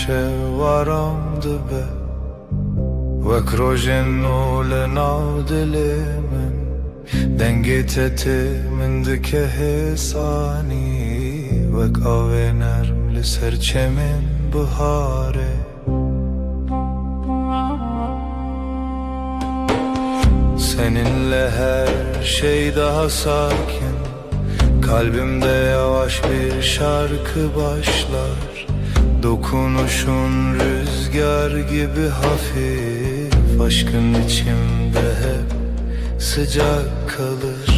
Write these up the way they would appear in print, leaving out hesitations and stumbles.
شوارم دبه وک روژنو لناو دل من دنگی تتی من دکه حسانی وک آوه نرم لسر چمن بهاره Seninle her şey daha sakin, kalbimde yavaş bir şarkı başlar. Dokunuşun rüzgar gibi hafif, aşkın içimde hep sıcak kalır.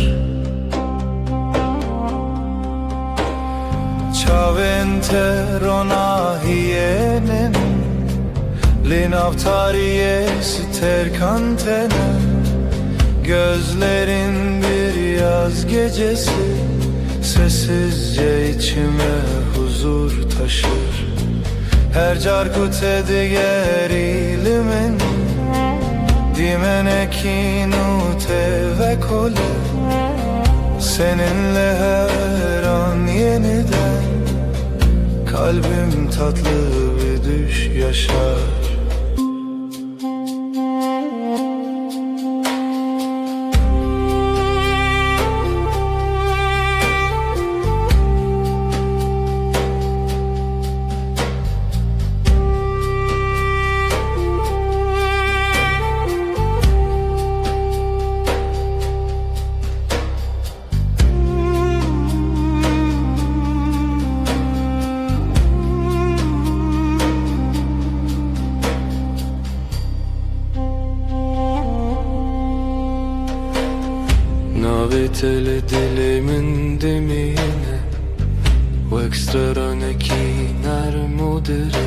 Ciao entero hienen, l'inavtarie sterkantene. Gözlerin bir yaz gecesi, sessizce içime huzur taşır. Her carkute digerimin, dimene kinute ve kole. Seninle her an yeniden, kalbim tatlı bir düş yaşar. Navitele dilimin demine و ekstrarane مدرش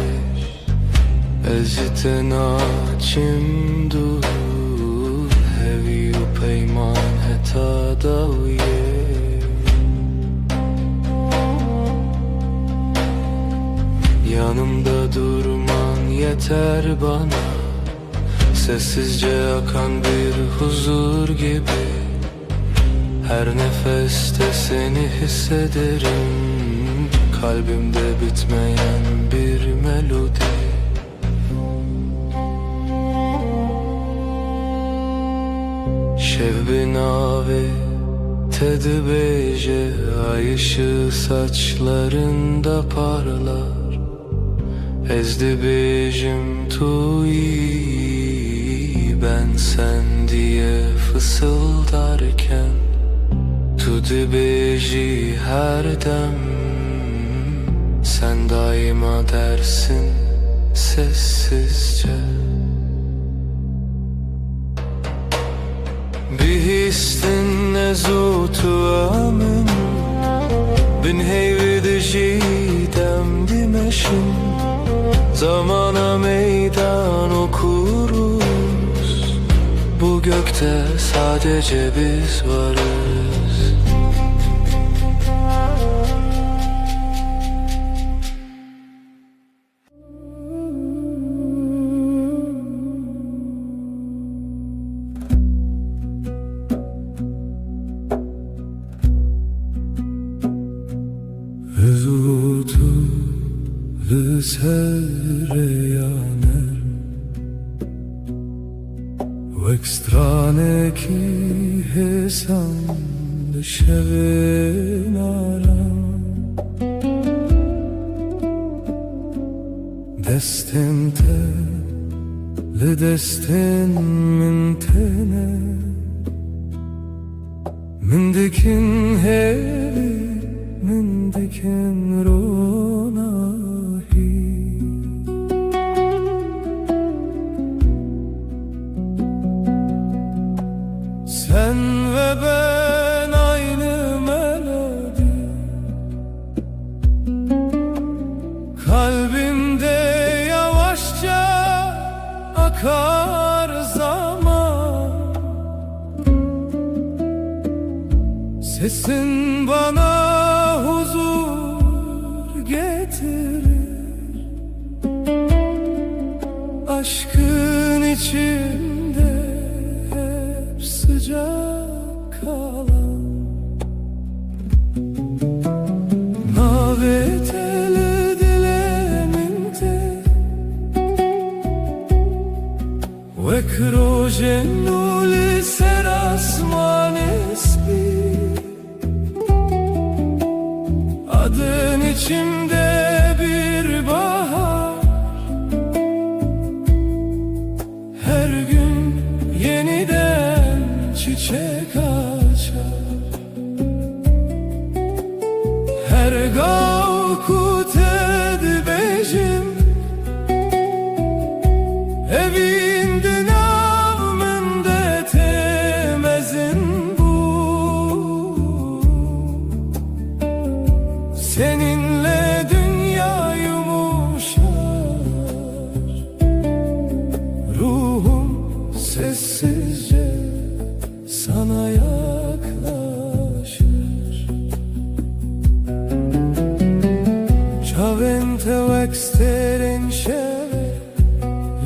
ezitena çimdu hevi u peyman heta daviye yanımda durman yeter bana sessizce akan bir huzur gibi. Her nefeste seni hissederim, kalbimde bitmeyen bir melodi. Şev nave tedbeje, ay ışığı saçlarında parlar. Ezdi bejim tuyi, ben sen diye fısıldarken. Tu dibeji her dem, sen daima dersin sessizce. Bir histin nezutu amin, bin heyvi dişidem dimeşim. Zamana meydan okuruz, bu gökte sadece biz varız. Zutu sereyaner vek strane ki hesan şevenaram destente le destin min tene min dikin hevi min dikin ronahi. Sen ve ben aynı melodi, kalbimde yavaşça akar zaman. Sesin bana huzur getirir, aşkın içinde hep sıcak kalan. Navetele dileminde وكروجنو لسر asman espi. Adın içimde bir bahar, her gün yeniden çiçek açar. Her gavkut edbejim evinde navmende temezin bu. Seninle dünya yumuşar, ruhum sessizce sana yaklaşır. Çavente veksteren şeve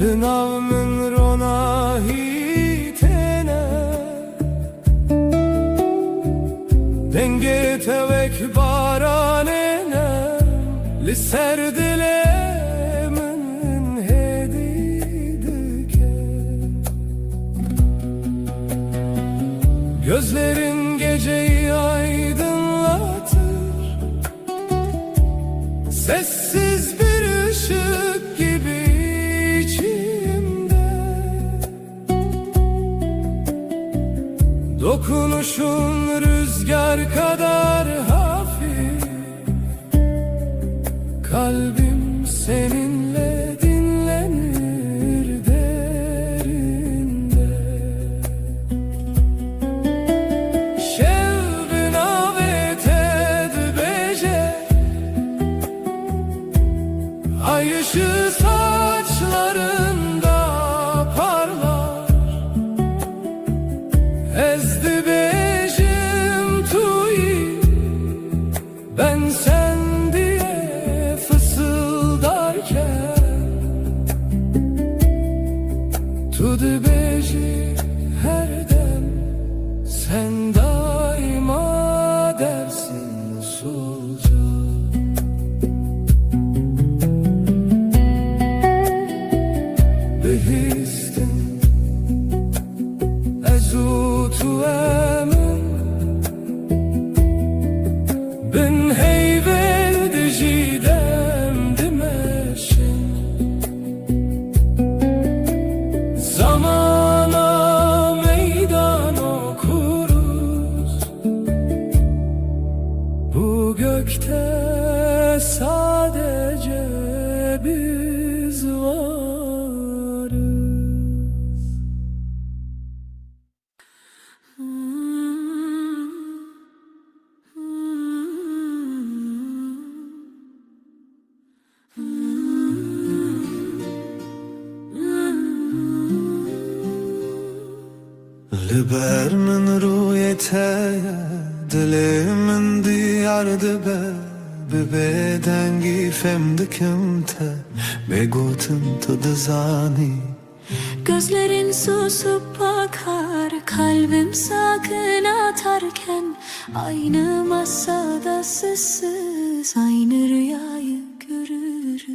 lınavmın rona hitene. Denge tevek baranene liser dilemin hedidike. Gözlerin geceyi aydınlatır, sessiz bir ışık gibi içimde. Dokunuşun rüzgar kadar hafif, kalbim seninle dinlenir derinde. Şevbin avet edbece, ay ışığı saçlarında parlar. Ezdi bejim tuyi, ben sen diye fısıldarken. Tudu beji her dem, sen daima dersin sulca. Behistin ezutu emin, bin heyvel dijidem dimeşin. Zamana meydan okuruz, bu gökte sadece biz varız. لبر من رویته دل من دیار دبه به بدنگی فهم dikimte begotum tadı zani. Gözlerin susup bakar, kalbim sakın atarken. Aynı masada sessiz, aynı rüyayı görürüz.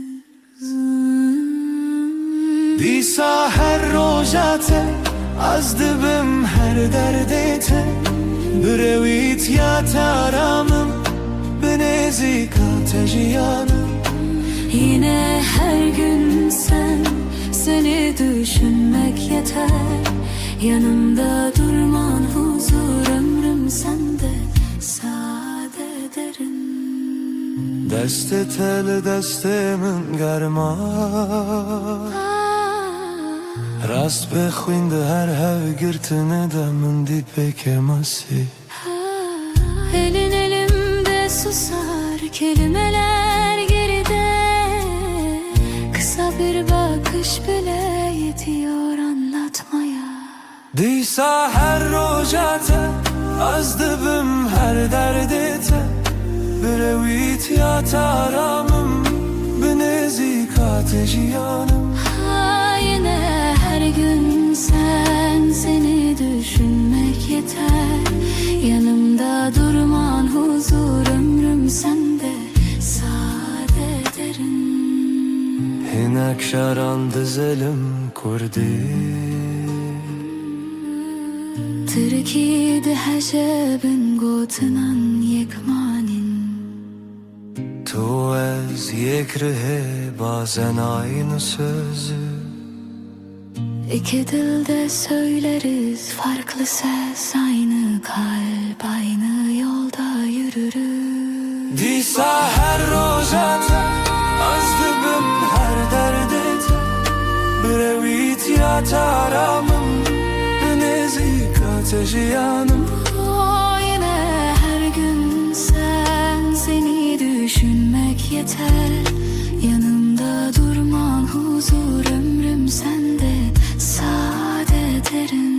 Disa her rojate az dibim her derdete. Brevit ya taramım benezika teciyanım. Yine her gün sen, seni düşünmek yeter. Yanımda durman huzur, ömrüm sende sade derin. Deste tel destemin germa, rast بخوینده هر هفگirtine demin dipek emasi. Elin elimde susar, kelimeler geride. Kısa bir bakış bile yetiyor anlatmaya. Disa her rojate az dibim her derdete. Brevit ya taramım benezika teciyanım. Yine her gün sen, seni düşünmek yeter. Yanımda durman huzur, ömrüm sende sade derin. Hinek şaran dizelim کردی تركي حجابن قوتنان يكمانين تو از یک ره bazen aynı sözü İki dilde söyleriz farklı ses, aynı kalp, aynı yolda yürürüz. دیسا هر روزت از دبم her derdet Brevit ya taramım Nezik ateşi yanım Yine her gün seni düşünmek yeter. Yanımda durman huzur, ömrüm sende saadet erim.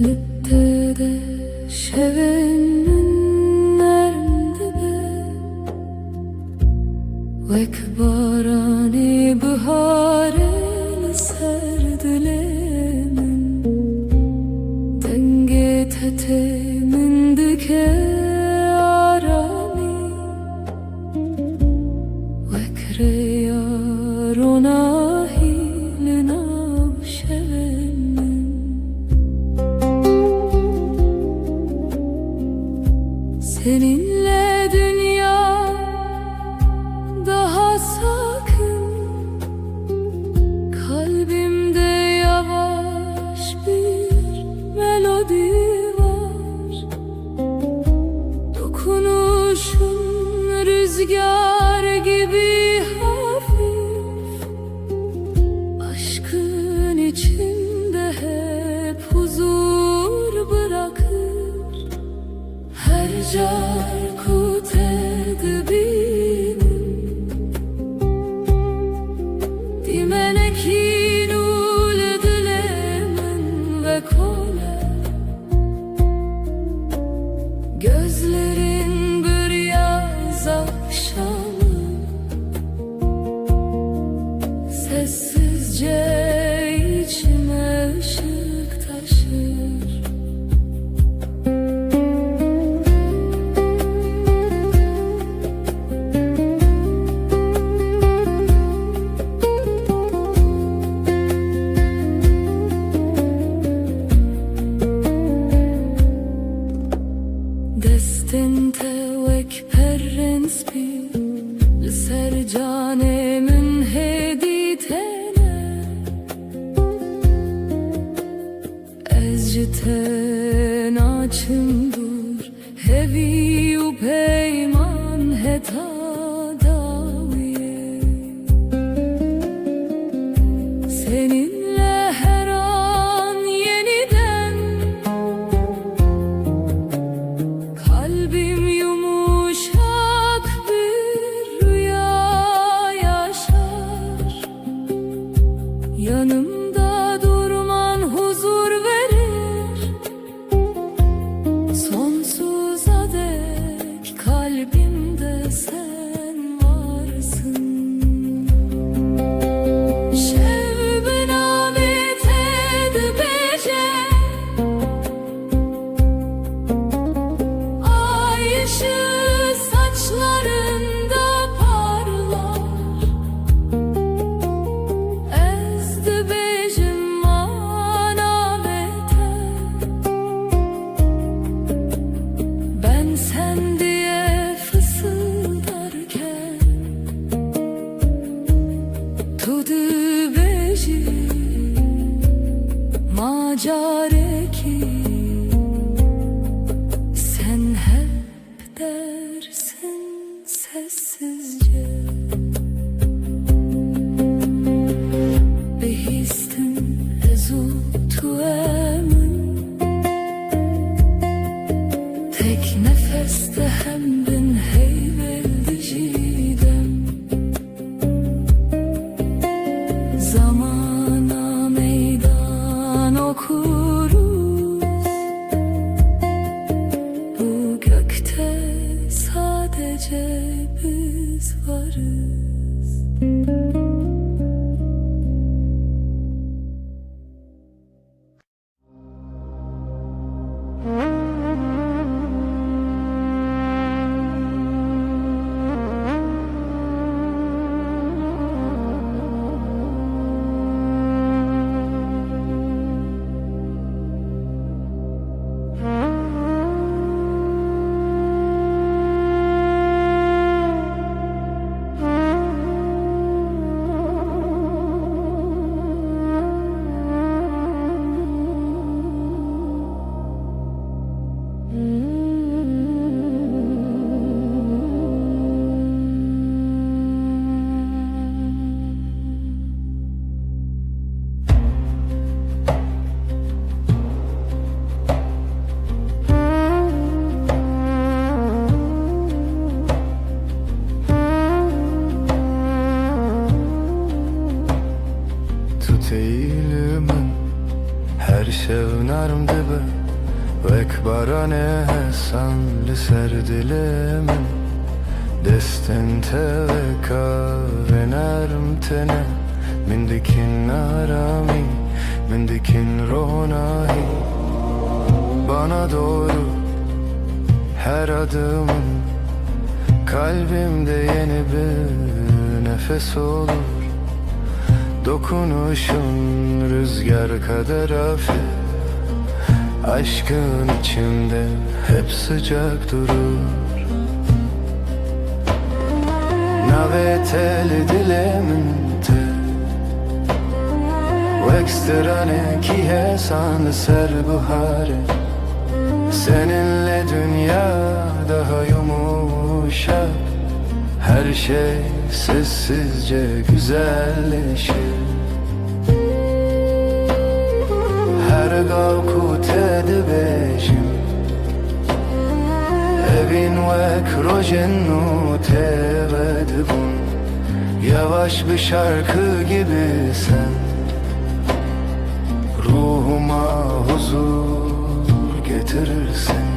Littede şevenin nerede Vek barani biharen serdilemin Denge tetemin dike arami Vek reyar ona hilina şevenin Seninle dünya daha sakın. Kalbimde yavaş bir melodi var. Dokunuşun rüzgar gibi hafif. Aşkın içinde hep huzur bırakır. Her carkut edibim Dimenekin ul dilemin ve kole Gözlerin bir yaz akşamı Sessizce içime ışık taşır Destente vek perrens bi Ser canemin heditene Ezciten açımdur Hevi u peyman heta daviye Seninle her an yeniden Kalbim yumuşak bir rüya yaşar Yanımda durman huzur verir Sonsuza dek kalbimde sen varsın Şevben amet edbece Ay ışığı saçlarında parlar Ezdi bejim manavete Ben sen diye fısıldarken Tudu beji macareki Sen hep dersin sessizce Behistin ezu tuemin Tek nefeste hem bin heyvel dijidem Zamana meydan okuruz. Bu gökte sadece biz varız. Tut eğilimin her şevnarm dibe Vek barane hesan li ser dilimin Destin teveka ve nerm tene Min dikin arami, min dikin ronahi Bana doğru her adımın Kalbimde yeni bir nefes olur Dokunuşun rüzgar kadar hafif Aşkın içimde hep sıcak durur Naveteli dilemente Vekstrane ki hesan ser buhare Seninle dünya daha yumuşak Her şey sessizce güzelleşir Her gavkut edibejim Evin vek rojennu tevedbun Yavaş bir şarkı gibi sen Ruhuma huzur getirirsin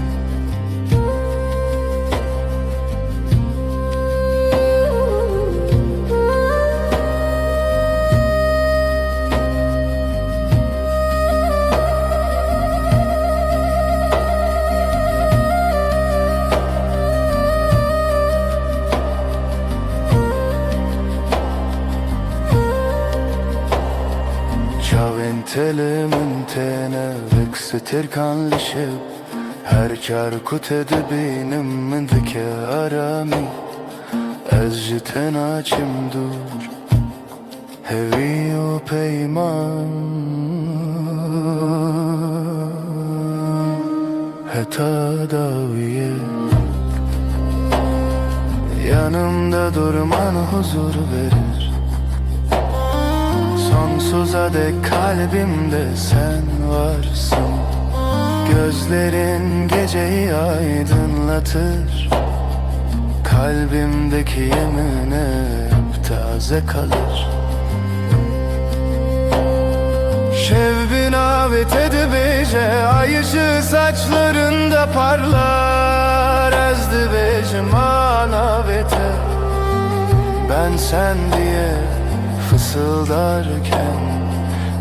Telimin tene veksetir kanlışıp Her çarkut edibinem min dike arami Ez jiten açım dur Hevi o peyman Heta daviye Yanımda durman huzur verir Sonsuza dek kalbimde sen varsın Gözlerin geceyi aydınlatır Kalbimdeki yemin hep taze kalır Şevbin avet edibece Ay ışığı saçlarında parlar Ezdibecim anavete Ben sen diye fısıldarken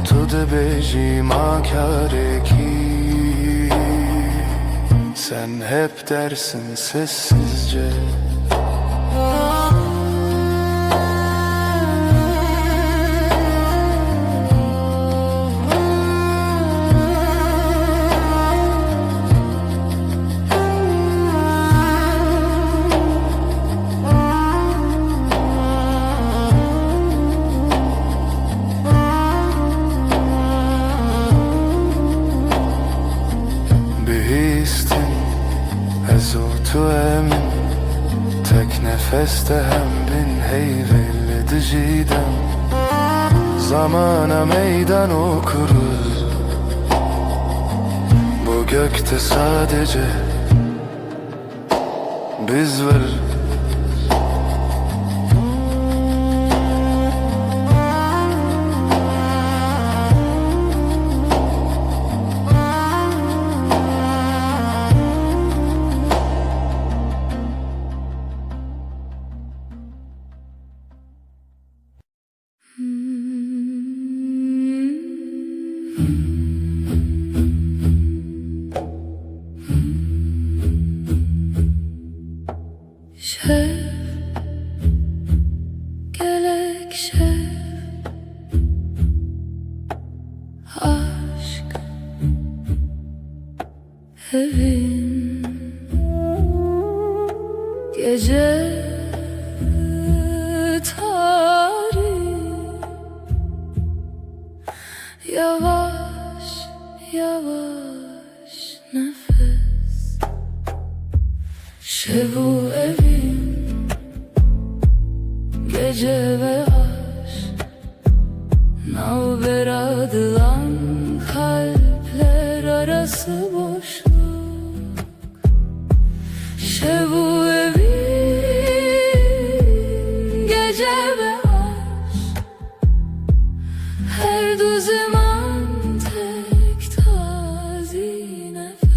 Tudu bejim akareki Sen hep dersin sessizce Tu emin tek nefeste hem bin heyvelli diciden Zamana meydan okuruz Bu gökte sadece biz varız Şef, gelek şef, aşk evin gece tarih, yavaş yavaş nefes. Şevu evin gece ve aşk, navber adılan kalpler arası boşluk. Şevu evin gece ve aşk, her du zaman tek tazi nefes.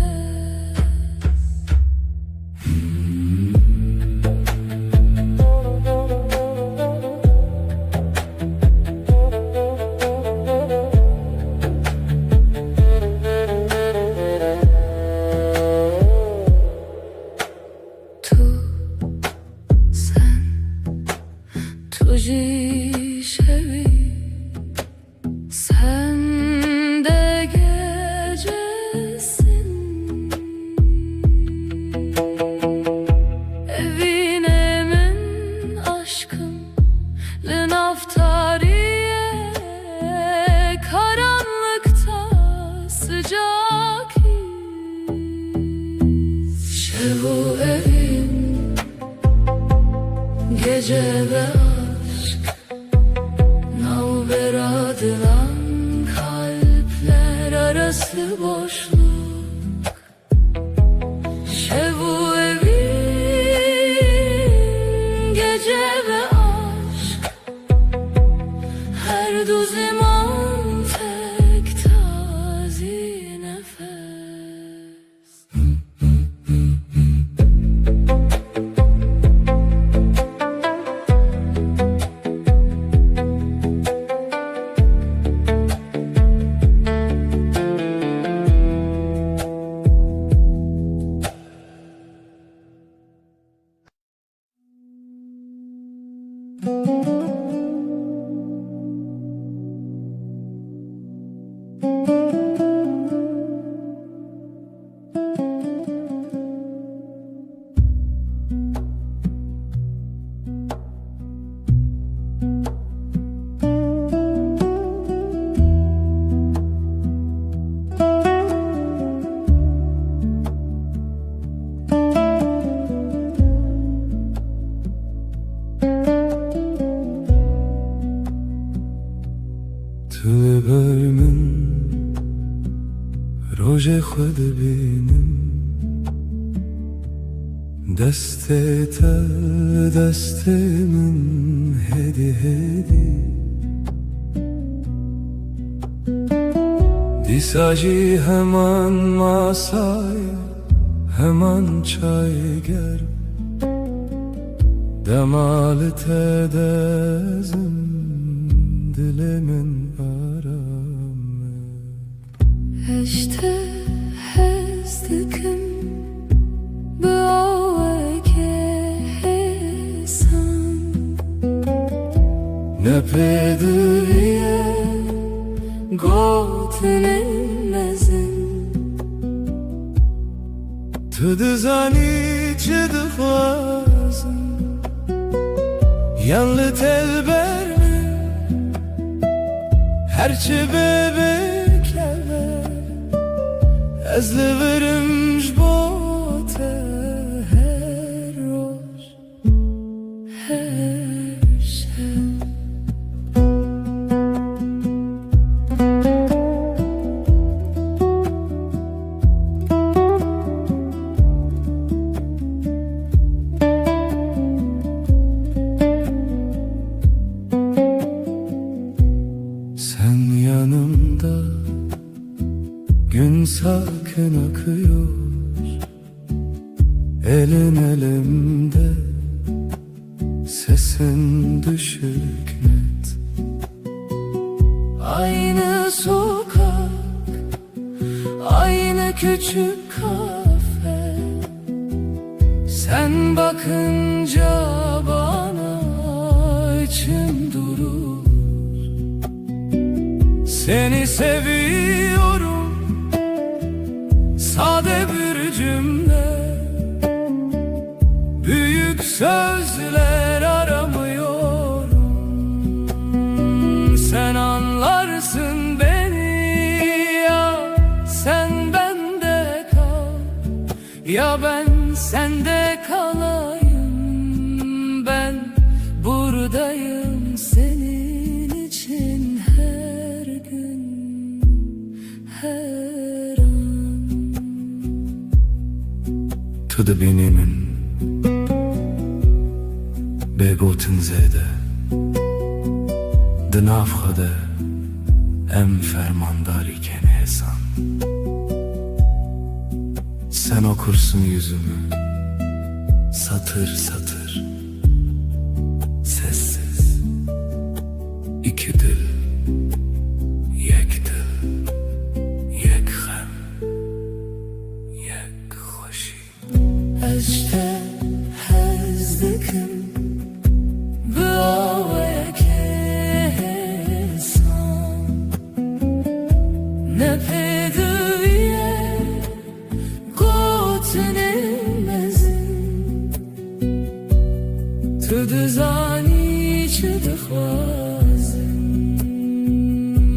Tuji şevi, sen de gecesin. Evine min aşkım, lin aftariye, karanlıkta sıcak his. Şevu evin gece ve aşk, navber adılan kalpler arası boşluk. Şevu evin gece ve aşk, her du zaman tek tazi nefes. من روژ خود بینم دست تر دست من هدی هدی دیساجی hemen masaya hemen çay gel demalı tedezim dilimin aramı Eşte hezdikim Böğeke hesan ne pedriye Gotinin mezin Tıdızani çıdıfazın Yanlı telber mi Herçi bebekler Ezli verimş bote her roş her şey Sen yanımda gün sakin akıyor Elin elimde sesin düşük net Aynı sokak küçük kafe, sen bakınca bana içim durur. Seni seviyorum, sade bir cümle, büyük sözler aramıyorum. Sen anlarsın beni, ya sen bende kal, ya ben sende kalayım. Ben buradayım senin için her gün, her an. To the beginning بگوتن زده دناف خده ام fermandari ken hesan. Sen okursun yüzümü satır satır, sessiz. İki dil, yek dil, yek gem, yek hoşi. Eşte hezdikim Bıavaya kesan Ne pedüye Gotenilmezin Tüdüzani çıdıkvazın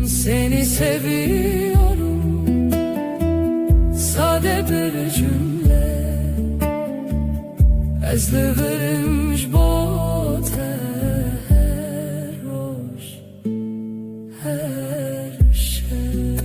Seni seviyorum, sade bir cümle, ez liverimş bote her roş, her şey.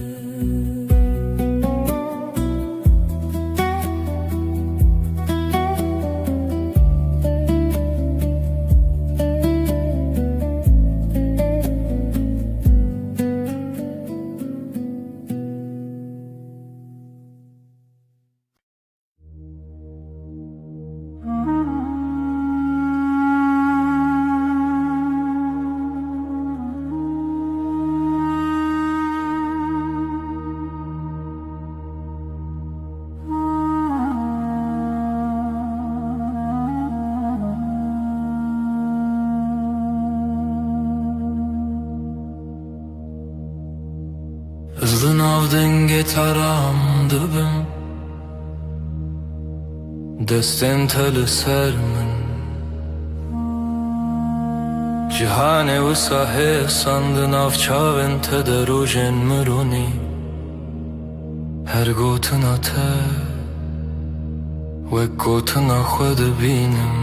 Hızlı navdın getaram dibim Destin teli sermin Cihane ve sahe sandın avçavın tederujen müruni Her gotun ate ve gotun ahvede binim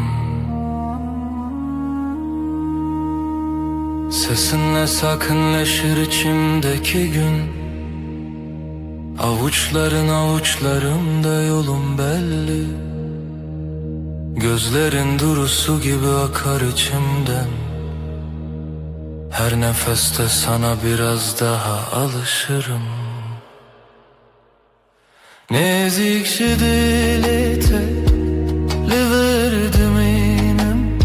Sesinle sakinleşir içimdeki gün Avuçların avuçlarımda yolum belli Gözlerin durusu gibi akar içimden Her nefeste sana biraz daha alışırım Nezikşi dilete Liverdim inem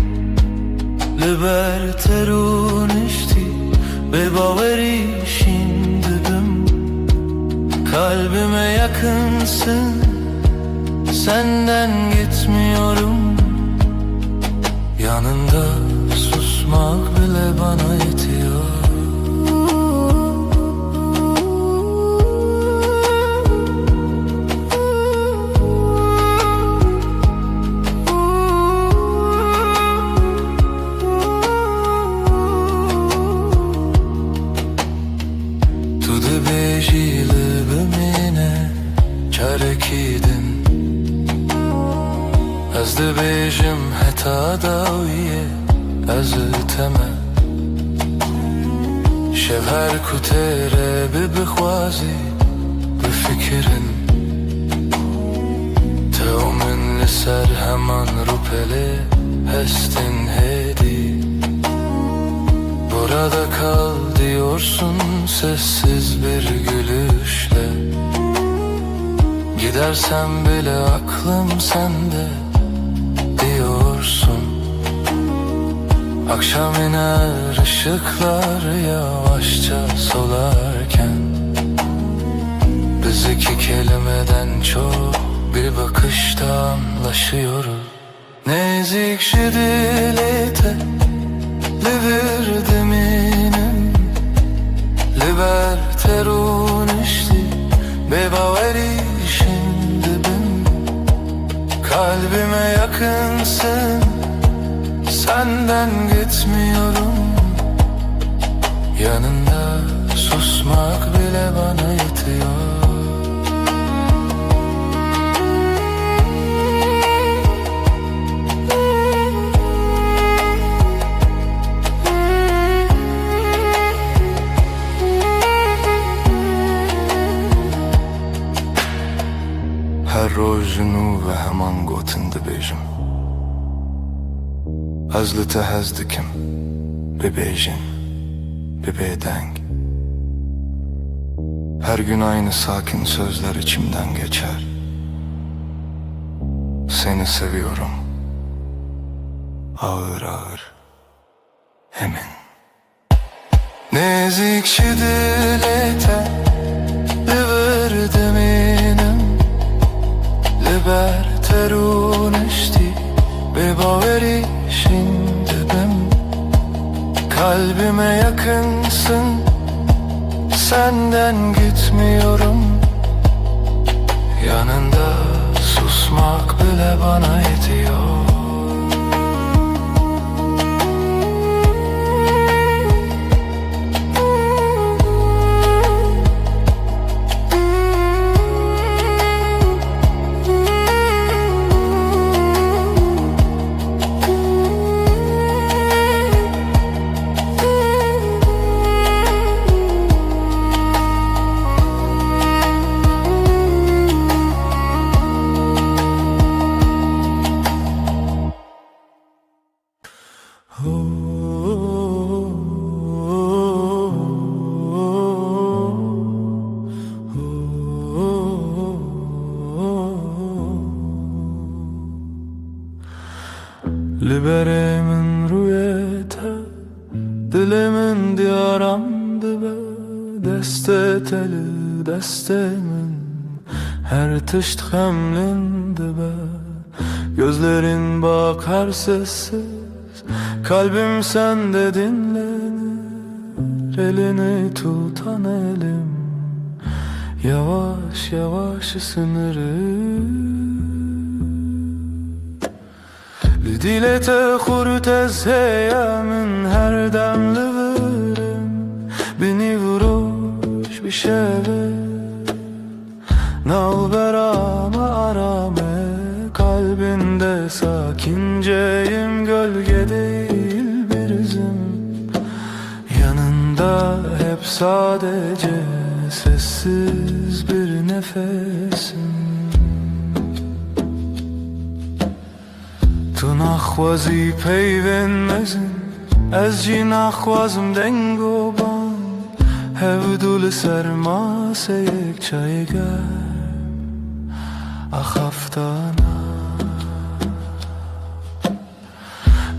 Liberterun işti Ve baveri şimdidim Kalbime yakınsın Senden gitmiyorum Yanında susmak bile bana yetiyor Tudu bejili bimine çarekidin Ez dibêjim heta dawiye ez teme Şev her ku têre bibixwazî bifikirin Tev min li ser heman rûpelê hestin hêdî Burada kal diyorsun sessiz bir gülüşle Gidersem bile aklım sende diyorsun Akşam iner ışıklar yavaşça solarken Bir Biz iki kelimeden çok bir bakışta anlaşıyoruz. Nezik dilete liver minem Liber unişti bebaveri şimdi ben. Kalbime yakınsın, senden gitmiyorum. Yanında susmak bile bana yetiyor. هر روز نو و همان گوتنده بیجم از لته هزدکم ببیجin bebeğdeng. Her gün aynı sakin sözler içimden geçer. Seni seviyorum, ağır ağır, emin. Nezikçi dilete liverdim inem Liber unişti bebaveri şimdi ben. Kalbime yakınsın, senden gitmiyorum. Yanında susmak bile bana yetiyor. Liberemin rüyete dilimin diyaramdı be. Deste teli destemin her tışt hemlindi be. Gözlerin bakar sessiz, kalbim sende dinlenir. Elini tutan elim yavaş yavaş ısınır. Lidilete hurtez heyemin her demli verim. Beni vuruş bir şeve nalberame arame. Kalbinde sakinceyim, gölge değil bir izim. Yanında hep sadece sessiz bir nefesim. تو نخوازی پیوندمزن از جی نخوازم دنگ و بان هودول سرماسه یک چای گرم ahaftana.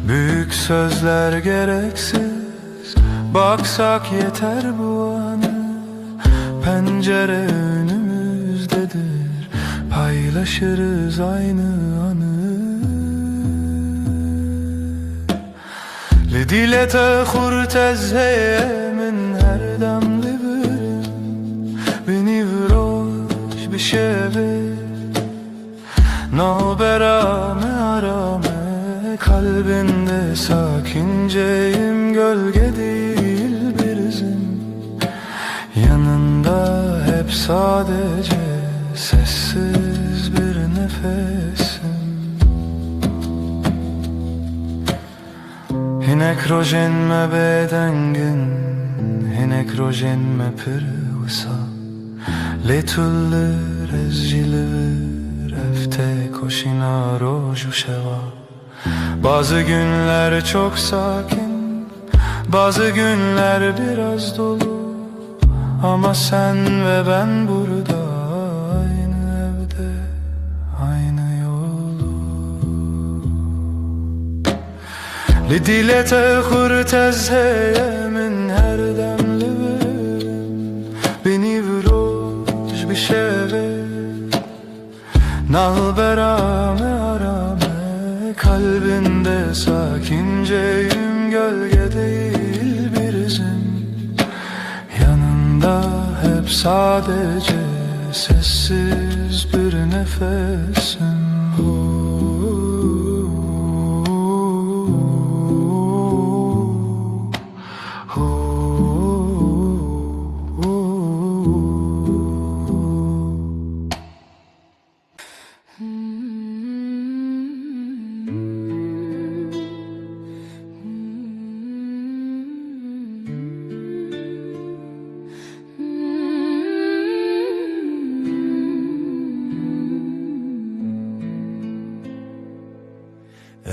Büyük sözler gereksiz, baksak yeter bu anı. Pencere önümüzdedir, paylaşırız aynı anı. Lidilete hurtez heyemin her damlı bölüm. Beni vuruş bir şeve nalberame arame. Kalbinde sakinceyim, gölge değil bir izim. Yanında hep sadece sessiz bir nefesim. Hinek rojen me bedengin, hinek rojen me pırvısa. Letullir ezcilir, efte koşina roju şeva. Bazı günler çok sakin, bazı günler biraz dolu. Ama sen ve ben burada, aynı evde, aynı yolu. Lidilete hurtez heyemin her demli verim. Beni vuruş bir şey Nalberame arame kalbinde sakinceyim, gölge değil bir izim. Yanında hep sadece sessiz bir nefesim.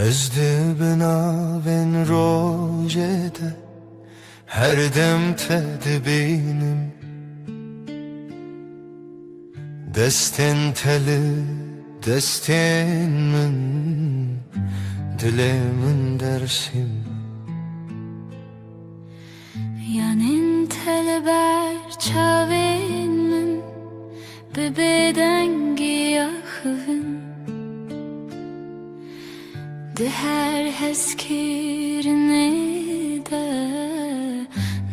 Ezdi bina ven rojede her dem tedbinim, destin teli destin min dilemin dersim. Yanin teleber çavin min bebeden giyahın de her heskirine de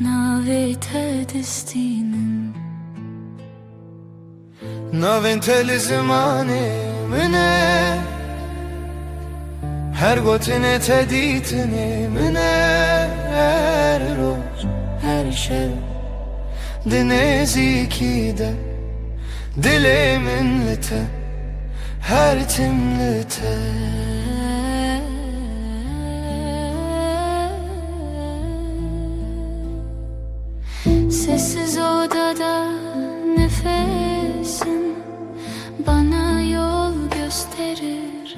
navete destinin. Navin teli zimani mine her gotine teditine mine her roz her şev dinezi de dilimin lite her timlite. Sessiz odada nefesin bana yol gösterir.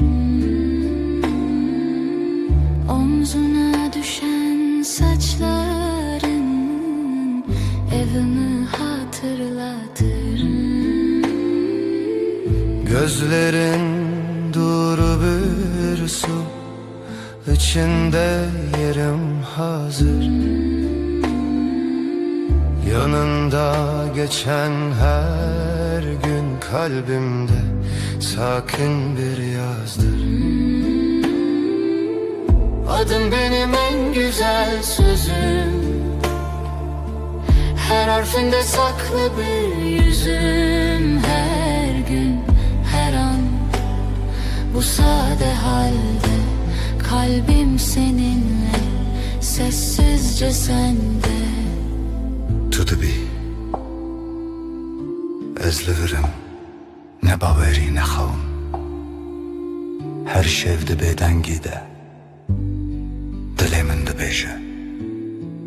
Omzuna düşen saçların evimi hatırlatır. Gözlerin duru bir su, içinde yerim hazır. Yanında geçen her gün kalbimde sakin bir yazdır. Adın benim en güzel sözüm, her harfinde saklı bir yüzüm. Her gün, her an, bu sade halde kalbim seninle, sessizce sende. Tu dibi ez li virim ne bawerî ne xewim, her şev dibêdengî de dilê min dibêje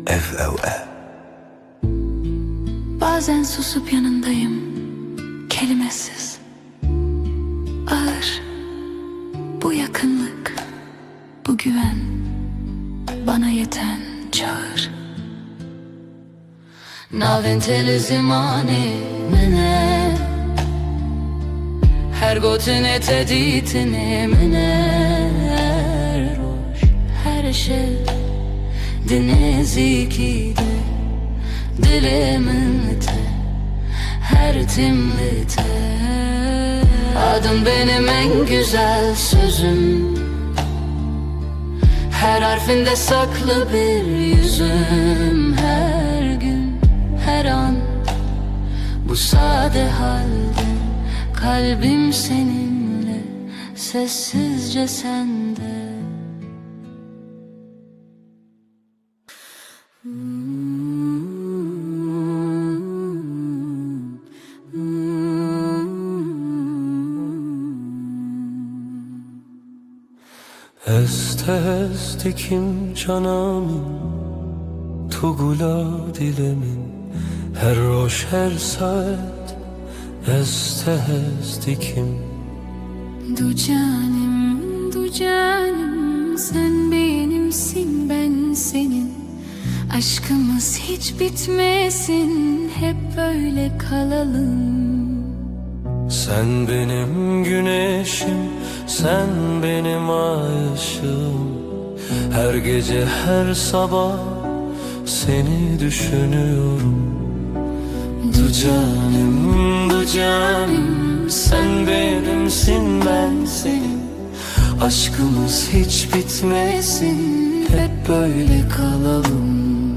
ev ew e. Bazen susup yanındayım, kelimesiz, ağır. Bu yakınlık, bu güven bana yeten çağır. Navin teli zimani mine her gotine teditine mine her roş her şey dinezi de dilimin te her timlite. Adın benim en güzel sözüm, her harfinde saklı bir yüzüm. Her gün, her an, bu sade halde kalbim seninle, sessizce sende. Est est dikim canamın, tugula dilemin, her roş her saat. Est est dikim. Du canım, sen benimsin, ben senin. Aşkımız hiç bitmesin, hep böyle kalalım. Sen benim güneşim, sen benim ay ışığım. Her gece her sabah seni düşünüyorum. Du canım, sen benim benimsin, ben senin. Aşkımız hiç bitmesin, hep böyle kalalım.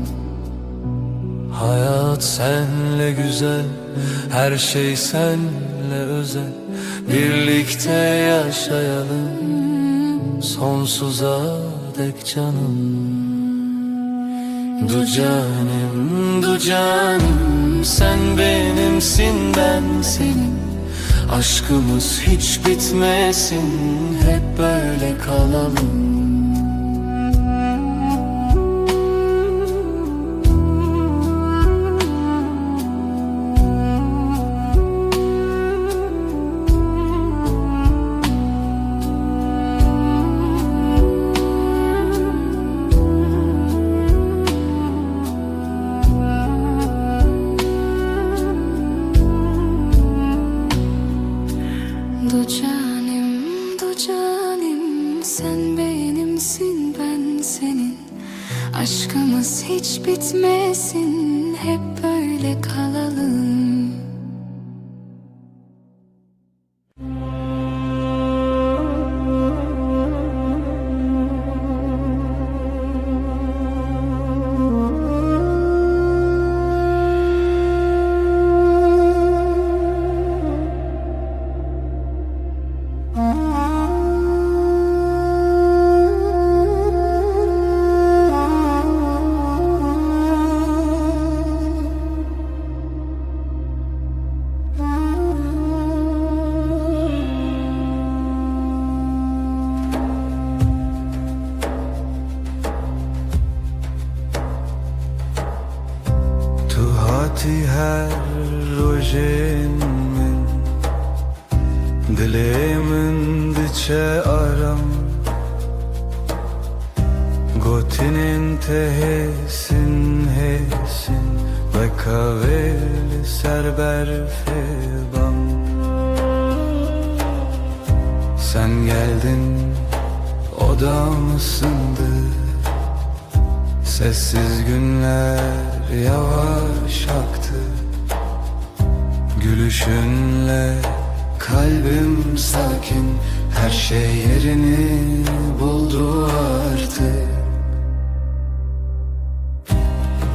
Hayat senle güzel, her şey senle özel. Birlikte yaşayalım, sonsuza dek canım. Du canım, du canım, sen benimsin, ben senin. Aşkımız hiç bitmesin, hep böyle kalalım. Du canim, sen benimsin, ben senin. Aşkımız hiç bitmesin, hep böyle kalalım. هر روزin min dilimin diçe aram Gotinin tehesin hesin ve kavel serber febam Sen geldin odam ısındı Sessiz günler yavaş aktı Gülüşünle kalbim sakin Her şey yerini buldu artık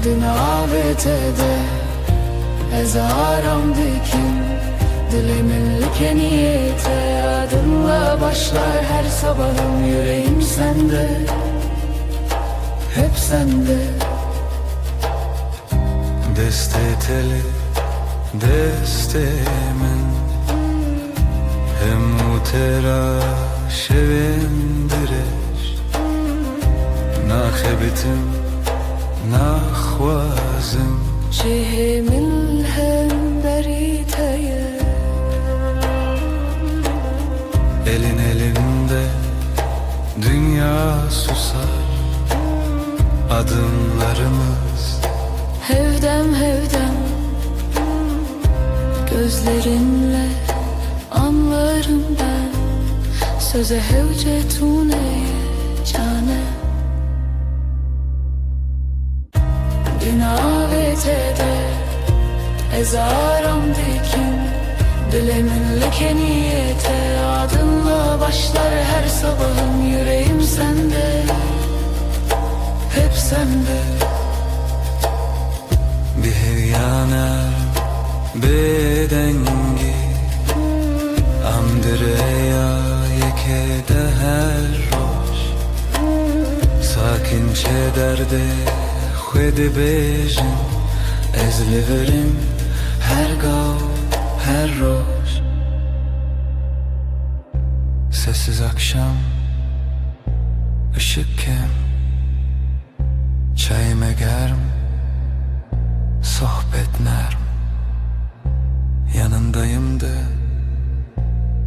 Dün AVT'de ezaram dikin Dilimin like niyete adınla başlar her sabahım Yüreğim sende, hep sende Desteteli destemin Hem utera şevindireş Nakhebitim nakhwazim Cihimin hem beriteye Elin elinde dünya susar Adımlarımız Hevdem hevdem Gözlerinle anlarım ben Söze hevcetune cane Dün AVT'de ezaram dikin Dilimin like niyete adınla başlar her sabahım Yüreğim sende, hep sende Bihyana bedengi Amdireya yekede her roş Sakinçe derde khwedi bejin Ezliverim her gav her roş Sessiz akşam ışık kem Çayime germ Sohbet nerm Yanındayım da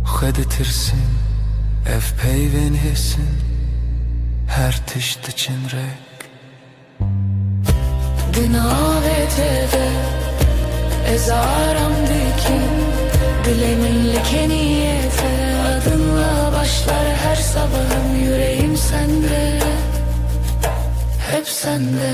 Xeditirsin Ev peyvenisin Her tişt için rek Dün AVT'de ezaram dikin Dilimin like niyete adınla başlar her sabahım Yüreğim sende, hep sende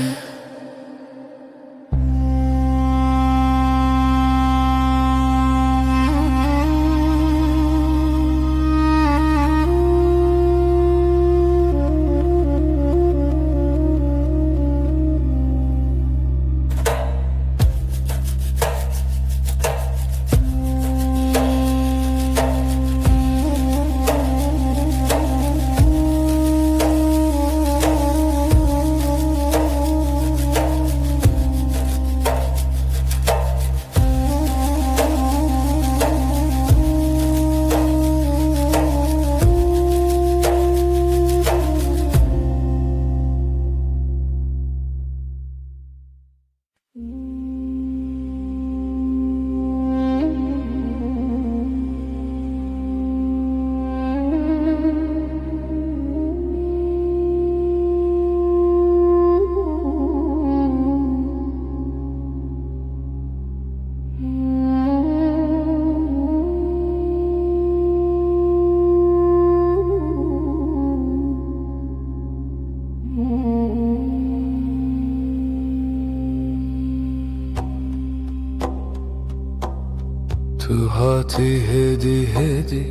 تو هاتی هدی هدی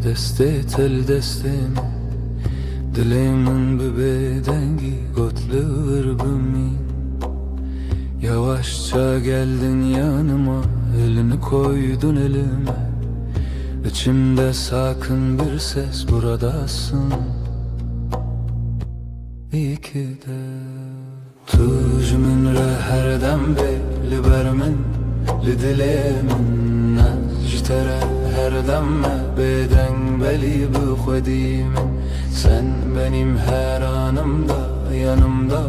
دسته تل دستم Dilimin bir bedengi gotluğur bumi Yavaşça geldin yanıma elini koydun elime İçimde sakın bir ses buradasın İyi ki de Tuj min re her dem li ber min li dilê min ji te re her dem me bêdeng belî bi xwedî min Sen benim her anımda yanımda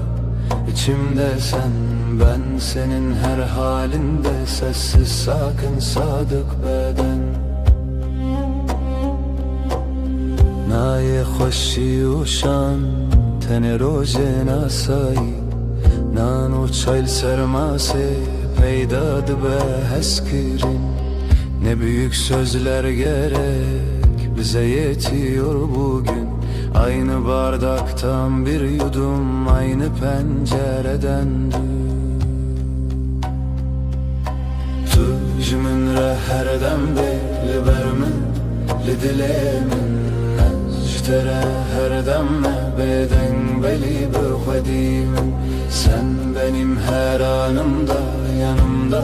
içimde sen ben senin her halinde sessiz sakin sadık beden Naye خوشی و شان تن روژه ناسایی نان و çayl sermase peydad be heskirin Ne büyük sözler gerek bize yetiyor bugün Aynı bardaktan bir yudum aynı pencereden Tuj min re her dem li ber min li dilê min ji te re her dem me bêdeng belî bi xwedî min Sen benim her anımda yanımda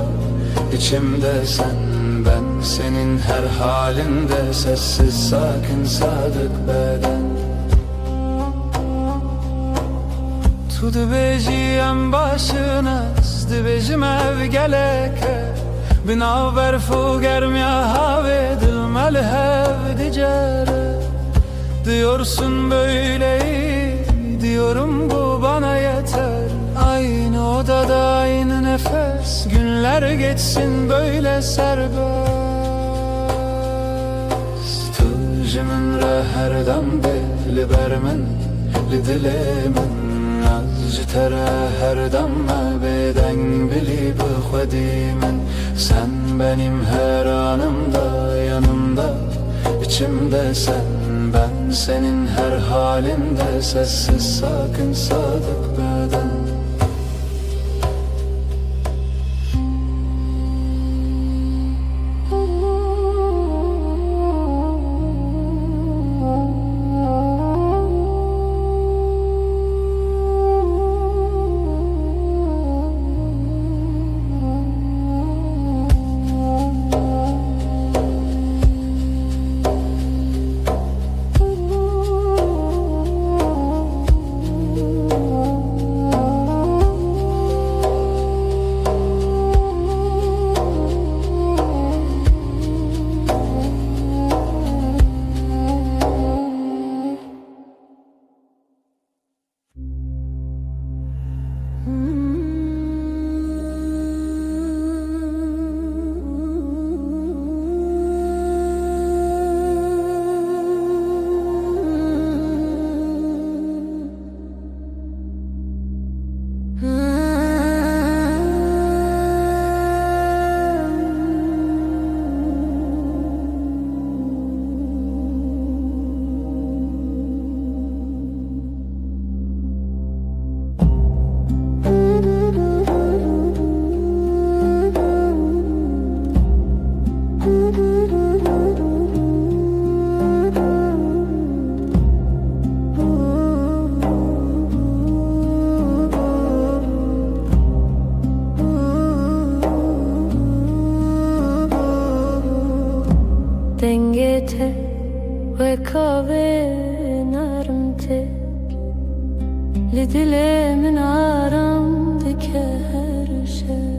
içimde sen ben senin her halinde sessiz sakin sadık beden Tu dibêjî em başin est dibêjim ev geleke Bina berf û germiya havê dil me li hev dicere Diyorsun böyle iyi diyorum bu bana yeter Aynı odada aynı nefes günler geçsin böyle serbest Tuj min re her dem li ber min li dilê min ji te re her dem me bêdeng belî bi xwedî min Sen benim her anımda yanımda içimde sen ben senin her halinde sessiz sakin sadık beden Dengete ve kave narmte li dilê min aram dike her şey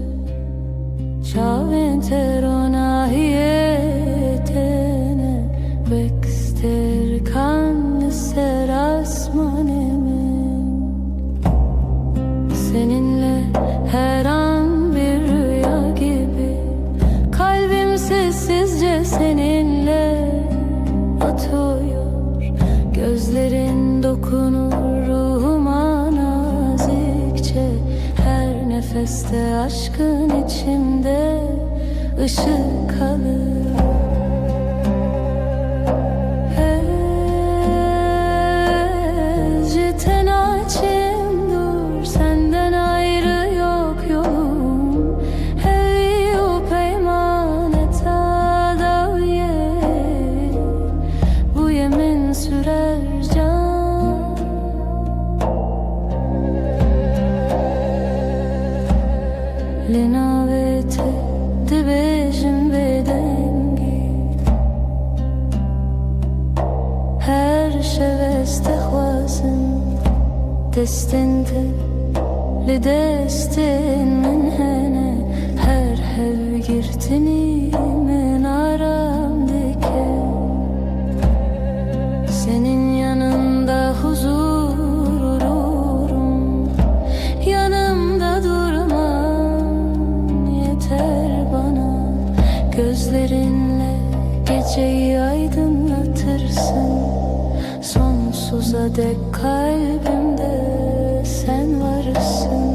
Çavên te ronahiyê tene bekster kan li ser asmanê min Seninle her an bir rüya gibi Kalbim sessizce seninle atıyor Gözlerin dokunur ruhuma nazikçe Her nefeste aşkın içimde ışık kalır Senden ayrı yok yolum Hevi u peymaneta دبێژم بێدەنگی هەر شەوەستە خوازم دەستێنتە لە دەستێن من هەنە هەر هەڵگرتنی من aram dike senin yanında huzur olurum yanımda durman yeter bana gözlerinle geceyi aydınlatırsın sonsuza dek kalbimde sen varsın.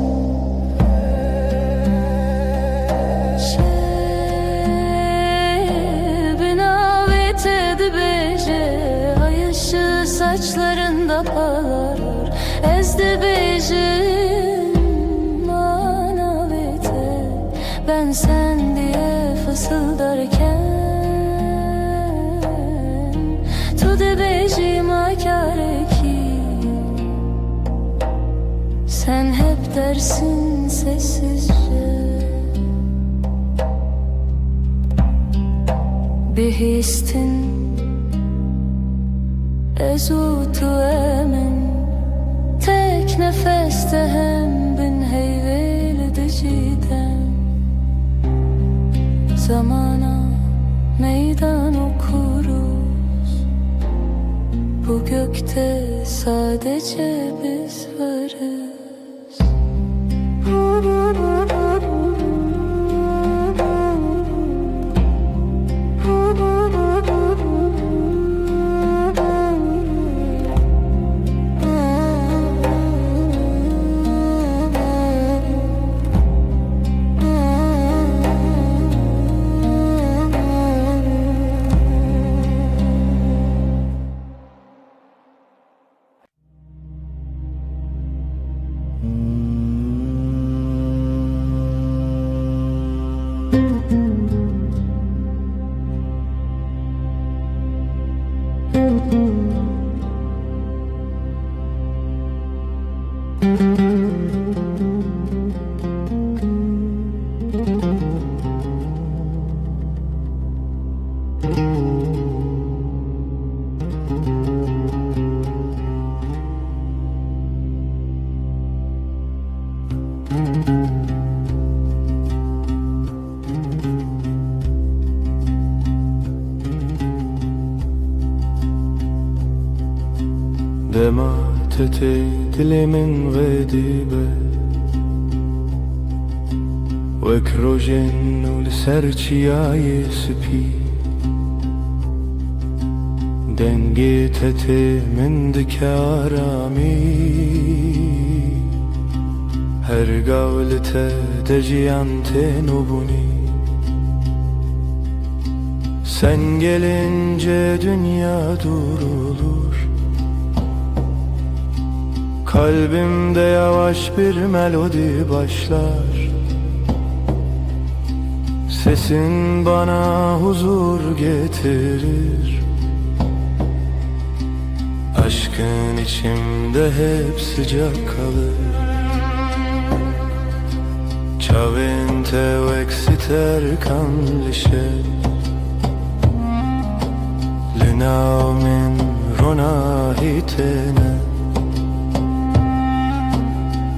Saçlarında parlar ezdi bejim manavete ben sen diye fısıldarken tu de bejim akareki sen hep dersin sessizce bir histin ezutu emin tek nefeste hem bin heyveldi cidden zamana meydan okuruz bu gökte sadece biz varız. دمعت دل من غديبة وكروجن ولسرچياي سبي دنگيت من دكارامي her gavlete deciyante nubuni sen gelince dünya durulur kalbimde yavaş bir melodi başlar sesin bana huzur getirir aşkın içimde hep sıcak kalır Ciavente exiter canlisce Linamin ronahitene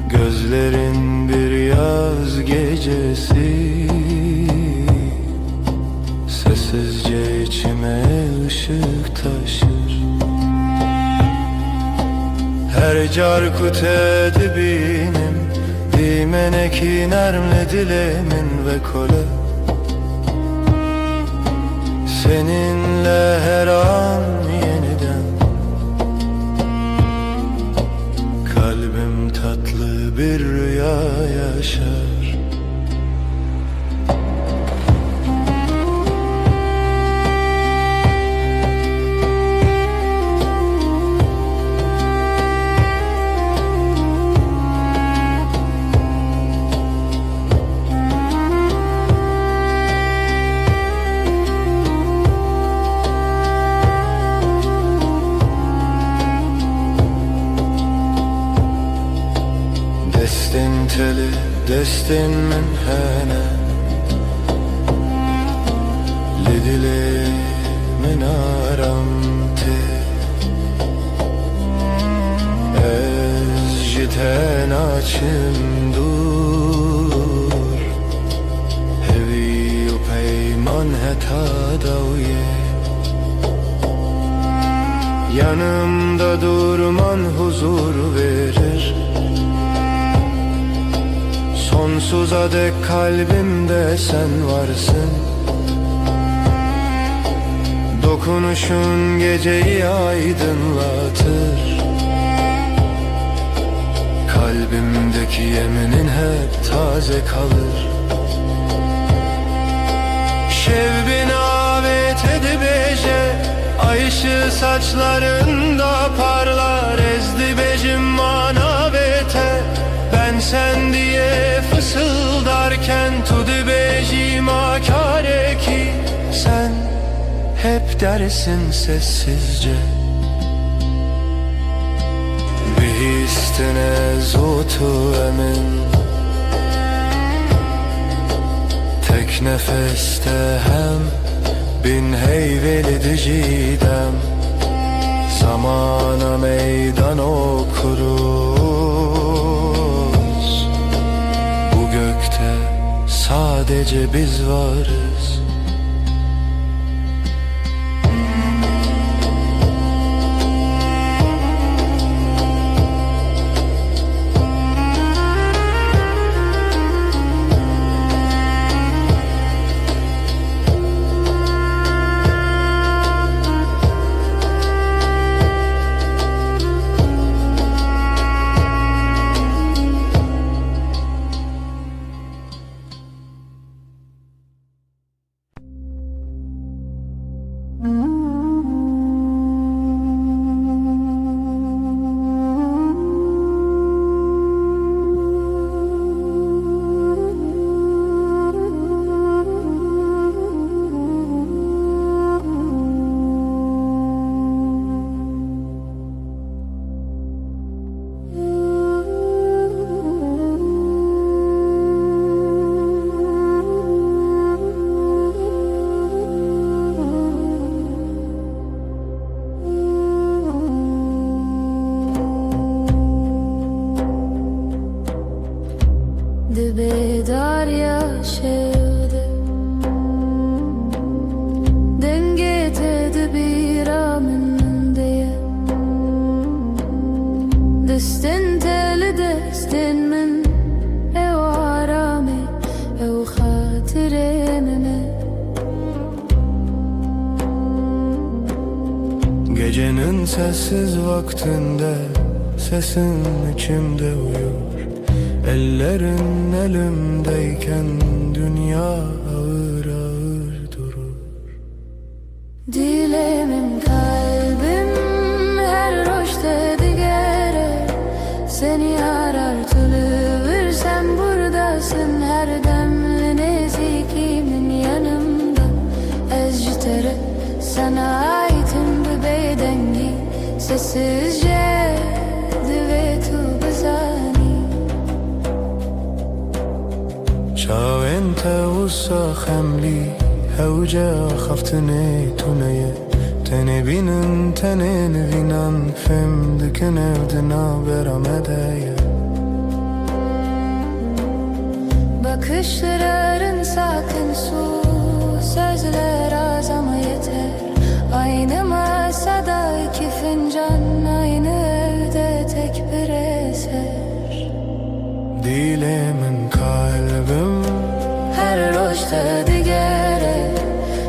Gözlerin bir yaz gecesi Sessizce içime ışık taşır Her carkut edibinim Dimeneki nermle dilemin ve kole Seninle her an yeniden Kalbim tatlı bir rüya yaşar Destin teli, destin min hene داشم دور هوی و پیمان heta daviye Yanımda durman huzur verir Sonsuza dek kalbimde sen varsın Dokunuşun geceyi aydınlatır Kalbimdeki yeminin hep taze kalır Şevbin avet edibece Ay ışığı saçlarında parlar Ezdi becim manavete Ben sen diye fısıldarken Tudi becim akare ki Sen hep dersin sessizce Bihistine zutu emin Tek nefeste hem bin heyveli dicidem Zamana meydan okuruz Bu gökte sadece biz varız Bedar yaşadı Denget bir amın diye Destin teli destin min Ev arami ev hatiremime Gecenin sessiz vaktinde Sesin içimde uyur Ellerin elimdeyken dünya ağır ağır durur Dilemim kalbim her roşte digere Seni arar tülüvür sen buradasın her demli nezikimin yanımda Ezcitere sana aitim bir bedengi Sessizce düvetu bezani شاو انت وصا خملي هوجا خفتني تونية تني بينن تنين بينن فم دكن evdina veramedeye Bakışların sakın su Sözler az ama yeter Aynı masada iki fincan Aynı evde tek bir eser Dilemin kalbim Her roşta digere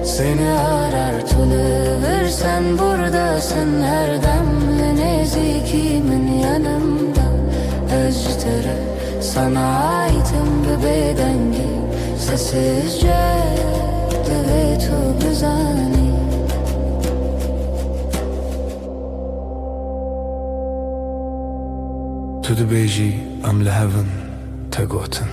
Seni arar tülüvür sen buradasın her demli nezikimin yanımda Özcütere sana aitim bir bedengi Sessizce düvetu güzani تو دبیجی ام لهون تگوتن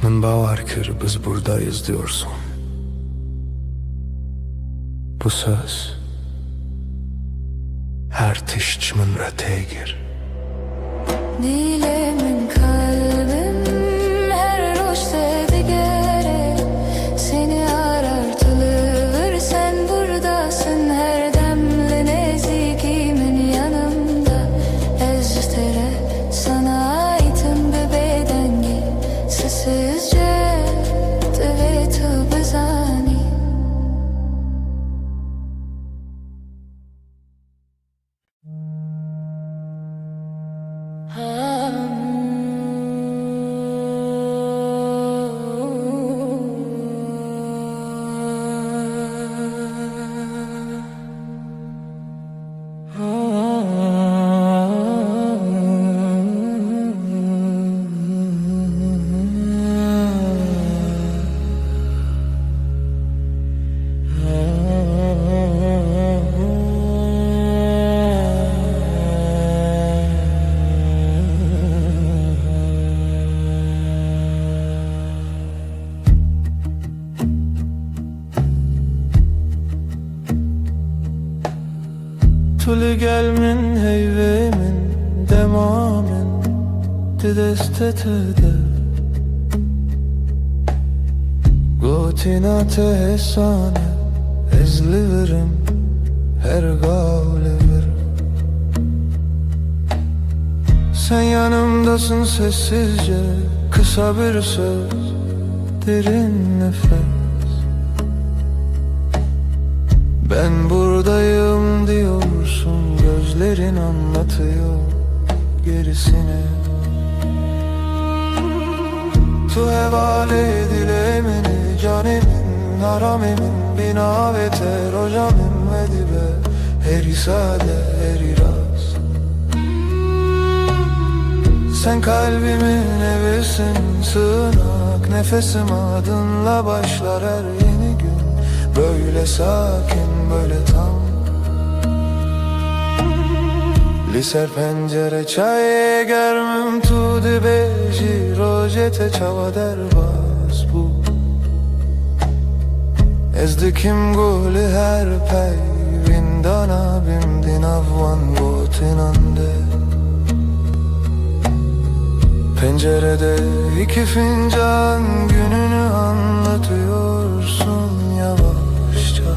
من باور kır biz buradayız diyorsun Bu söz her tişçimin rötegir Dilemin kalbim her roşta digere Seni arar tülüvür sen buradasın her demli nezikimin yanımda Eztere sessizce dövüt bezani. Tuli gelmin heyvemin demamin didestetede Gotinate hesane ezliverim her gavleverim. Sen yanımdasın sessizce, kısa bir söz, derin nefes. Ben buradayım diyorsun, gözlerin anlatıyor gerisini. Tu hevale dilemeni canimin haramemin bina ve terocamim ve dibe heri sade heri rast. Sen kalbimin evisin, sığınak nefesim, adınla başlar her yeni gün. Böyle sakin, böyle tam. Liser pencere çay germim tu dibeji rojete çava derbas bu. Ezdikim guli her pey vindana bimdin avvan gotinande. Pencerede iki fincan gününü anlatıyorsun yavaşça.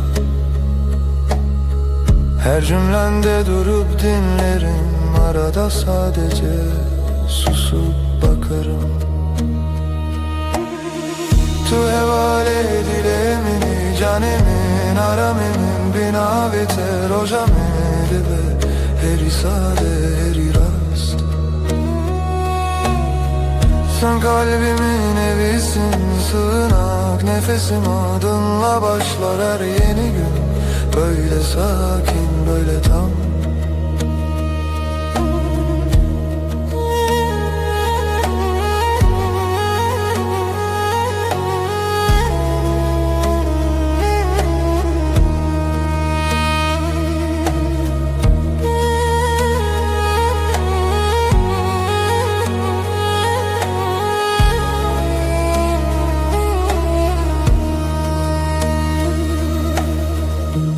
Her cümlende durup dinlerim, arada sadece susup bakarım. Tu hevale dilemini canemin aramemin bina ve terojamedi be heri sade heri rast. Sen kalbimin evisin, sığınak nefesim, adınla başlar her yeni gün. Böyle sakin, böyle tam.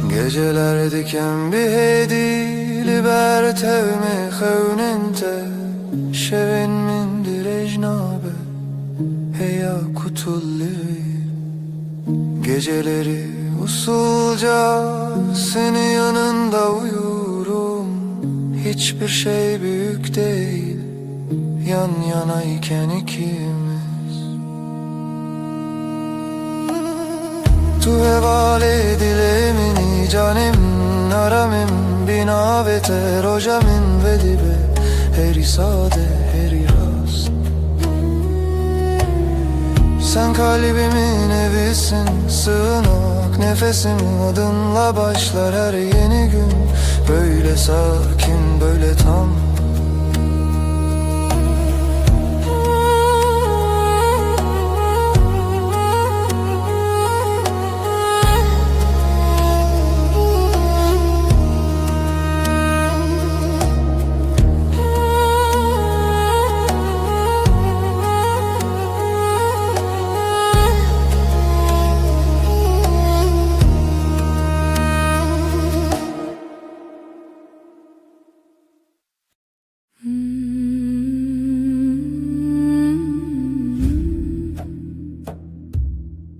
Geceler diken bir hedi libertev me xewnente şevin min direjnabe heya kutulli. Geceleri usulca senin yanında uyurum. Hiçbir şey büyük değil yan yanayken ikimiz. Tu hevale dilemini canim naramim bina ve terojamin ve dibe heri sade heri rast. Sen kalbimin evisin, sığınak nefesim, adınla başlar her yeni gün. Böyle sakin, böyle tam.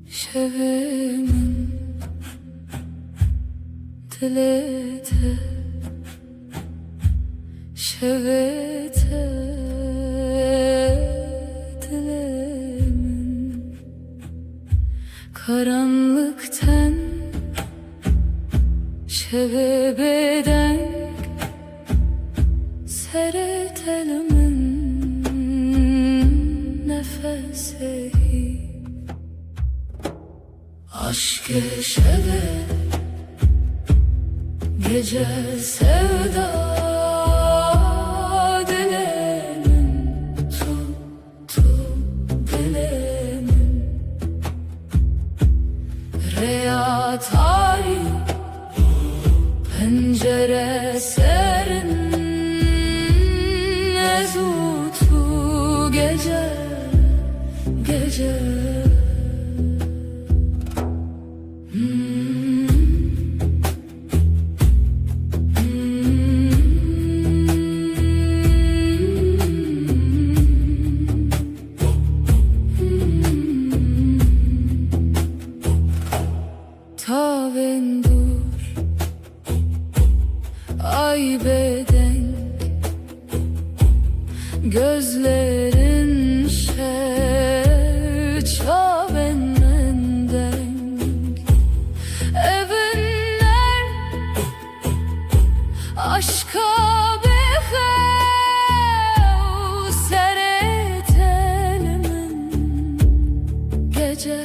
Şevimin dilete şevete dilemin. karanlıktan şevebeden seretelimin nefesi aşk-ı şeve gece sevda dilemin tuttu dilemin Reya tarih pencere serin ezutu gece gece Tavendur ay beden gözlerin çaven menden evinler aşka behev seretelimin gece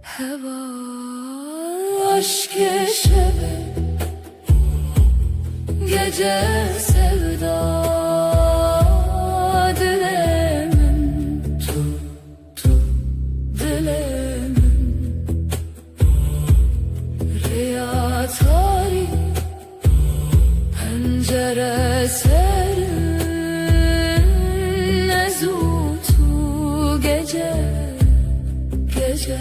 heva aşk-ı şeve gece sevda dilemin tuttu dilemin Riya tarih pencere serin ezutu gece gece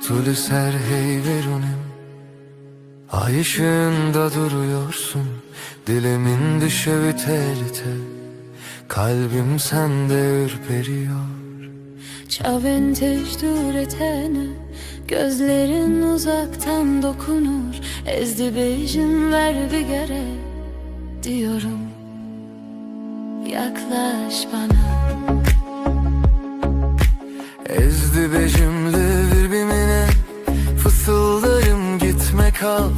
Tülü ser hey verunim, ay ışığında duruyorsun. Dilimin düşevi tel tel, kalbim sende ürperiyor. Çaven tecdür etene gözlerin uzaktan dokunur. Ezdi bejim ver bir gere diyorum. Yaklaş bana. Ezdi bejimli birbirine, fısıldarım gitme kal.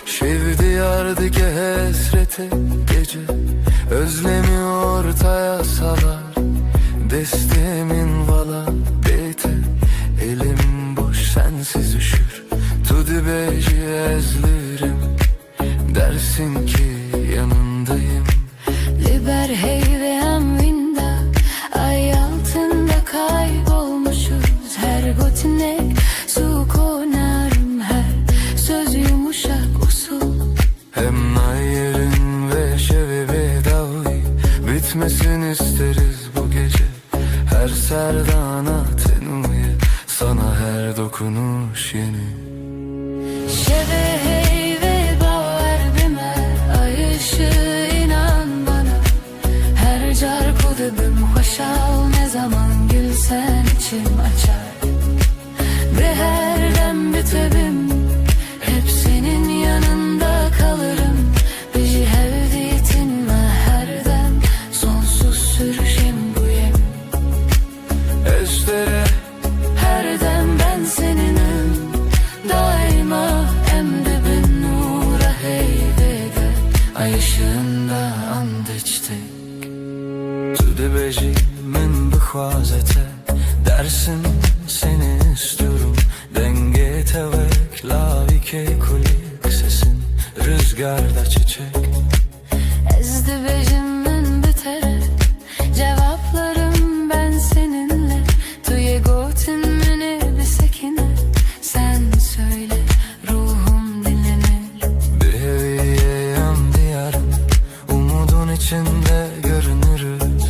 Şevdi yardı hasrete gece, özlemi ortaya salar. Destemin vala bete, elim boş sensiz üşür. Tudi beji ezlirim, dersin ki yanındayım. Liber hey ve amvinda, ay altında kaybolmuşuz. Her gotinek su konarım, her söz yumuşak usul. Hem nayerin ve şevevi davi, bitmesin isteriz bu gece. Her serdana tenuye, sana her dokunuş yeni. Şeve hey ve baver bime, ay ışığı inan bana. Her car kudubim hoşal, ne zaman gülsen içim açar. Ve her dem bitebim, hep senin yanında kalırım. Bizi hevdiyetinle her dem, sonsuz sürüşüm bu yem. Estere Her dem ben seninim, daima emdibin nura heyvede. Ay ışığında and içtik. Tüde beji min bıkhvazete, dersin seni istiyorum. Denge tevek lavike kulik sesin, rüzgarda çiçek. Ezdi bejimin bitere, cevaplarım ben seninle. Tuye gotin mini bir sekine, sen söyle ruhum dinlenir. Bir heviye yan diyarım, umudun içinde görünürüz.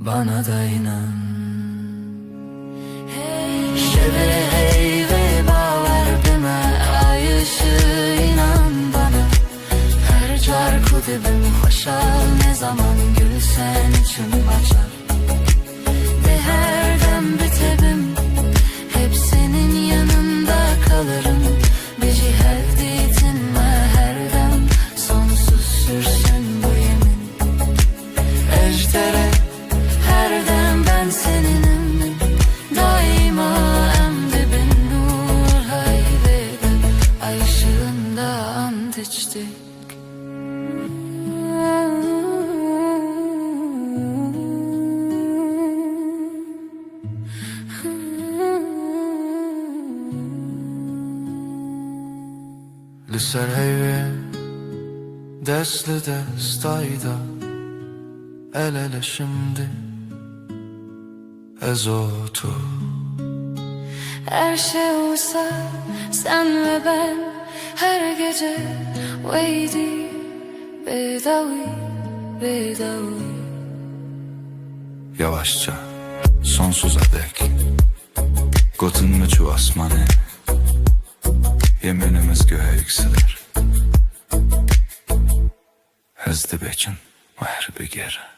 bana da inan. Şevere hey ve baver bime ay ışığı inan bana. Her çarkı dibim hoşal ne zaman gülsen için açar. Ve her dem bitebim hep senin yanında kalırım. Bizi hevditin ve her dem sonsuz sürsün bu yemin. Ejder'e her dem ben seninim. Daima emdibin nur hayvede ay ışığında ant içtik. Lüser heyve desli destayda el ele şimdi ezotu. Her şey olsa sen ve ben her gece veydi bedavi bedavi. Yavaşça sonsuza dek Gotun mu çu asmanı Yeminimiz göğe yükselir Hızlı beçin ve her bir geri.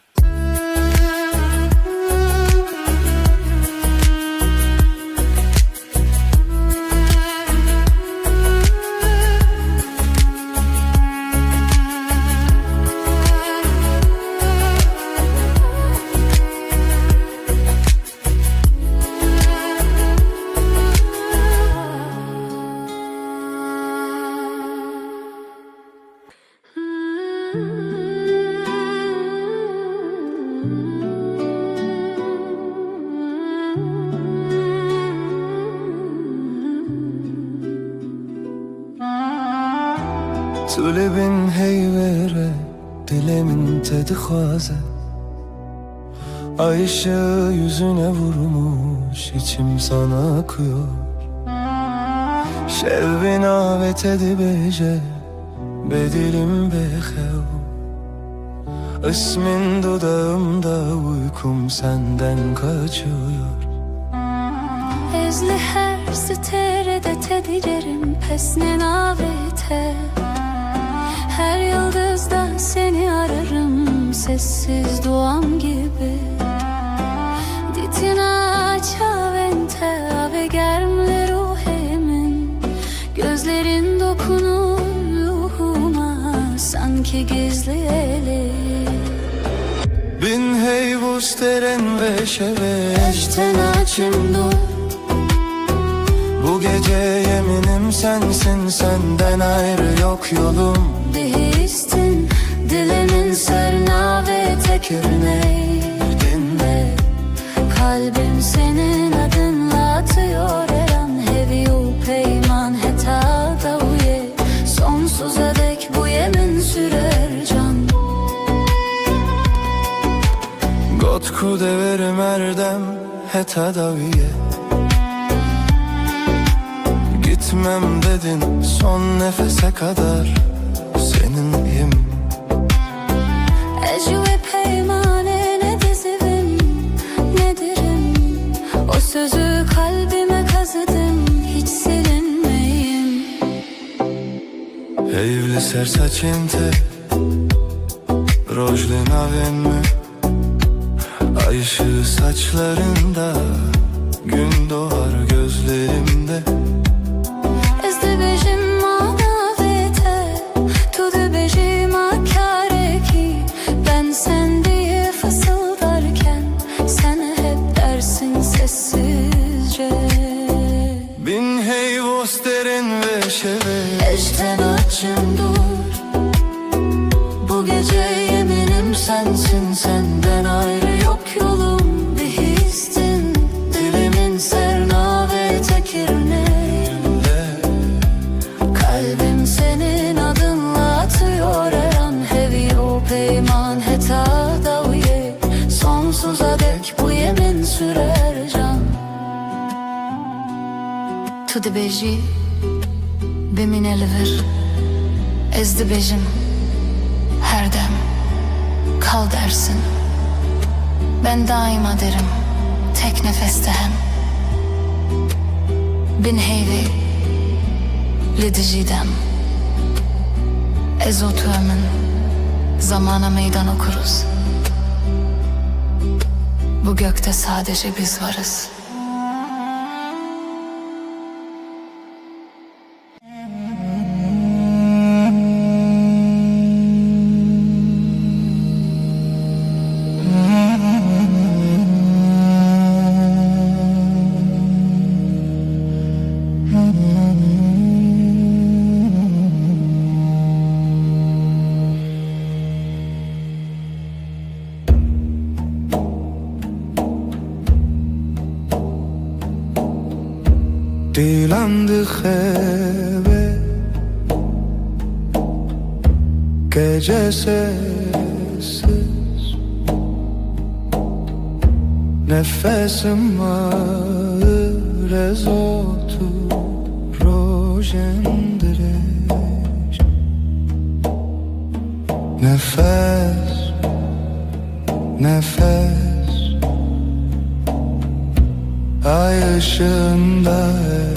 Tulebin heyvere dilemin tedi xaze. Ay ışığı yüzüne vurmuş içim sana akıyor. Şevvin avet edibece bedilim bexev. İsmin dudağımda uykum senden kaçıyor. Ezli her siterede tedilerim pesne navete. Her yıldızdan seni ararım sessiz duam gibi. Ditina çavente ave germle ruhemin. Gözlerin dokunur ruhuma sanki gizli eli. Bin heyvus teren ve şeve Eşten açım dur. Bu gece yeminim sensin, senden ayrı yok yolum. Dehistin dilimin serna ve tekürüne ve kalbim senin adınla atıyor her an. Heviyu peyman heta davuye sonsuza dek bu yemin sürer can. Gotku deverim erdem heta daviye. Gitmem dedin son nefese kadar seninleyim. Ecve peymane ne dizivim ne derim. O sözü kalbime kazıdım hiç silinmeyim. Evli sersaçente rojli navenmi. Ay ışığı saçlarında gün doğar gözlerimde. Bin heyvos derin ve şeve Eşten açım dur. Bu gece yeminim sensin, senden ayrı yok yolum. Bir histin dilimin serna ve tekirneğinde. Kalbim senin adınla atıyor her an. Hevi o peyman heta daviye sonsuza dek bu yemin sürer can. Tu dibêjî bimîne li vir ez dibêjim her dem kal dersin. Ben daima derim, tek nefeste hem. Bin heyvi, lidijidem. Ezotuemin, zamana meydan okuruz. Bu gökte sadece biz varız. Dilandı xeve gece sessiz, nefesim ağır ez otur rojendireş. Nefes, nefes ay ışığında ez.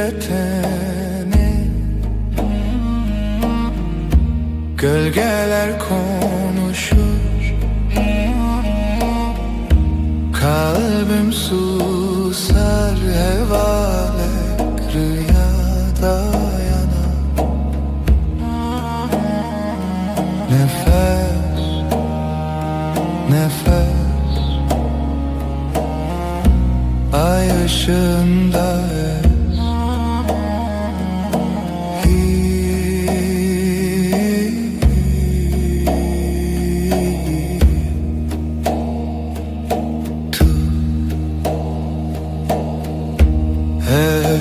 Şeveretene gölgeler konuşur, kalbim susar hevalek rüyada yanar. Nefes, nefes ay ışığında ez.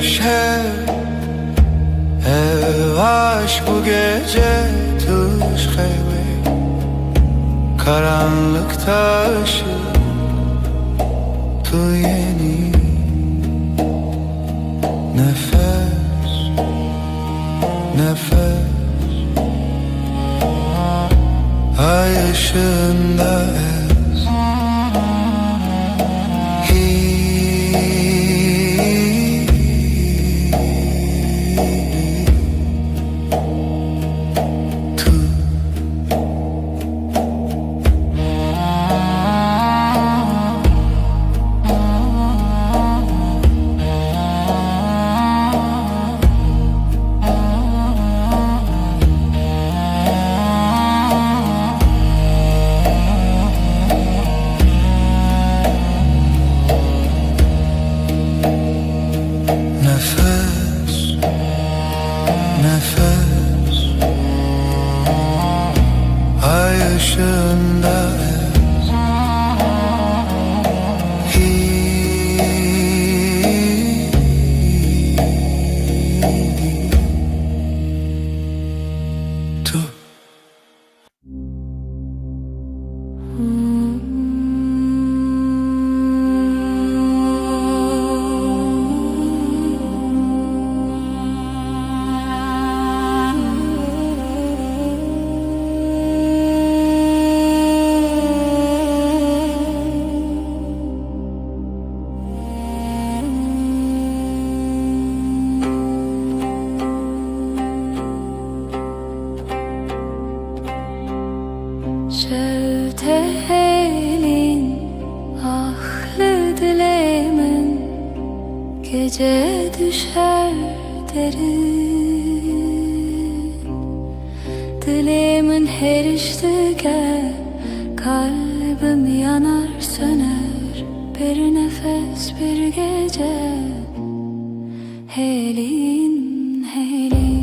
Şev, aşk bu gece tuş xeyve. Karanlıkta ışık tu yeni. Nefes, nefes ay ışığında ez. Nefes, nefes ay ışığında ez. Şevtehelin ahlı dilemin gece düşer derin. Dilimin her iştige kalbim yanar söner. Bir nefes bir gece helin helin.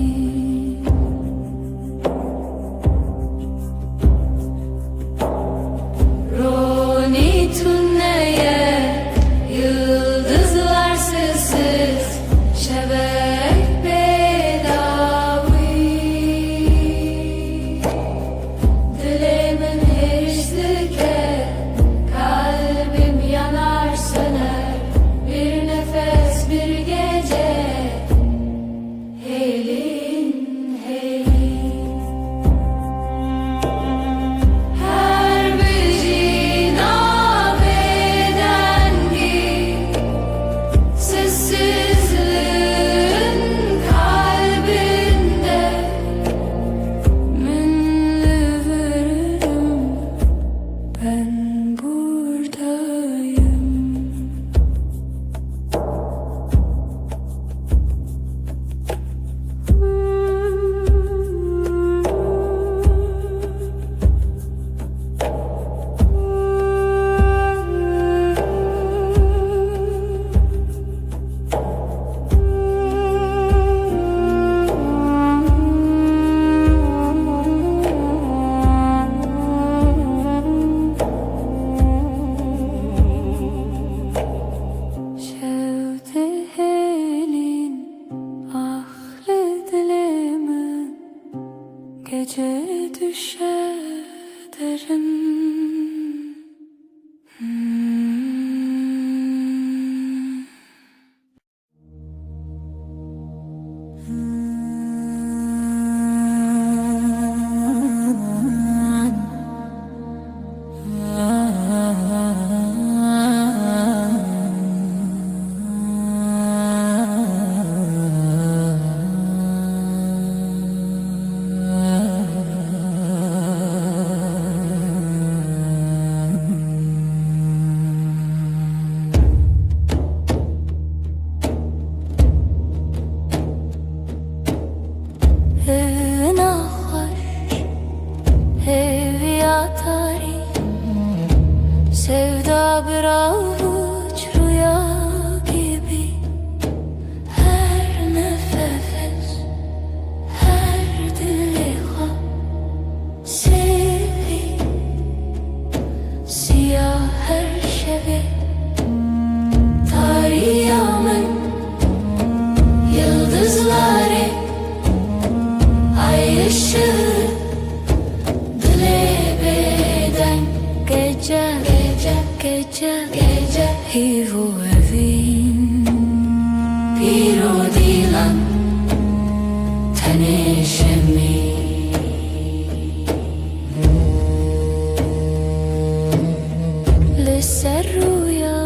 Roni tünneye yıldızlar sessiz şebek bedavi. Dilimin her iştike kalbim düşederim. Sevda bir avuç rüya gibi, her nefes, her diliha sevi, siyah her şevi, tarihımın yıldızları, ay ışığı, dile beden gece. Gece hivu evin Piro dilan Tanışemi Lise rüya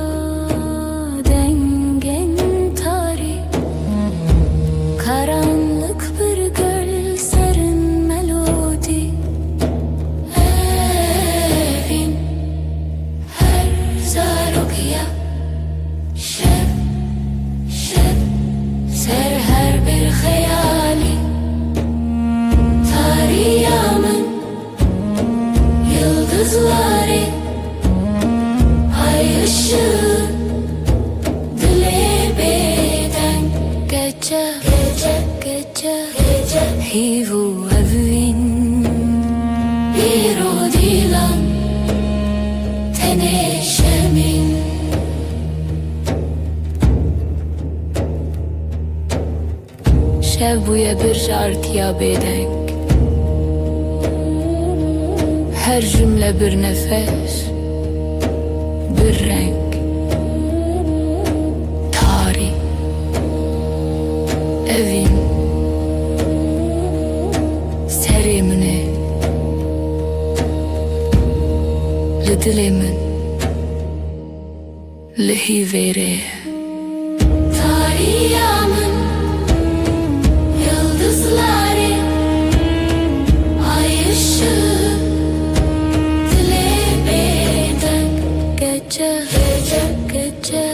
dengen tari Karanlık bir göl serin melodi Evin Zarokia şeb ser her bir hayali tarihımın yıldızları ay ışığı dile beden gece hivu evin bir o dilan teneşemin şev buya bir şartıya bedenk her cümle bir nefes bir renk tarih evin serimine dilimin lehivere tarihımın yıldızları ay ışığı dile beden gece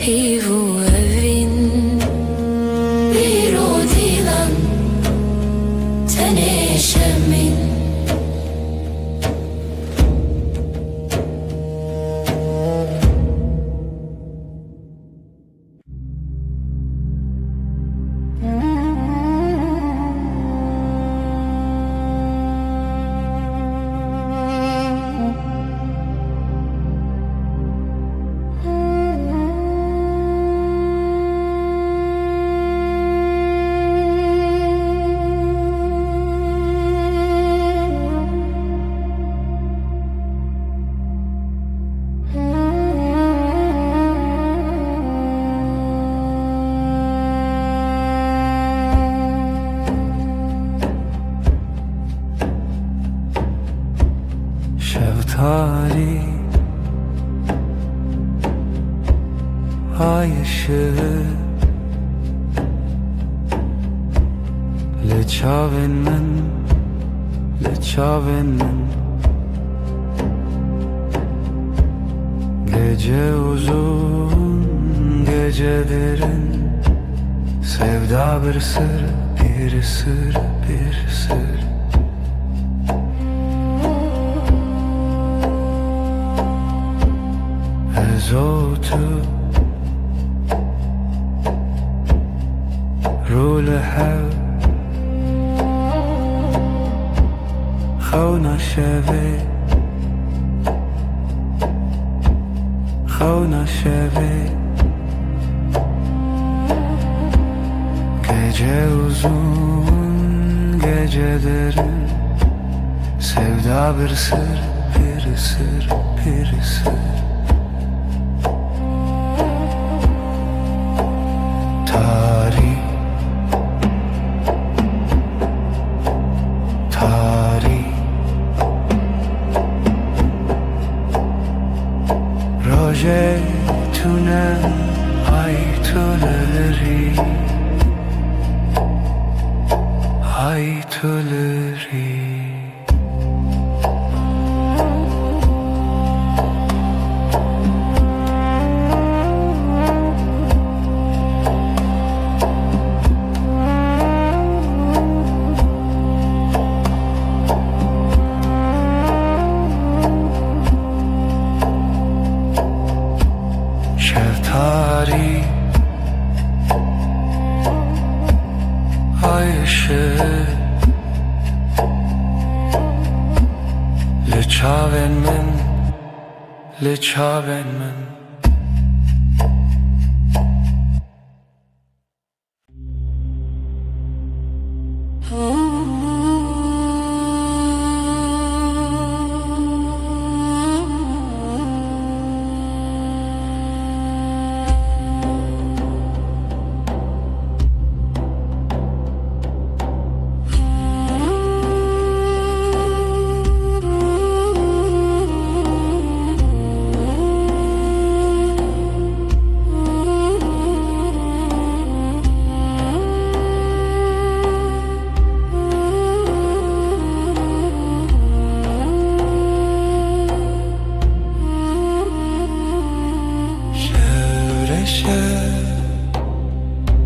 hivu evin bir o dilan teneşemin Şeftali ay ışığı Leçavin gece uzun gece derin sevda bir sır bir sır Ezotu Rule hev Khawna şevi Gece uzun gece derin Ta bir sır, bir sır, bir sır. Tarih, tarih. Roje tune ay tüleri, ay tüleri. Şeftali ay ışığı, Leçaven min, leçaven min.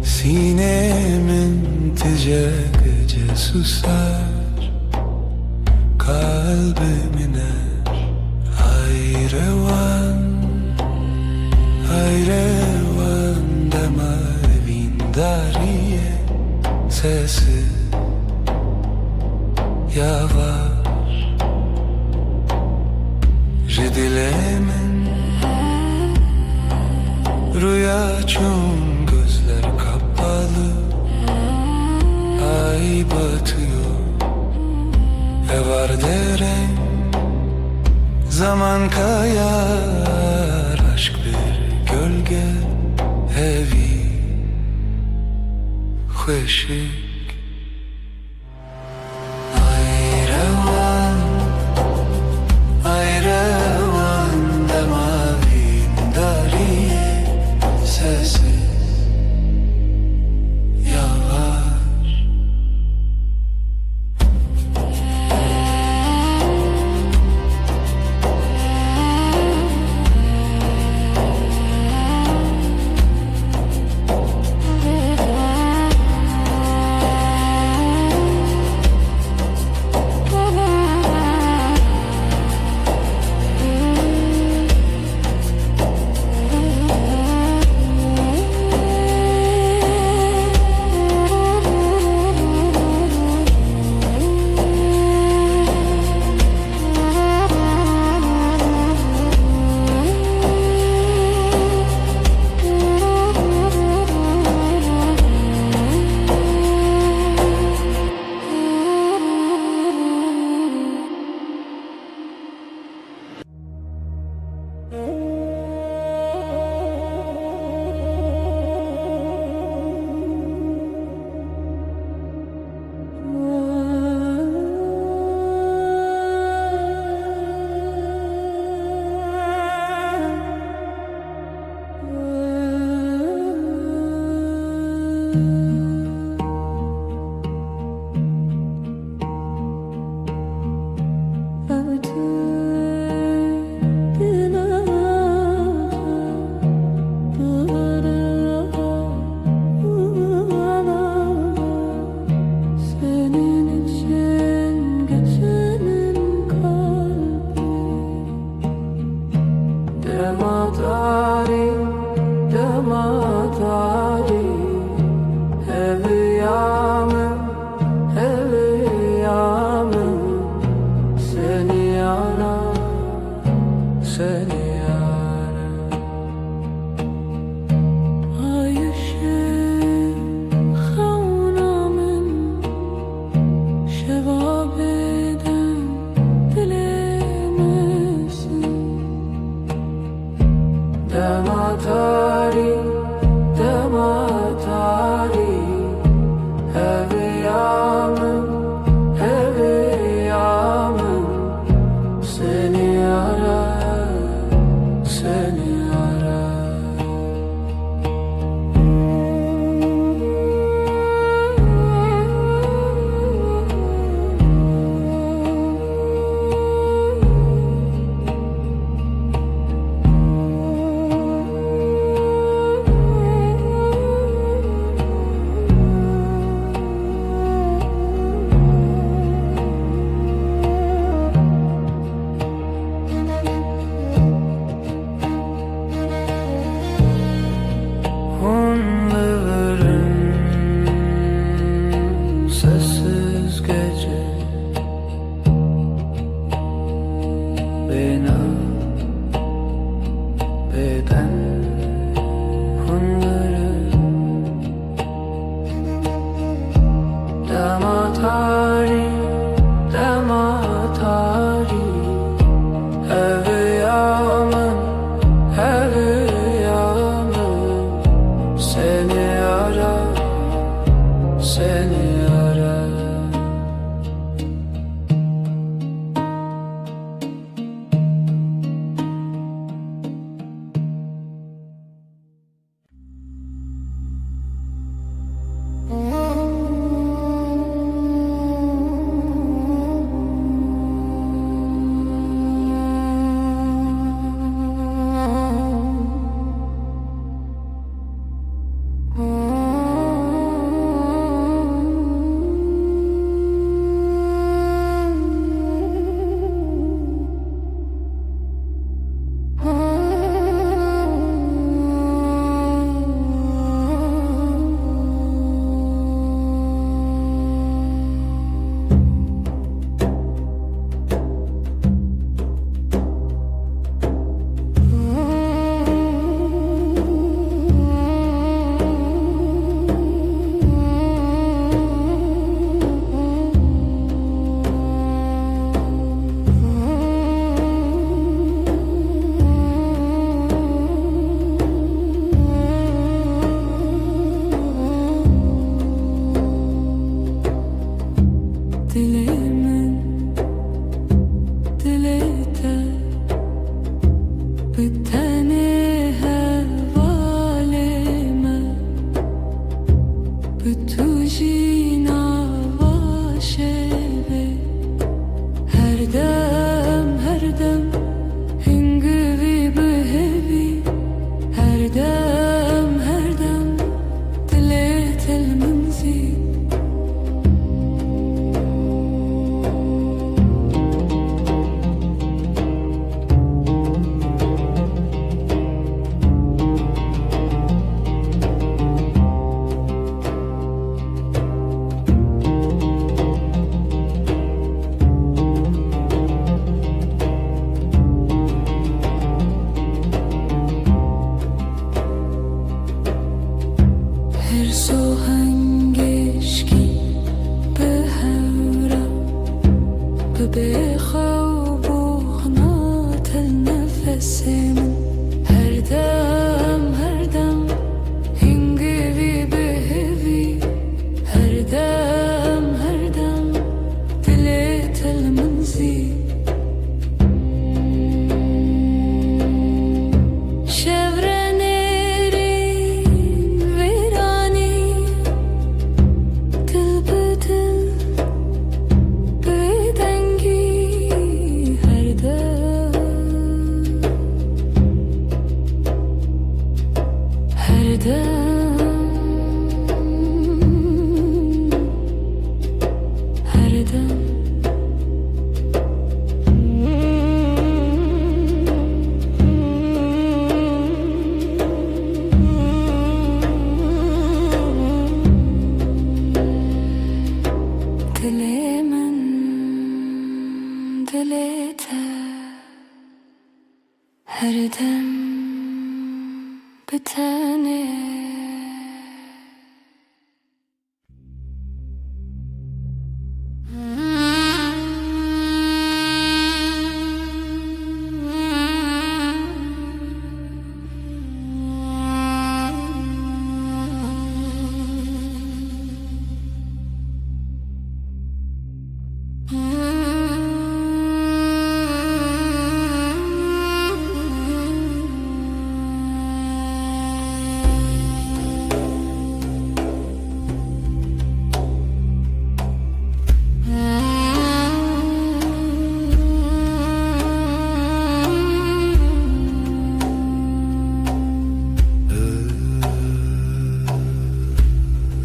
Sinemin tice gece susar, kalbim iner. Ay revan deme vindariye, sesi yavaş. Jidilemin rüya çun, gözler kapalı. Ay batıyor ve var derem, zaman kayar. Aşk bir gölge evi, hoşik. Ay revan dema vindariye, sesi yavaş. ببخوب وخنات النفس من هردم هردم هنجري بهبي هردم هردم دليت المنزي Dilemin dilete her dem bitene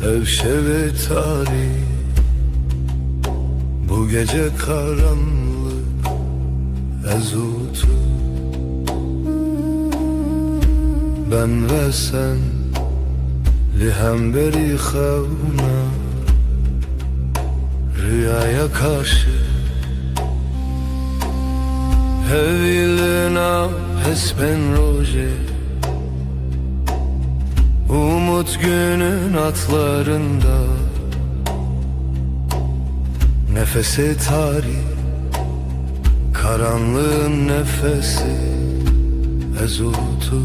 Ev şevi tarih, bu gece karanlık ezutu. Ben ve sen lihem beri xevna rüyaya karşı hevilina hesben roje. Umut günün atlarında nefesi tarih, karanlığın nefesi ezutu.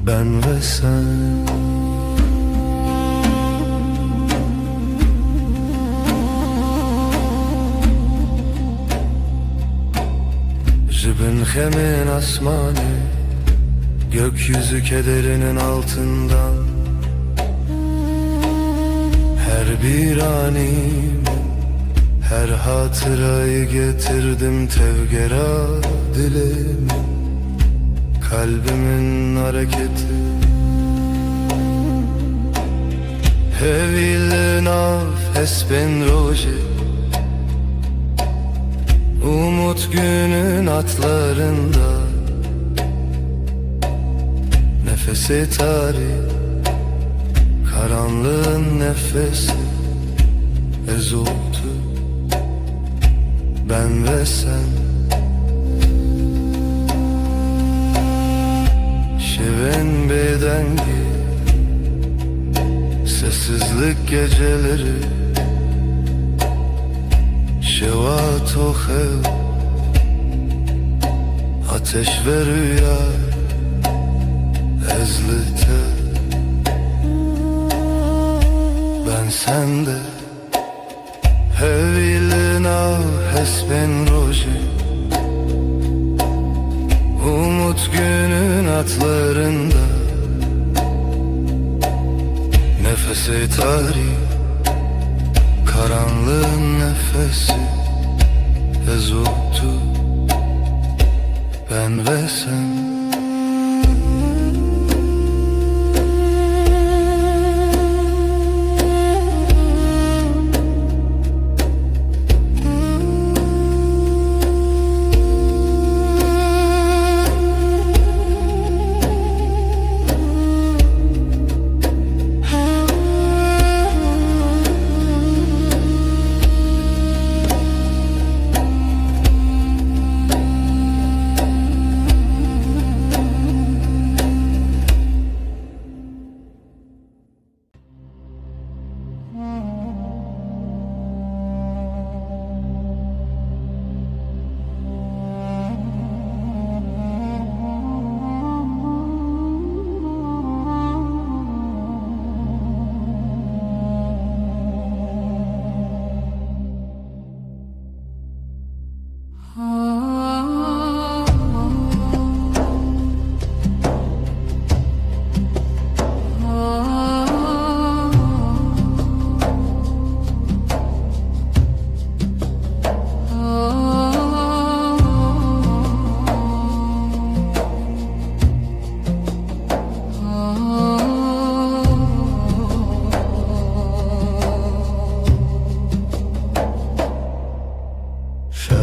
Ben ve sen Jibin hemin asmanı, gökyüzü kederinin altından her bir anim, her hatırayı getirdim tevgera dilimi, kalbimin hareketi. Hevil naf esben roje, umut günün atlarında nefesi tarih, karanlığın nefesi ezutu. Ben ve sen şeven bedengi, sessizlik geceleri şevat o hev, ateş ve rüya ezlite. Ben sende hevilina hesben roje, umut günün atlarında nefesi tarih, karanlığın nefesi ezutu. Ben ve sen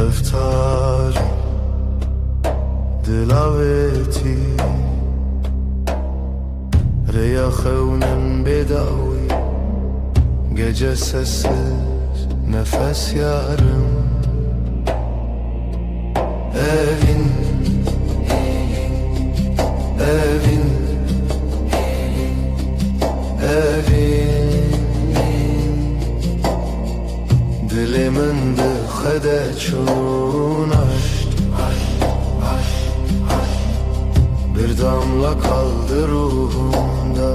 şeftali dilaveti Reya xevnin bedavi Gece sessiz nefes yarım Evin Evin Evin Dilimin dıxede çun Bir damla kaldı ruhumda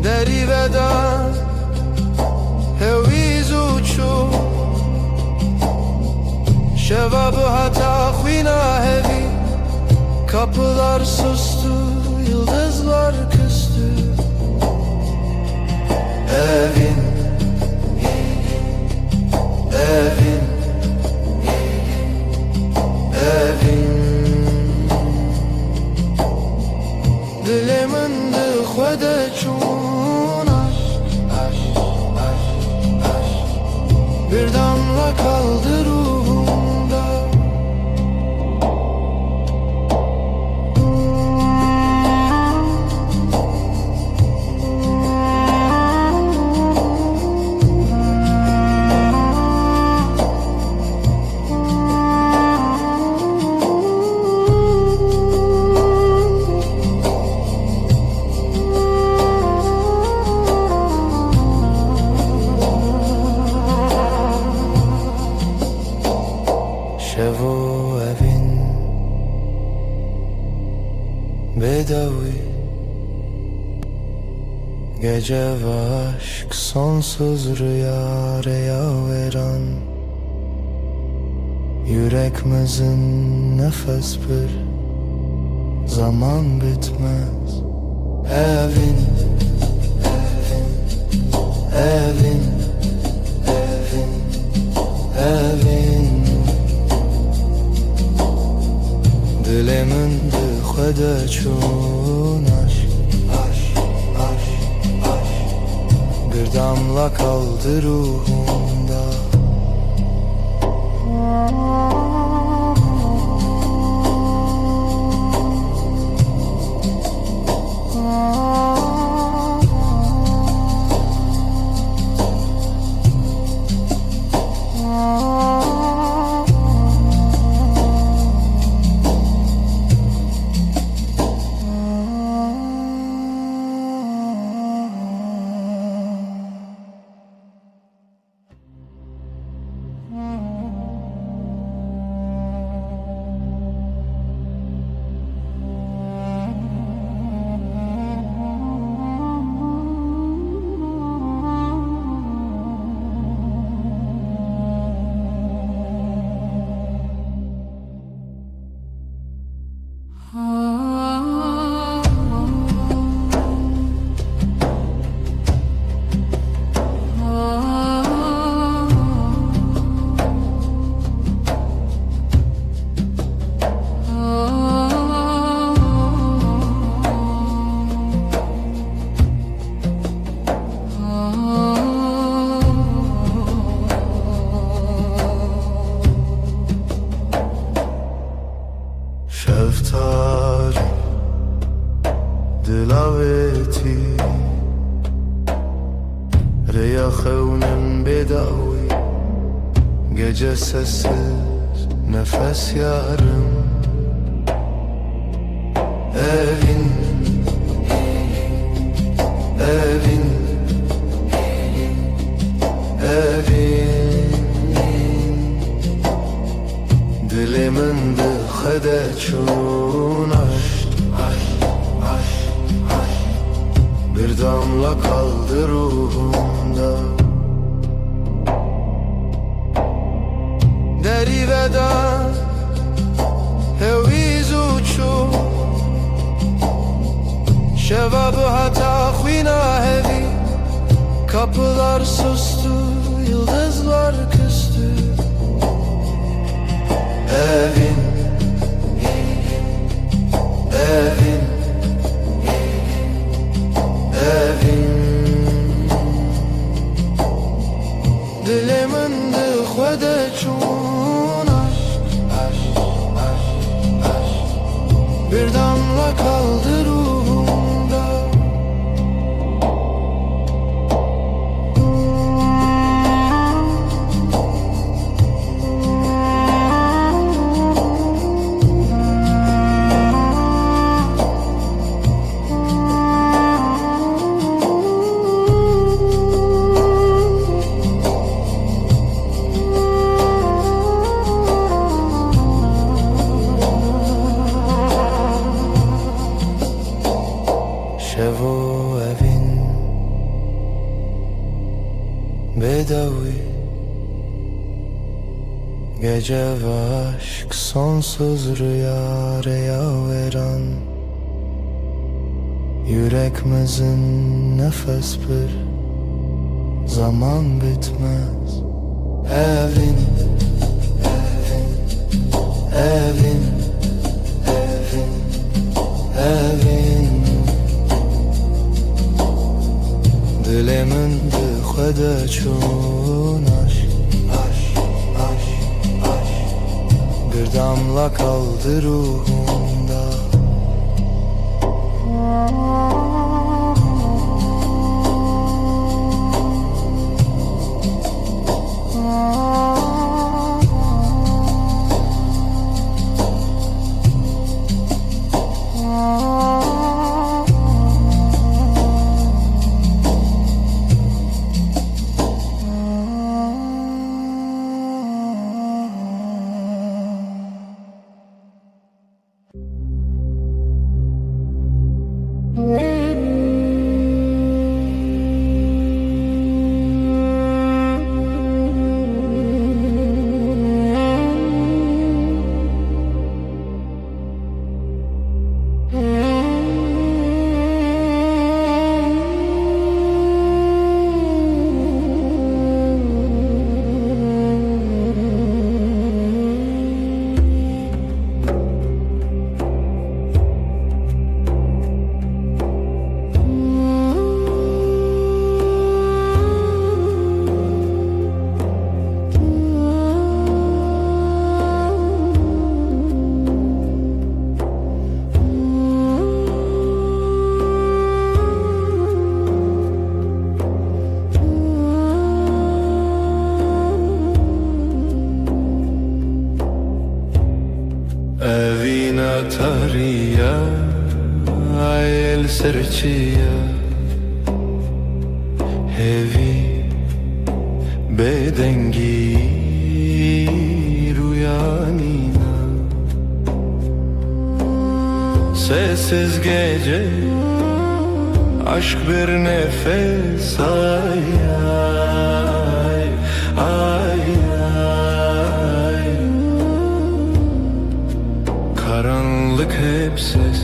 Deri veda Heviz uçu Şevabı hata khvina hevi Kapılar sustu Yıldızlar küstü Evin Evin Evin Dilimin dıxvede çun Bir damla kaldı ruhumda Şevo evin bedavi Gece ve aşk sonsuz rüya veren Yüreğimizin nefes bir zaman bitmez Evin Evin Evin Evin Dilimin dıxvede çun Bir damla kaldı ruhumda Şeftali dilaveti Reya xevnin bedavi Gece sessiz nefes yarım Evin Evin Evin Dilimin dıxede çun Bir damla kaldı ruhumda Deri veda Heviz uçu Şevabı hata khvina hevi Kapılar sustu Yıldızlar küstü Evin Evin Evin دل من ده خود çunaş Bir damla kaldı ruhumda Şevo evin bedavi Gece ve aşk sonsuz rüya veren Yüreğimizin nefes bir zaman bitmez Evin, evin, evin, evin Dilimin de خود çun aşk Bir damla kaldı ruhumda Evina tariya el serçiya Hevi bedengi rüyanina Sessiz gece aşk bir nefes ay ay ay ay Karanlık hep ses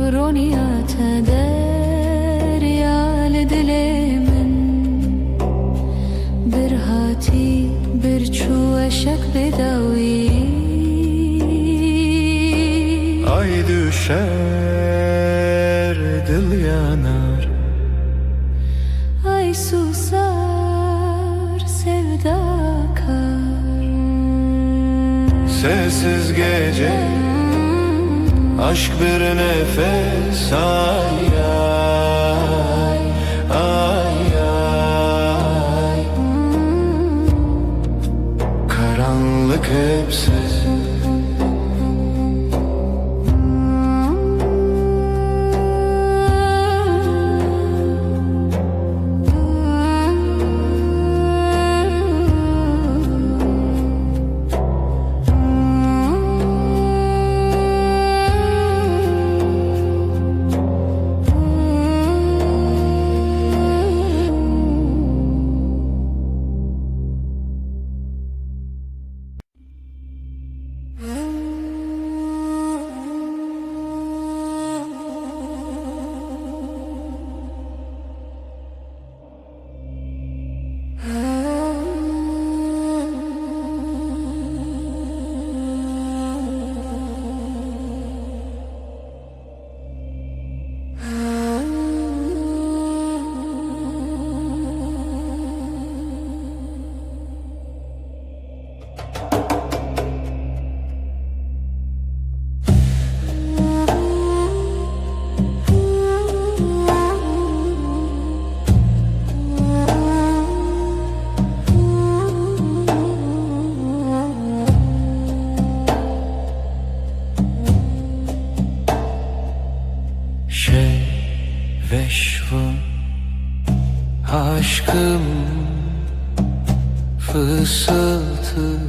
Şevroniyat deryal dilimin Bir hati bir çu eşek bedavi Ay düşer dil yanar Ay susar sevda kar Sessiz gece aşk bir nefes ay ay ay ay Karanlık hep ses kurşun aşkım fısıltı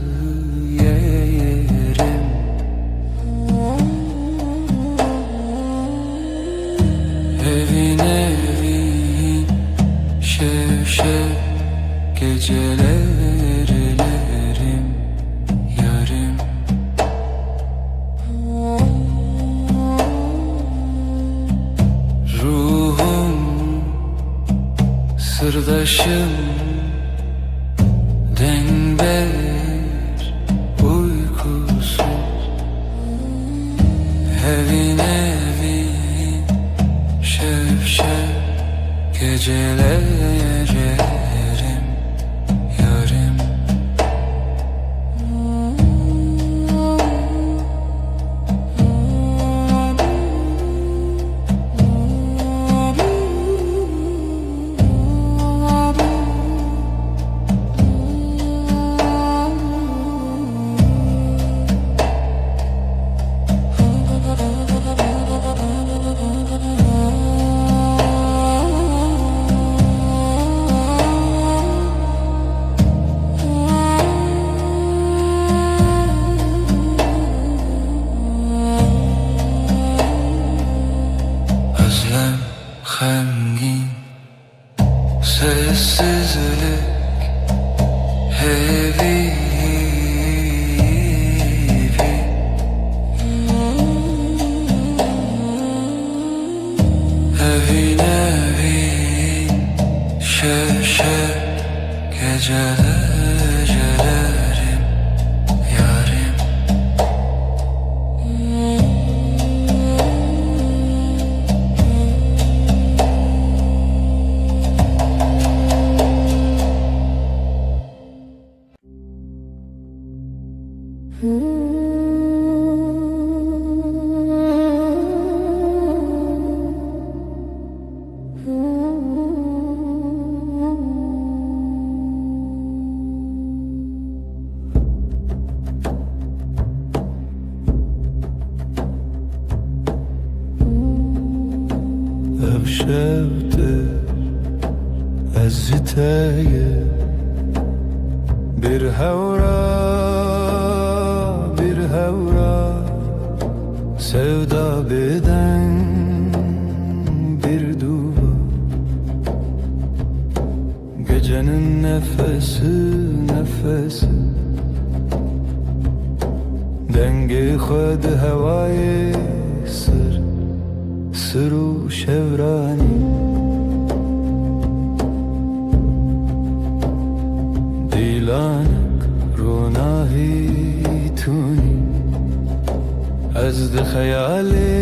yerim. Evin evin şevşek gecelerlerim yarım. Ruhum sırdaşım denber uykusuz. Evin evin şevşek gecelerlerim yarım. Özlem hemgin sessizlik heavy. Evin evin şevşek gecelerlerim yarım. Evşevdir eziteye bir hevra sevda beden bir duva. Gecenin nefesi dengi khud havai sırru şevrani. Dilanak runahi tuni azd khayali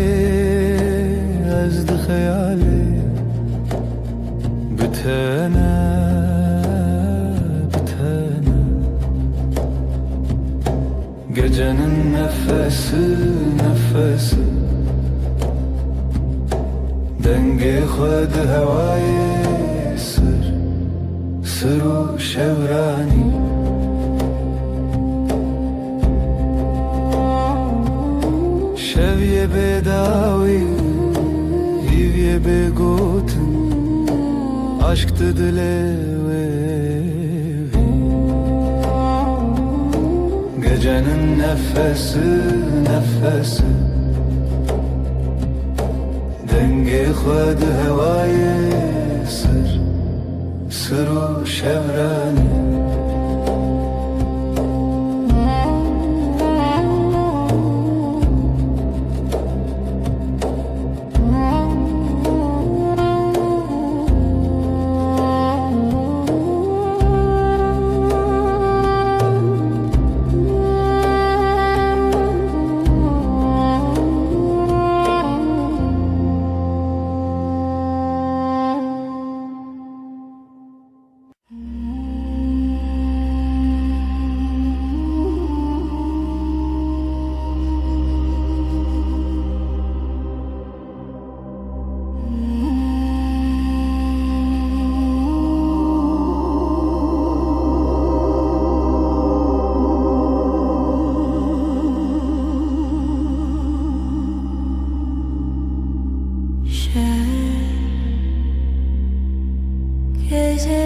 bitana gecenin nefesi dengi khud havai sırru şevrani. Şevye bedavi hivye begotin aşktı dilevi. Gecenin nefesi dengi khud havai sırru şevrani. gece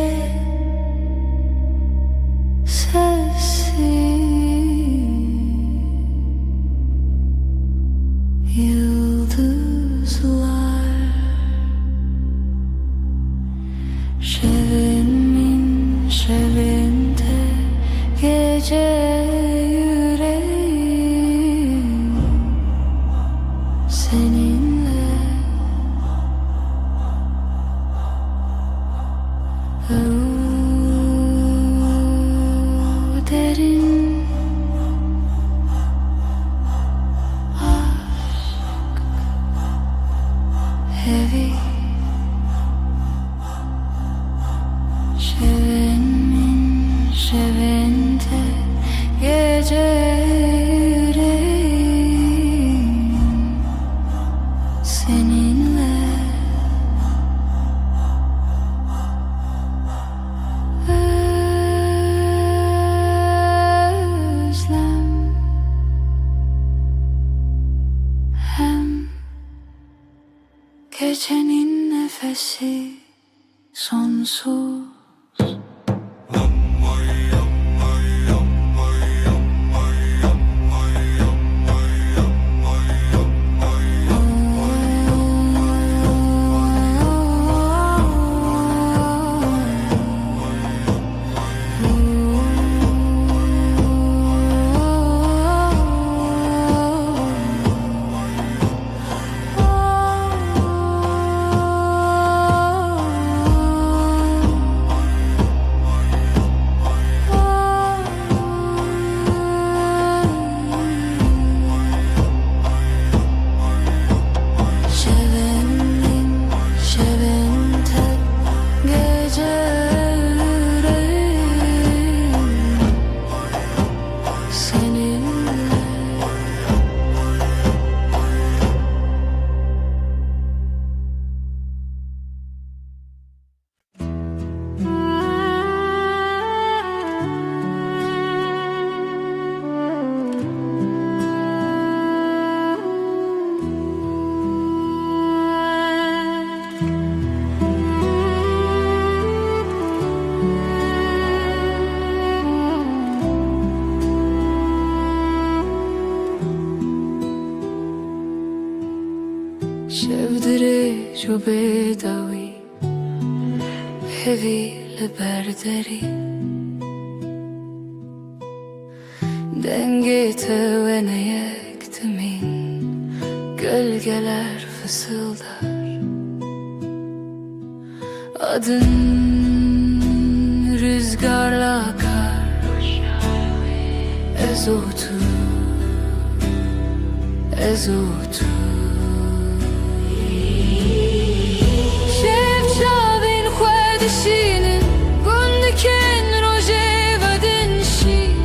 sessiz, yıldızlar şevimin şevinde, gece yüreğim seninle. Derin aşk, heavy şevimin şevinde, gece yüreğim seninle. Özlem hem gecenin nefesi sonsuz. Şevimin şevinde, gece yüreğim seninle. شفدري جو بدوي heavy liberderi, denge tevene yektimin, gölgeler fısıldar. Adın rüzgarla akar, ezotu, ezotu. Şevçavin xwedişinin, gundikin rojevadin şin.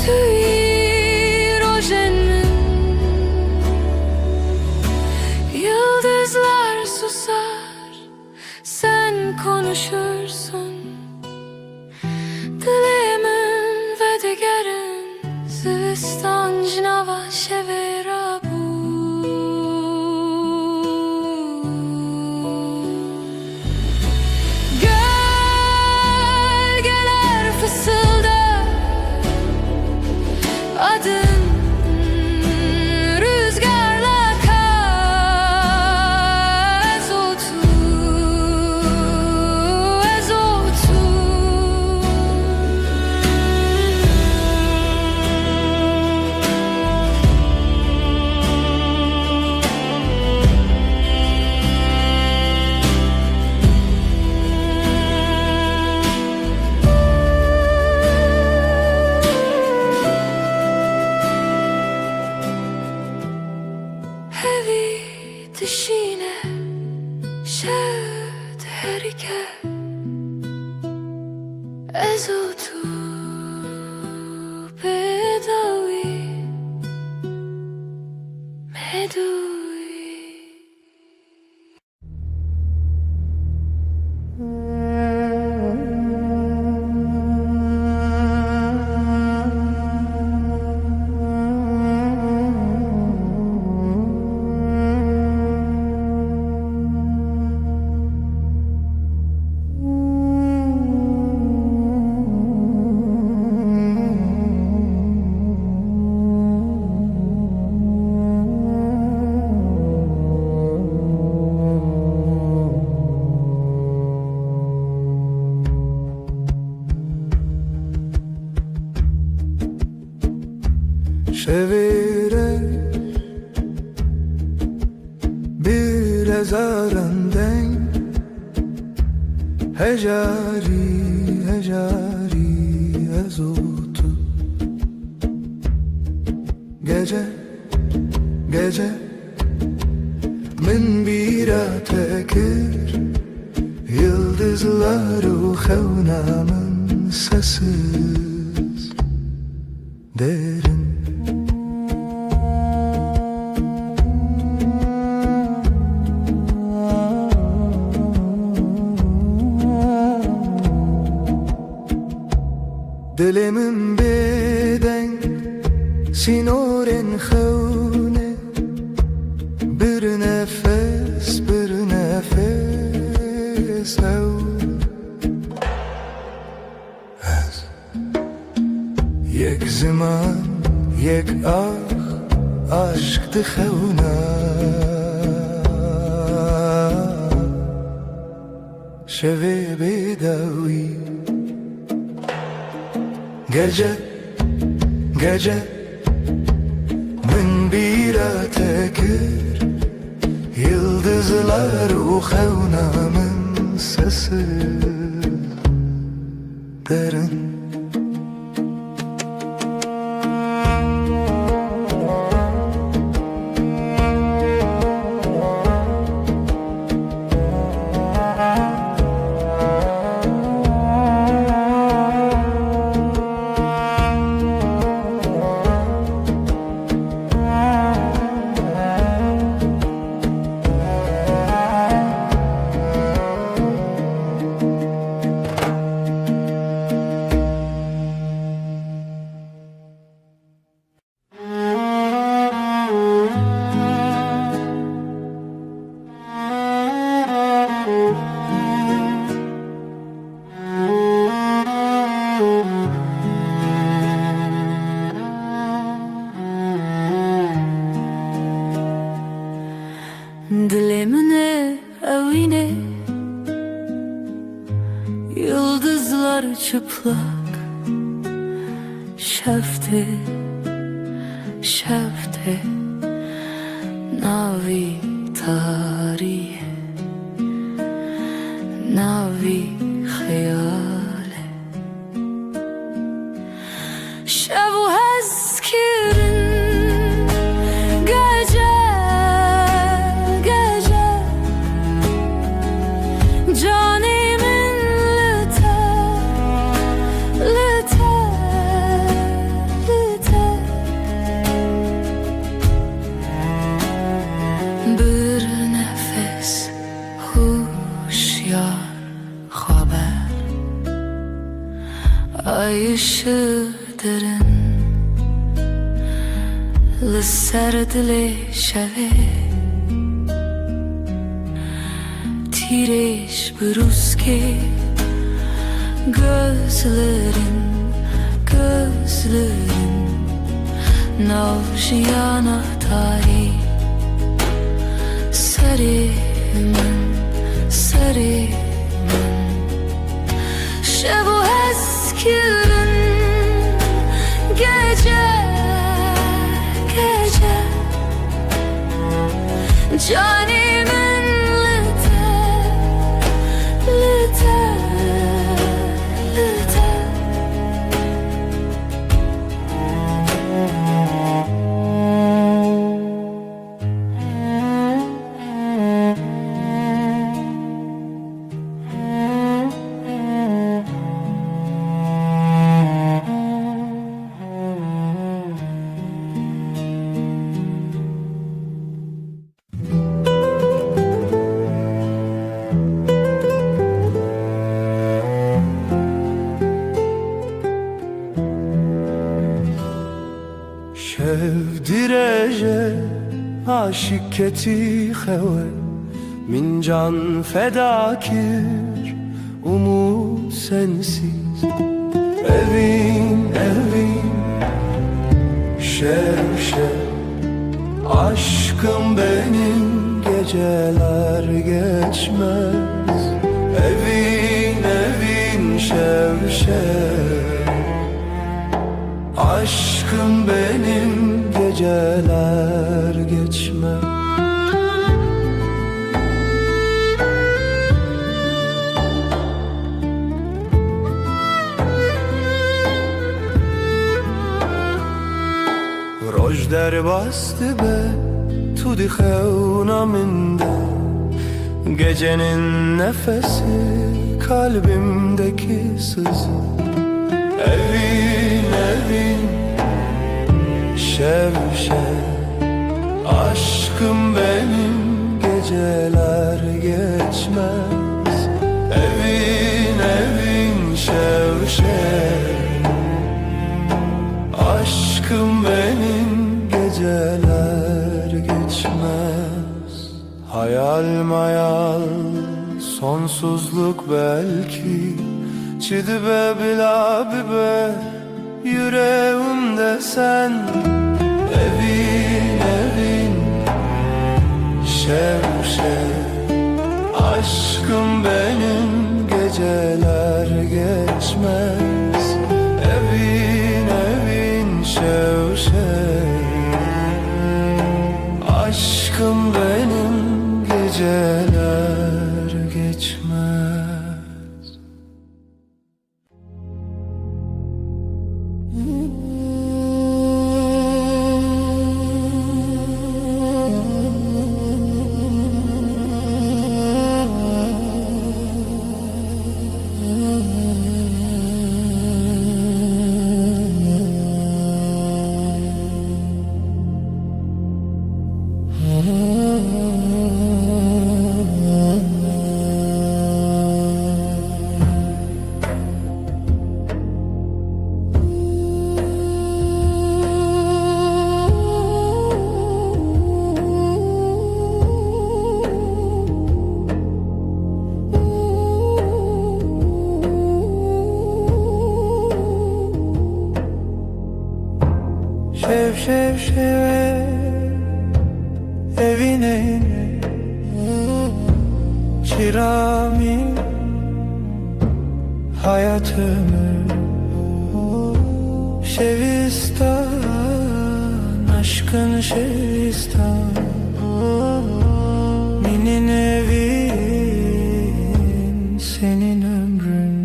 Tüy rojen min, yıldızlar susar, sen konuşursun. Dilimin ve digerin, zivistan cinava şevera bu. Gölgeler fısıldar, adın rüzgarla akar, ezotu, ezotu. Heavy dişine şevd herike, ezotu bedavi medui. هزارندن هجاری هجاری از او تو gece gece من bira tekir yıldızlar uxevnamın sessiz derin Dilimin beden sinoren xevne bir nefes ev Ez yek zaman yek aşk dixevna şevi bedavi Gece gece min bira tekir yıldızlar uxevnamın sesi derin Dilimine evine yıldızlar çıplak şefte şefte navi tarihe navi hayale şevu hezkirin gece gece canimin lüte lüte lüte bir nefes huşyar haber ay ışığı derin لسردل شوه تیرش بروز که gözlerin navşiyana tarih serimin şevu eskirin gece canimin lüte lüte lüte Şevdirece aşık keti xewe min can fedakir umut sensiz evin şev aşkım benim geceler geçmez evin şev aşkım benim geceler geçmez Rojder bastı be tudi xevna minde, gecenin nefesi kalbimdeki sızı. Evin evin şev şev, aşkım benim geceler geçmez. Evin evin şev şev, aşkım benim geceler geçmez. Hayal mayal sonsuzluk belki, çidibe bilabi be yüreğimde sen. Evin evin şev şev, aşkım benim geceler geçmez. Evin evin şev şev, aşkım benim geceler geçmez. Şev şev şev, evine çirami hayatımı. Şevistan, aşkın Şevistan, minin evin, senin ömrün.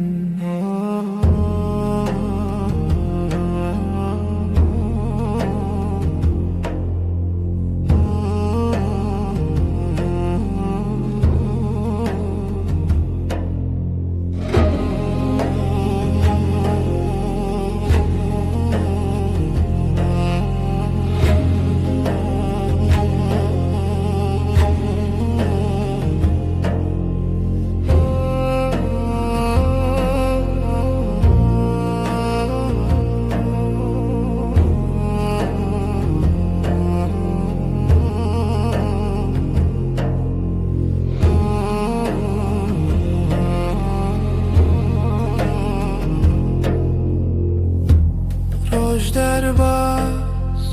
Rojder bas,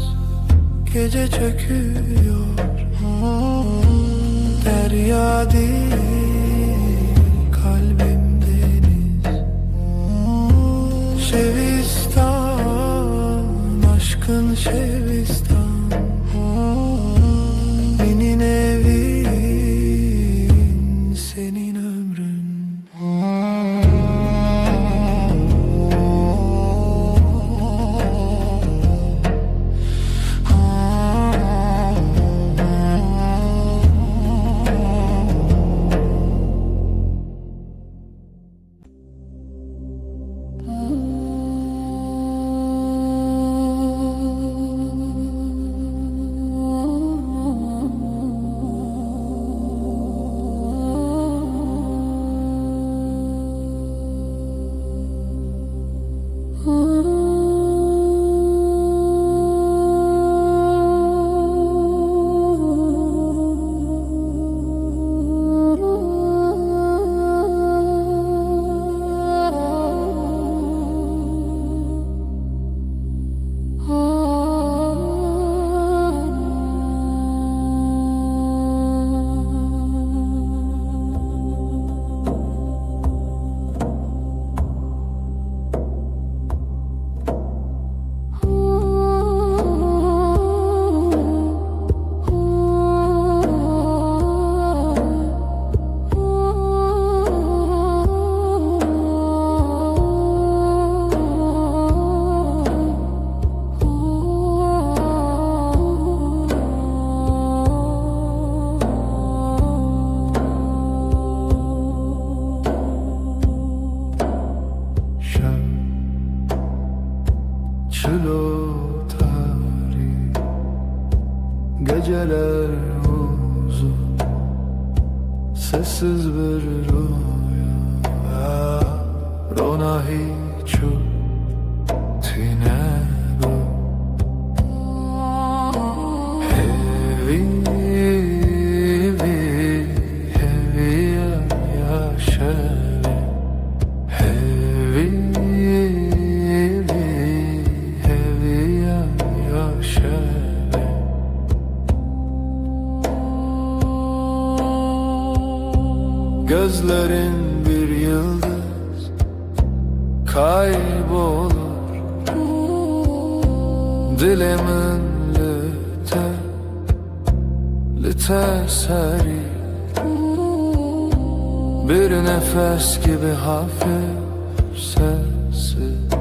gece çöküyor, derya değil, kalbim deniz. Şevistan, aşkın Şevistan, benim evin, senin ömrün. sessiz bir rüya Rona hiçu tine bu Hevi yaşavi Hevi yaşavi Gözlerin bir yıldız kaybolur Dilimin lite seri Bir nefes gibi hafif sessiz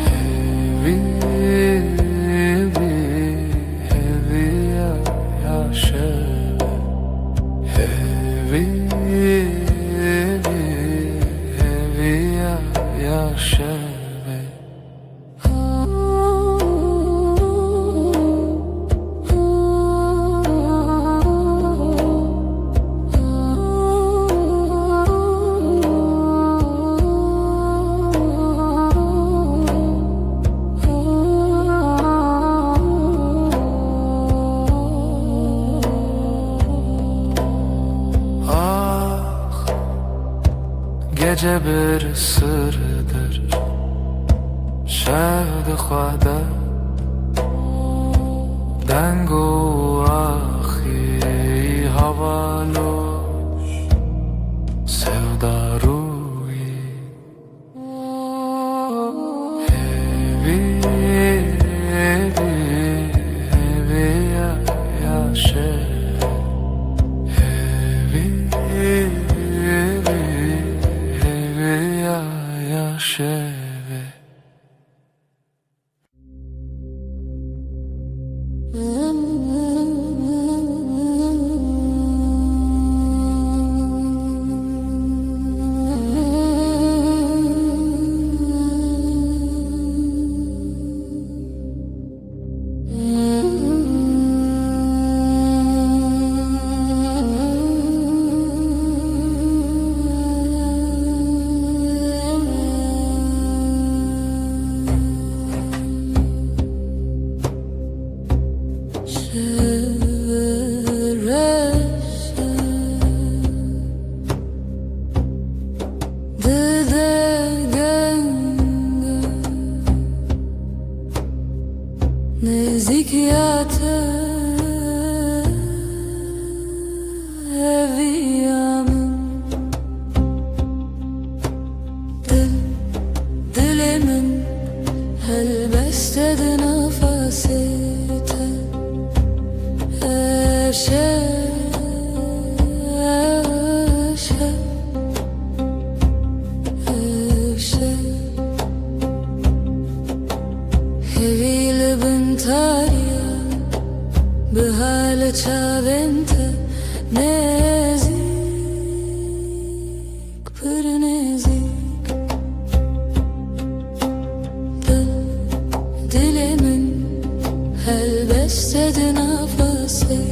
Hevi yaşavi Hevi yaşavi Gece bir sırdır Şevd-i xwada Dengu axi havaloş Sevdaruyi Hevi yaşa yaşavi Nezikiyatı eviyamın Dilimin helbestedi nefasite Hevi bintaya بحال چاوینت نزیک پر نزیک dilimin helbestedi nefasite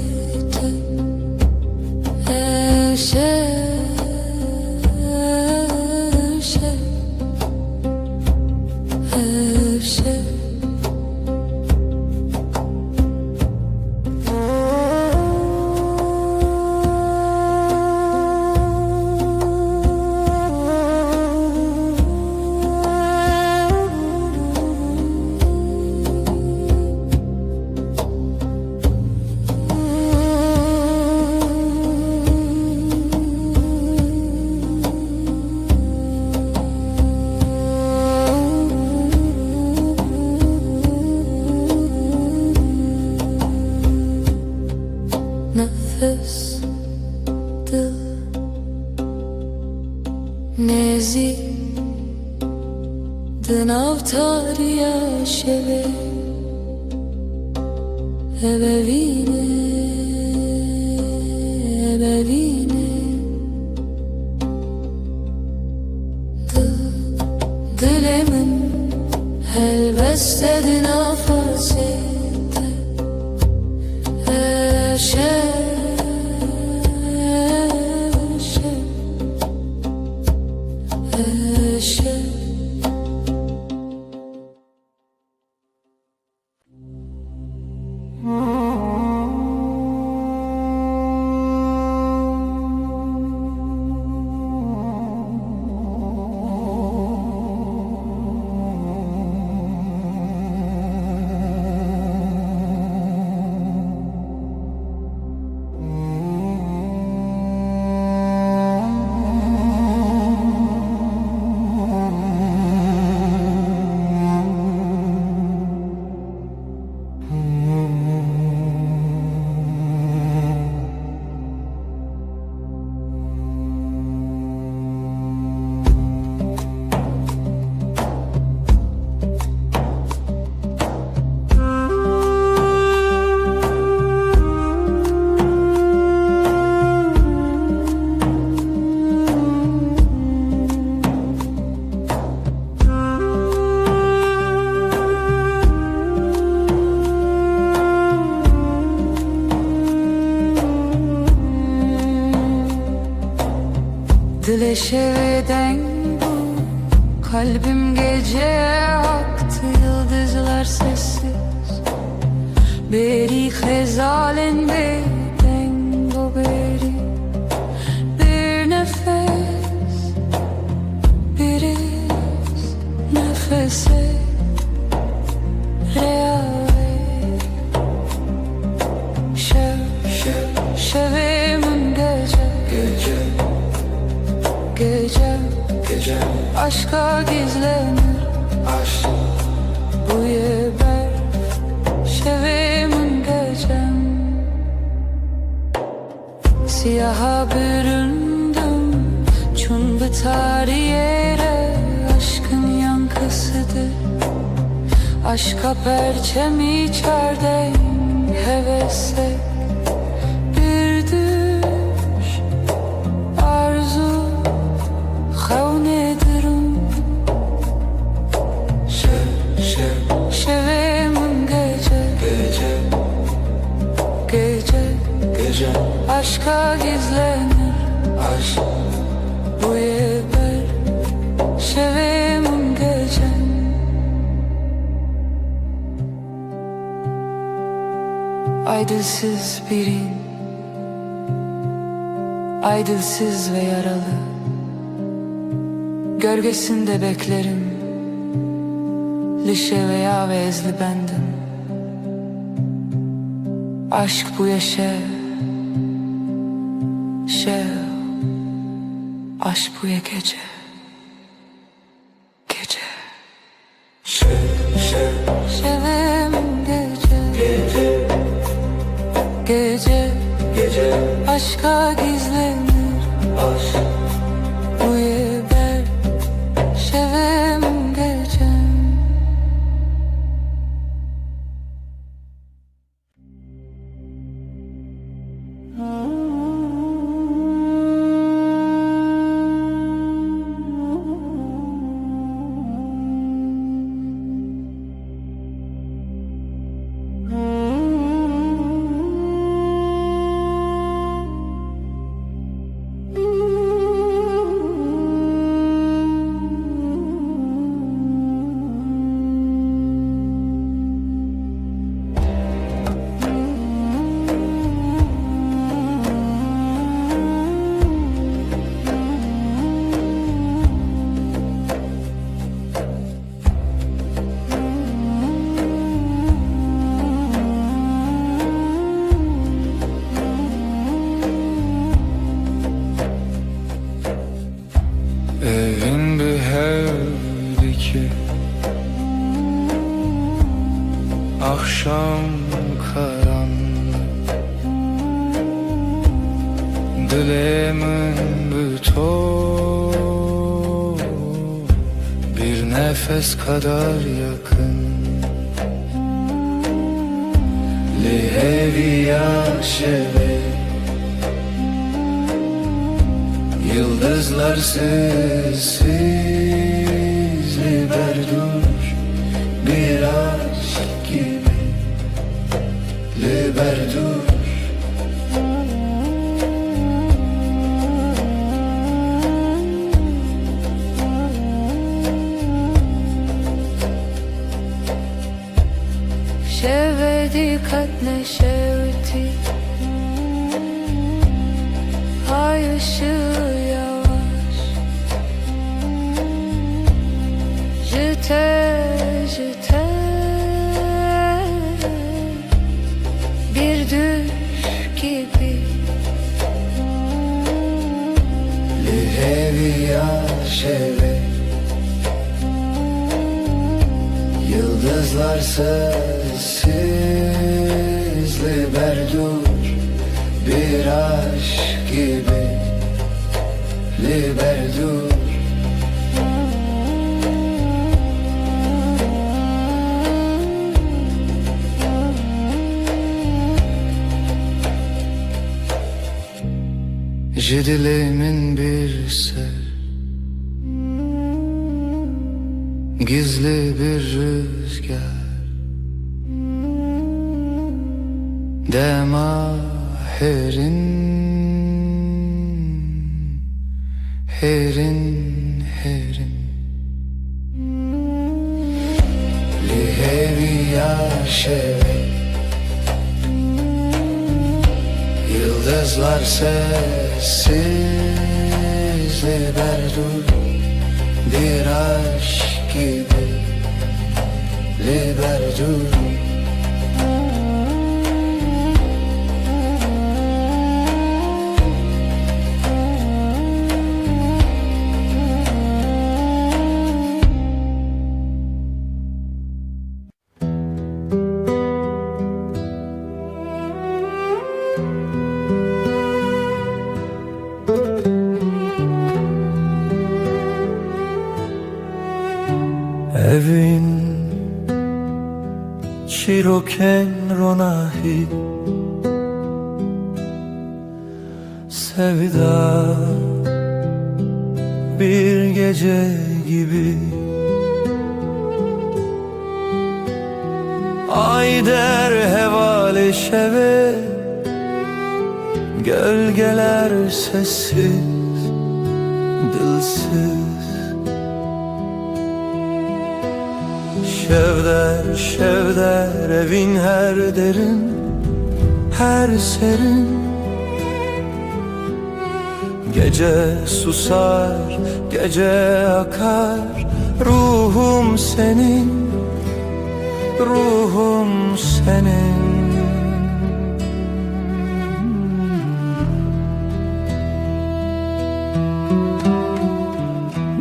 Nefes dil nezi Dinavtar yaşeve Ebevine Dilimin helbestedi nefasite Dile şeveden bu kalbim gece aktı, yıldızlar sessiz. Beri hezalen beden bu beri, bir nefes, bir iz nefese reave. Şevim gece, gece aşka gizlenir, Aşk bu yeber şevimin gecem. Siyaha büründüm, çun bıtar yere, aşkın yankısıdır. Aşka perçem içerden hevese, bir düş arzu havnedirim. Şevim gece aşka gizlenir, Aşk bu yeber şevim gecem. Aydılsız birin, aydılsız ve yaralı, gölgesinde beklerim, lişe veya ve ezli bendim. Aşk bu yaşa, aşk bu ya gece, şevim gece, aşka gizlenir, Aşk bu yeber şevim gecem. Evin bir evdi ki akşam karanlık, dilemin bütün bir nefes kadar yakın. Liheviya şeve, yıldızlar sessiz liberdur, bir aşk gibi liberdur. Şevdi katne şevdi, ay ışığı yavaş, jite bir düş gibi. Liheviya şeve, yıldızlar sessiz liberdur, bir aşk gibi liberdur. Jidilimin bir ser, gizli bir rüzgar, demaherin herin herin li heviya şeve Yıldızlar sessiz liberdur bir aşk gibi liberdur Evin çiroken ronahi Sevda bir gece gibi Ay der hevale şeve Gölgeler sessiz, dilsiz Şevder, şevder evin her derin, her serin Gece susar, gece akar Ruhum senin, ruhum senin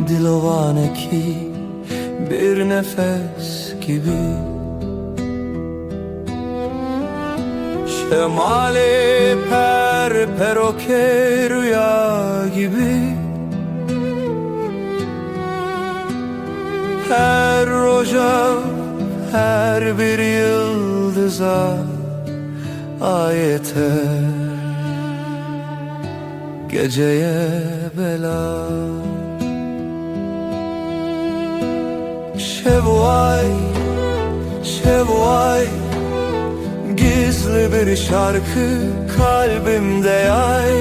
Dilovane ki bir nefes gibi Şemali peroke rüya gibi Her roja, her bir yıldıza ayete Geceye bela Şevvay, şevvay Gizli bir şarkı kalbimde yay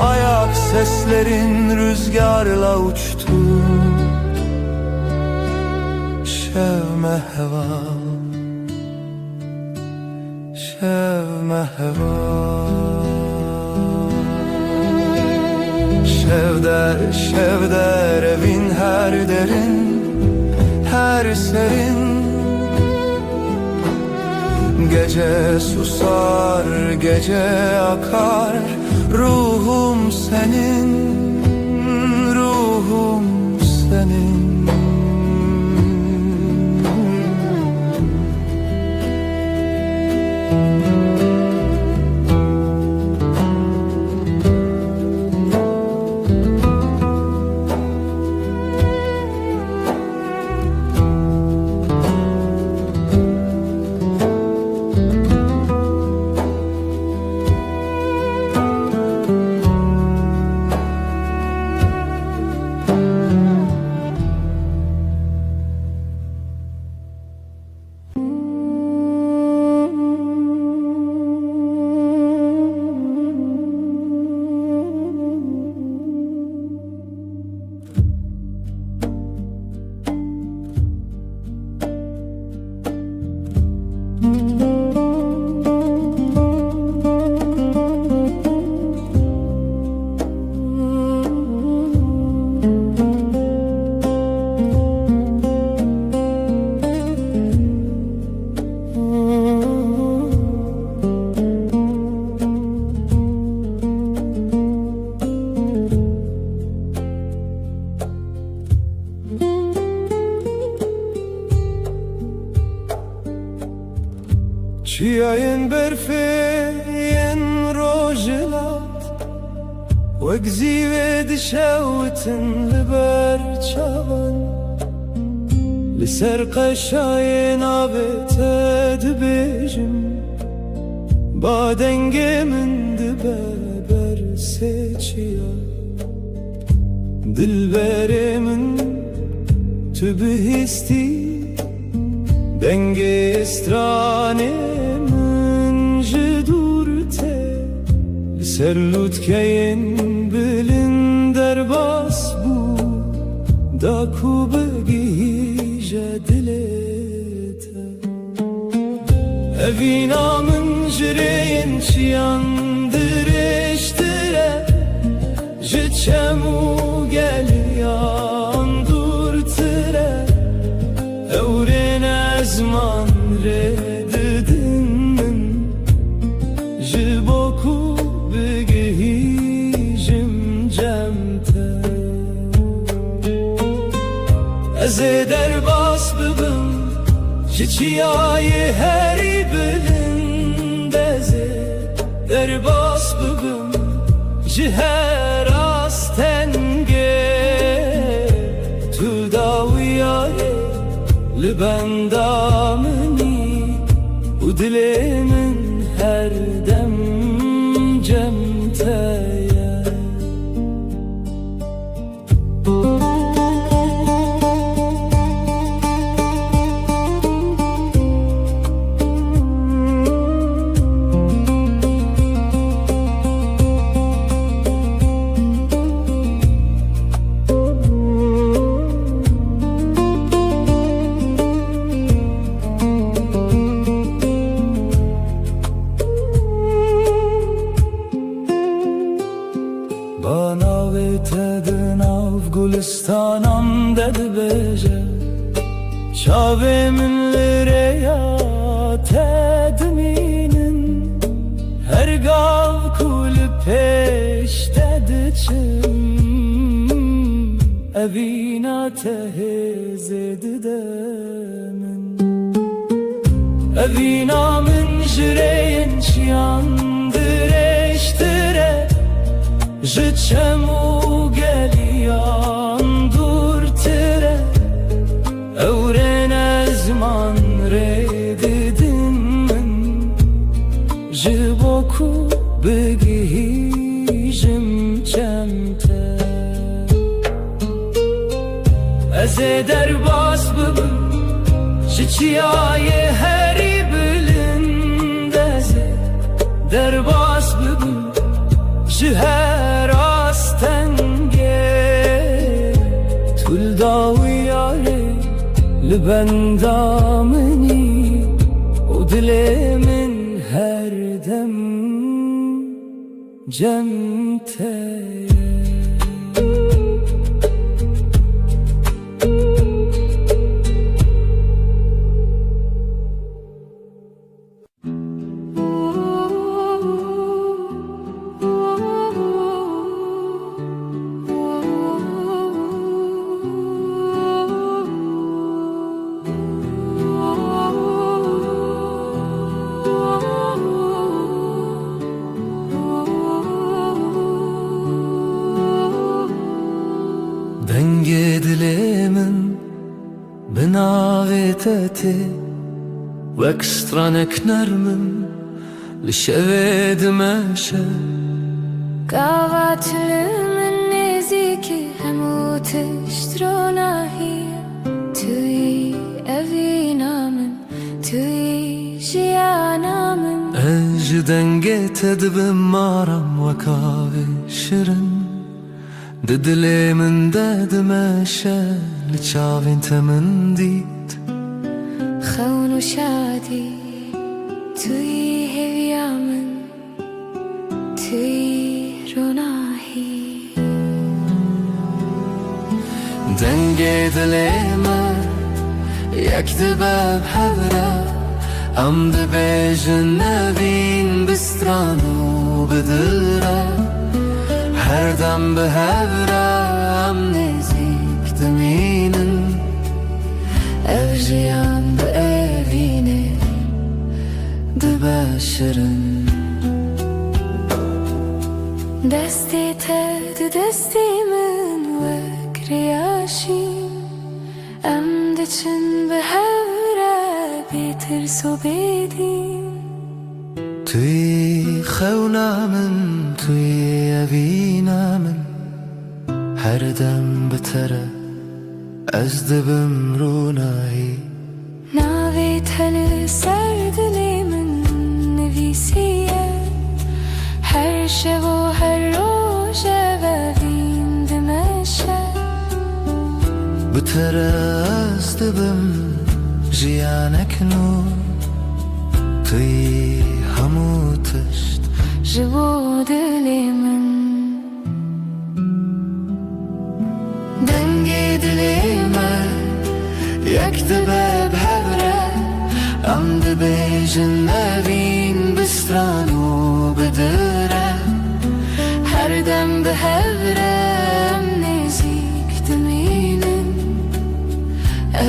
Ayak seslerin rüzgarla uçtu Şevme heva Şevme heva Şevder, şevder evin her derin her serin Gece susar, gece akar Ruhum senin, ruhum senin Çiayın berfeyen rojelat Wegzi ve dişavetin liber çavan Liser qaşayın abete dibejim Badenge min diber seçiya Dilbere min tu bihisti Denge strane min ji durte Ser lutkeyin bilin derbas bu da kubegije dilete Evinamın jireyin çiyandır eştire Jiçemu gel yandur tire Evren ezman redidin Jiboku begihijim cemte Eze derbas bibim Jiçiyayı heri bilindeze Derbas bibim Jiher astenge Tu daviyare Libendamini U dilimin her dem cemteye Bana vetedin av gulistanam dedi beje Şavemin lireya tedminin Her gav kulü peş dedi çim Evina tehez edidemin Evina min jireyin çiyandır eştire Jiçemu gel yandur tire Evren ezman redidin Jiboku begihijim cemte Eze derbas bibim Jiçiyayı heri bilindeze Derbas bibim Jiher astenge Tul daviyare Libendamini O dilimin her dem cemteye Denge dilimin binaveteti Vekstranek nermin Lişeved meşe Gavatlimin neziki Hemu tiştronahi Tui evinamin Tui jiyanamin Ej denge tedbim maram Vekave şirin Dilimin dedmeşe Liçavin temin dit خون شادی توی هویامن توی روناهی Denge dilime Yek dibeb hevre Am dibêjin nevîn bistranu bidilre Her dem bi hevre Em nêzik dimînin ev jiyan bi evîne dibe şirin destê te di destê min wek riyaşîn em diçin bi hevre bêtirs û bêdîn Tüy xewna min tüy evîna min Her dem bi te re Ez dibim rûnayî navê te li ser dilê min nivîsiye her şev û her roj ev evîn بترست بم جیانک نو توی همو تشت جبو دلی من دنگی دلی من یک دبه بهبره ام دبیجن نبین بستران و بدره هر دم بهبرم نزیک دمینن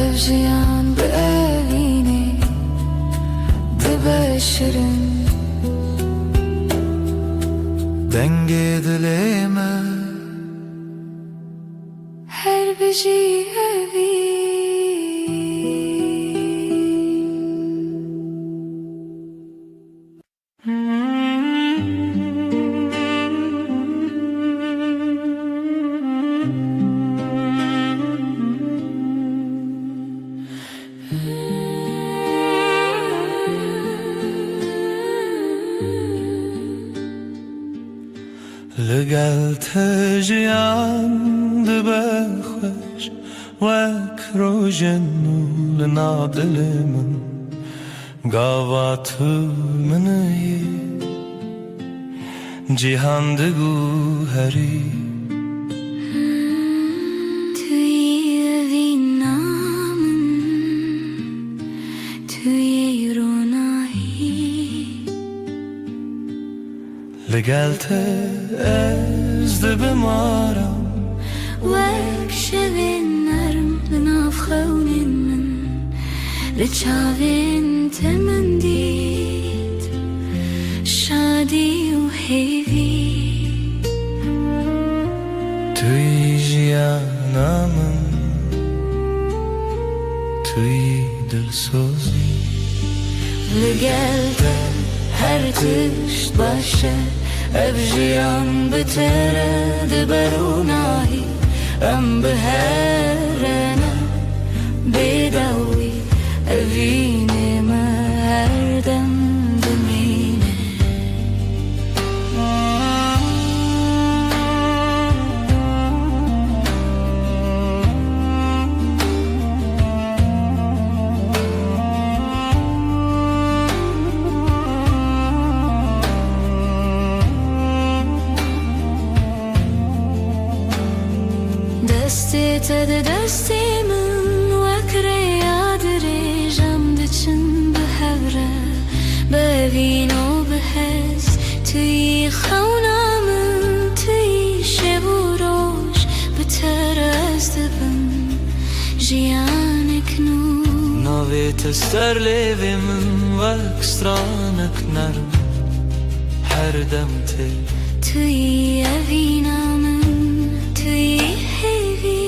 evjiyan bi evînê dibeşirin dengê dilê me her bijî evî لگل تجیان دبه خوش وک روژن لنادل من گاوات منی جیهان دگو هری توی evî namın توی ronahî لگل ته از دبمارم وek şevên nerm li nav xewnên min li çavên te min dît şadî û hêvî توی جیانا من توی دلسوزی li gel te her tişt başe ev jiyan bi te re dibe ronahî em bi herene bêdewî evînê me her dem dimîne Destê te di destê min wek rêya dirêjam diçin bi hevre bi evîn û bi hez tuyî xewna min tuyî şev û roj bi te rez dibim jiyanek nû ناوی تستر لیوی من وک سترانک نرم هر دم تی tuyî evîna min tuyî hêvî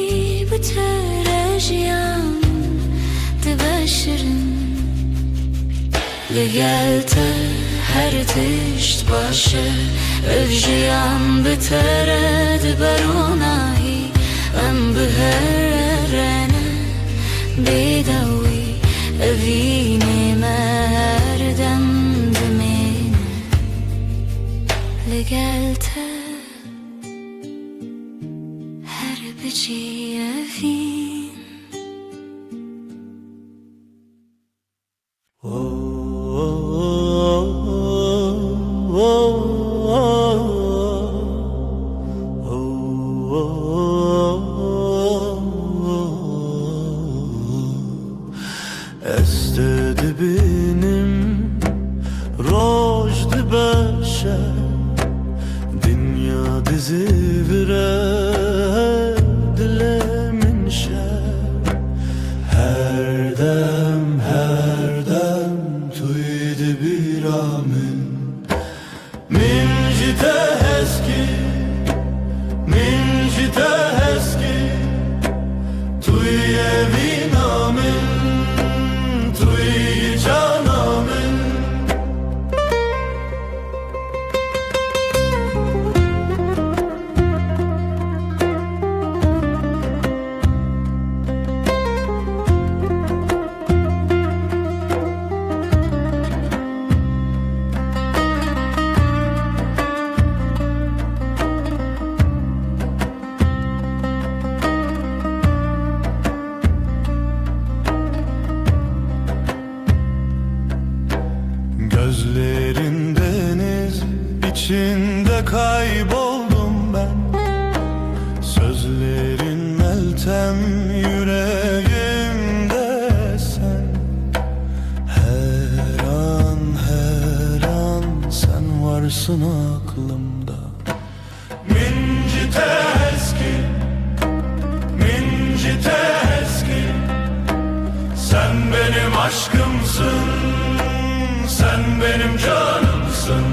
bi te re jiyan dibeşirin li gel te her tişt başe ev jiyan bi te re dibe ronahî em bi herene bêdewî evînê me her dem dimêne li gel te her bijî evîn Ezde dibinim roj dibeşe dünya dizi vire dilemin şer her dem tuydi bir amin min jite heski tuy evin amin tuy canamin kayboldum ben. Sözlerin meltem, yüreğimde sen. Her an sen varsın aklımda. Mincite eski, sen benim aşkımsın, sen benim canımsın.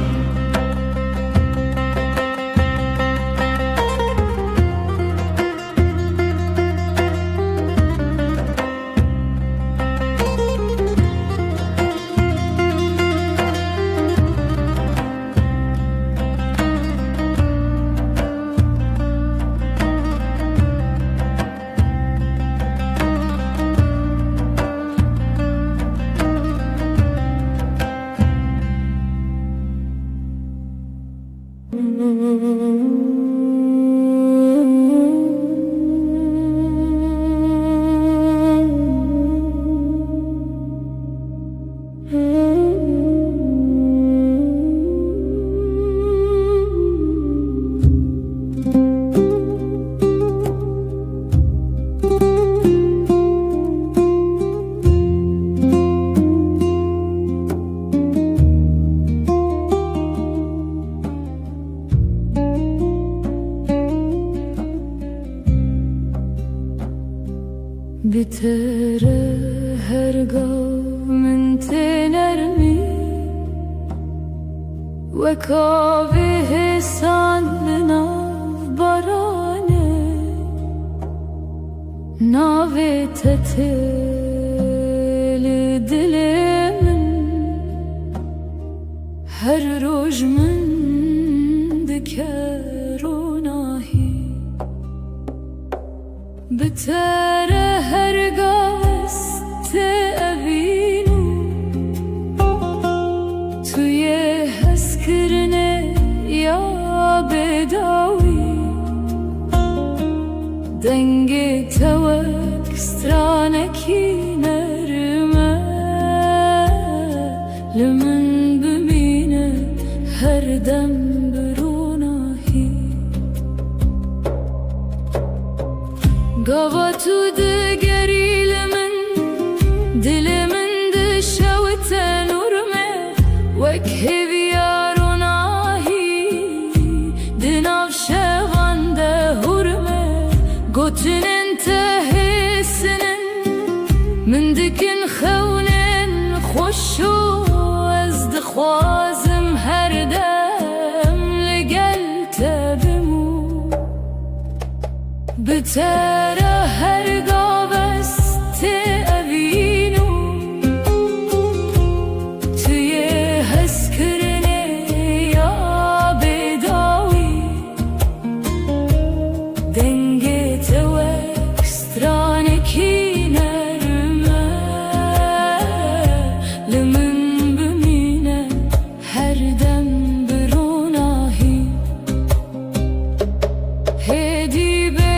Bitere her gavmin tenermi ve kavi sanlına barane nave teteli dilimin her roj min dikerunahi bitere her gaste evinu tuye heskirne ya bedawi denge tevek straneki nerme limin bimine her dem birunahi Gavatu de gerilemin dilimin de şevten urme vek heviyarunahi dinav şevande hurme gotinin tehisinin mindikin khevnin khushu ez dixwazim her dem legel tebimu bitere her gaveste evinu tuye heskirne ya bedawi denge tevek straneki nerme limin bimine her dem birunahi hedibe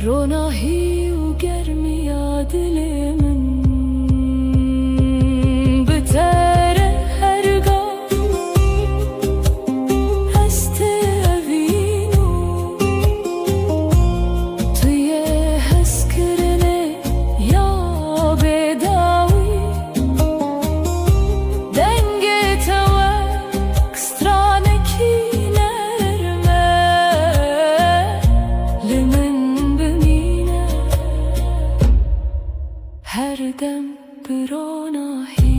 Ronahi u germiya dilimin bitere her gav heste evinu tuye heskirne ya bedawi denge tevek straneki nerme limin her dem bironahi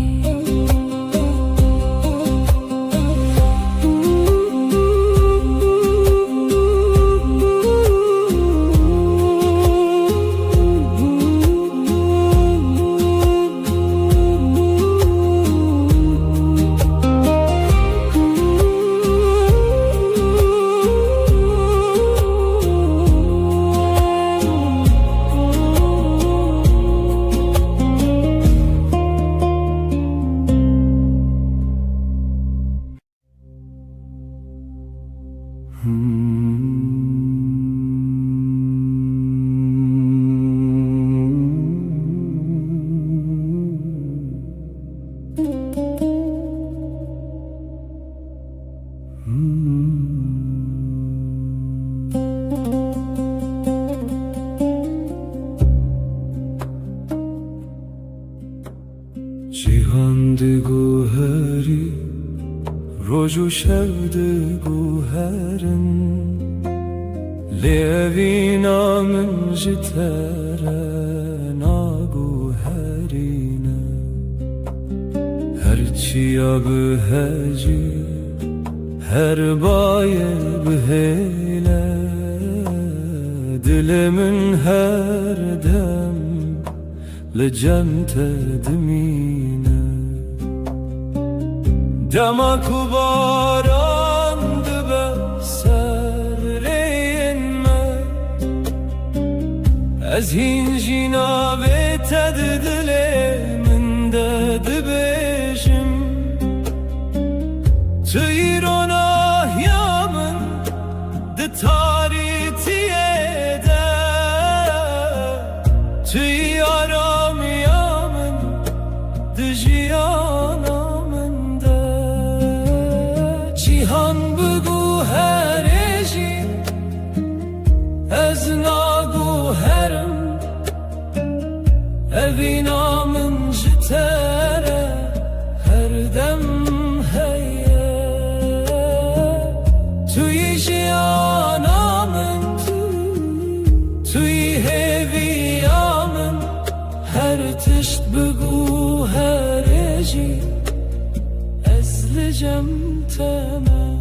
جیهان دی گوهری روز و شب دی گوهرن لیوی نامن جتره ناگوهرینه هرچی به هجی her baye bheyle dilimin her dem le cemte dimine dema kubaran dibe serreyin me ez hin jina ve ted dilimin de dibêjim Tüyrona yamın de taritiye de Tüy aram yamın de jiyanamın de Cihan bugu her eji ez nagu herim Evinamın jitere her dem Tüy jiyanamın, tüy heviyamın Her tişt bıgu her eji ezlicem temel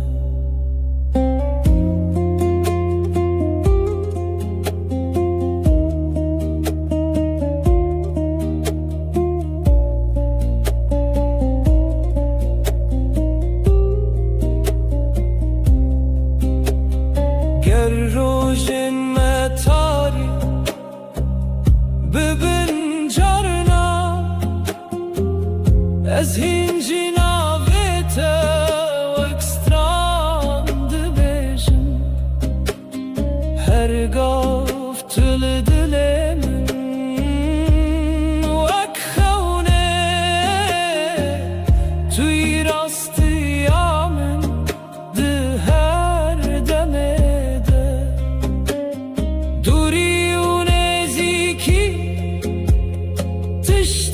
Rojin me tari bibin carna Ez hincina vete ekstran dibêjim Her gav tül dilemin wek xewne Tüy rastiyamın di her demê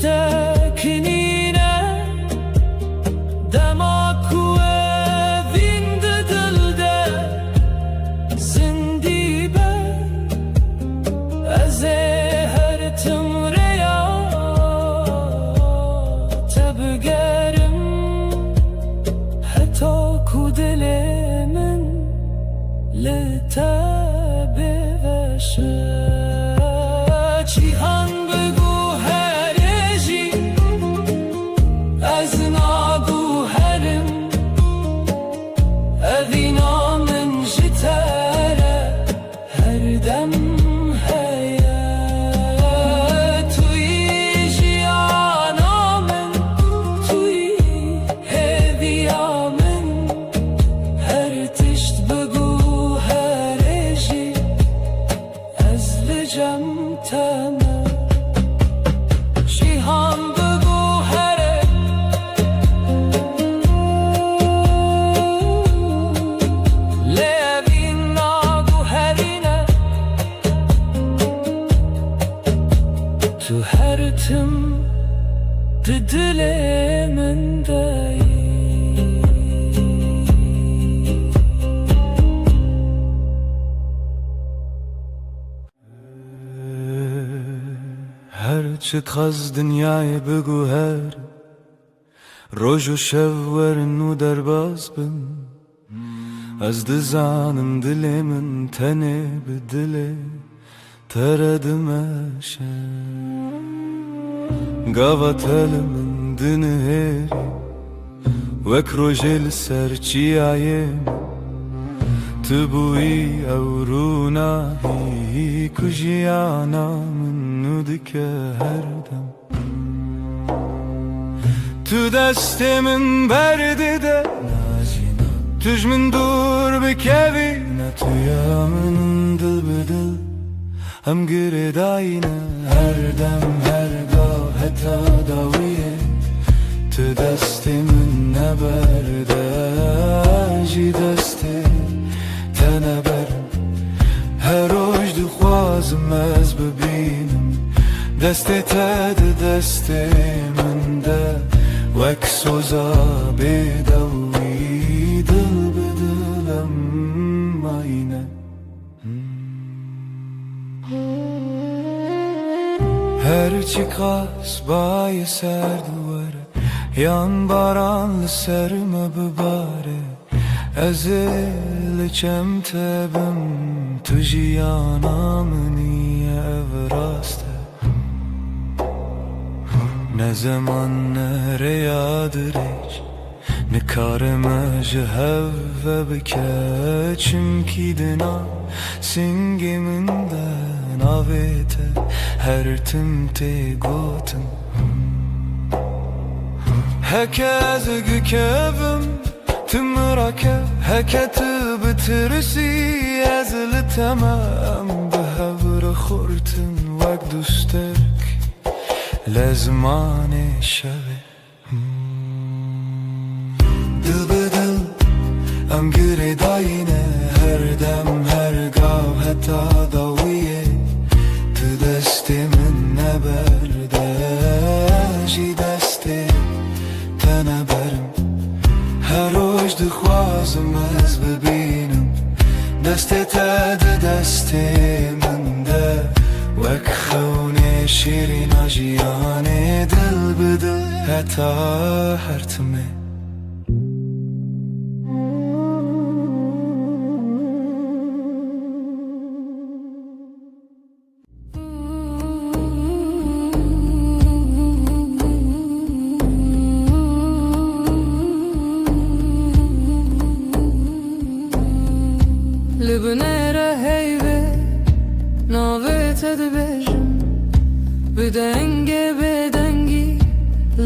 Tiştekinine demak ve vindi dilde zindibe Eze her tımreya tebgerim Heta kudelemin le tebeveşe Cihan Evinamın jitere her dem heye Tüy jiyanamın, tüy heviyamın Her tişt bıgu her eji ezlicem temel Cihan bıgu her Tu her tim dilimin Her çıt xaz dünyayı bıgu her Roj u şevverin u derbaz bin Ez dizanım dilimin tene bi dili Teredim eşe Gavat elimin dini heri Vek rojel serçiyayem Tübui evruna hi Kujiyanamın nudike herdem Tu destimin berdi de Tüjmin dur bi kevi Tüyamın dil bidil Hem girdayne her dem her gav heta daviye Tu destimin neberde Ji desti teneberim Her roj dixwazim ez bibînim Destê te di destê min de وك سوزا بدوي دل بدلم عينه Her çıkas bayi ser duvara Yan baranlı serme bibare Ezil çem tebim Tujiyana meniye evraste Ne zaman nere yadır hiç Ne karıma jehevve bike Çimki dina Singiminden avete Her timte gotin Hekez gükevim Tımrake Heketi bitirisi Ezli temem Behevre khurtin Vek dustek Lezmane şeve Dil bedil Em gire dayine Her dem her gav Heta daviye Tu destimin neberde Ji desti Teneberim Her hoş dixwazim ez bibînim Destê te di destê min de Wek xewnê şîrîna jiyanê Dil bi dil heta her timê Libnere heyve navet edbejim Bedenge bedengi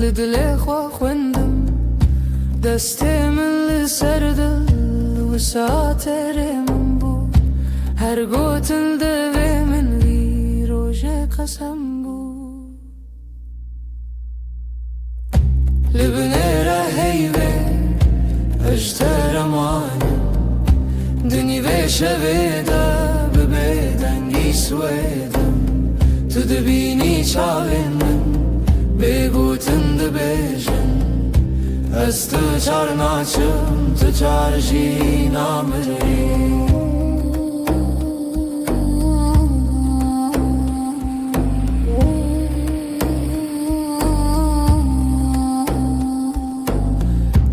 Lidle khwa khwendim Destemin li serdil Wisaterim bu Her gotil deve min vi Roje qasem bu Libnere heyve Ejteremanım Dünü ve şeveda Bebedengi suedem Tu dibini çavenin Begutin de bejin Ez tu çarnaçım Tu çarjina mri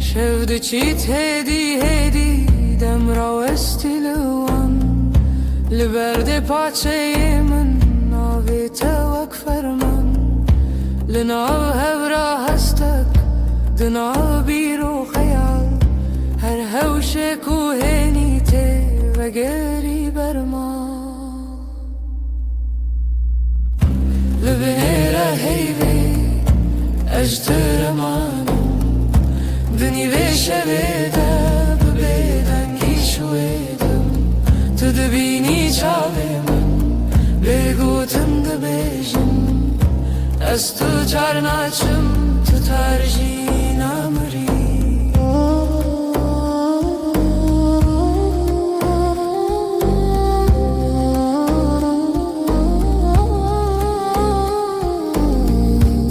Şevdi çit hedi hedi Demra estiluan Liberde paçeyimin Navite vek ferman Linav hevra hastak Dinav biro khayal Her hevşe kuhenite Ve geri berma Libnere heyve Ejtereman Dini ve şevede Tu dibini çavemin Begutin de bejin Ez tu çarnaçım Tu tarjina mri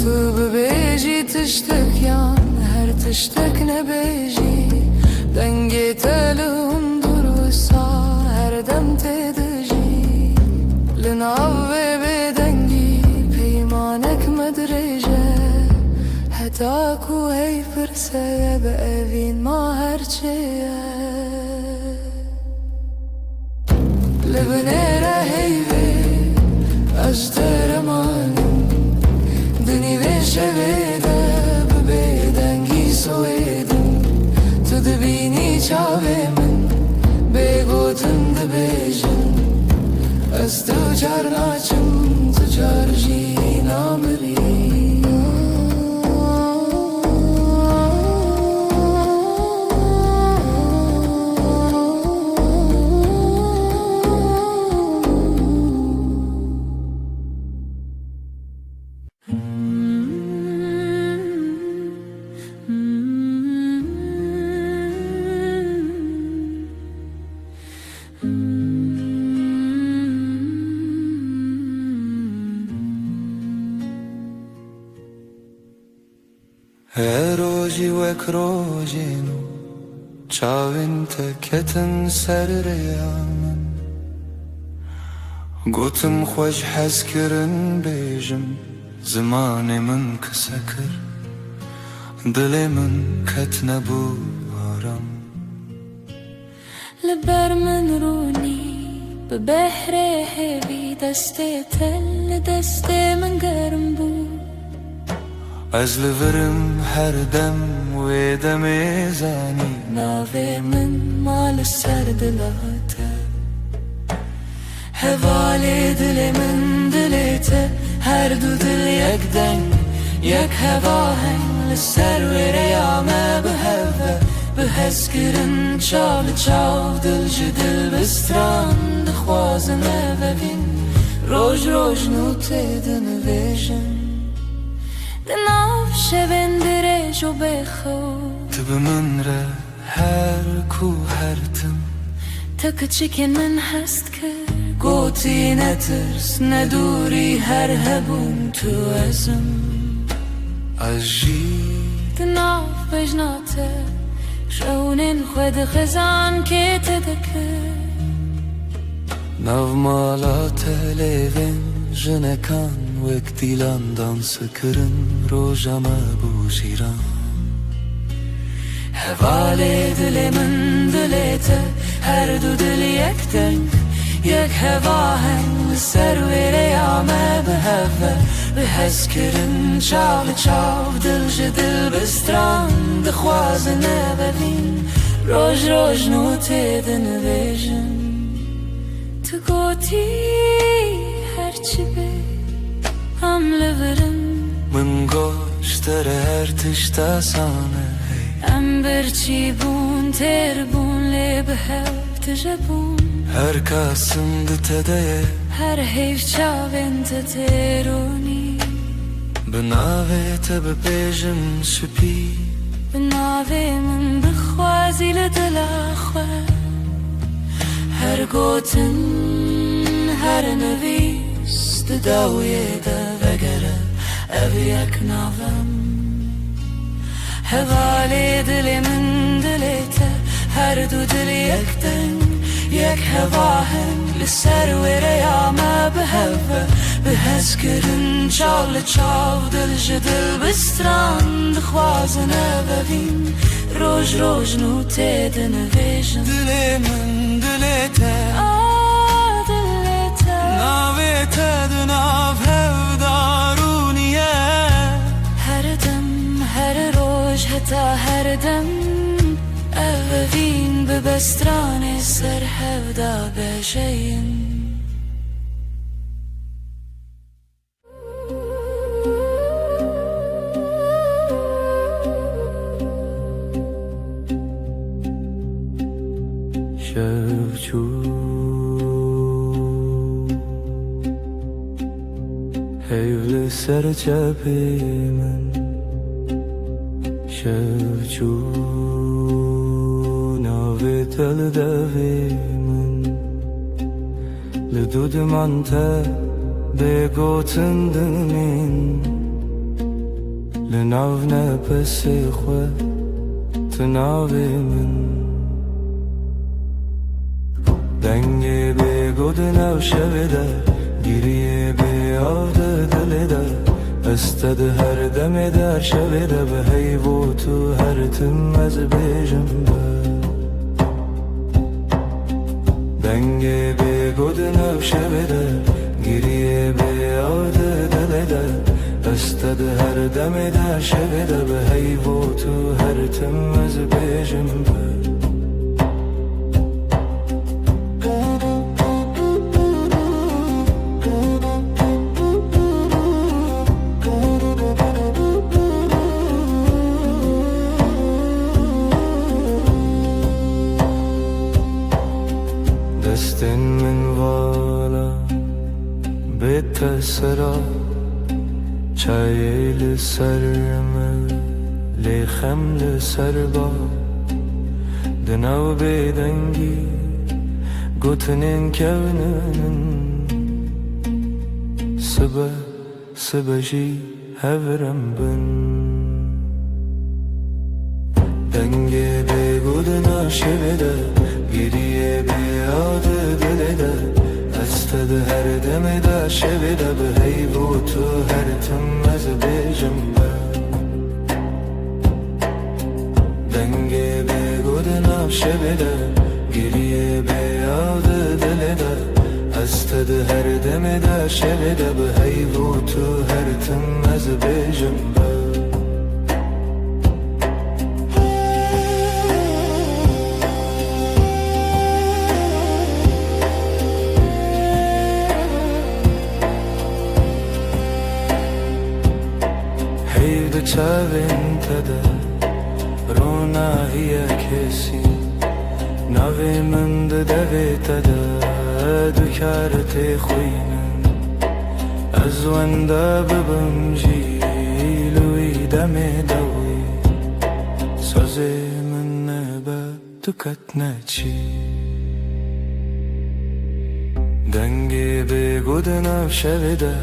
Tu bebeji tiştek yan Her tiştek ne beji Denge telum dursa Her dem tedji Linav ve bedengi Peymanek medreje Heta ku hey firseye Be evin ma herçeye Libnere heyve Ejteremanım Dini ve şevede Be bedengi soedim Tu dibini çavemin Begutin de bejin Ez tu çarnaçım Tu çarjina mri روجی وک روجینو چاوین تکتن سر ریامن گوتم خوش حس کرن بیجم زمان من کسکر دل من کت نبو آرام لبر من رونی به بحر هوی دست تل دست من گرم بود از لورم هر دم و دم زانی ناوی من مال سر دلاته هوالی دل من دلیته هر دو دل یک دنگ یک هوا هنگ لسر و ریامه به هوا به هسکرن چال چاو دل جدل بستران دخوازنه ببین روش روش نوته دنویشن دناف شبن درش و بخو تب من را هر کو هر تم تک چکن من هست که گوتی نترس ندوری هر هبون تو ازم اجی دناف بجناته شونن خود خزان که تدکه نو مالا تلیوین جنکان وک دیلان دانس کرن روژا ما بوشیران هوالی دل من دلیته هر دو دل یک دنگ یک هوا هنگ سر و ریامه به هوا به هز کرن چاو چاو دل جدل بستران دخوازنه ببین روش روش نوته دنویشن تو گوتی هرچی بی هم لورم من گوشتر هر تشتا سانه ام برچی بون تر بون لی به هف تجبون هر کاسم دتده هر حیف چاوین تترونی بناوه تب بیجم سپی بناوی من بخوازی لدل خواه هر گوتن هر نویس داوی دا وگره او یک ناوم هوالی دل من دلیته هر دو دل یک دنگ یک هوا هنگ لسر و ریامه به هوا به هز کرن چال چاو دل جدل بستران دخوازنه ببین روش روش نوته دنویشن دل من دلیته دلیته ناوه تدناو هفدارونیه هر دم هر روش حتا هر دم اوین به بستران سر هفدا بشین شوچو هیول سر چپی من شوچو ناوی تل دوی من لدود من تا بگوتن دمین لناو نپسی خود تناوی من دنگی بگود نو شویده گیریه بیاده دلیده استد هر دم در شویده به حیبو تو هر تم از بیجم دنگی بگود نو شویده گیریه بیاده دلیده استد هر دم در شویده به حیبو تو هر تم از بیجم دستن من والا بتسرا چای لسرم لیخم لسربا دناو بیدنگی گوتنین کونن سبا جی هورم بن دنگی بگودنا شبده گریه بیاده دلده استد هر دم دا شبده به هیبو تو هر تم از بیجنبه دنگی بگودنا شبده گریه بیاده دلده استد هر دم دا شبده به هیبو تو هر تم از بیجنبه هیو چاوین تده رونا هیا کسی نوی من ده دوی تده دکارت خوینن از ونده ببم جیلوی دم دوی سازی من نبا دکت نچی دنگی بگودنم شویده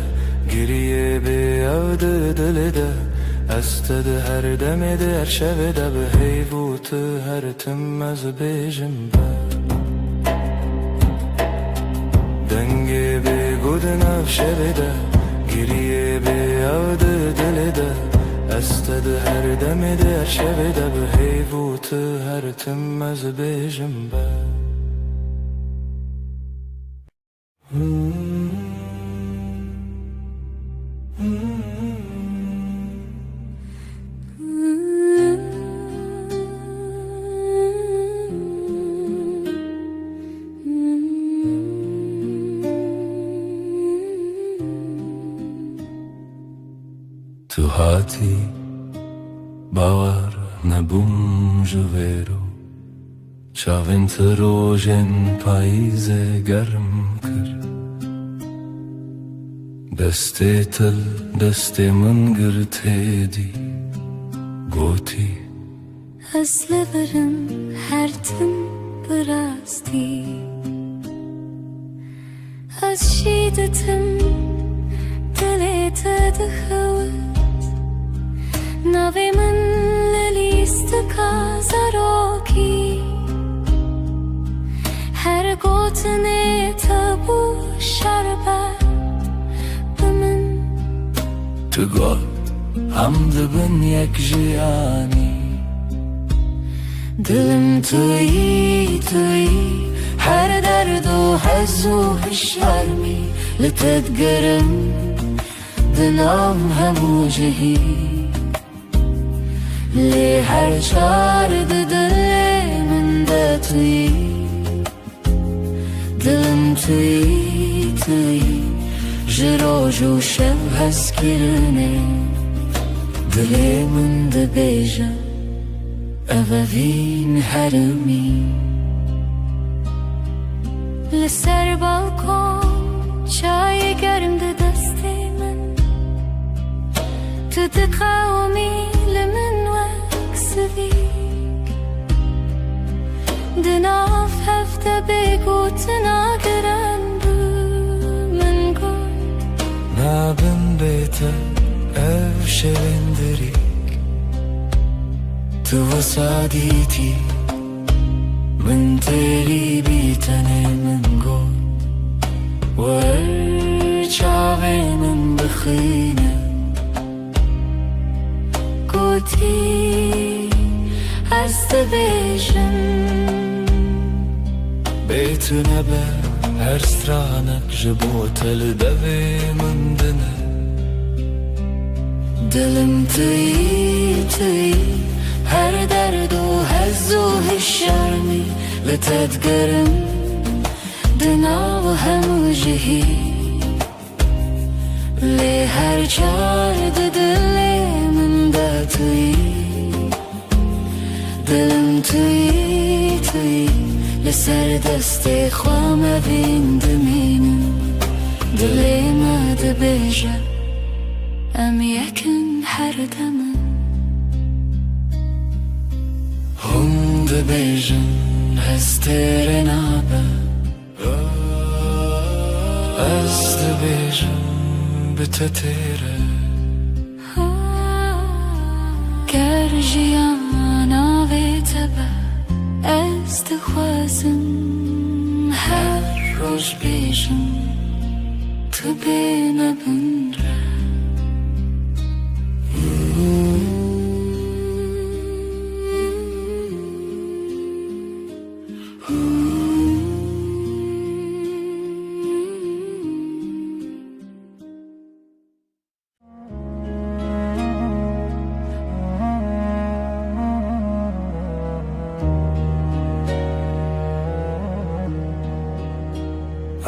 گریه بیاده دلده استد هر دم در شویده به هیبوت هر تم از بیجنبه دنگی بگودنم شویده گریه بیاده دلده استد هر دم در شویده به هیبوت هر تم از بیجنبه تو هاتی باور نبوم جویرو چاوینت روژن پاییز گرم کر دستی تل دستی من گرته دی گوتی از لبرم هر تم براستی از شیدتم دلت دخوت نوی من للیست کازاروکی هر گوتنه تبو شربت بمن تو گل هم دبن یک جیانی دلم تویی هر درد و حز و هشرمی لتدگرم دنام همو جهی لی هر چارد دل من ده تویی دلم تویی جروج و شب هست کرنه دل من ده بیجه اوین هرمی لسر بالکن چای گرم ده دستی من تو ده قومی لمن وکسوی ده ناف هفته بگو تناگرن بو من گل نابن بیتا او شوندریک تو وسادیتی من تیری بیتنه من گل ورچاوی من بخینه گوتی از دبیجم بیتو نبه هر سترانک جبو تل دوی من دنه دلم تویی هر درد و حز و هشرمی لتدگرم دنا و همو جهی لی هر چارد دل من ده تویی دلم تویی لسر دست خوام بین دمینم دل ما ده بیجه ام یکن هر دمم هم ده بیجن هستر نابه از ده بیجن بتتره گر جیانا وی از دخوازم هر روز بیشم تو بینه بندره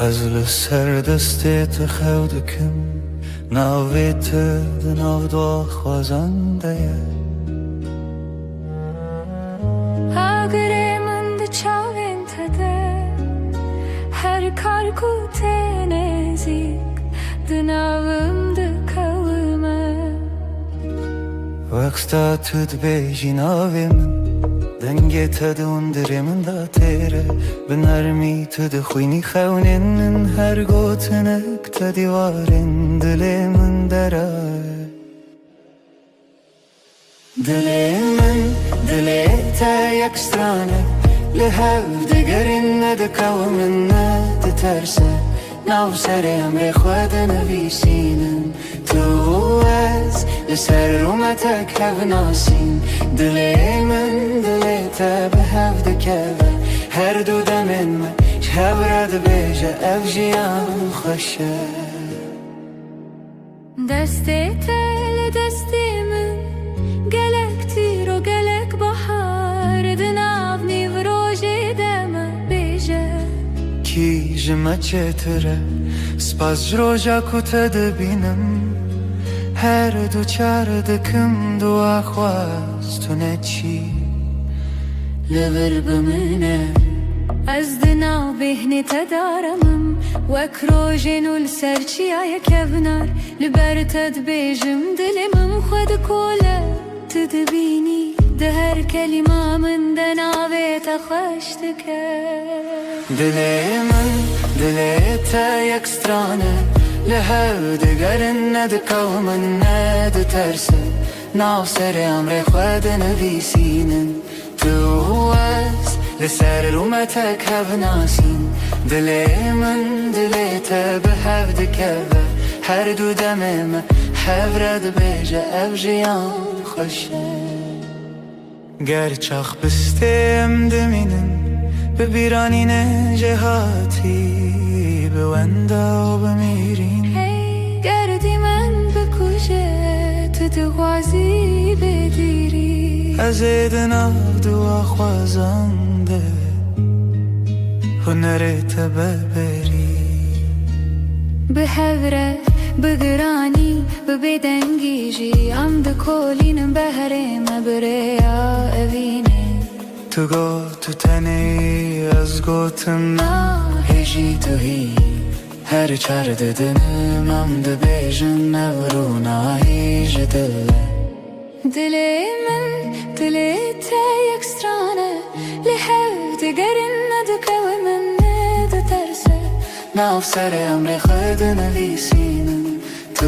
از لسر دستت خودکم ناویت دناو دو خوازنده اگر من ده چاوین تده هر کار کو تنزیک دناوم ده کلمه وقتا تد بیجی ناوی من دنگی تد اندری من دا تیره بنرمی تد خوینی خونین هر گوتنک تدیوارین دلی من دره دلی من دلی تا یک سترانه لحو دگرین ندکاو من ندترسه ناو سر امر خود نویسینم تو از لسر رومتک هف ناسین دلی من دلی تا به هف دکوه هر دو دمین من شب رد بیجه اف جیان خوشه دستی تل دستی من گلک تیر و گلک بحر دناو نیو روژی دمه بیجه کی جمع چتره سپاس جروجا کتا بینم هر دو چار دکم دو آخواز تو نچی لور بمنه از دناو بهنی تدارمم وک روژین و لسرچی آیا کبنار لبر تد بیجم دلمم خود کوله تدبینی ده هر کلمه من دناوی تخوش دکه دلی من دلی تا یک سترانه لحو دگرن ندکاو من ندترسه ناو سر امر خود نویسینم تو از لسر رومتک هف ناسین دلی من دلی تا به هف دکوه هر دو دمم هف رد بیجه اف جیان خوشه گر چاخ بستیم دمینم ببیرانین جهاتی بوندا و بمیرین هی گردی من بکوشه تو دخوازی بدیری از دناو دو خوازنده هنرت ببری به هوره بگرانی ببدنگیجی ام دکولینم بهرم بریا اوینه تو گو تو تنی از گوتم هجی تو هی هر چار ددنم ام دبیجن نورو نایج دله دلی من دلی تا یک سترانه لحو دگرن ندکوه من ندترسه ناو سر امر خود نویسینم تو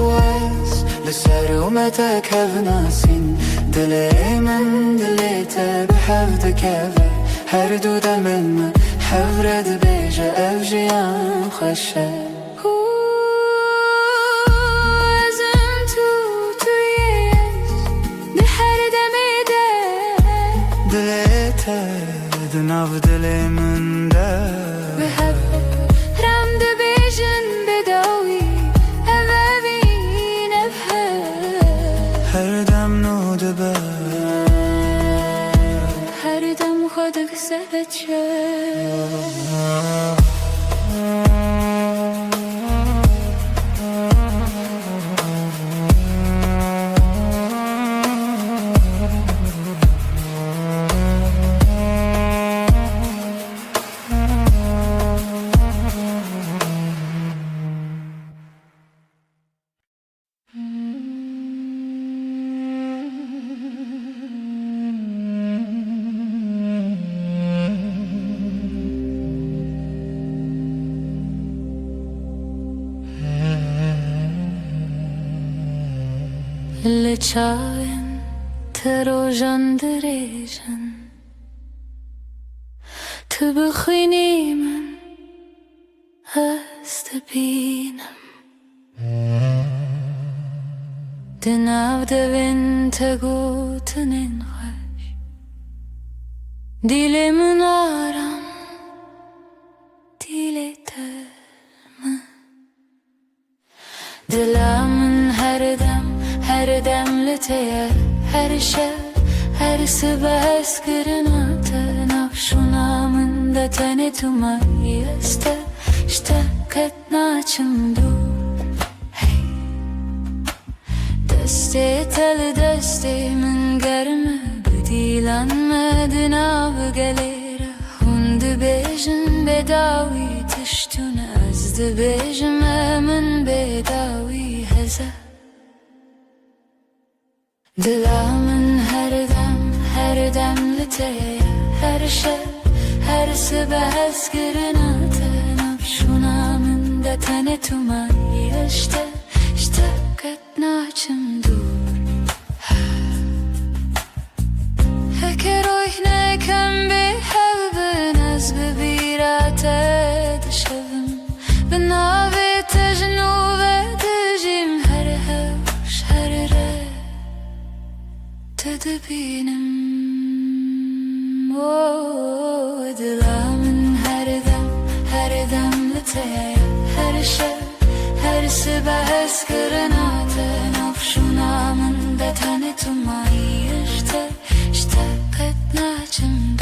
از لسر اومتک هف ناسین دلی من دلی تا به هف دکوه هر دو دمن من هف رد بیجه اف جیان خوشه ازم تویش ده هر دمی ده دلی تا دناو دلی من ده به هف رم ده بیجن بداوی اوین هر دم نو دبه هر دم خود کسبت شد لچاوم تروژن دریژن تبخيني من استبينم دناو devin tegutinin hoş Dilimin aram dileter mi? Dilamın her dem liteyer her şey her sibes kırınatı nafşunamın da tane tumayı işte ketnaçım dur Deste tel deste min germe Bedilan medin av gelere Hundu bejin bedavi tiştun Azdı bejim emin bedavi heze Dilamın her dem liteye Her şey her sibes girinatı Nafşunamın da tane tumayı işte ketnaçım dur Heker oyne kem bi hevbin Ez bibirate dişevim Binavi tejnu ve dijim Her hevş her re Tedbinim Dilamın her dem liteye Her şey her sibes kırınatı Nafşunamın da tane tumayı işte ketnaçım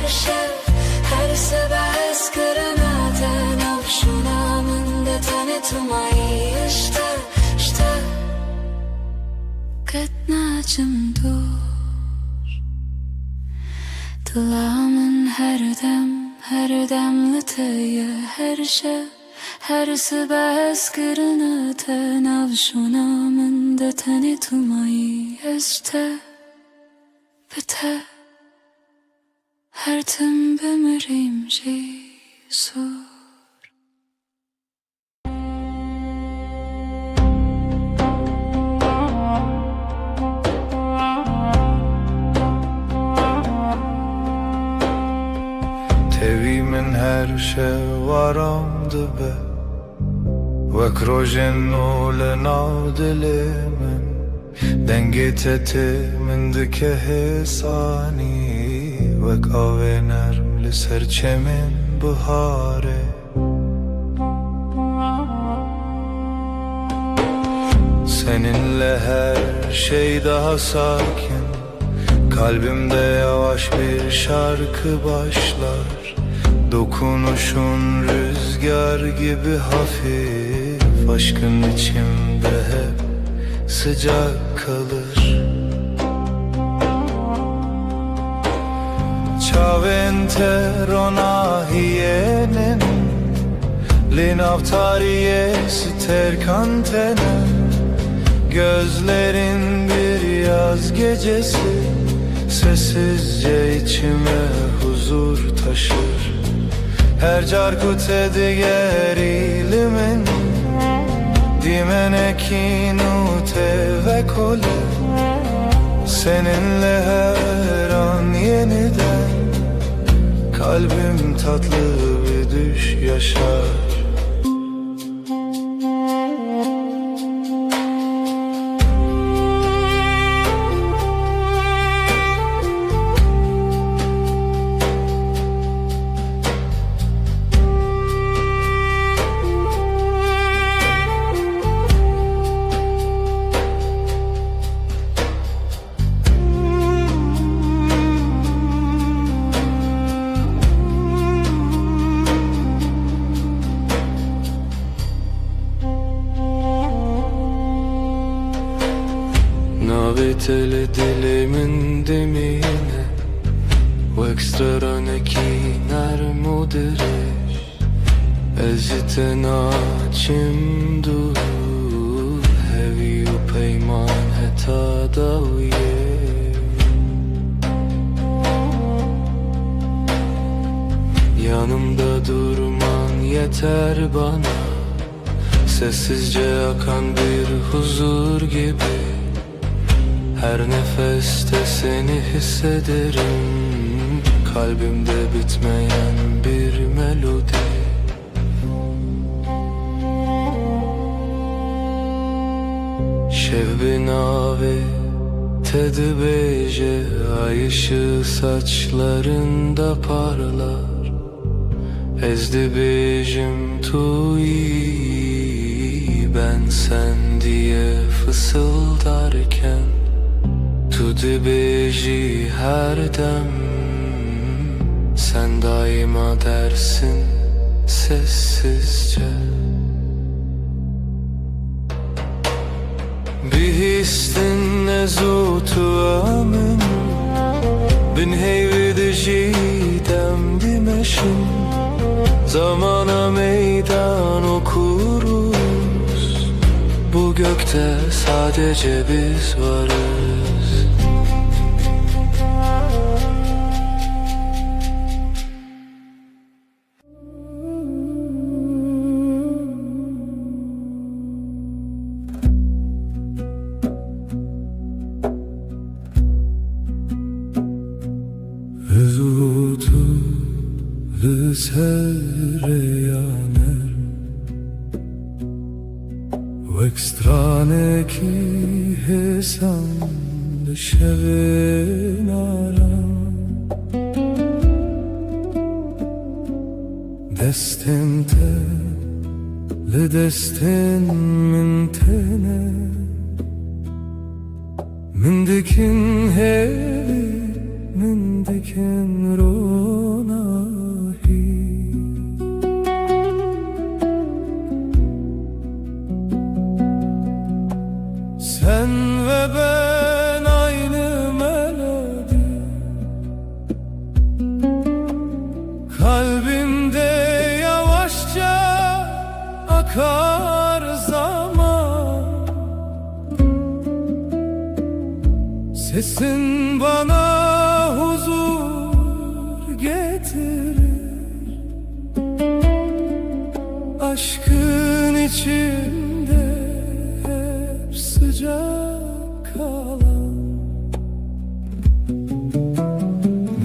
her şey her sibes kırınatı Nafşunamın da tane tumayı işte ketnaçım dur Dilamın her dem liteye her şey her sibes kırınatı Nafşunamın da tane tumayı işte biter Her tim bemirim Jesus Tevimin her şey varamdı be Vek rojen ole nav dilimin Dengi tetimin dike hesani Vek ave nerm li serçemin bihare Seninle her şey daha sakin Kalbimde yavaş bir şarkı başlar Dokunuşun rüzgar gibi hafif Aşkın içimde hep sıcak kalır Çavente ronahiyenin Linavtariye siter kantene Gözlerin bir yaz gecesi Sessizce içime huzur taşır Her carkut ediger ilimin Dimeneki nute ve kole Seninle her an yeniden Kalbim tatlı bir düş yaşar Naviteli dilimin demine Vek straneki nermudireş Eziten açim dur peyman heta daviye. Yanımda durman yeter bana, sessizce akan bir huzur gibi. Her nefeste seni hissederim, kalbimde bitmeyen bir melodi. Şev binave tedi beje, ay ışığı saçlarında parlar. Ezdi bejim tuyi, ben sen diye fısıldarken. Tudi beji her dem, sen daima dersin sessizce. Bir histin nezutu amin, bin heyvidi jidem dimeşim. Zamana meydan okuruz, bu gökte sadece biz varız. Vezutu sereyaner ve ekstrane ki hesan şevenaram. Destente le desten min tene, min dikin hevi, min dikin ronahi. Sen ve ben aynı melodi, kalbimde yavaşça akar zaman. Sesin bana huzur getirir, aşkın içinde hep sıcak kalan.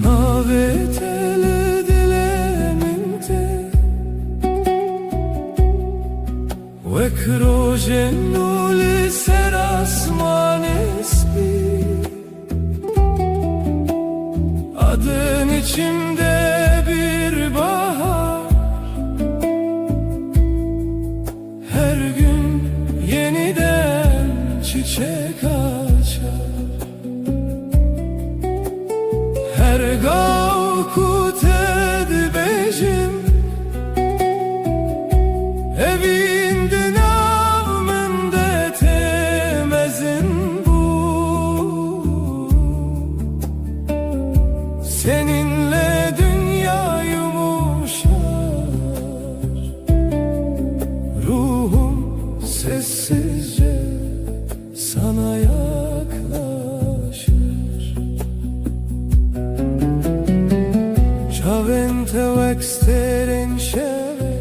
Naveteli dilemimde ve krojenuli serasman ismi. Adın içimde bir bahar, her gün yeniden çiçek açar. Her gavkut edbejim, evinde navmende temezin bu. Seninle dünya yumuşar, ruhum sessizce sana yaklaşır. Çavente veksterin şeve,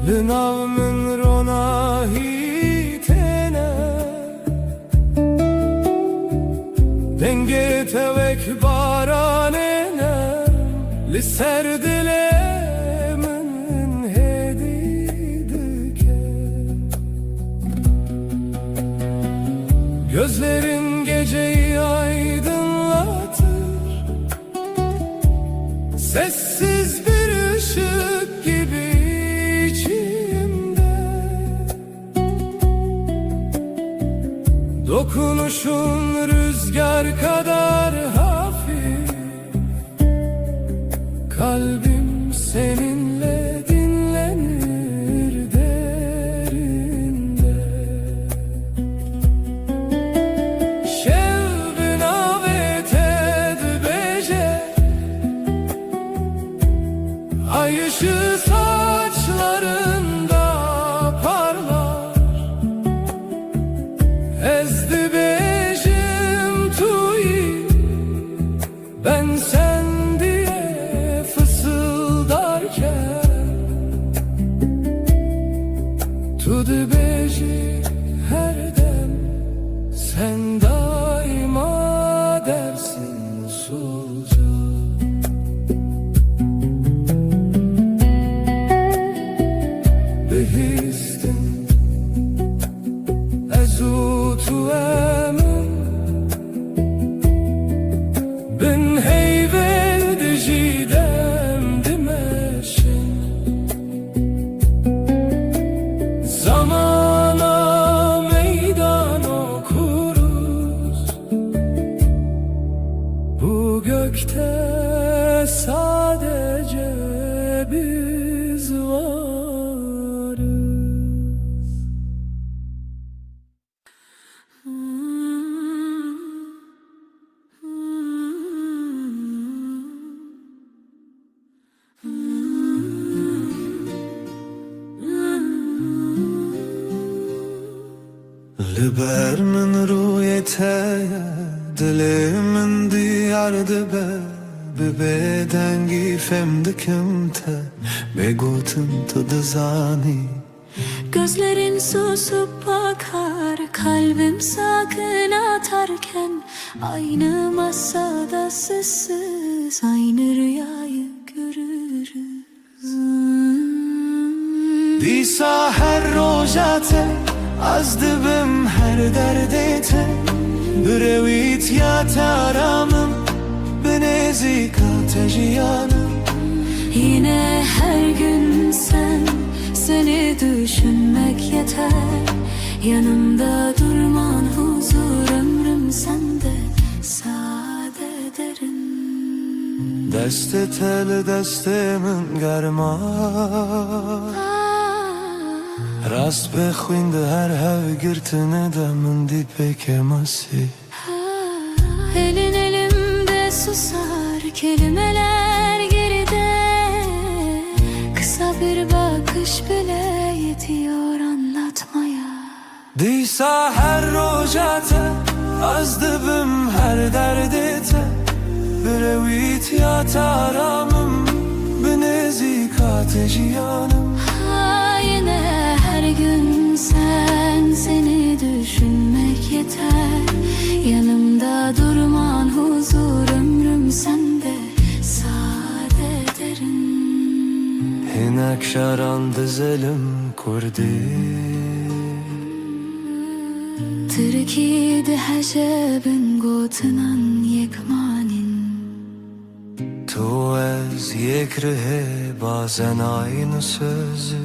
lınavmın rona hitene. Denge tevek baranene, li serdilemin hedidike. Gözlerin geceyi aydınlatır, sessiz bir ışık gibi içimde. Dokunuşun rüzgar kadar hafif, kalbim seninle dinlenir derinde. Şev binavet edbeje, ay ışığı saçlarında parlar. dibêjî her dem sen daima dersin sulca. Bihîstin ez û tu emin bin heyvê dijî dem dimeşin zamana meydan okuruz bu gökte sadece biz varız. لبر من رویته دل من دیار دبه ببدنگی فم dikimte begotum tadı zani. Gözlerin susup bakar, kalbim sakın atarken aynı masada sessiz aynı rüyayı görürüz. Disa her rojate az dibim her derdete Brevit ya taramım benezika tejiyanım. Yine her gün seni düşünmek yeter. Yanımda durman huzur ömrüm sende sade derin. Deste tel destemin germa Rast bexwinde her hev girtine de min di pekemasi. Elin elimde susar, kelimeler geride. Kısa bir bakış bile yetiyor anlatmaya. Disa her rojate az dibim her derdete Brevit ya taramım benezika tejiyanım. Yine her gün seni düşünmek yeter. Yanımda durman huzur ömrüm sende sade derin. Hinek şaran dizelim kurdi Türkiye'de hecebin gotunan yekmanin. Tu ez yekrihe bazen aynı sözü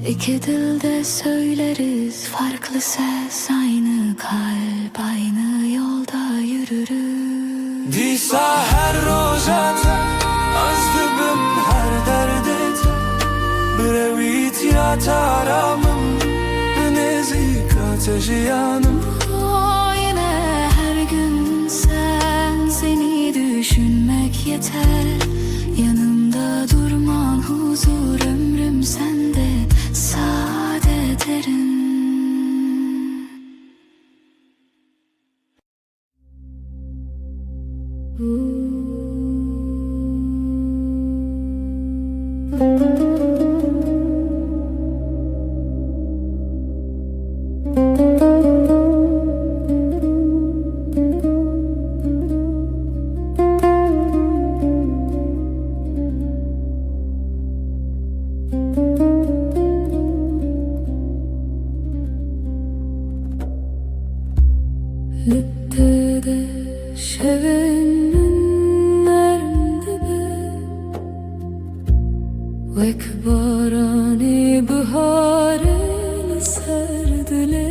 İki dilde söyleriz farklı ses, aynı kalp aynı yolda yürürüz. Disa her rojate az dibim her derdete Brevit ya taramım benezika tejiyanım. Yine her gün seni düşünmek yeter. Yanımda durman huzur ömrüm sende sade derin. Littede şevenin nerede Vek barani baharel serdilemin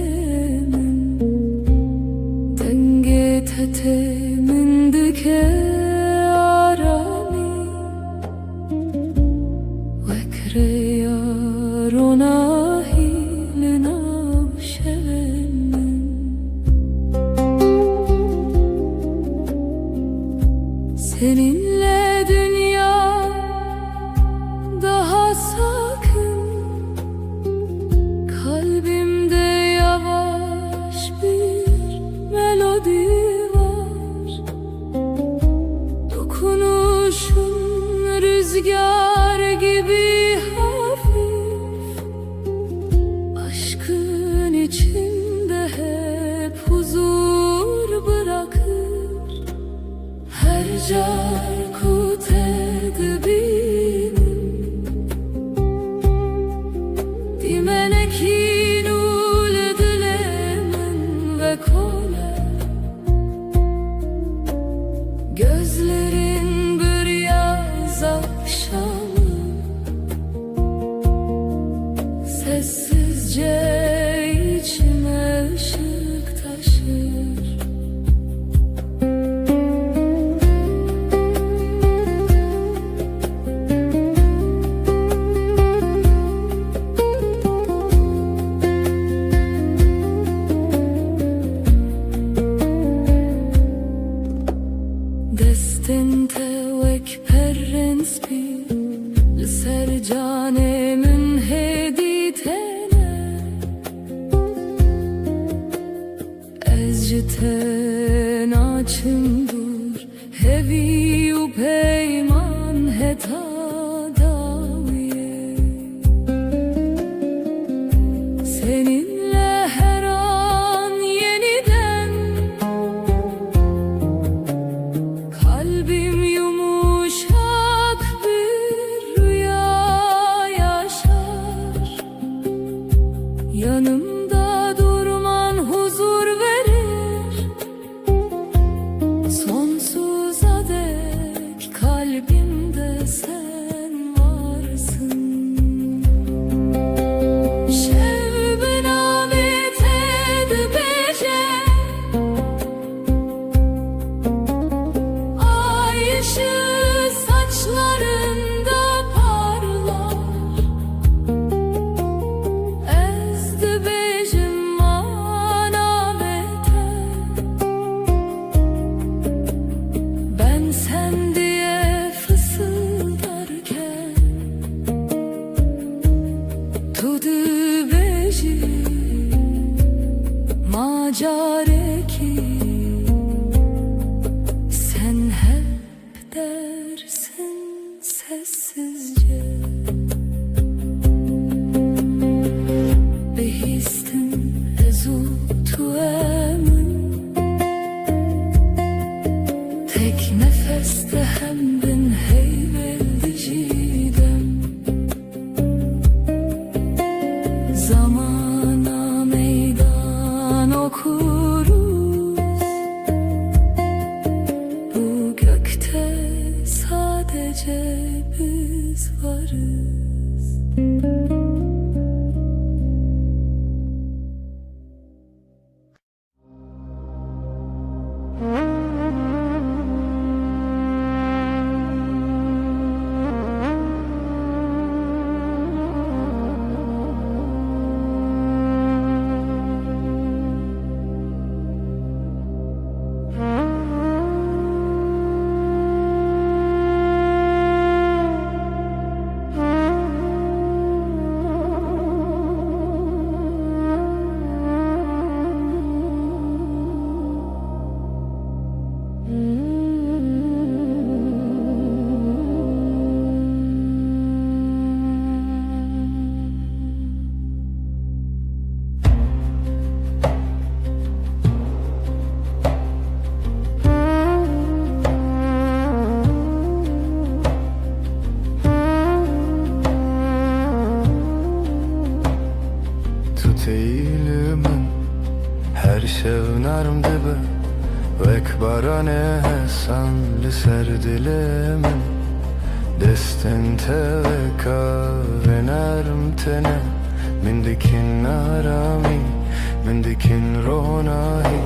Denge tetemin dike arami Vek reyarona hilina şevenin Seninle dünya daha sakın. Kalbimde yavaş bir melodi var. Dokunuşun rüzgar gibi hafif. tanemin heditene ezciten açımdır hevi u peyman heta daviye seninle her an yeniden kalbim yumuşak bir rüya yaşar yanımda durman huzur verir sonsuza dek kalbimde sen varsın. Şev benamet edbece ay ışığı saçlarında parlar ezdi bejim manavete ben sen diye fısıldarken tudu beji macare ki sen hep dersin sessizce behistin ezu tu emin tek nefeste hem bin heyveldi cidem zamana meydan okuruz bu gökte sadece biz varız. Tut eğilimin her şevnarım dibe vek barane hesan li ser dilimin destin teveka ve nerm tene min dikin arami min dikin ronahi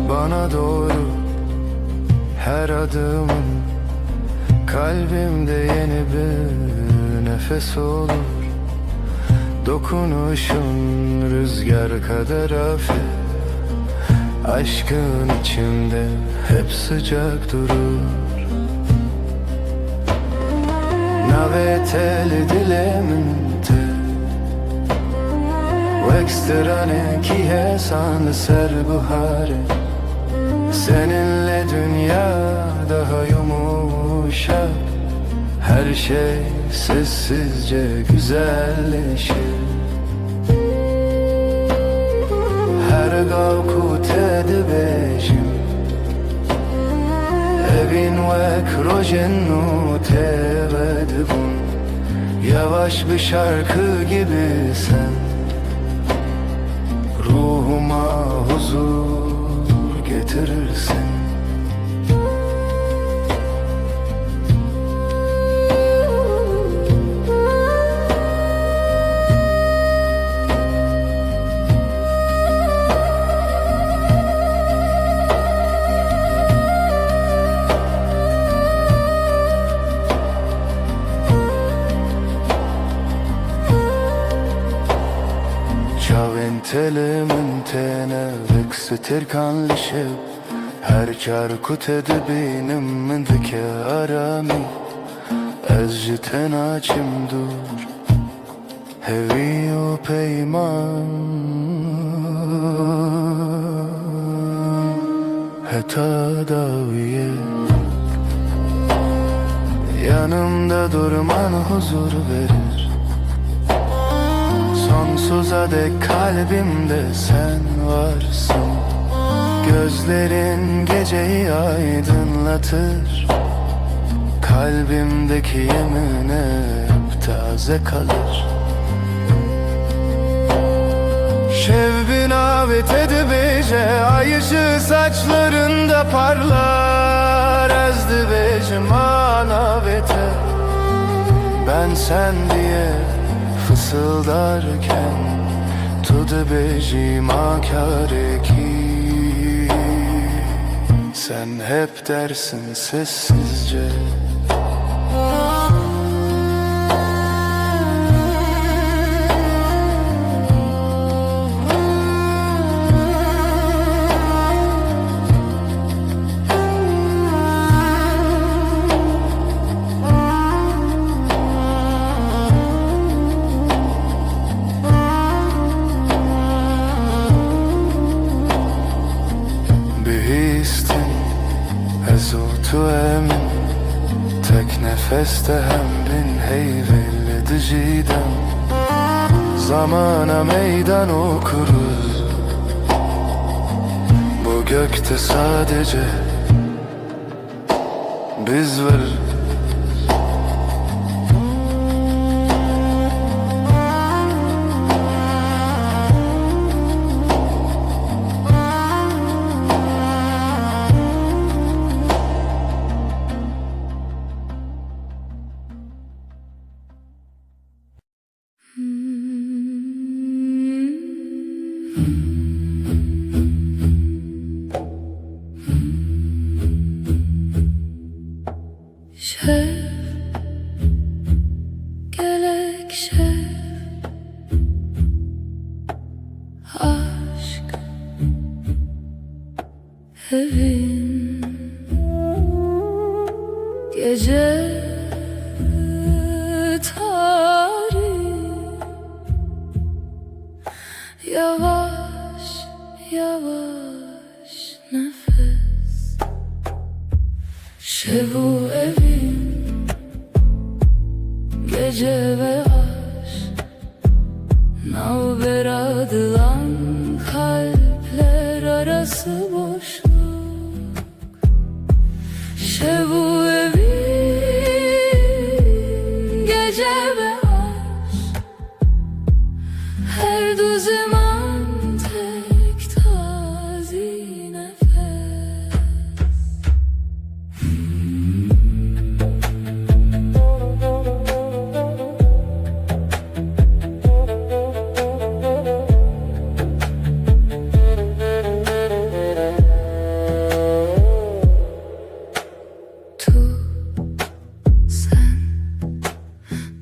bana doğru her adımın kalbimde yeni bir nefes olur dokunuşun rüzgar kadar hafif aşkın içimde hep sıcak durur naveteli dilemente vekstrane ki hesan ser buhare seninle dünya daha yumuşak her şey sessizce güzelleşir her gavkut edibejim evin vek rojennu tevedibun yavaş bir şarkı gibi sen ruhuma huzur getirirsin. Telimin tene veksetir kanlışıp her çarkut edebinim min dike arami Ez ji te naçim dûr hevî û peyman heta dawiye yanımda durman huzur verir. Sonsuza dek kalbimde sen varsın. Gözlerin geceyi aydınlatır. Kalbimdeki yemin hep taze kalır. Şevbin avet edibece ay ışığı saçlarında parlar. Ezdi becim anavete ben sen diye fısıldarken tudu becim akareki. Sen hep dersin sessizce tu emin tek nefeste hem bin heyvelli diciden zamana meydan okuruz. Bu gökte sadece biz varız. Şev, gerek şev, aşk, evin, gece, tarih, yavaş, yavaş nefes, şevu evin, gece ve aşk, navber adılan kalpler arası boşluk. Şevu evin, gece ve aşk, her du zaman tek tazi nefes.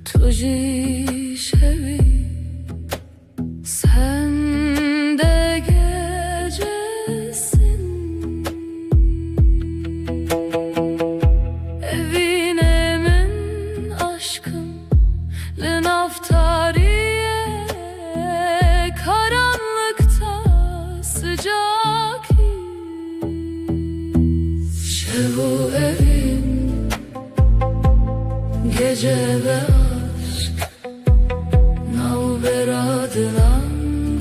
Tuji şevi, sen de gecesin. Evin emin aşkım, lenaftariye, karanlıkta sıcak his. Şevu evin, gece ve navber adılan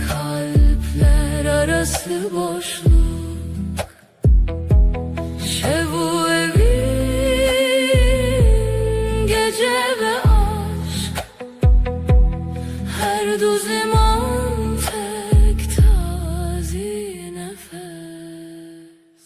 kalpler arası boşluk. Şevu evin, gece ve aşk, her du zaman tek tazi nefes.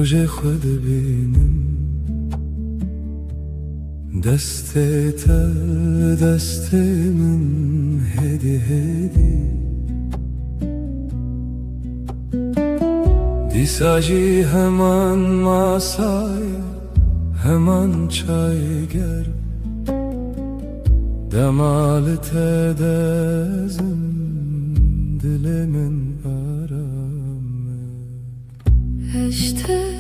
روژ خود بینم دست تر دست من هدی هدی دیساجی hemen masaya hemen çay ger Demalet edezim dilimin aramı Eşte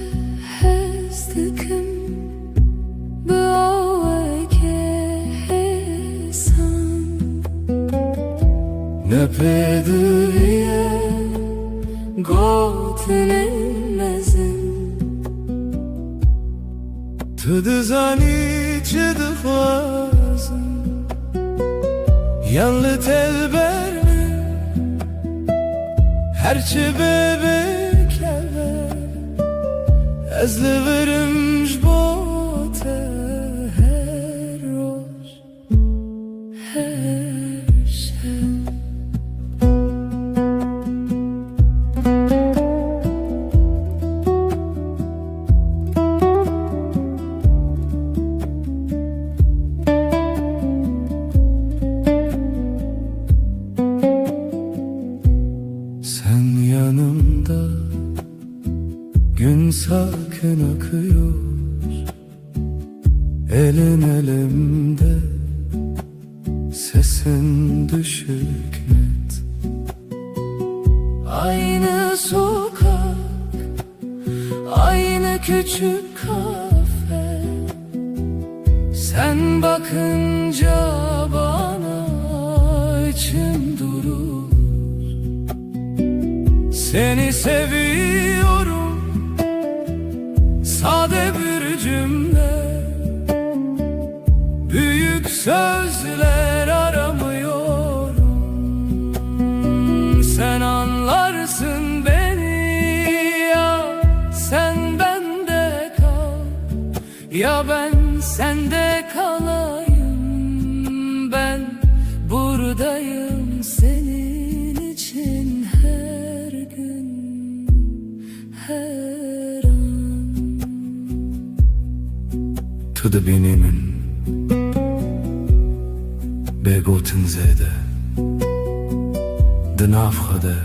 hezdikim Böğeke hesan Ne pedriye Gotlemezin Tudu zani çıdı fazın Yanlı telberli Herçi bebekler Ezli verimş bote Her roş Her şey Sen yanımda gün sakin akıyor Elin elimde sesin düşük net Aynı sokak Aynı küçük kafe Sen bakınca bana içim durur Seni seviyorum Sade bir cümle Büyük sözler aramıyorum Sen anlarsın beni ya Sen bende kal Ya ben sende kalayım Ben buradayım senin için her gün Her an Tu dibînîmin bêgotin zêde Di nav xwe de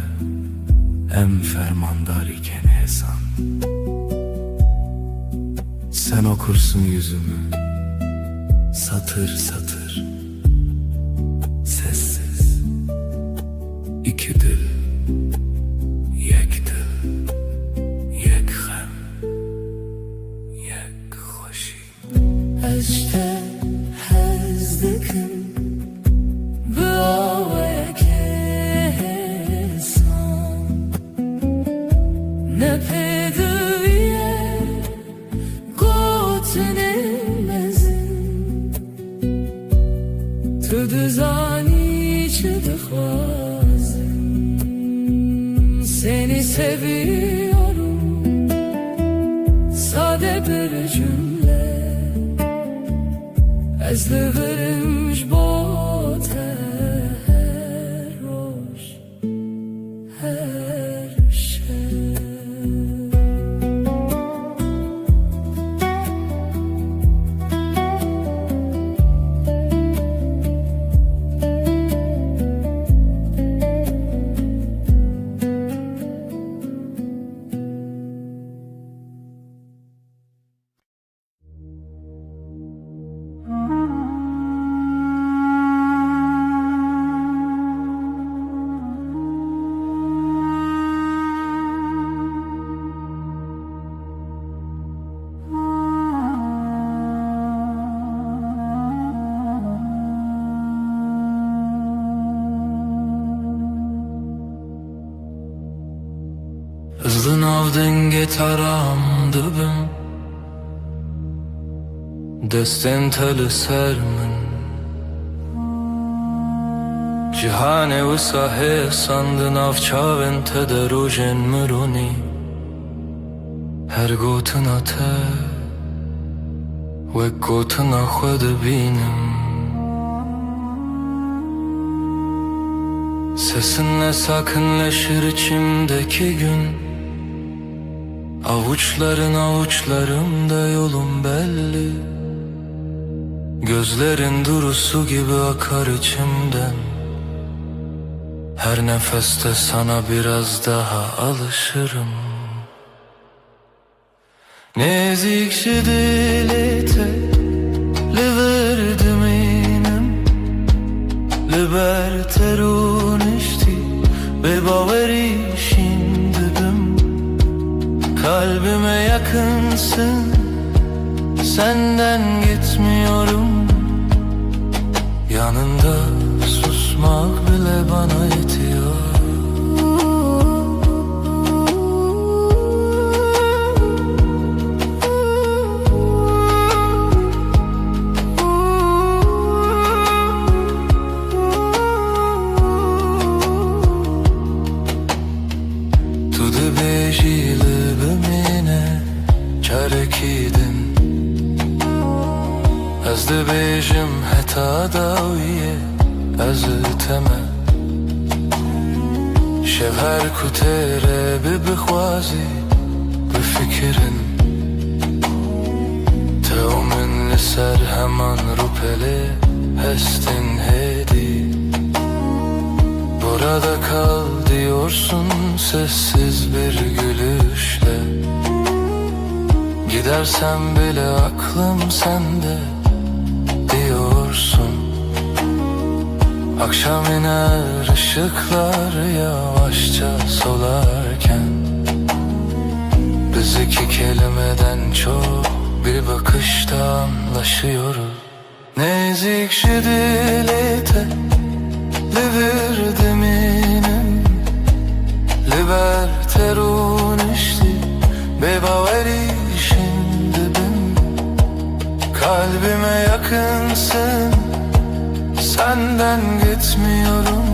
em fermandarîkên hêsan Sen okursun yüzümü satır satır Sessiz İki dil Yek dil Yek hem Yek hoşi Eşte hezdikim Böğeke hesan Ne pedriye Gotlemezin Tudu zani çıdı fazın Seni seviyorum Sade bir cümle Ezli verimş bote Her roş Her şey Hızlı nav denge taram dibim Destên te li ser min Cihanê wisa hêsan di nav çavên te de rojên mironî Her gotina te wek gotina xwe dibînim Sesinle sakinleşir içimdeki gün Avuçların avuçlarımda yolum belli. Gözlerin durusu gibi akar içimden. Her nefeste sana biraz daha alışırım. Nezikçe delete Liverdim inem Liberterun işti Ve baveri şimdidim. Kalbime yakınsın, senden gitmiyorum. Yanında susmak bile bana yetiyor. Tu dibêjî li bimîne çarekîdin. Ez dibêjim heta dawiyê ez teme. Şev her ku têre bibixwazî bifikirin. Tev min li ser heman rûpelê hestin hêdî. Burada kal diyorsun sessiz bir gülüşle. Gidersem bile aklım sende diyorsun. Akşam iner ışıklar yavaşça solarken. Biz iki kelimeden çok bir bakışta anlaşıyoruz. Nezikçe dilete Liverdim inem Liberterun işti Bebaveri şimdidim. Kalbime yakınsın, senden gitmiyorum.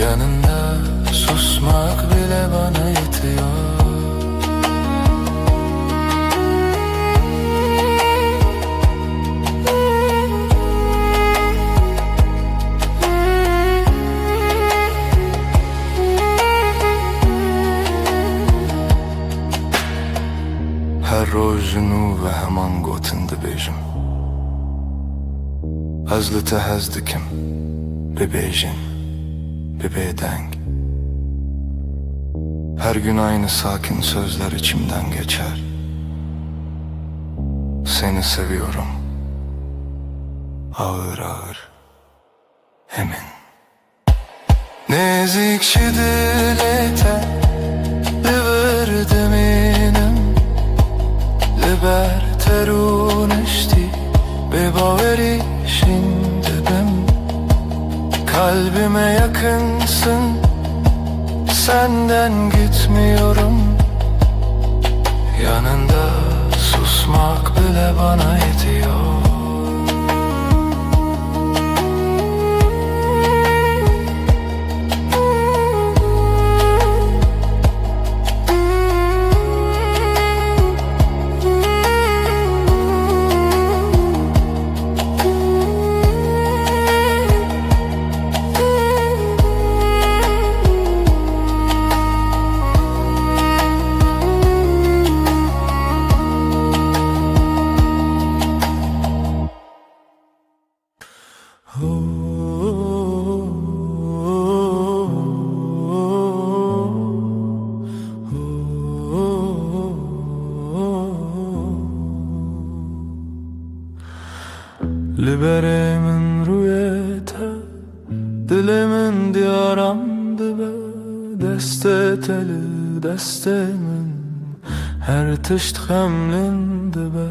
Yanında susmak bile bana yetiyor. Her rojunu ve heman gotin dibêjim. Ez li te hez dikim bibêjin, bibêdeng. Her gün aynı sakin sözler içimden geçer. Seni seviyorum, ağır ağır, emin. Nezikçe dilete Liverdim inem Liberterun işti Bebaveri şimdidim. Kalbime yakınsın, senden gitmiyorum. Yanında susmak bile bana yetiyor. Liberemin rüyete Dilimin diyaramdı be. Deste teli destemin Her tışt hemlindi be.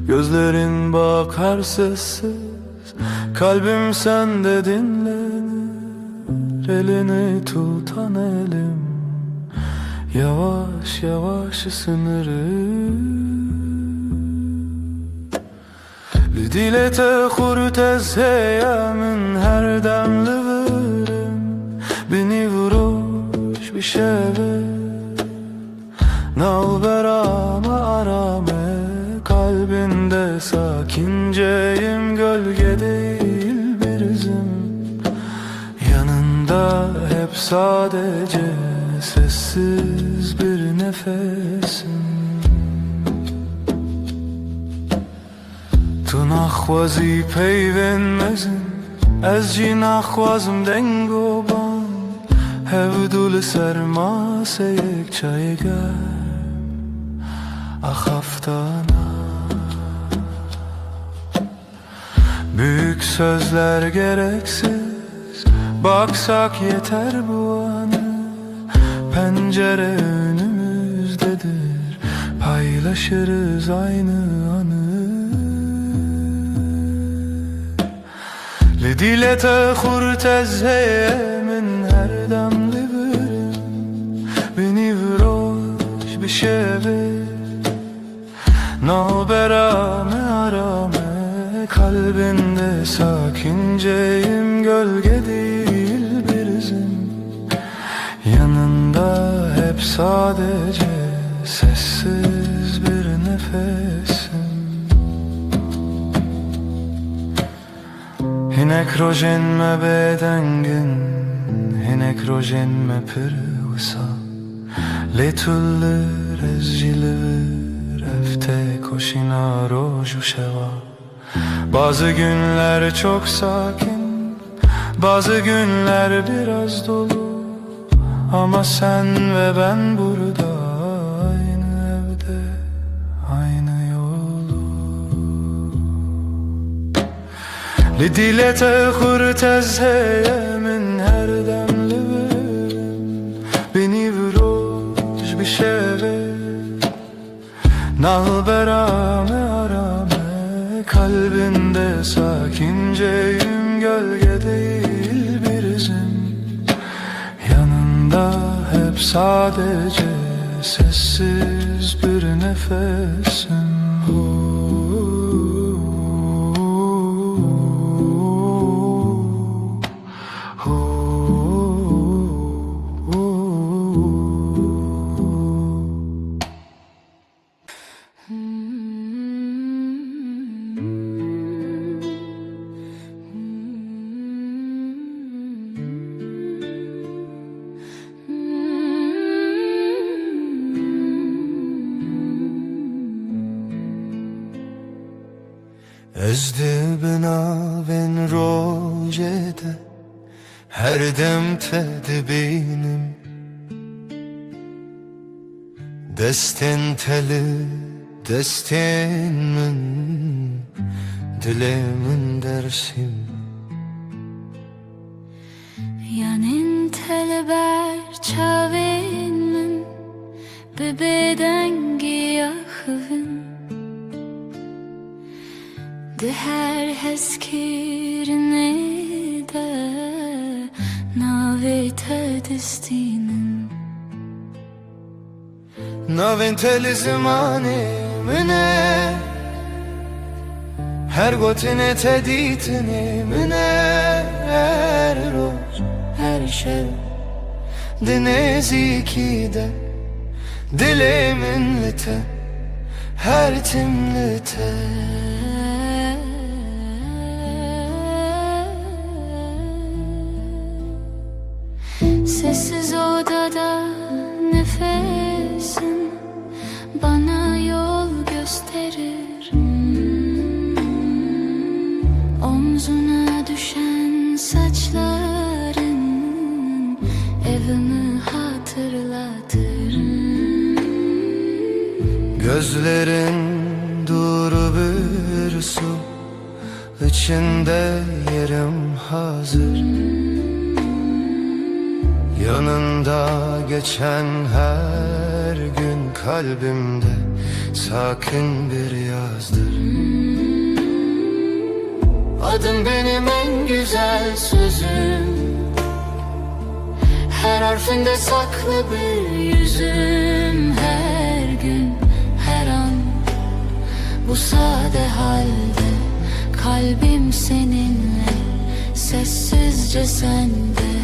Gözlerin bakar sessiz, kalbim sende dinlenir. Elini tutan elim yavaş yavaş ısınır. Lidilete hurt ez heyemin her demli verim. Beni vuruş bir şeve Nalber ama arame. Kalbinde sakinceyim, gölge değil bir izim. Yanında hep sadece sessiz bir nefesim. Tu naxwazî peyvên mezin, ez jî naxwazim deng û ban. Hevdû li ser maseyek çayê germ axaftana. Büyük sözler gereksiz, baksak yeter bu anı. Pencere önümüzdedir, paylaşırız aynı anı. Lidile tehur tezheye min her damlı birim. Beni vroş bir şeve, naberame arame. Kalbinde sakinceyim, gölge değil bir izim. Yanında hep sadece sessiz bir nefesim. Hinek rojen me bedengin, hinek rojen me pırvısa. Letullir ezcilir, efte koşina roju şeva. Bazı günler çok sakin, bazı günler biraz dolu. Ama sen ve ben burada, aynı evde, aynı yolu. Lidile tehur tezheye min her demli birim. Beni vroj bir şeve, nalberame arame. Kalbinde sakinceyim, gölge değil bir izim. Yanında hep sadece sessiz bir nefesim. Ezdi binavên rojê de her dem te dibînim. Destên telî destên min, dilê min dersim. Yanın teleber çavên min, bi bêdengî yaxivin. Di her hezkirinê de navê te distînin. Navên te li zimanê min e, her gotinê te dîtinê min e. Her roj, her şev, di nêzîkî de dilê min li te, her tim li te. Sessiz odada nefesin bana yol gösterir. Omzuna düşen saçların evimi hatırlatır. Gözlerin duru bir su, içinde yerim hazır. Yanında geçen her gün kalbimde sakin bir yazdır. Adın benim en güzel sözüm, her harfinde saklı bir yüzüm. Her gün, her an, bu sade halde kalbim seninle, sessizce sende.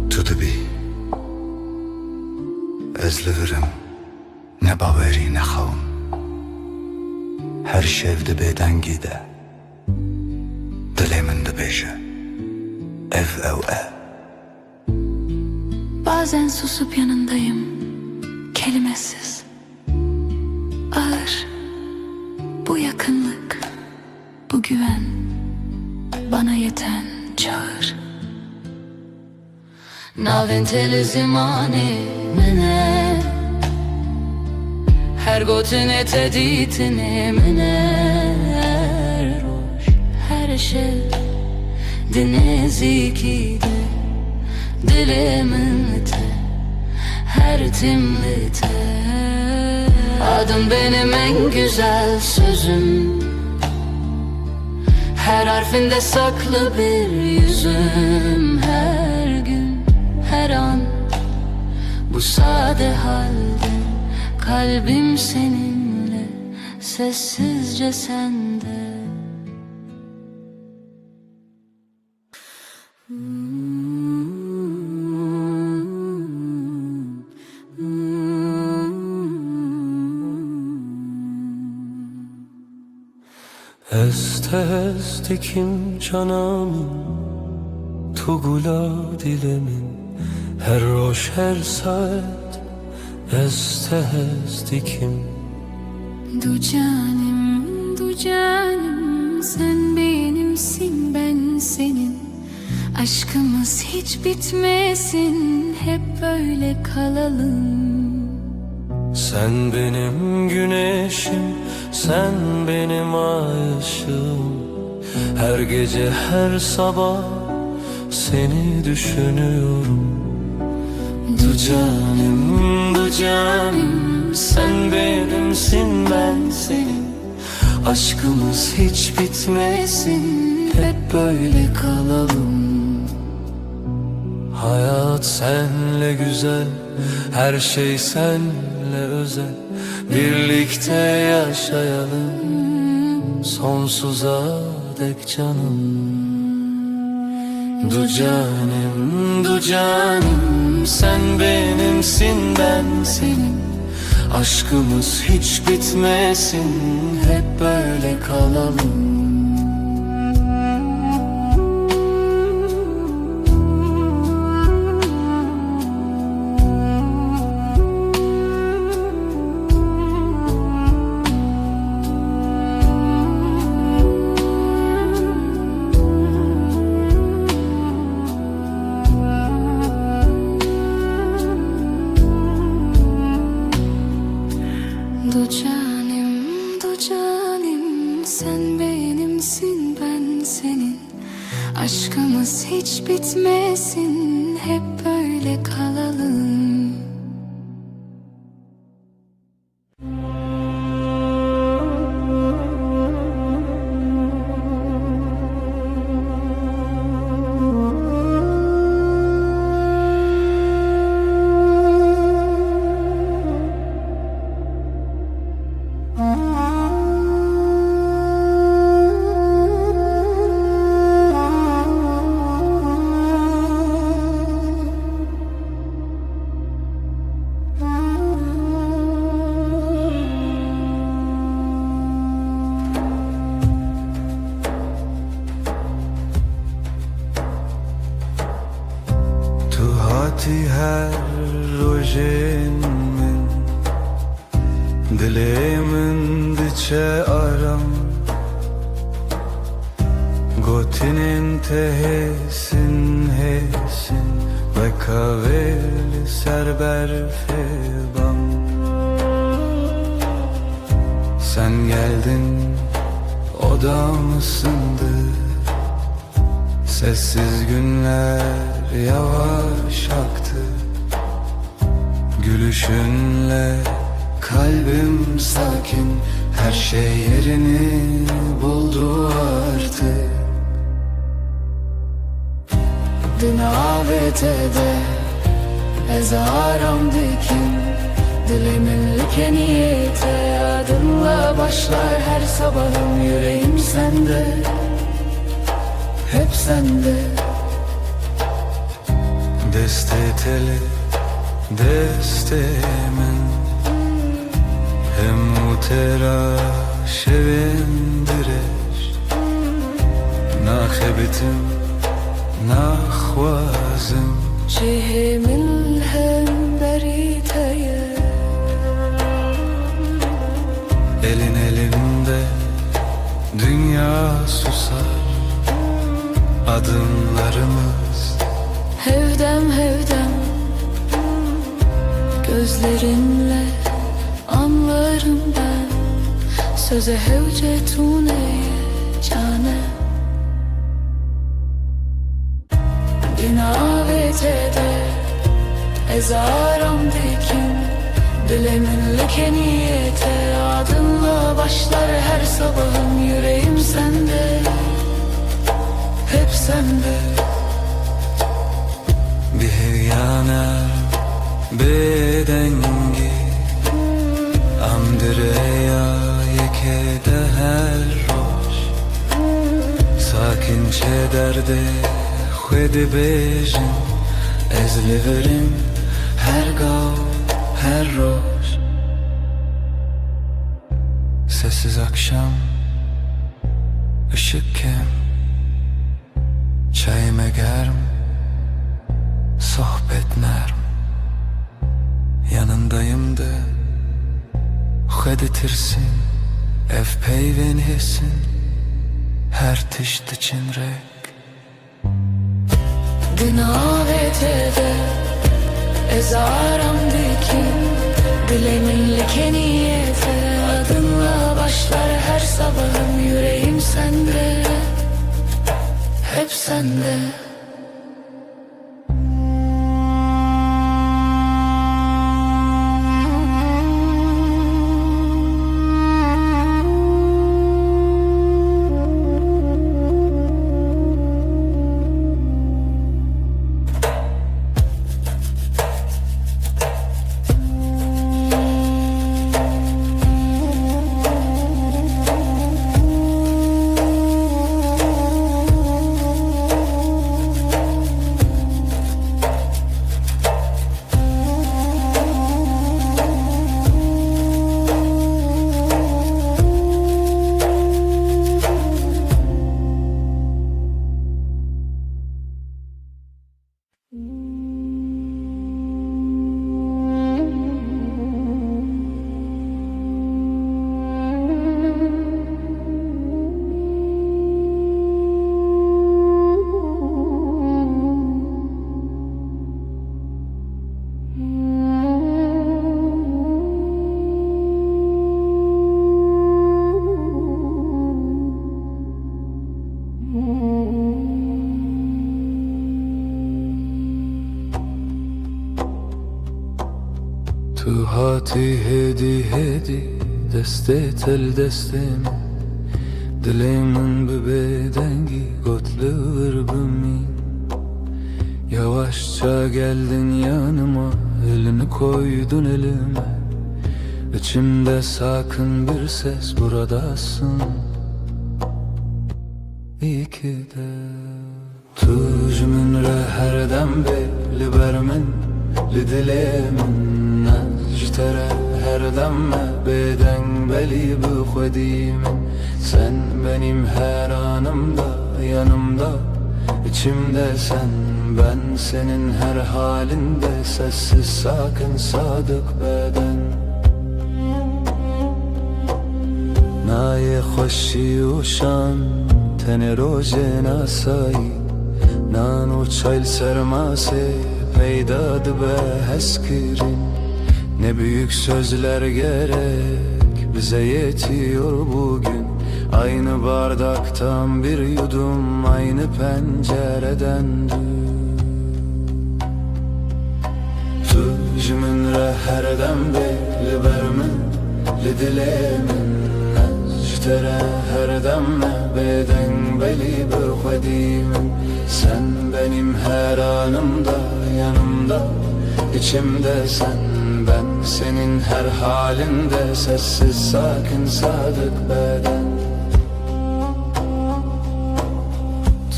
Tu dibî, ez li virim, ne bawerî ne xewim. Her şev di bêdengî de dilê min dibêje, ev ew e. Bazen susup yanındayım, kelimesiz. Ağır bu yakınlık, bu güven, bana yeten çağır. Naventele zimani mene Her gotine teditine mene Roş her şey dineziki de Dilimin te her timlite Adım benim en güzel sözüm Her harfinde saklı bir yüzüm Her gün, her an bu sade halde Kalbim seninle, sessizce sende Estestikim canamın Tugula dilemin Her roş her saat Estestikim Du canım, sen benimsin, ben senin. Aşkımız hiç bitmesin, hep böyle kalalım. Sen benim güneşim, sen benim ay ışığım. Her gece her sabah seni düşünüyorum. Du canım, sen benimsin, ben senin. Aşkımız hiç bitmesin, hep böyle kalalım. Hayat senle güzel, her şey senle özel. Birlikte yaşayalım, sonsuza dek canım. Du canım, sen benimsin, ben senin. Aşkımız hiç bitmesin, hep böyle kalalım. Du canım, sen benimsin, ben senin. Aşkımız hiç bitmesin, hep böyle kalalım. her rojen min Dilemin diçe aram Gotinin tehesin hesin Ve kaveli serber febam Sen geldin odam ısındı Sessiz günler yavaş aktı Gülüşünle kalbim sakin Her şey yerini buldu artık Dinavete ezaram dikin Dilimin likeniyete adınla başlar her sabahım Yüreğim sende, hep sende Desteteli destemin Hem utera şevindireş Nahebitim nakhwazim Cihimin hem beriteye dünya susar, adımlarımız Hevdem hevdem gözlerinle anlarım ben söze hevcetune cane Binavetede ezaram dikin Dilimin lekeniyete adınla başlar her sabahım Yüreğim sende, hep sende bir hevyana bedengi Amdireya yekede her roş Sakinçe derde xwedi bejin Ez liverim her gav her roş Sessiz akşam ışık kem Çayime germ sohbet nerm Yanındayım da xweditirsin Ev peyven hesin her tişt için rek Binavetede ezaram dikin Dilimin lekeniyete adınla başlar her sabahım Yüreğim sende, hep sende Tu hati hedi hedi deste tel destem Dilimin bedengi gotluğur bümin Yavaşça geldin yanıma elini koydun elime İçimde sakın bir ses buradasın İyi ki de Tuj min re her dem belli bermin li dilimin Tere her demme beden beli bu xwedimin Sen benim her anımda yanımda içimde sen Ben senin her halinde sessiz sakin sadık beden Naye xoşi uşan tene roje nasayi Nano çayl sermase peyda dibe heskirin Ne büyük sözler gerek bize yetiyor bugün Aynı bardaktan bir yudum aynı pencereden Tücümün reherdem belli bermin li dilimin Nectere her demme beden beli bu xwedimin Sen benim her anımda yanımda içimde sen Ben senin her halinde sessiz sakin sadık beden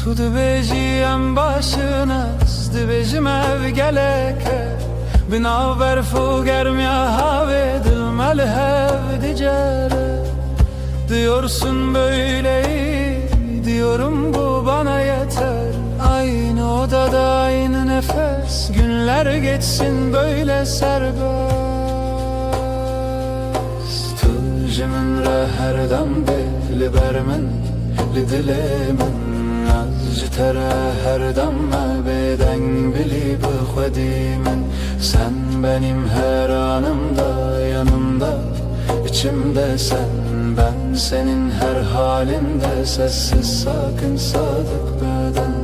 Tu dibeciyem başına dibecim ev geleke Binaver fugerm ya have dilmel hev dicere Diyorsun böyle diyorum bu bana yeter Aynı odada aynı nefes Günler geçsin böyle serbest Tücümün reherdem belli bermin li dilê min ez ji te re her dem me bêdeng bilî bi xwedî min. Sen benim her anımda, yanımda, içimde sen. Ben senin her halinde, sessiz sakin sadık beden.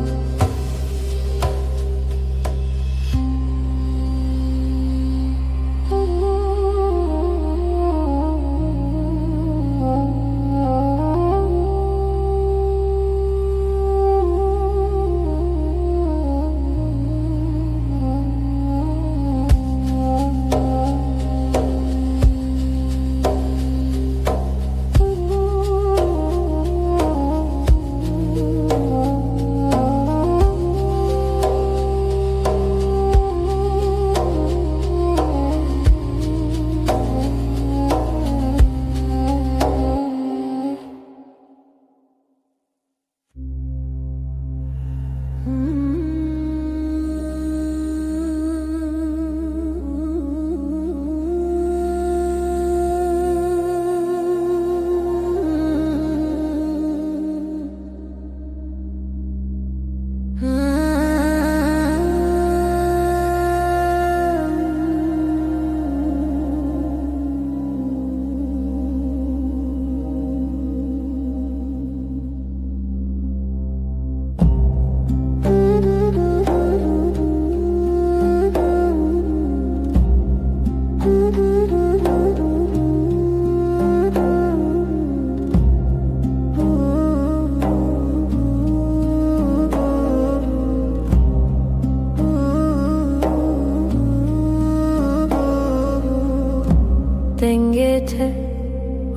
Dengete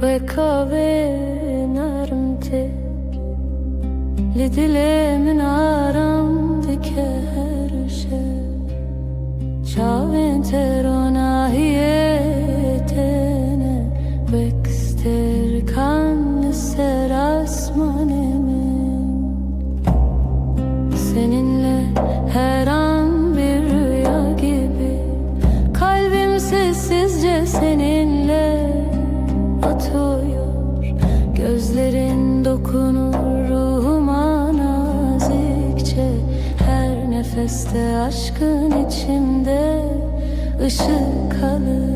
ve kahve narmte li dilê min aram dike her şev. Çavên te ronahiyê tene bekster kan li ser asmanê min. Seninle her an bir rüya gibi, kalbim sessizce seninle atıyor. Gözlerin dokunur ruhuma nazikçe, her nefeste aşkın içimde ışık alır.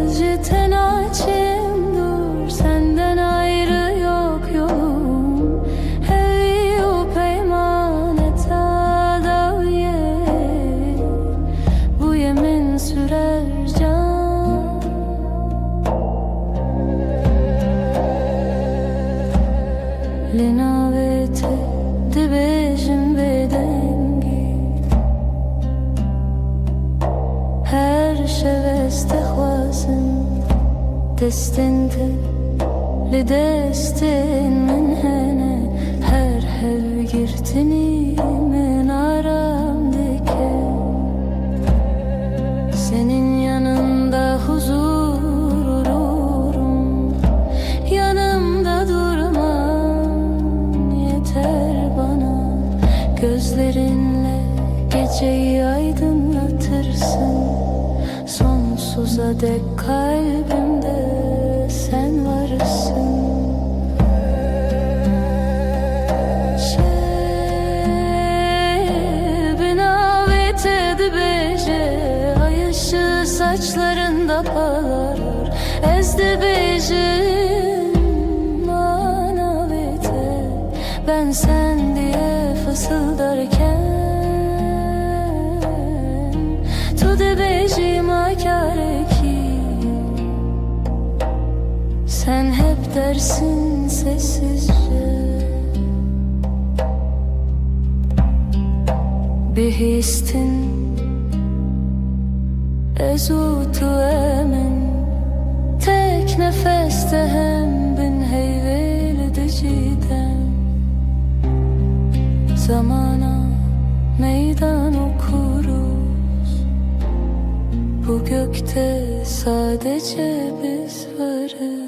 Ezciten açım dur, senden ayrı yok yolum. Hevi o peymanet adaviye, bu yemin sürer can. Linavete dibêjim bêdengî, her şevest dixwazim destin te li destin min hene. Her hev girtinî min aram dike, senin yanında huzur olurum. Yanımda durman yeter bana, gözlerinle geceyi aydınlatırsın. Sonsuza dek kalbimde sen varsın. Binavete dibêje, ay ışığı saçlarında parlar. Ez dibêjim manavete, ben sen diye fısıldarken. Tu dibêjî makare ki, sen hep dersin sessizce. Bihistin ezutu emin, tek nefeste hem bin heyvel diciden. Zamana meydan okuruz, bu gökte sadece biz varız.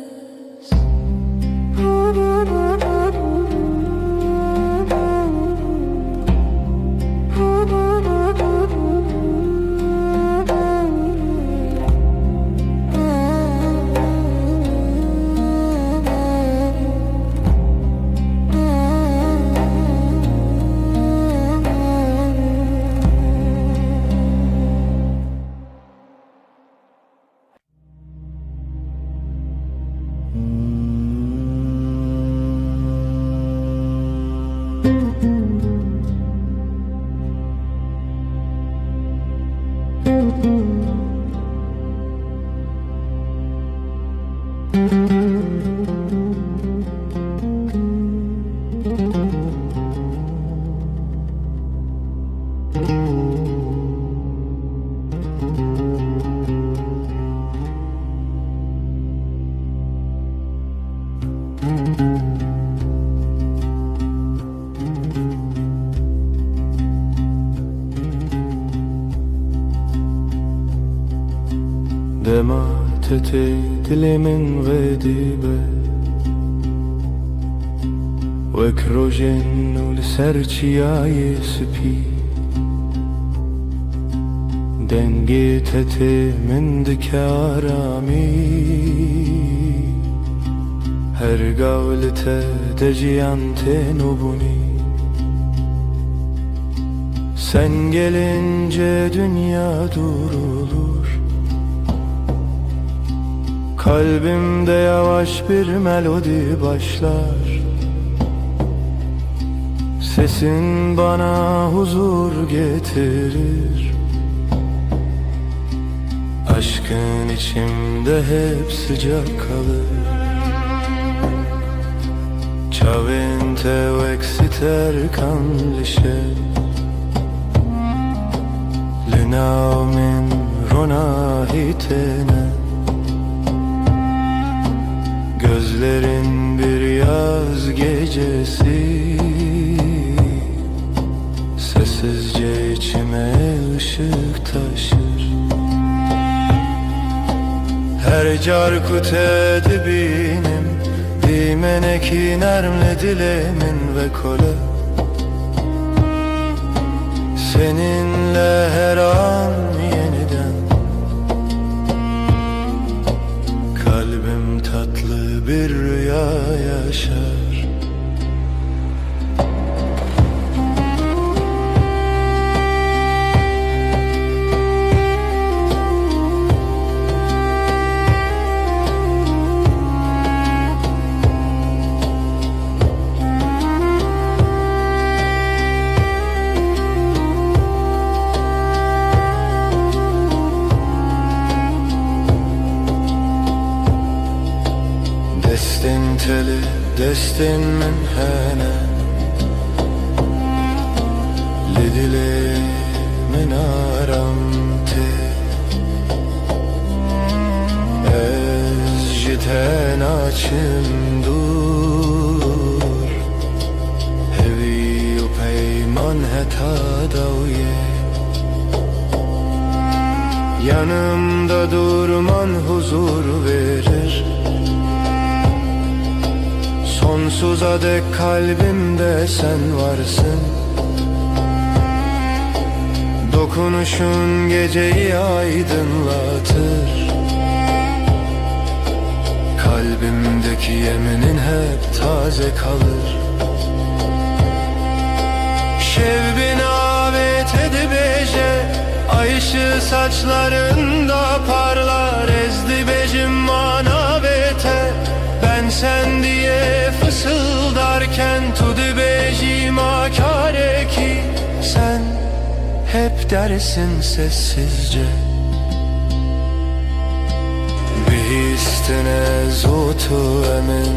te dile min vedibe Wek rojen u l-ser qiaje sëpi Dengiet e te min dikjarami Her gavlete dejiyan te nubuni Sen gelince dünya durulur Kalbimde yavaş bir melodi başlar Sesin bana huzur getirir Aşkın içimde hep sıcak kalır Çavinte veksiter kanlişe Lina min rona hitene Gözlerin bir yaz gecesi Sessizce içime ışık taşır Her carkut edibinim Dimeneki nermle dilemin ve kole Seninle her an yeniden Kalbim tatlı bir rüya yaşar Destin teli, destin min hene Lidili min aram te Ez jiten açım dur Hevi u peyman heta davye Yanımda durman huzur verir Sonsuza dek kalbimde sen varsın Dokunuşun geceyi aydınlatır Kalbimdeki yeminin hep taze kalır Şevbin avet edibeje Ay ışığı saçlarında parlar Ezdi becim manavete Ben sen diye fısıldarken Tudu becima kare ki Sen hep dersin sessizce Bihistine zutu emin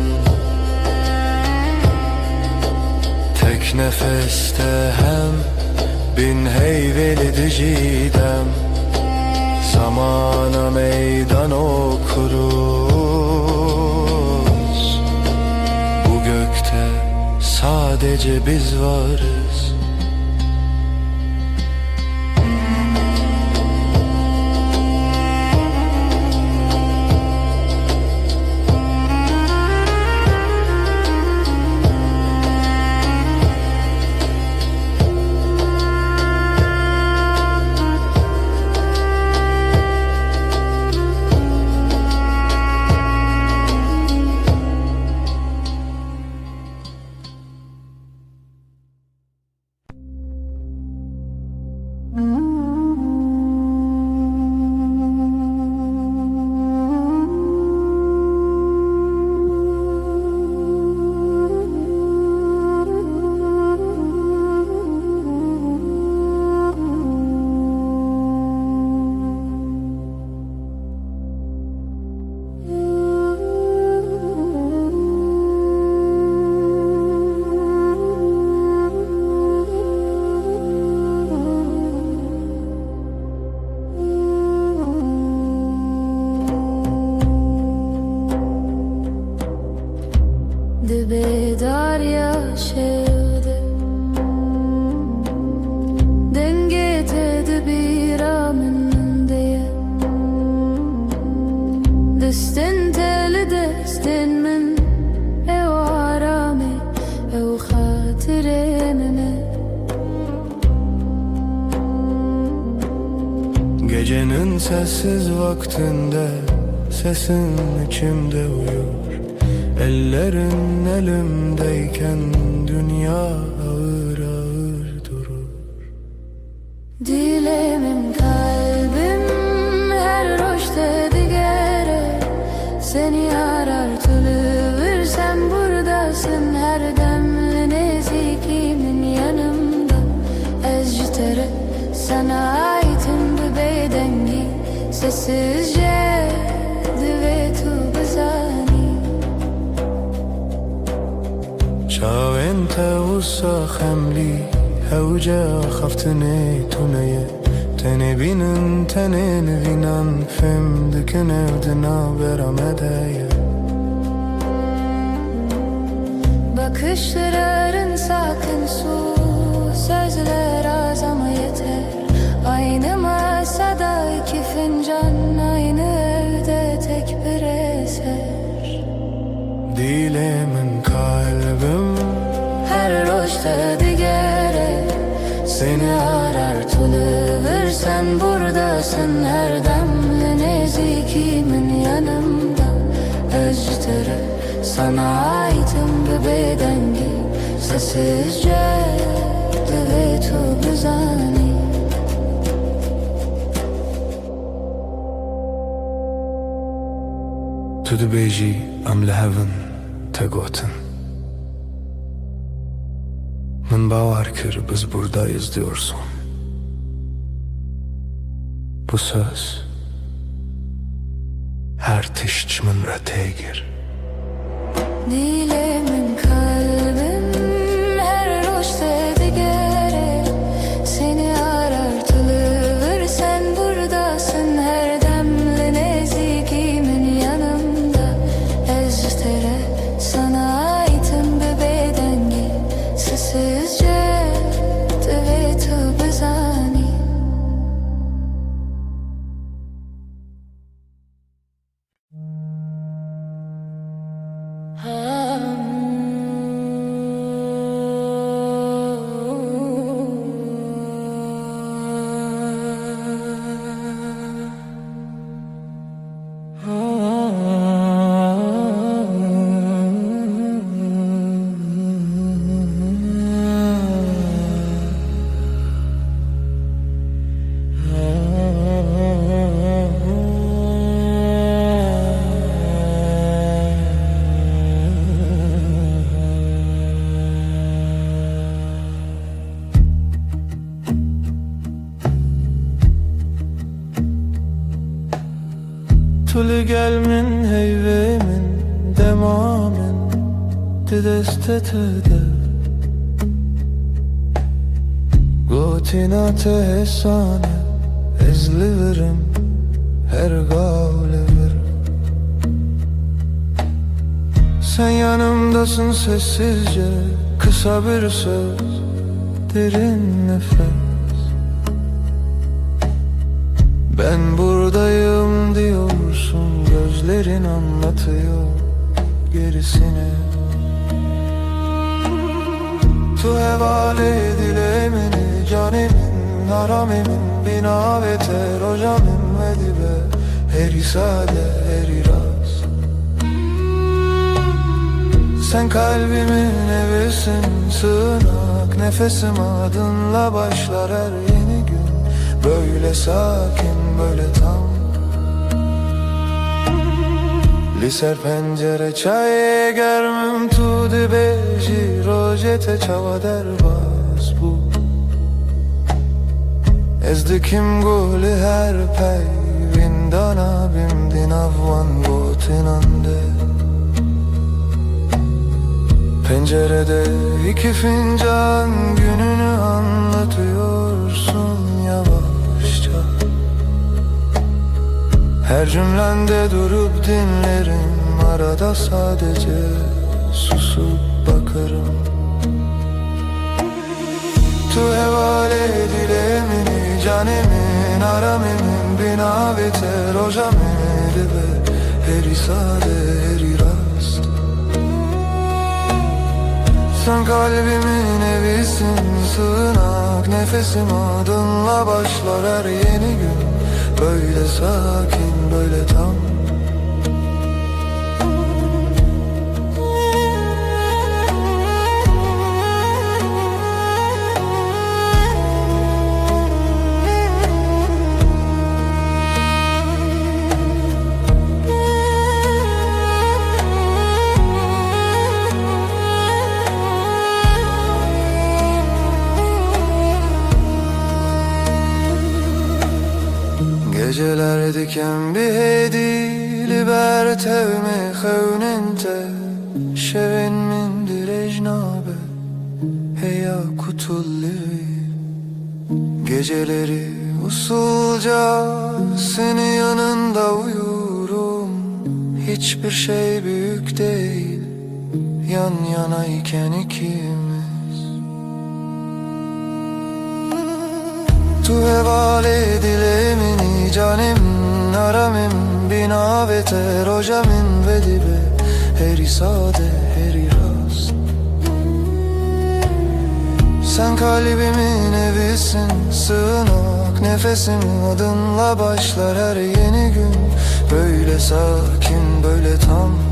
Tek nefeste hem bin heyveli dicidem Zamana meydan okuruz Bu gökte sadece biz varız Darya şevde Denge tedbira min diye Gecenin sessiz vaktinde sesin içimde uyur. Ellerin elimdeyken dünya ağır ağır durur. Dilemim kalbim her roşte digere, seni arar tülüvür, sen buradasın her demli nezikimin yanımda. Ezcitere sana aitim bu bedengi, sessizce düvetu bezani. شاو انت وسا خملي هوجا خفتني تونية تني بينن تني نفينان فم دكن evdina beramedeye. Bakışların sakın su, sözler az ama yeter. Aynı masada iki fincan, aynı evde tek bir eser. Dilemin kalbim Her roşta digere, seni arar tülüvür, sen buradasın her demli nezikimin yanımda. Özcütere sana aitim bu bedengi, sessizce düvetu bezani. تو دبیجی ام لهون تگوتن. من باور kır biz buradayız diyorsun. Bu söz her tişçimin retegir. Dilemin kalbim her roşta digere, seni arar tülüvür, sen buradasın her demli nezikimin yanımda. Eztere sana aitim bu bedengi, sessizce düvetu bezani. Tülü gelmin heyvemin demamin didestetede Gotinate hesane ezliverim her gavleverim. Sen yanımdasın sessizce, kısa bir söz, derin nefes. Ben buradayım diyorsun, gözlerin anlatıyor gerisini. Tu hevale dilemeni canimin, haramimin, binaveter hocamim ve dibe, heri sade, heri rast. Sen kalbimin evisin, sığınak, nefesim adınla başlar her yeni gün. Böyle sakin, böyle tam. Liser pencere çay germim tu dibeji rojete çava derbas bu. Ezdikim guli her pey vindana bimdin avvan gotinande. Pencerede iki fincan gününü anlatıyorsun yavaşça. Her cümlende durup dinlerim, arada sadece susup bakarım. Tu hevale dilemini canemin, aramimin, binaveter hocamedi be, heri sade, heri rast. Sen kalbimin evisin, sığınak, nefesim adınla başlar her yeni gün. böyle sakin, böyle tam. Geceler diken bir hedi libertev me xewnente şevin min direjnabe heya kutulli. Geceleri usulca seni yanında uyurum. Hiçbir şey büyük değil yan yanayken ikimiz. Tu hevale dilemini canim naramim binavete rojamin vedibe heri sade heri rast. Sen kalbimin evisin, sığınak nefesim, adınla başlar her yeni gün. Böyle sakin, böyle tam.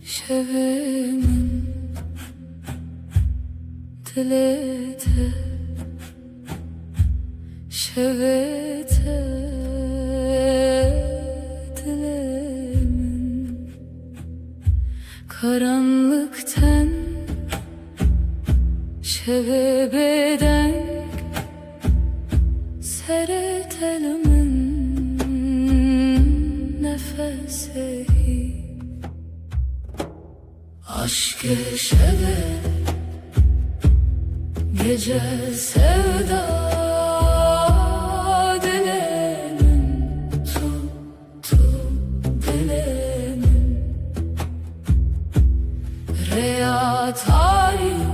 Şevemin dilete şevete dilemin karanlıktan şevebeden seretelimin nefesi. Aşk şeve gece sevda dilemin tu dilemin reya tarih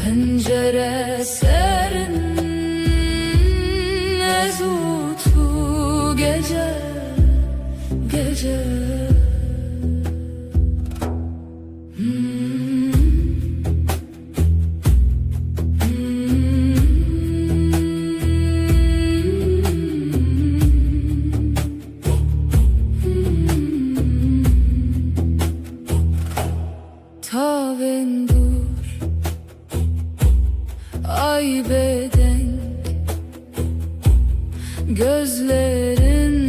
pencere serin ezutu gece gece. Tavendur ay bedenk gözlerin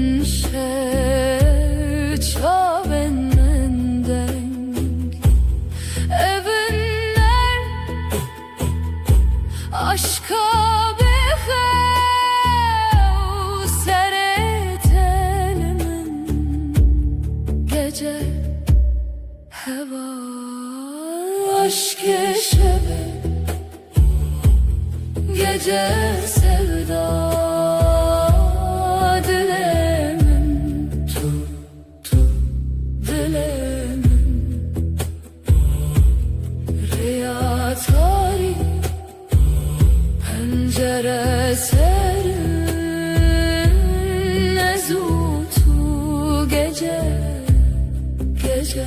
çaven mendenk evinler aşka behev seretelimin gece heva. Aşk şeve gece sevda dilemin tu dilemin riya tarih pencere serin ezutu gece gece.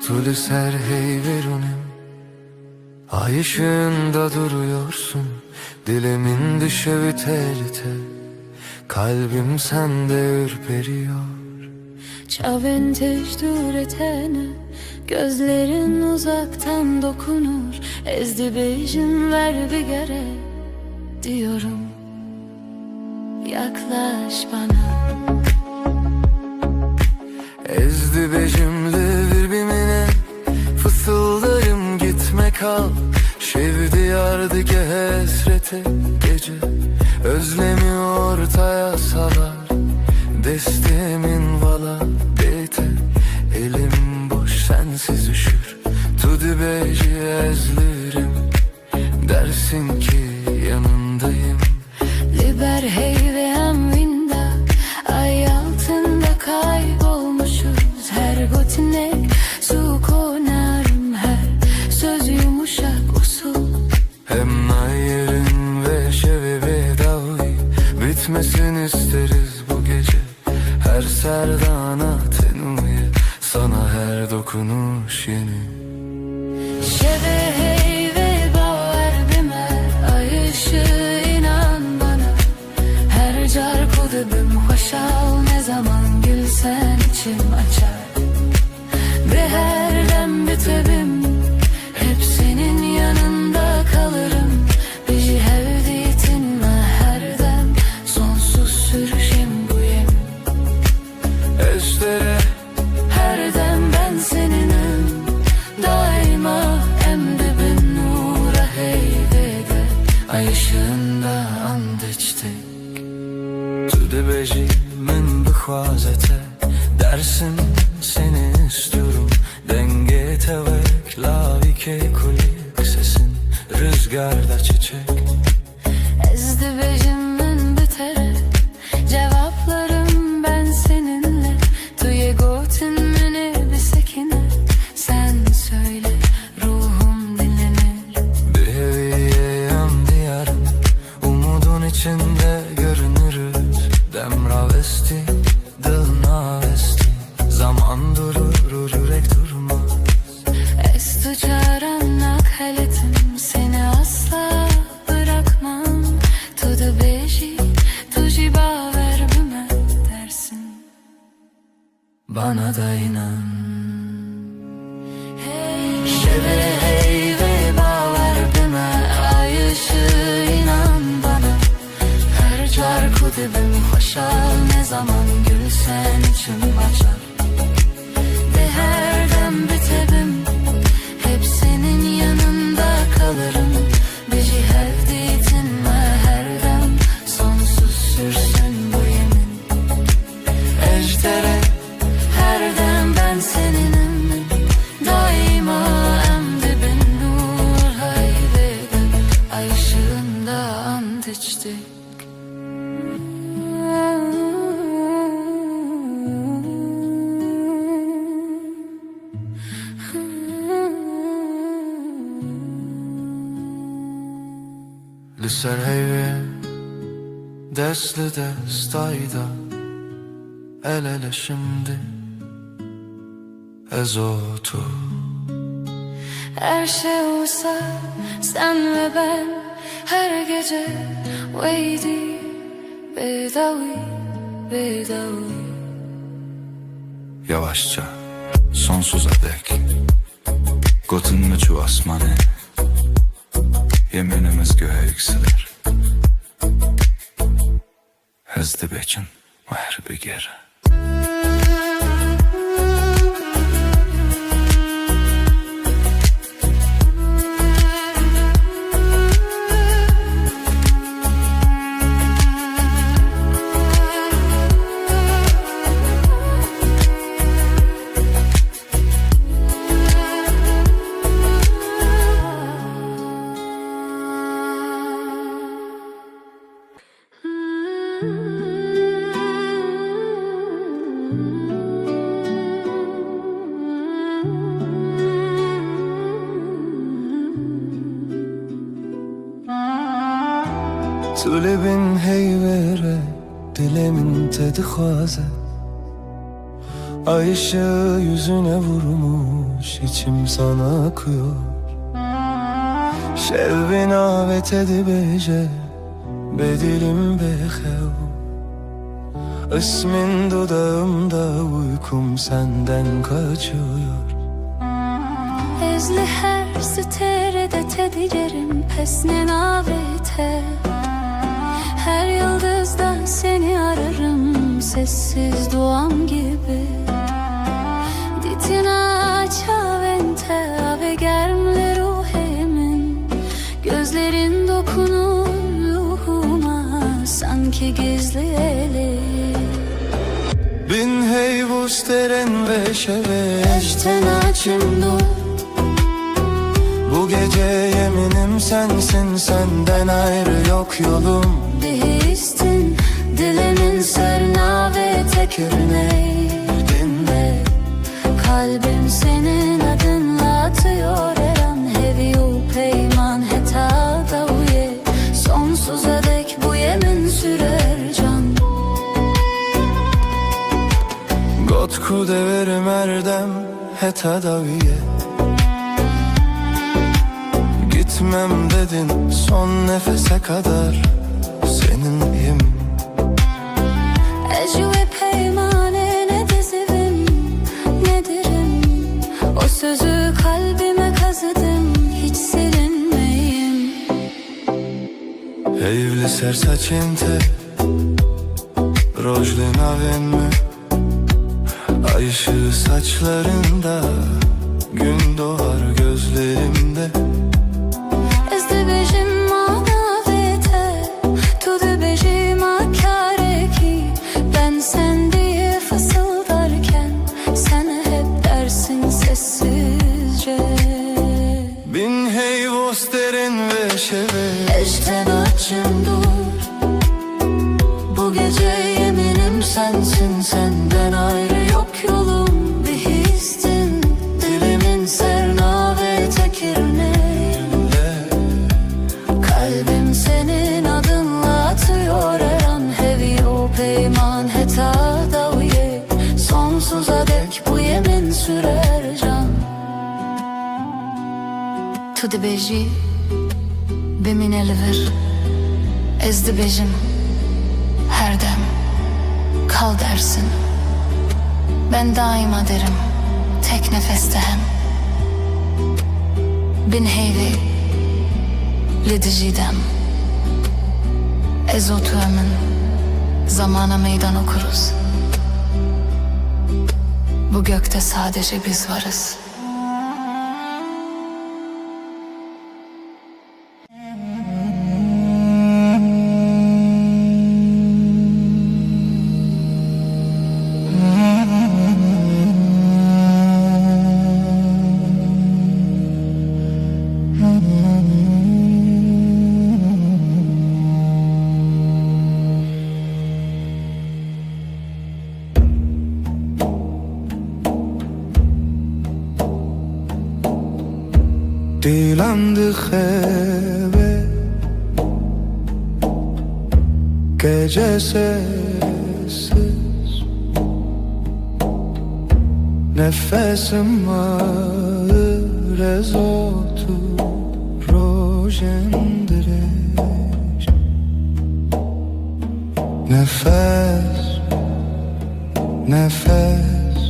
Tülü ser hey verunim, ay ışığında duruyorsun. Dilimin düşevi tel tel, kalbim sende ürperiyor. Çaventeş duretene gözlerin uzaktan dokunur. Ezdi bejim ver bir gere diyorum. Yaklaş bana. Ezdi bejimli birbirine fısıldarım gitme kal. Şevdi yardı ki hasrete gece özlemi ortaya salar. Destemin vala bete elim boş sensiz üşür. Tudu beji ezlerim dersin ki yanındayım. Liber hey ve emvinda ay altında kaybolmuşuz. Her gotinek su konarım, her söz yumuşak usul. Hem nayerin ve şevevi davi bitmesin isteriz bu gece. Her serdana tenuye sana her dokunuş yeni. Şeve hey ve baver bime ay ışığı inan bana. Her car kudubim hoşal ne zaman gülsen içim açar. Ve her dem bitebim hep senin yanında kalırım. Bir hevdiyetinle her dem sonsuz sürüşüm bu yem. Estere Her dem ben seninim daima emdibin nura heybede. Ay ışığında and içtik. tudu beji min bixwazete dersin seni istiyorum. Denge tevek lavi ke kulik sesin rüzgarda çiçek. Ezdi bejimin bitere cevaplarım ben seninle. Tuye gotin mini bir sekine sen söyle ruhum dinlenir. Bir heviyeyem diyarım umudun içinde görünürüz. Demravesti dılnavesti zaman durur yürek durmaz. Estu çarannak haletim seni asla bırakmam. Tudu beji tuji baver bime dersin. Bana da inan. Şeve hey ve baver bime ay ışığı inan bana. Her car kudubim hoşal ne zaman gülsen içim açar. Ve her dem bitebim hep senin yanında kalırım. Biji hevdiyetinle her dem sonsuz sürsün bu yemin. Ejderha Her dem ben seninim daima emdibin nur haybede. Ay ışığında ant içtik. Liser heyve destli destayda el ele şimdi ezotu. Her şey olsa sen ve ben her gece veydi bedavi bedavi. Yavaşça sonsuza dek Gotun mu asmanı yeminimiz göğe yükselir. Hızlı beçin ve her bir geri. Tulebin heyvere dilemin tedi xaze. Ay ışığı yüzüne vurmuş içim sana akıyor. Şevvin avet edi beje bedilim bexev. İsmin dudağımda, uykum senden kaçıyor. Ez li her sterede te dilerim pesne navete. Her yıldızdan seni ararım sessiz duam gibi. Ditina çavente ave germle ruhemin. Gözlerin dokunur ruhuma sanki gizli eli. Bin hey vusteren ve şeve, Eşten açım dur. bu gece yeminim sensin, senden ayrı yok yolum. Bihistin dilimin sernave tekürneydin. Kalbim senin adınla atıyor her an. Heviyu peyman heta davuye. Sonsuza dek bu yemin sürer can. Gotku deverim erdem heta daviye. Gitmem dedin son nefese kadar seninleyim. Ecve peymane ne dizivim ne derim. O sözü kalbime kazıdım hiç silinmeyim. Evli sersaçente rojli navenmi. Ay ışığı saçlarında, gün doğar gözlerimde. Ez dibêjim ma navê, tu dibêjî ma kare kî. Ben sen diye fısıldarken sen hep dersin sessizce. Bin hey vosterin ve şeve, Eşten açım dur. Bu gece yeminim sensin, senden ayrı yok yolum. Bihistin dilimin sernave tekirneğinde. Kalbim senin adınla atıyor her an. Heviyo peyman heta daviye. Sonsuza dek bu yemin sürer can. Tu dibêjî bimin elivir. Ez dibêjim her dem kal dersin. Ben daima derim tek nefeste hem. Bin heyvi li dijîdem. Ez o tuemin zamana meydan okuruz. Bu gökte sadece biz varız. dilandı xeve, gece sessiz. Nefesim ağır ez otur rojendireş. Nefes, nefes,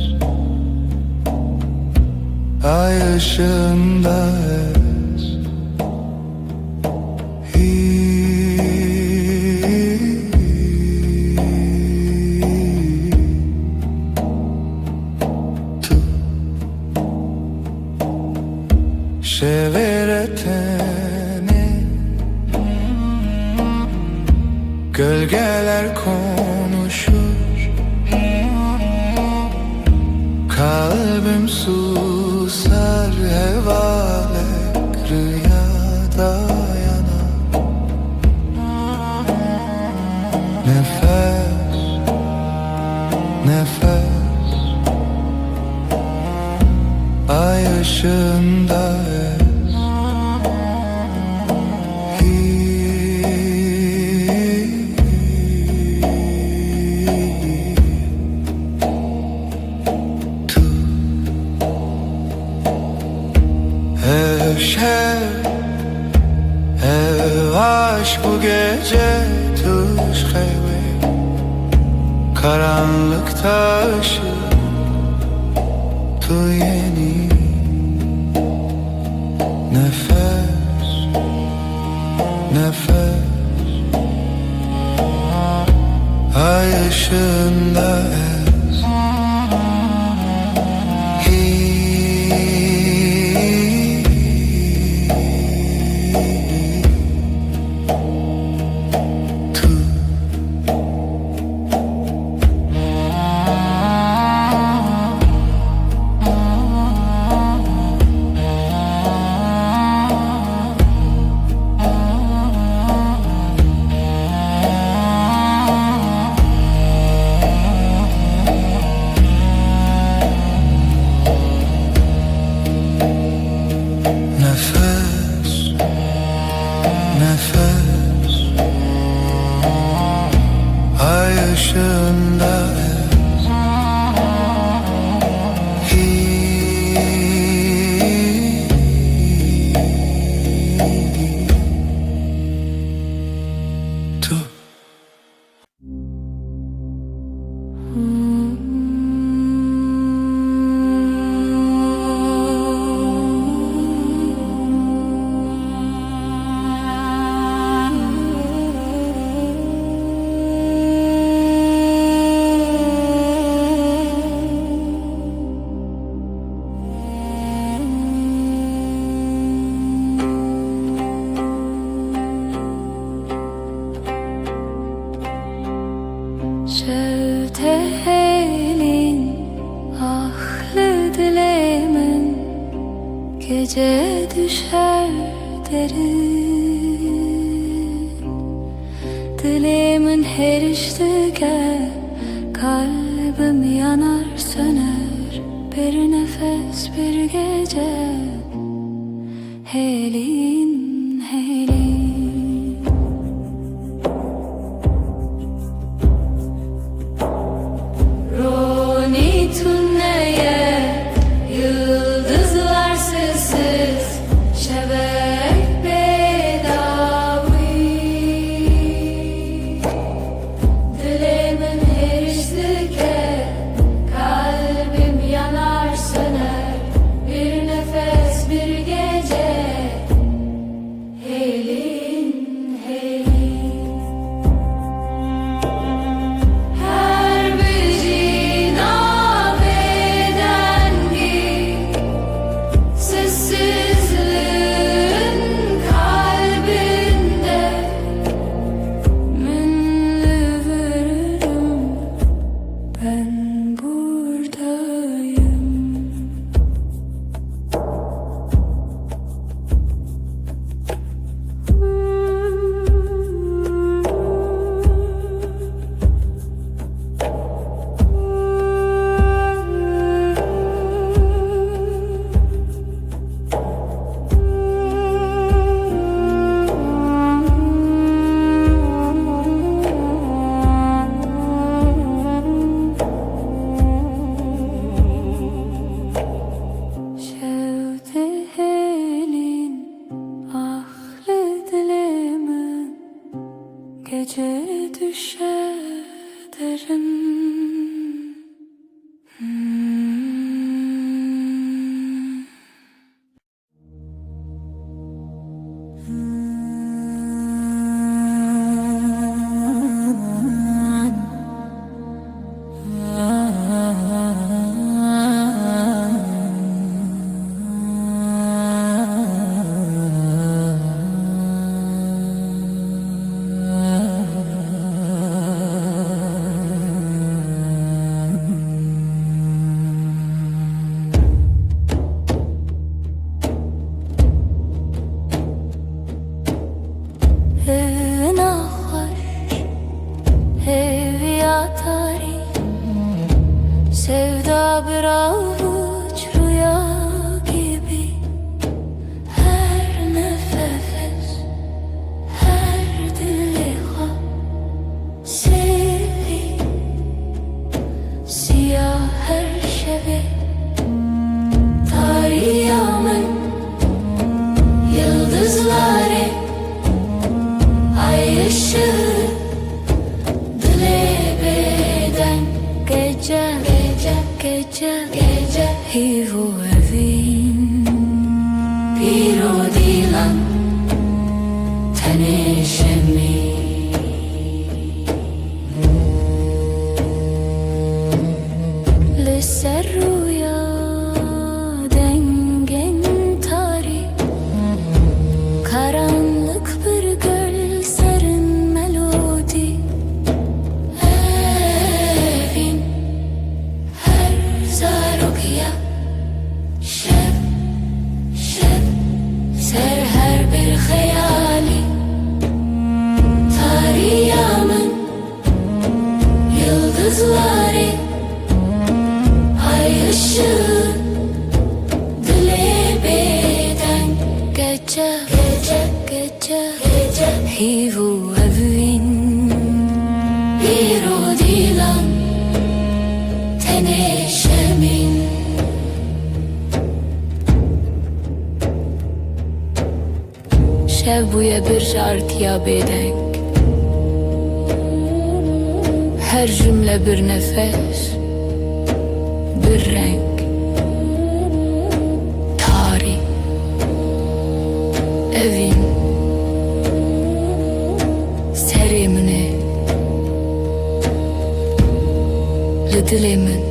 ay ışığında ez. Şeveretene gölgeler konuşur, kalbim susar hevalek rüyada yanar. Nefes, nefes, ay ışığında ez. Şev, ev aşk bu gece tuş xevi. Karanlıkta ışık tu yeni nefes, nefes. Ay ışığında ez tu. Nefes, nefes. Ay ışığında ez tu. Şevte elin ahlı dilemin gece düşer derin. Dilimin her iştige kalbim yanar söner bir nefes bir gece. Helin helin Roni tünneye yıldızlar sessiz şebek bedavi. Dilimin her iştike kalbim yanar söner bir nefes bir gece. Helin helin her bir nabedengi sessizliğin kalbinde münlü veririm ben buradayım. Şevte elin ahlı dilimin gece düşer derin. Sevda bir avuç rüya gibi her nefes, her diliha sevi siyah her şebi tarihımın yıldızları ay ışığı dile beden gece hivu evin Piro dilan tenişemi Lisser rüya dengen tari Karanlık bir göl serin melodi Evin her zarokya Şeb, şeb ser her bir hayali Tariyamın yıldızları Ay ışığı dile beden Gece, gece, gece, gece Hivu evin Bir o dilan Teneşemin Şev buya bir şarkıya bedenk Her cümle bir nefes Bir renk Tarih Evin Serimine Lidilimin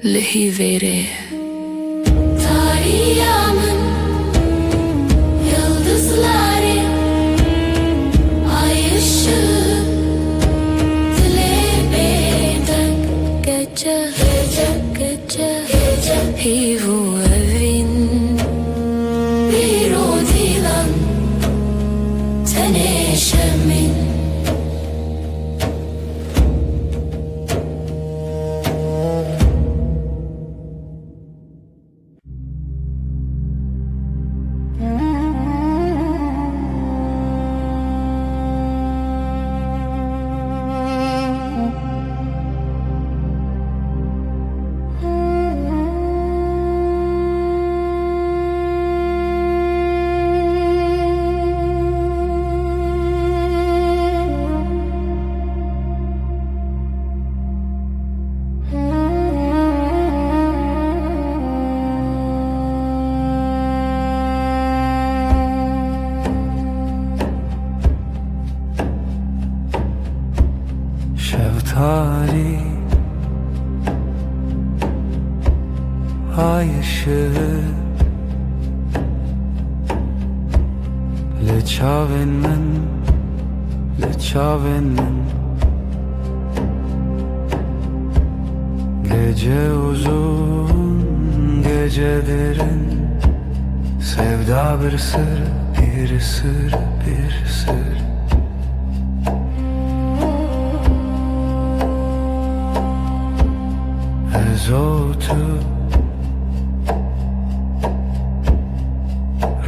Lihivere Tariyamın Yıldızları Ay ışığı Dile beden Gece, gece, gece, gece Hivu evin Bir o dilan Teneşemin Şeftali Ay ışığı Leçaven min Gece uzun gece derin Sevda bir sır bir sır bir sır Ezotu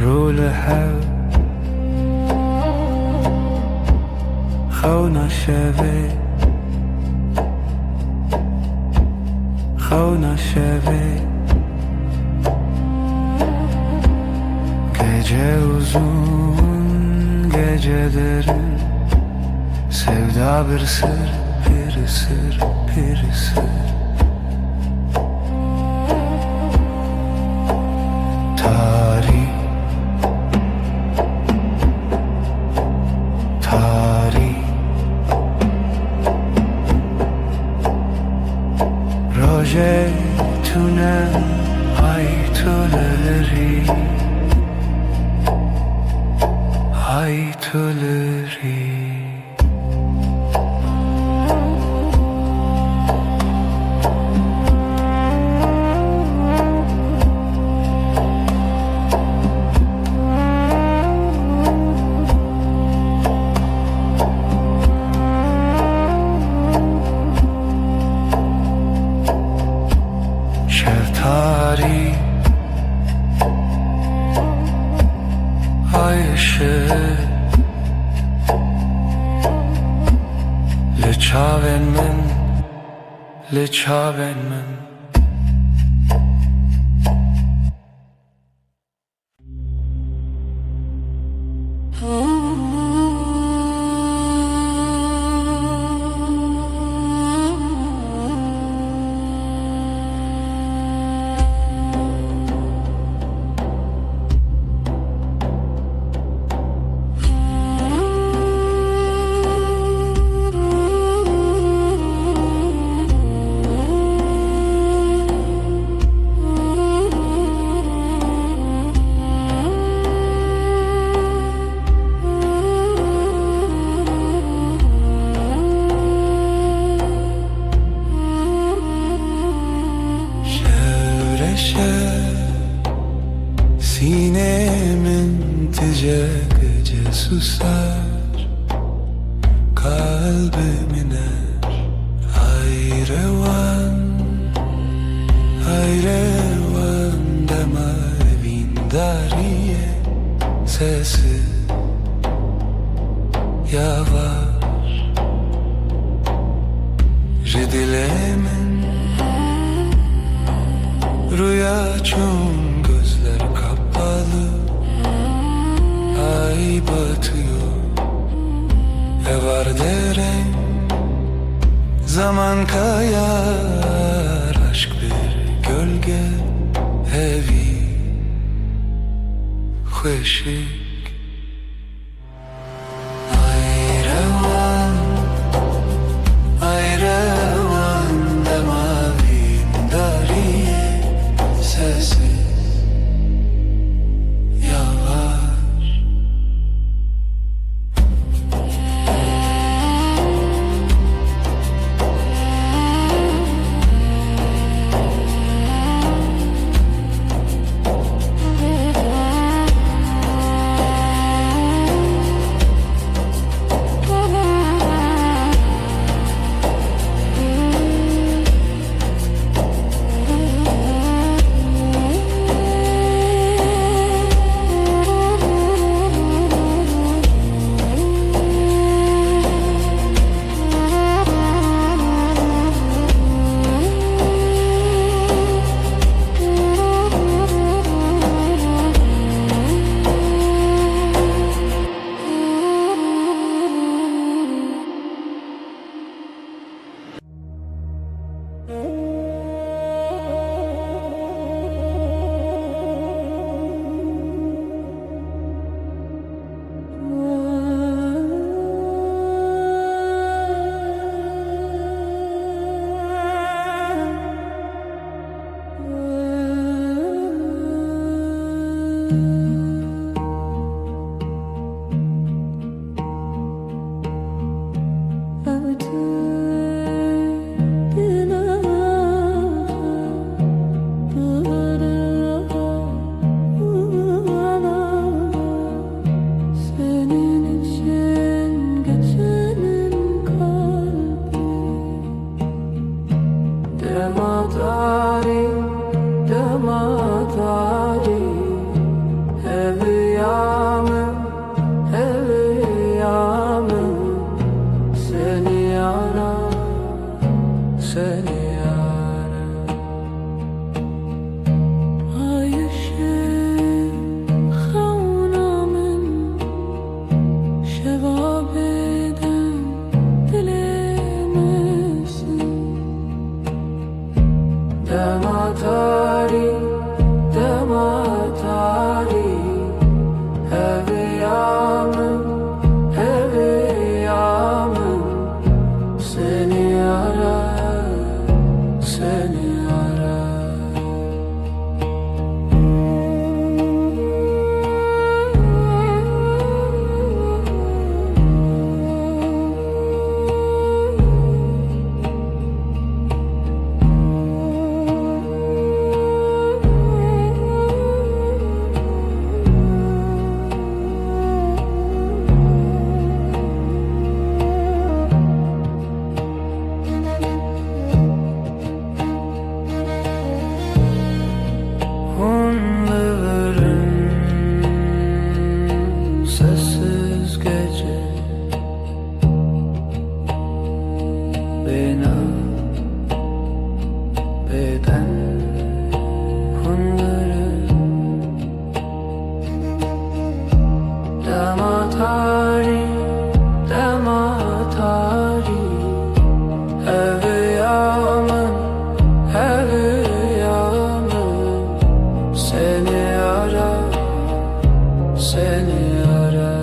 Rule hev Khawna şeve Khawna şeve Gece uzun gece derin Sevda bir sır bir sır bir sır Tarih Roje tune ay tuleri Ay tuleri Şeftali Ay ışığı Leçaven min susar, kalbim iner. Hayrevan deme vindariye, sesi yavaş. Ridilemin rüya çun, gözler kapalı. Ay batıyor, var derin. Zaman kayar, aşk bir gölge. Evi خوشik. Ayrevan demavin dariye, sesi yavaş. Senin için geçenin kalbi. Dematari, dematari, evliyamım, evliyamım. Seni arar, seni arar. Ay ışık havnamın, şevabeden dilemesin. Dematari, dematari, evliyamım, evliyamım. Seni arar, seni arar. Hunların sessiz gece, bina beden hunları. Dematari, dematari, evliyamın, evliyamın. Seni arar, seni arar.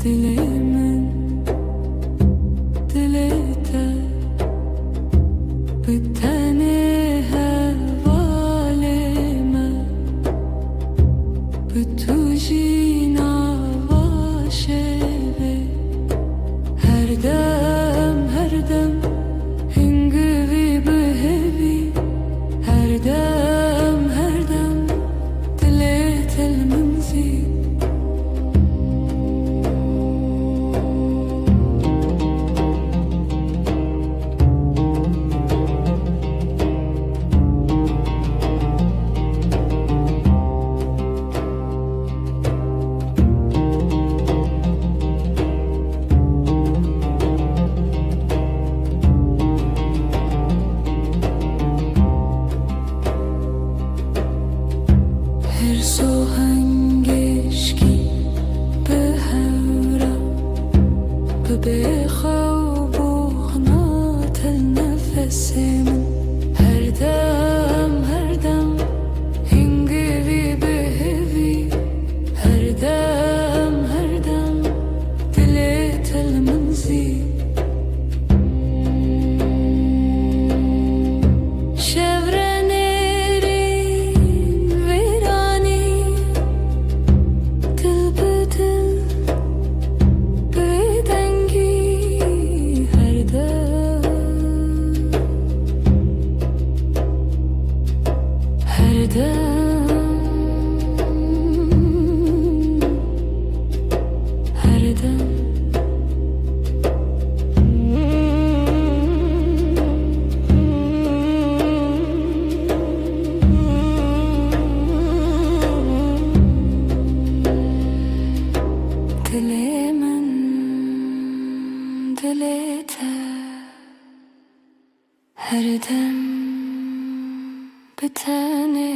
dilimin dilete biteni hevalime bütujina vaşevi her dem hingivi behevi her dem dilet el منزي Her sohangeşki behevra bebexa و بغنات النفسmin her dem hingivi behevi her dem dilet el منزي Her dem dilimin dilete her dem biteni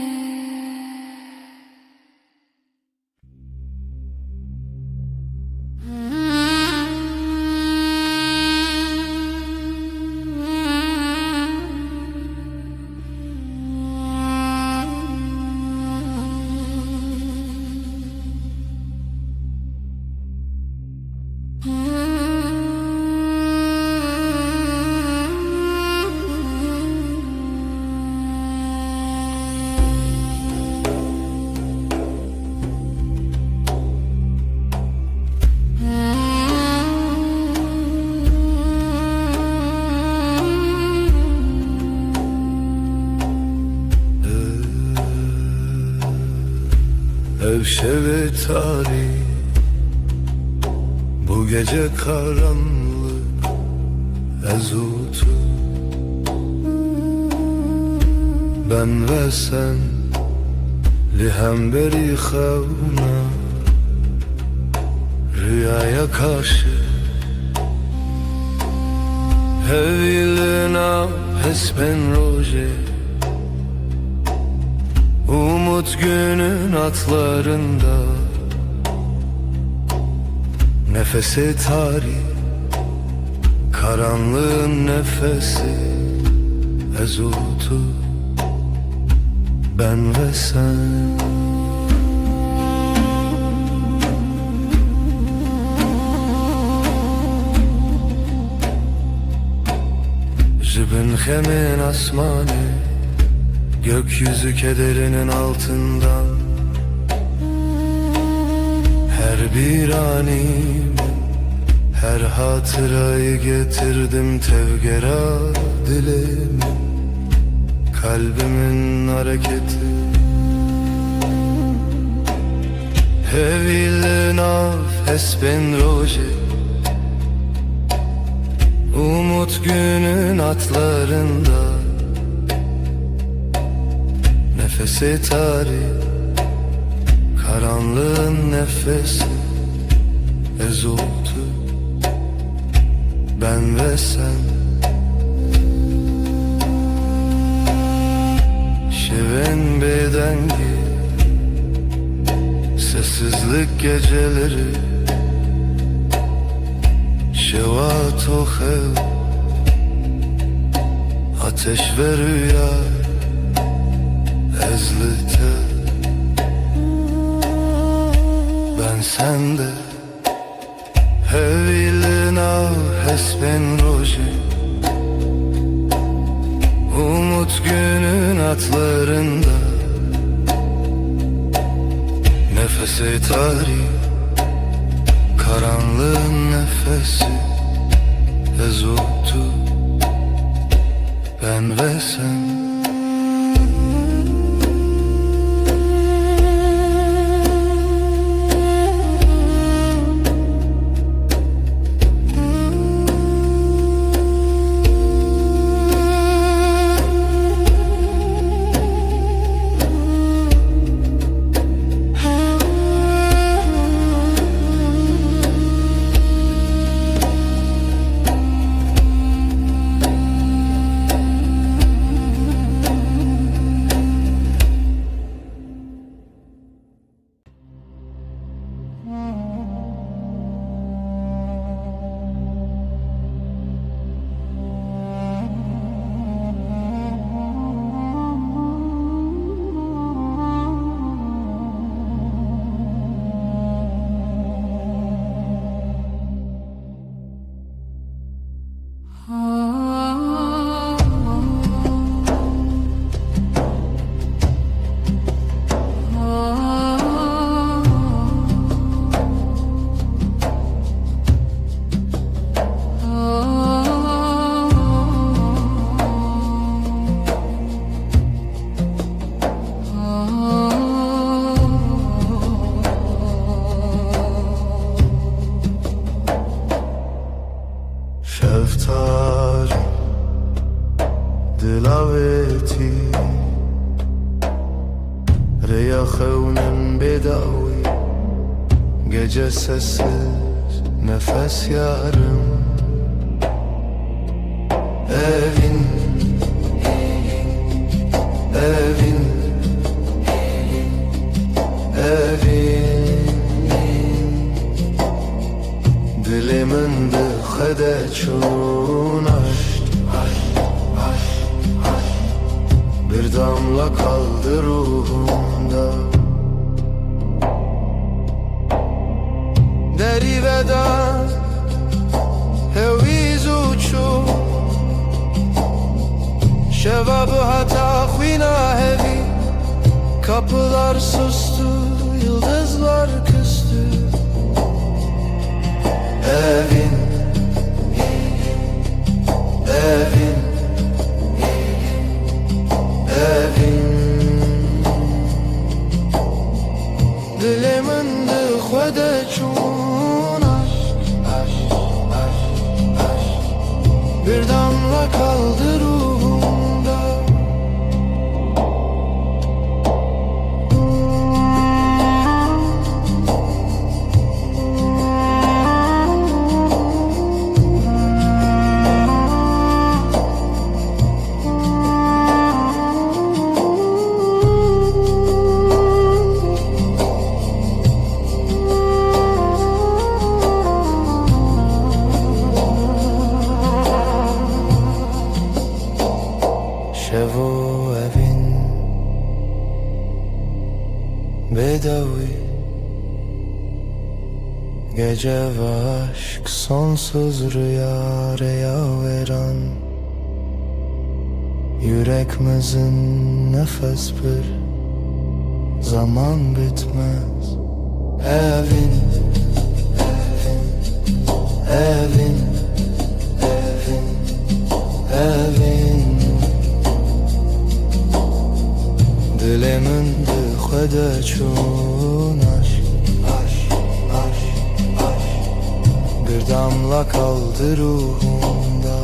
Ev şevi tarih bu gece karanlık ezutu ben ve sen lihemberi xevna rüyaya karşı hevilina hesben roje umut günün atlarında nefesi tarih karanlığın nefesi ezutu ben ve sen Jibin hemin asmanı gökyüzü kederinin altından her bir anim her hatırayı getirdim tevgera dilim kalbimin hareketi Hevil naf esben roje umut günün atlarında nefesi tarih karanlığın nefesi ezultu ben ve sen şeven bedengi sessizlik geceleri şevat o hev ateş ve rüya ezlite ben sende Hevilina hesben roji, umut günün atlarında, nefesi tarih, karanlığın nefesi ezotu, ben ve sen. Şeftali, dilaveti, reyahevnin bedavi, gece sessiz, nefes yarım. Evin, evin, evin, dilimin dıhede çun aşk, bir damla kaldı ruhumda. Deri veda, heviz uçu, şevabı hata khvina hevi. Kapılar sustu, yıldızlar küstü. Evin, evin, evin, dilimin dıhvede çun aşk, bir damla kaldı ruhumda. Şevo evin bedavi, gece ve aşk sonsuz rüya veren. Yüreğimizin nefes bir zaman bitmez. Evin, evin, evin, evin, dilimin dıhvede çun aşk, bir damla kaldı ruhumda.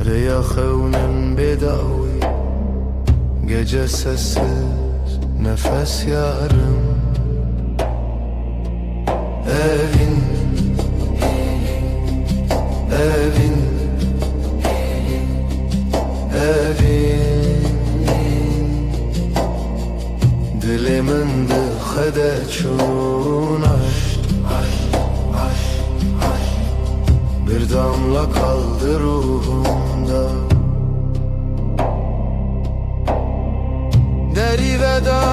Reya xevnin bedavi, gece sessiz nefes yarım. Evin, evin, evin, dilimin dıxede çun aşk, bir damla kaldı ruhumda. Deri veda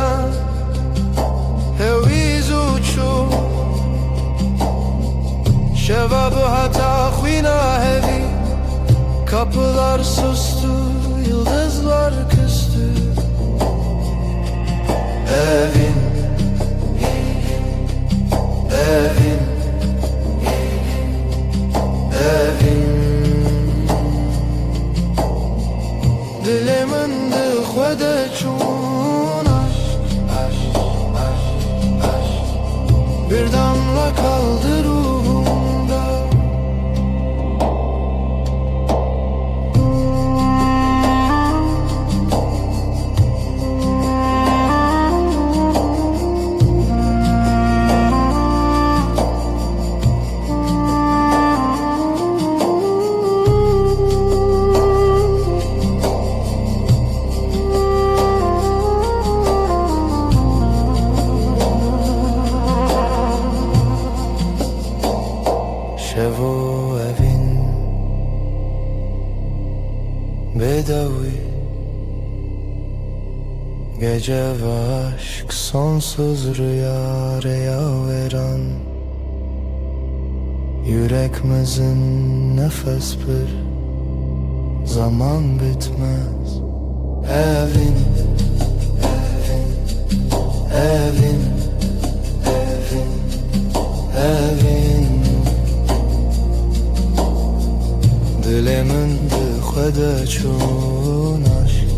heviz uçu, şevabı hata khvina hevi. Kapılar sustu, yıldızlar küstü. Evin, evin, evin, dilimin dıxvede çun aşk, bir damla kaldı ruhumda. Şevo evin bedavi, gece ve aşk sonsuz rüya veren. Yüreğimizin nefes bir zaman bitmez. Evin, evin, evin, evin, dilimin dıxvede çun aşk,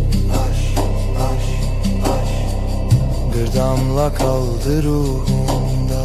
bir damla kaldı ruhumda.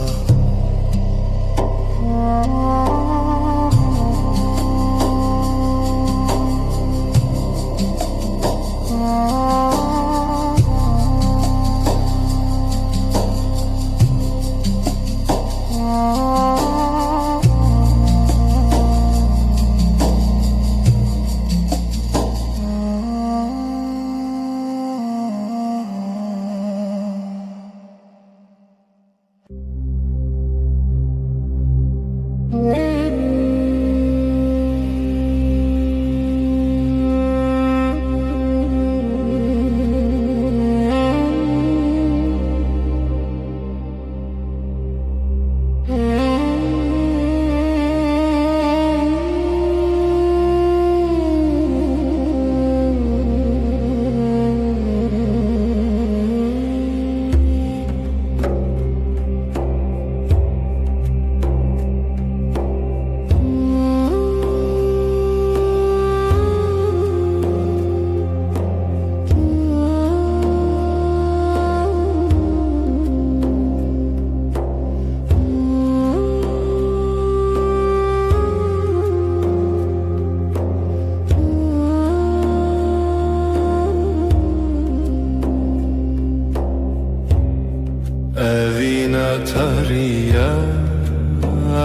Evina tariya,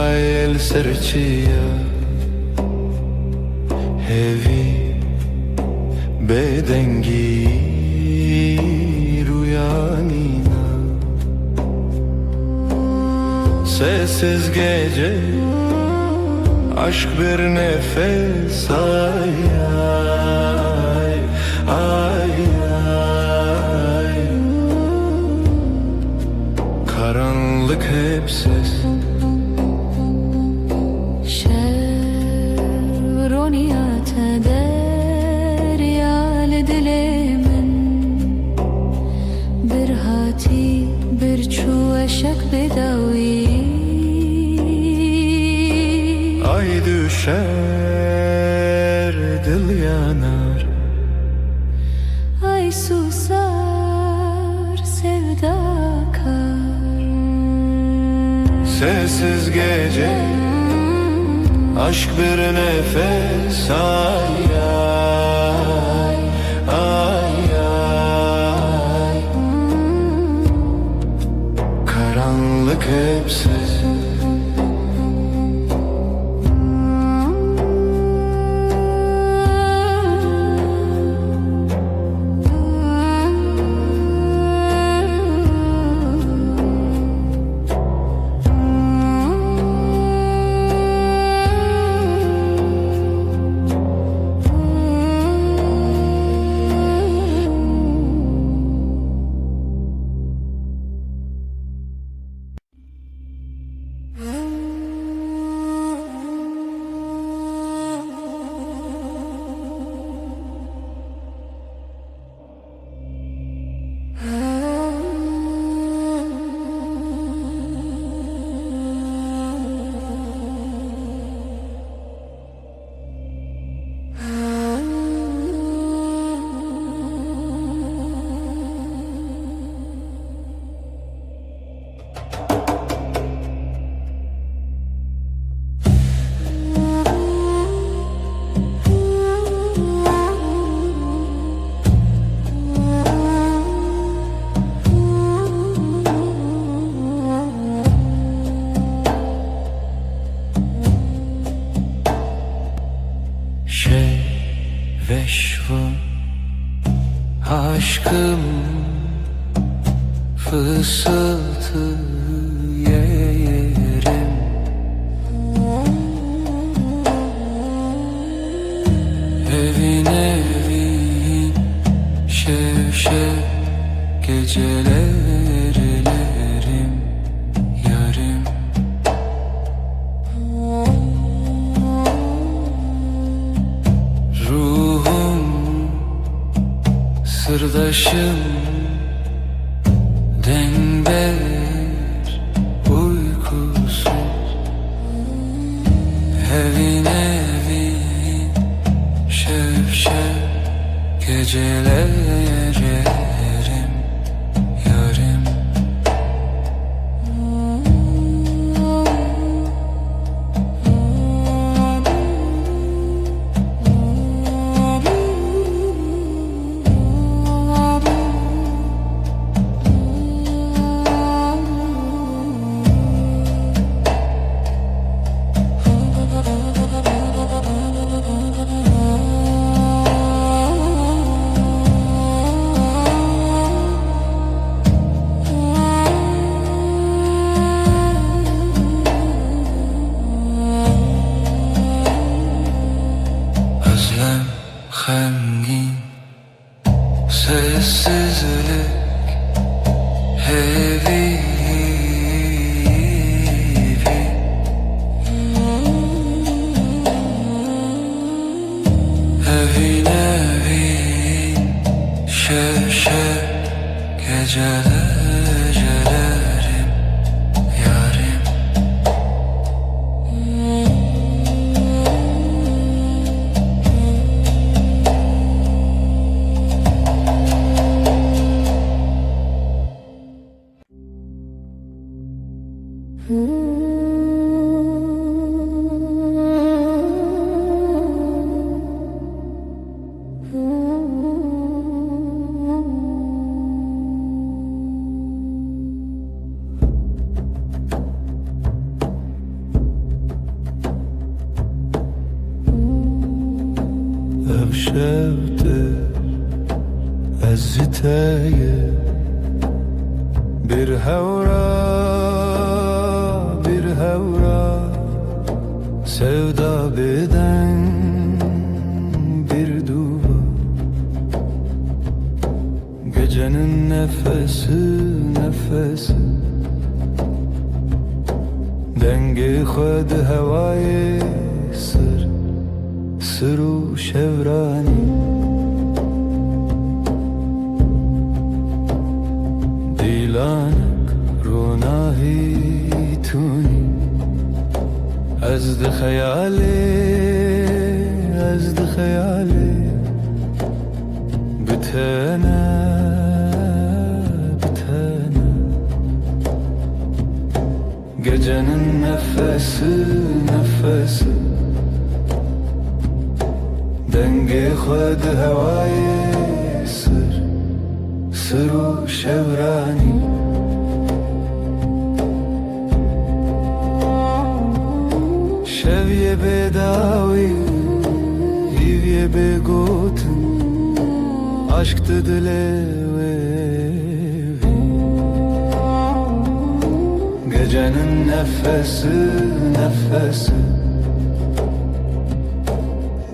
el serçiya, hevi bedengi rüyanina. Sessiz gece, aşk bir nefes, ay ay ay ay. Karanlık hep ses, Şevroniyat deryal dilimin. Bir hati bir çu eşek bedavi. ay düşer, dil yanar. Ay susar sevda kar. Sessiz gece, aşk bir nefes, ay ay. şey veşvun aşkım fısıltı yerim. Evin evin şevşek gecelerlerim yarım. Ruhum sırdaşım denber uykusuz. Evin evin şevşek gecelerlerim yarım. Özlem hemgin sessizlik heavy. Evin evin şevşek gecelerlerim yarım. Ev şevdir eziteye bir hevra sevda beden bir duva. Gecenin nefesi dengi khud havai sırru şevrani. دیلانک روناهی تونی از ده خیالی بتنه gecenin nefesi dengi khud havai sırru şevrani. شویه به داوی هیویه به گوتن عشق دله gecenin nefesi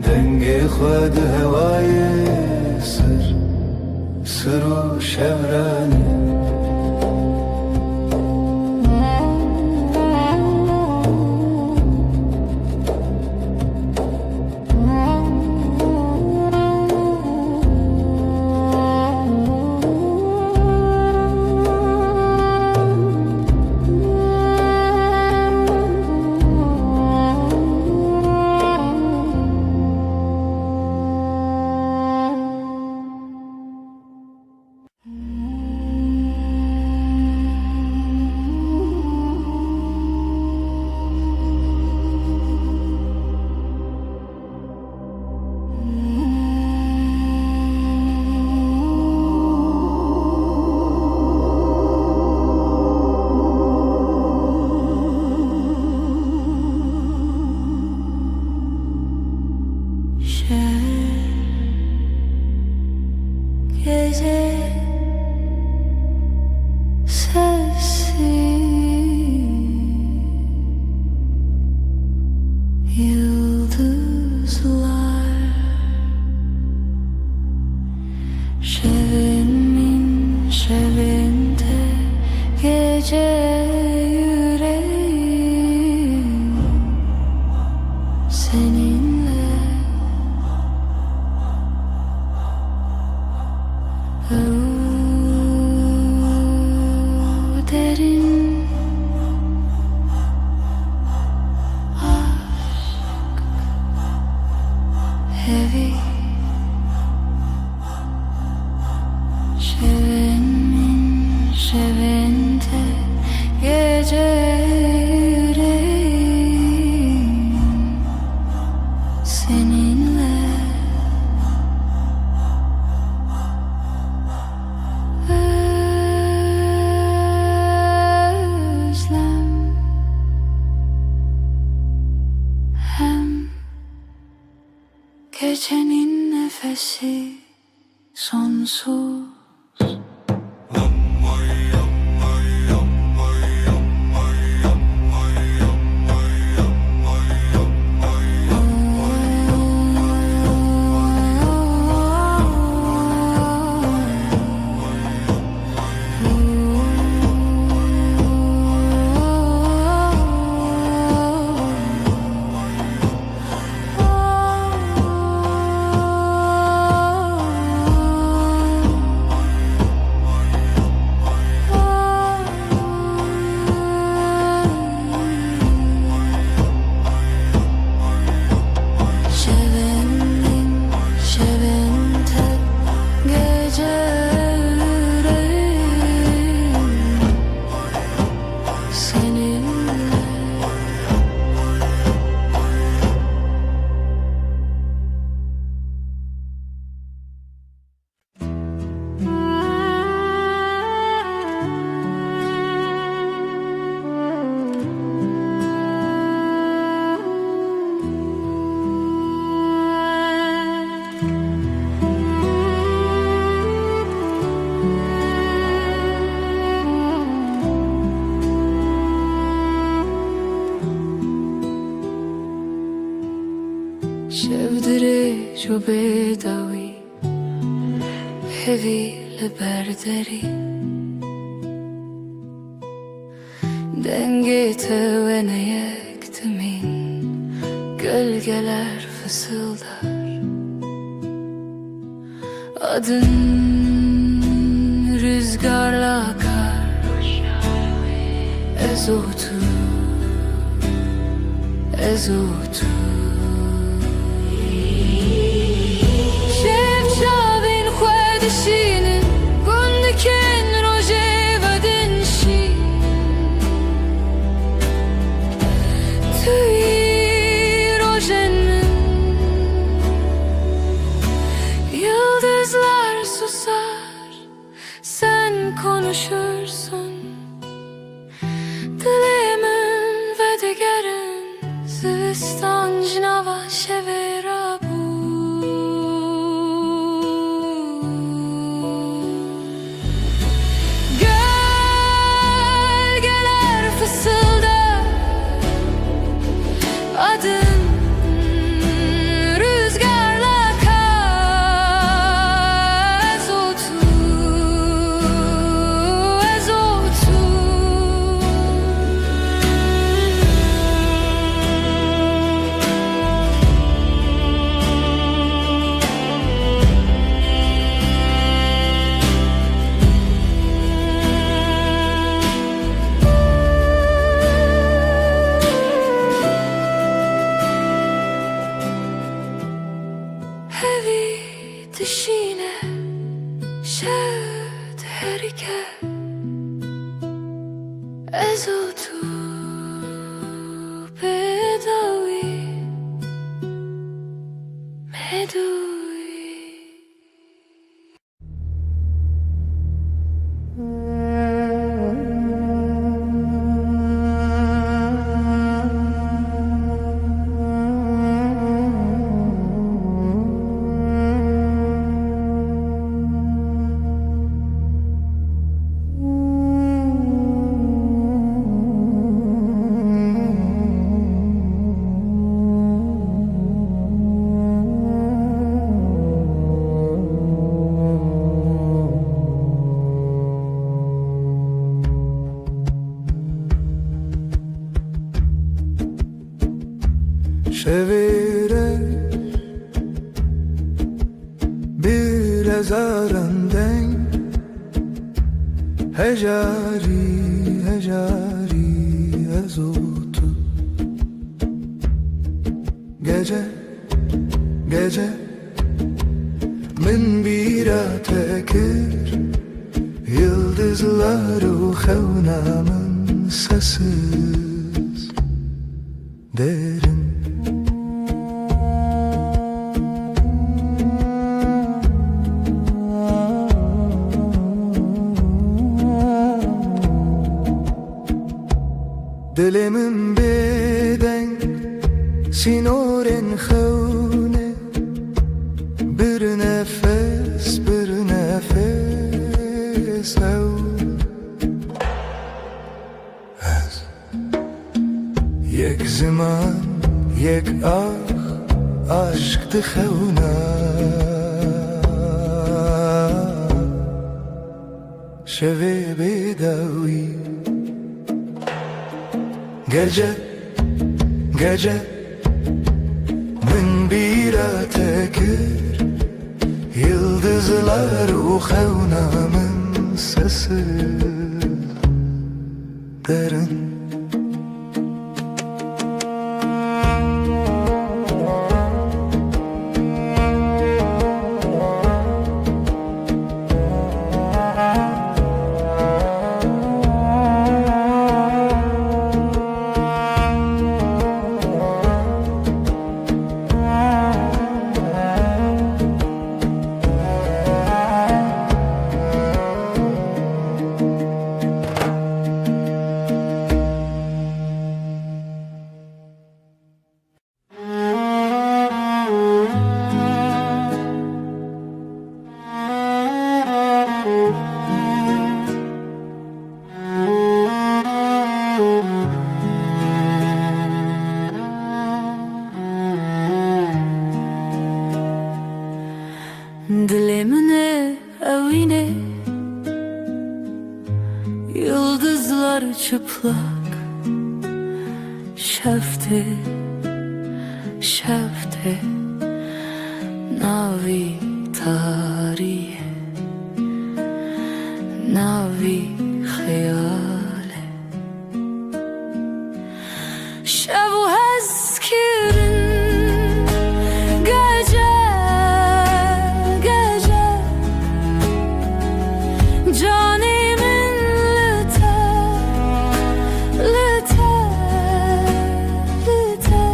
dengi khud havai sırru şevrani. Gece sessiz, yıldızlar şevimin şevinde, gece yüreğim seninle. Derin aşk, heavy şevimin şevinde, gece yüreğim seninle. Özlem hem gecenin nefesi sonsuz. Şevimin şevinde, gece yüreğim seninle. شبدري جو بدوي heavy لبردري Dengete ve ne yektimin, gölgeler fısıldar. Adın rüzgarla akar, ezotu, ezotu. Şevçavin xwedişinin, gundikin rojevadin şi. Tüy rojenin, yıldızlar susar, sen konuşursun. Dilimin ve digerin, zivistan jinava şevera bu. Gölgeler fısıldar, adın rüzgarla akar, ezotu, ezotu. Heavy dişine şevd herike, ezotu bedavi medui. هزارندن هجاری هجاری از او تو gece gece من bira tekir yıldızlar uxevnamın sessiz derin Dilimin beden sinoren xevne bir nefes ev Ez yek zaman yek aşk dixevna şevi bedavi Gece, gece Min bira tekir Yıldızlar uxevnamın sesi derin Dilimine evine Yıldızlar çıplak Şefte Şefte Navi tarihe Navi hayale Şevu hezkirin Canimin lüte, lüte, lüte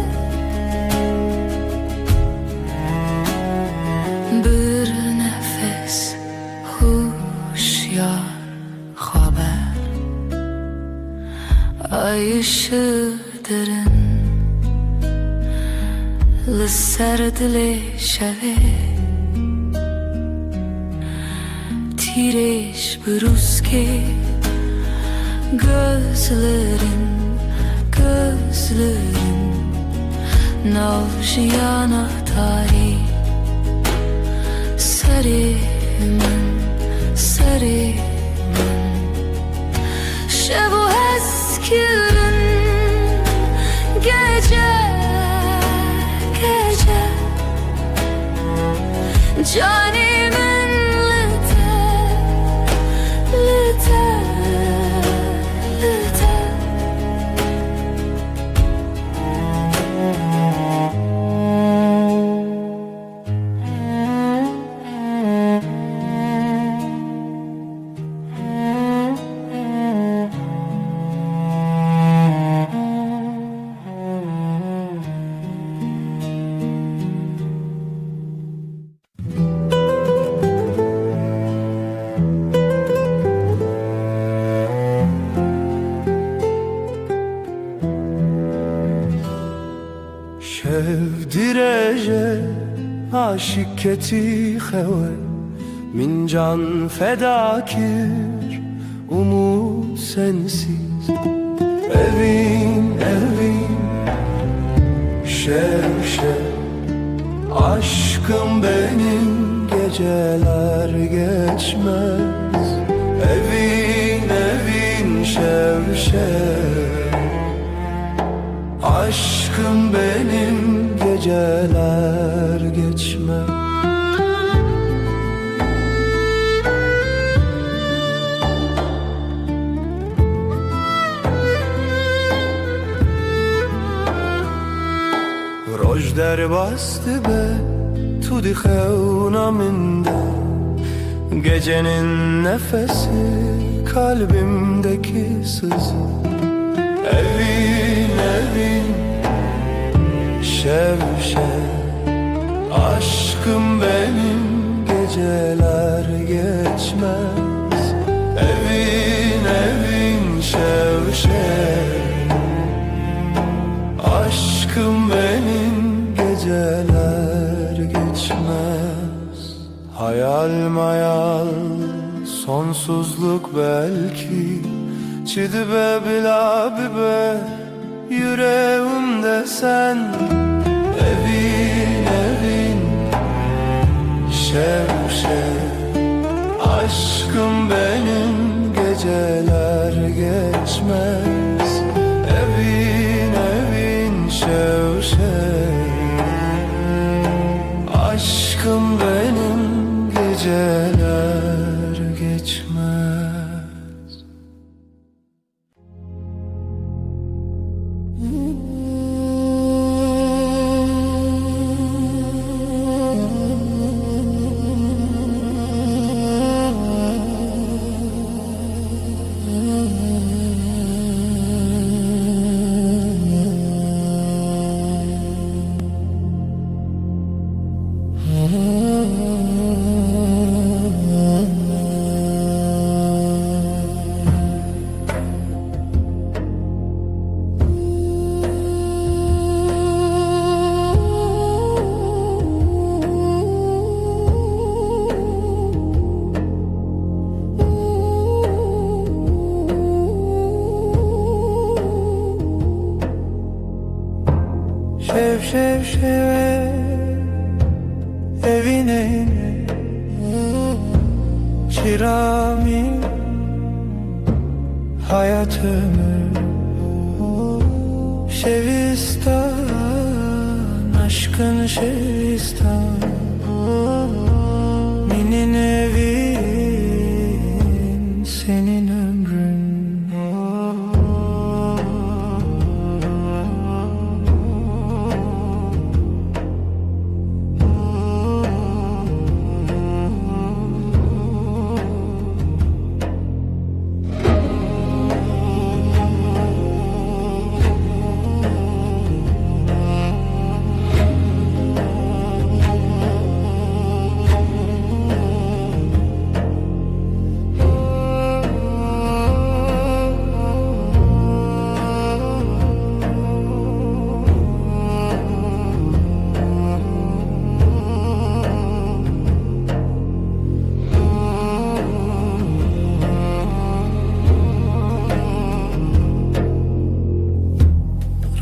Bir nefes huşyar haber Ay ışığı derin Lisser dili şeve Tireş bruske gözlerin Navşiyana tarih Serimin Şevu eskirin gece Canimin lüte Şevdirece aşık keti xewe Min can fedakir umut sensiz Evin şev Aşkım benim geceler geçmez Evin şev Aşkım benim geceler geçmez Rojder bastı be tudi xevna minde, gecenin nefesi kalbimdeki sızı. Evin evin şev şev, aşkım benim geceler geçmez. Evin evin şev şev, aşkım benim geceler geçmez. Hayal mayal sonsuzluk belki, çidibe bilabi be yüreğimde sen. Evin evin şev şev, aşkım benim geceler geçmez. Evin evin şev şev, aşkım benim geceler geçmez. Şev şev şev, evine çirami hayatımı. Şevistan, aşkın Şevistan, minin evin, senin ömrün.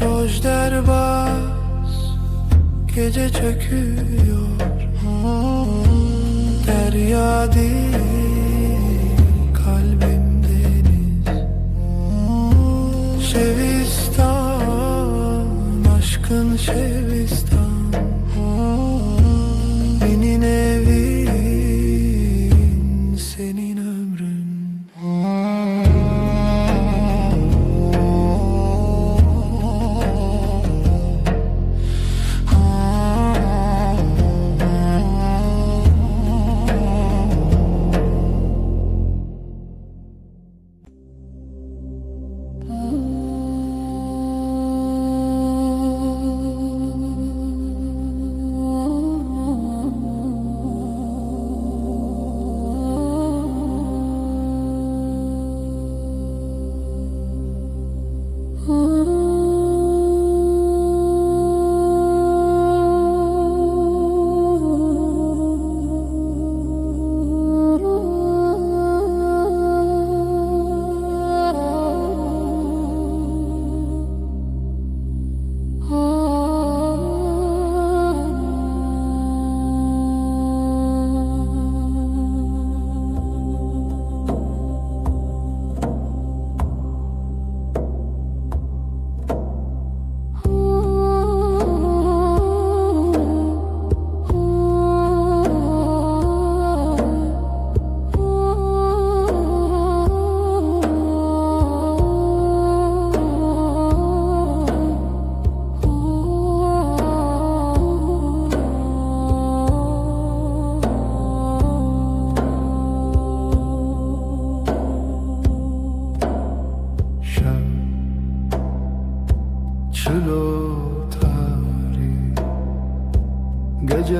Rojder bas, gece çöküyor, derya değil, kalbim deniz. Şevistan, aşkın Şevistan, benim evin, senin ömrün.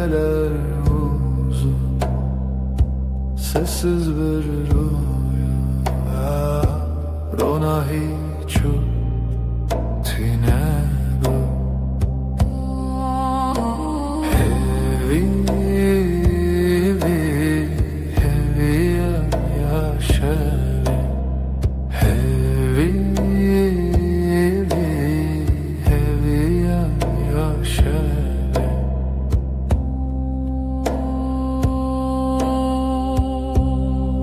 geceler uzun, sessiz bir rüya. Rona hiçu tine bu hevi yaşevi hevi yaşevi.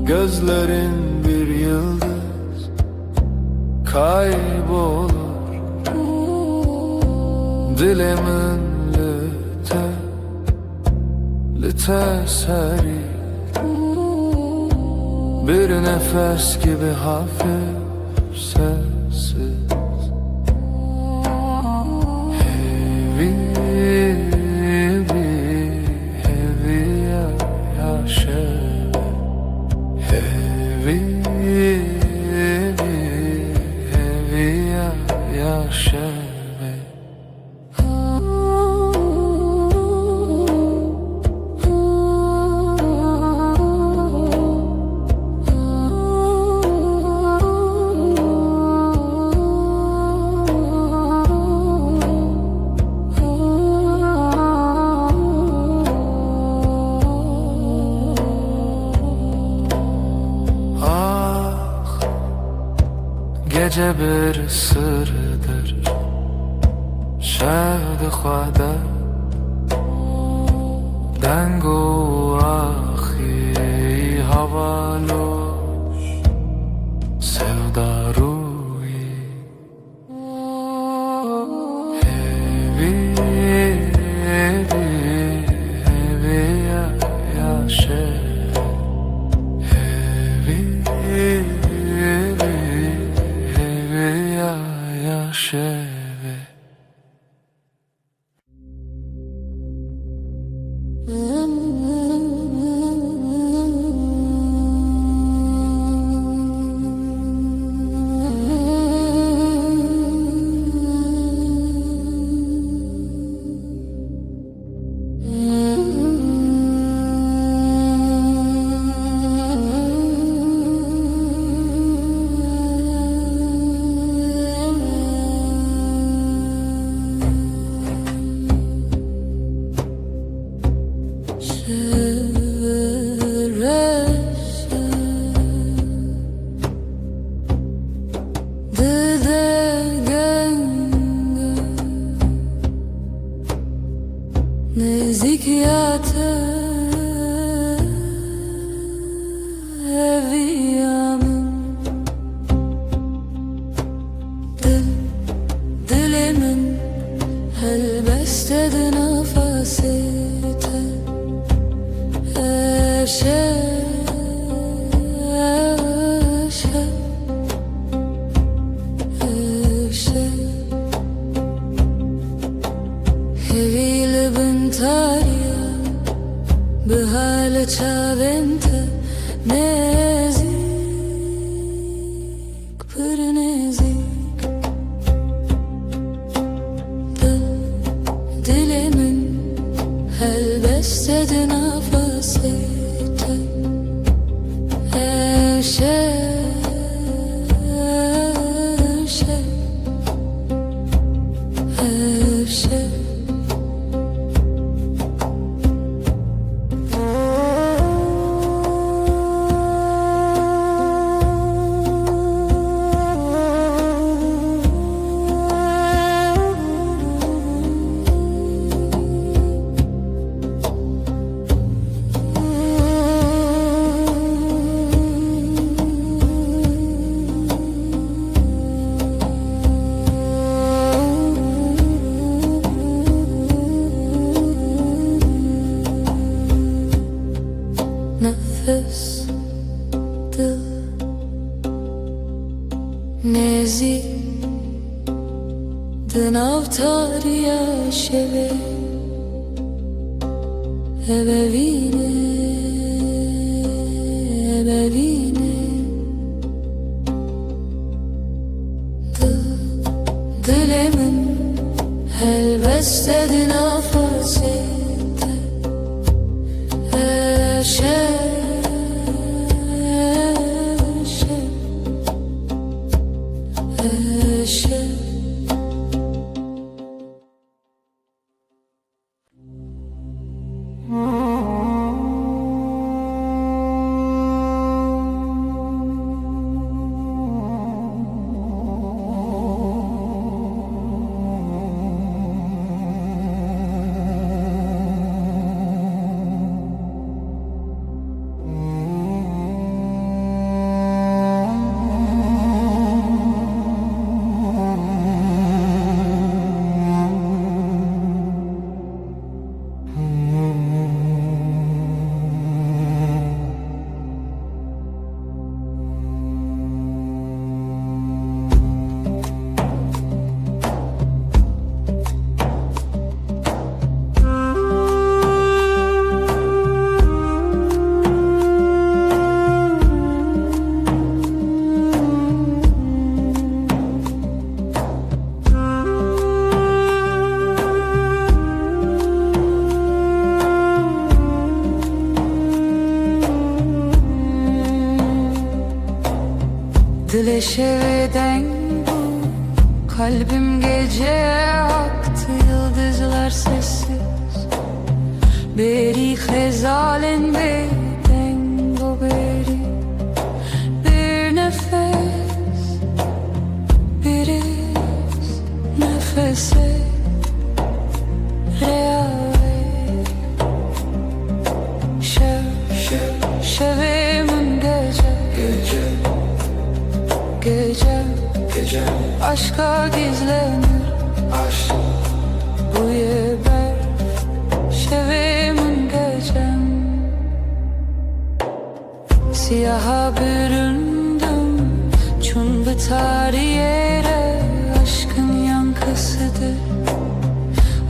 Gözlerin bir yıldız kaybolur, dilimin lite seri, bir nefes gibi hafif sessiz. Heavy yaşevi heavy yaşevi. Gece bir sırdır şevd xwada dengo axi havaloş sevdaruyi hevi yaşe yaşevi. نزدیک eviyamın dilimin helbestedi nefesite هويل بنتايا بهالة بنت نزيك بر نزيك dilimin helbestedi nefesite nefes dil nezi dınavtar yaşeve ebevine dilimin helbestedi nefesite Dile şeveden bu kalbim gece aktı yıldızlar sessiz Beri hezalen beden bu beri Bir nefes bir iz nefese reale Şevimin gece Gece aşka gizlenir Aşk bu yeber Şevimin gecem Siyaha büründüm çun bıtar yere Aşkın yankısıdır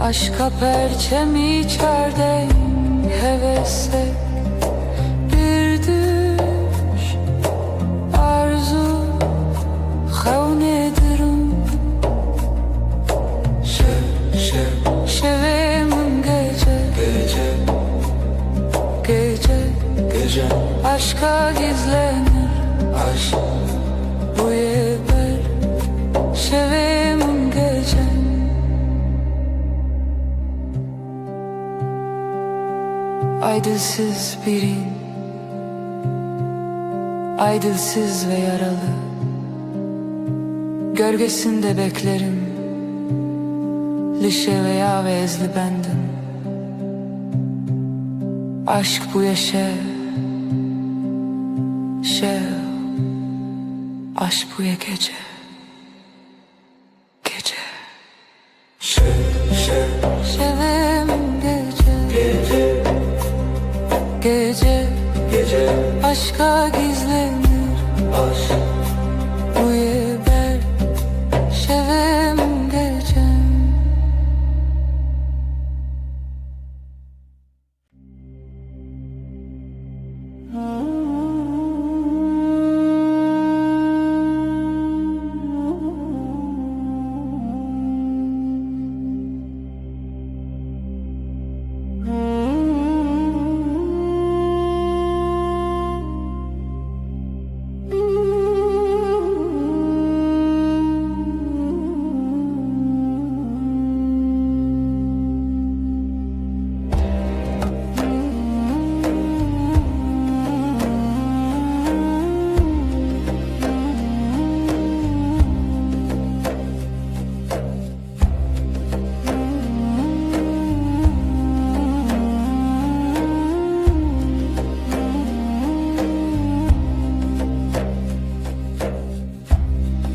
Aşka perçem içerden hevese Bir düş arzu Havnedirim Şevimin gece Aşka gizlenir Aşk bu yeber Şevimin gecem Aydılsız birin Aydılsız ve yaralı Gölgesinde beklerim Lişe veya ve ezli bendim Aşk bu yaşa Aşk bu ya gece Şevimin gece Aşka gizlenir Aşk bu yeber Şevimin gecem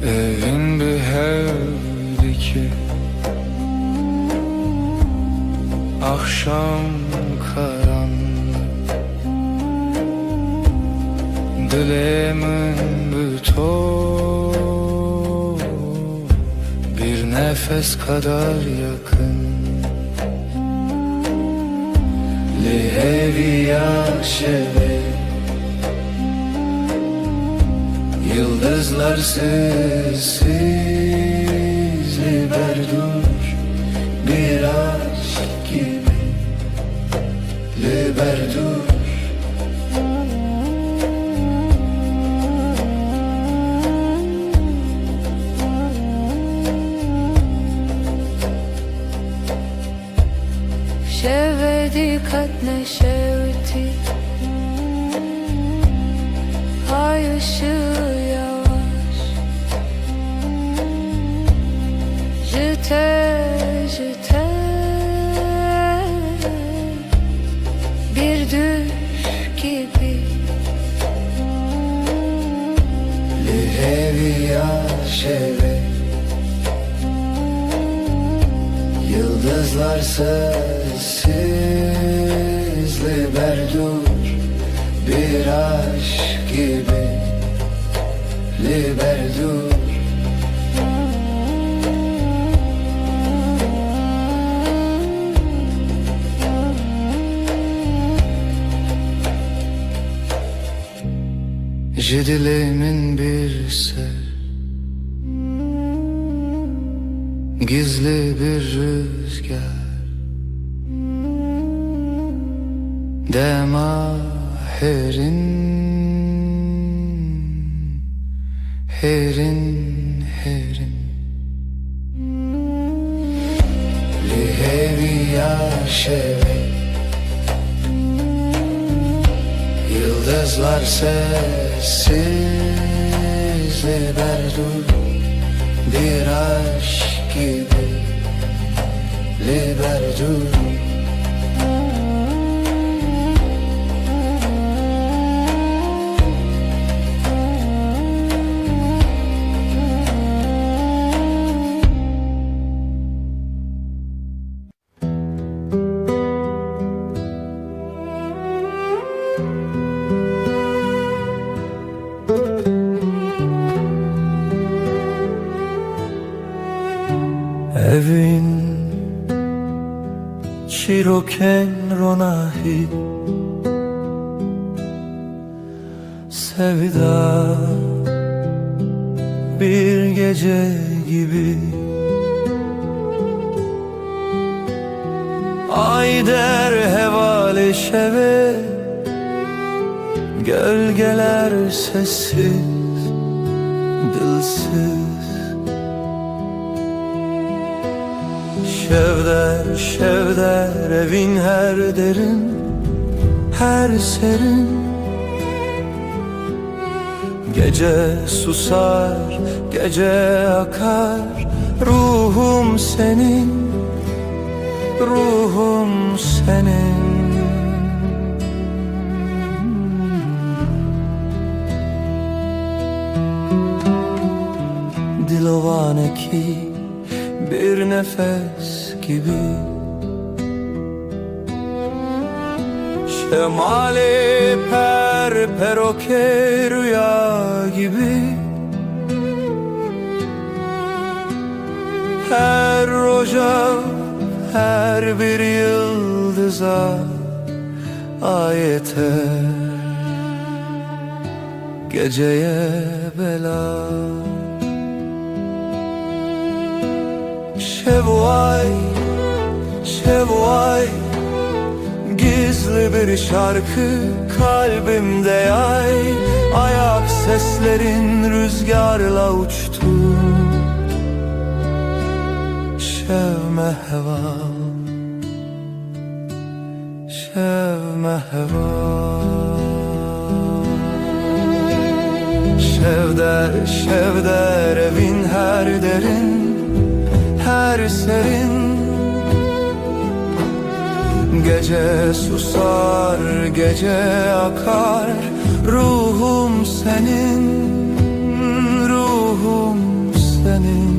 Evin bir evdi ki Akşam karanlık Dilemin bütün Bir nefes kadar yakın Liheviya şeve Yıldızlar sessiz Liberdur bir aşk gibi Liberdur Şevedi katne şevti Ay ışığı yavaş Jite Bir düş gibi Liheviya şeve Yıldızlar sessiz Liberdur bir aşk gibi Liberdur Dilemin bir ser Gizli bir rüzgar Demaherin herin herin li hevi yaşeve Yıldızlar sessiz liberdur bir aşk gibi liberdur Evin Çiroken ronahi Sevda bir gece gibi Ay der hevale şeve Gölgeler sessiz, dilsiz Şevder evin her derin, her serin Gece susar, gece akar Ruhum senin, ruhum senin Dilovane ki bir nefes gibi Şemali peroke rüya gibi Her roja, her bir yıldıza ayete Geceye bela Şevvay, şevvay Gizli bir şarkı kalbimde yay Ayak seslerin rüzgarla uçtu Şevme heva, şevme heva Şevder evin her derin her serin Gece susar, gece akar Ruhum senin, ruhum senin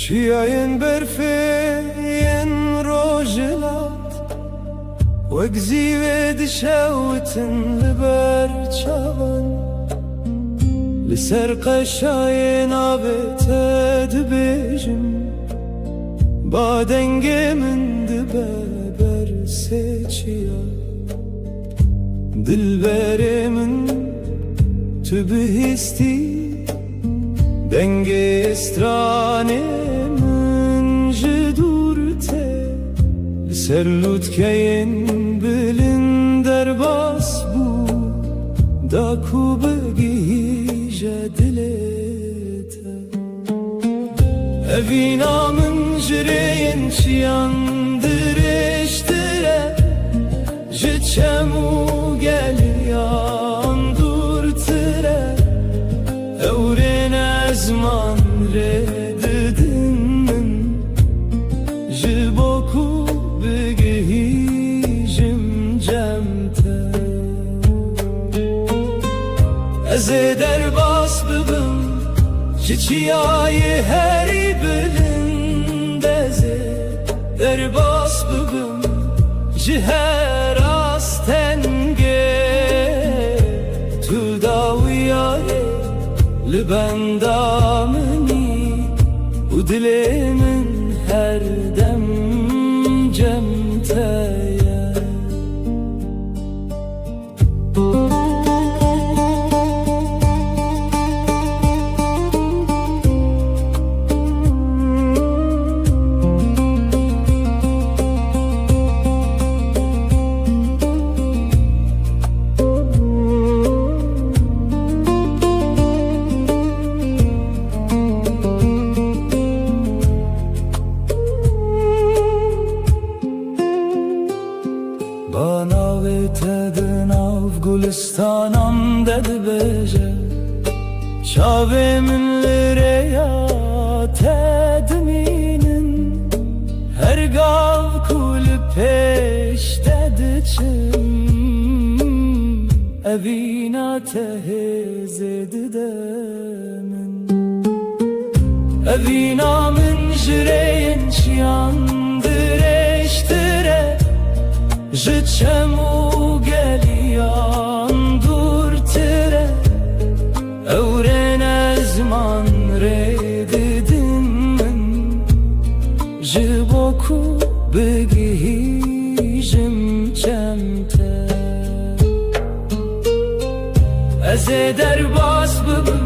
Çiayın berfeyen rojelat Wegzi ve dişavetin liber çavan Liser qaşayın abete dibejim Badenge min diber seçiya Dilberimin tübihisti Denge strane Serlut keyin bilin derbas da ku begije dilete Evina min jireyin çiyandır eştire Ji çemu geliyan durtire Evren ezman redidin min Ji boku begihijim cemte Ez derbas bibim Ji çiyayê herî bilind Ez derbas bibim Ji her astenge Tu dawiyayê li benda minî û dilê min her dem cemte ye Bana vetedin av gulistanam dedi beje Çave minlere ya tedminin Her gav kuli peş dedi çim Evina tehez edide min Evina min jireyin çiyandır eştire Ji çemu geliyan durtire Evren ezman redidin min Ji boku begihijim cemte Ez derbas bibim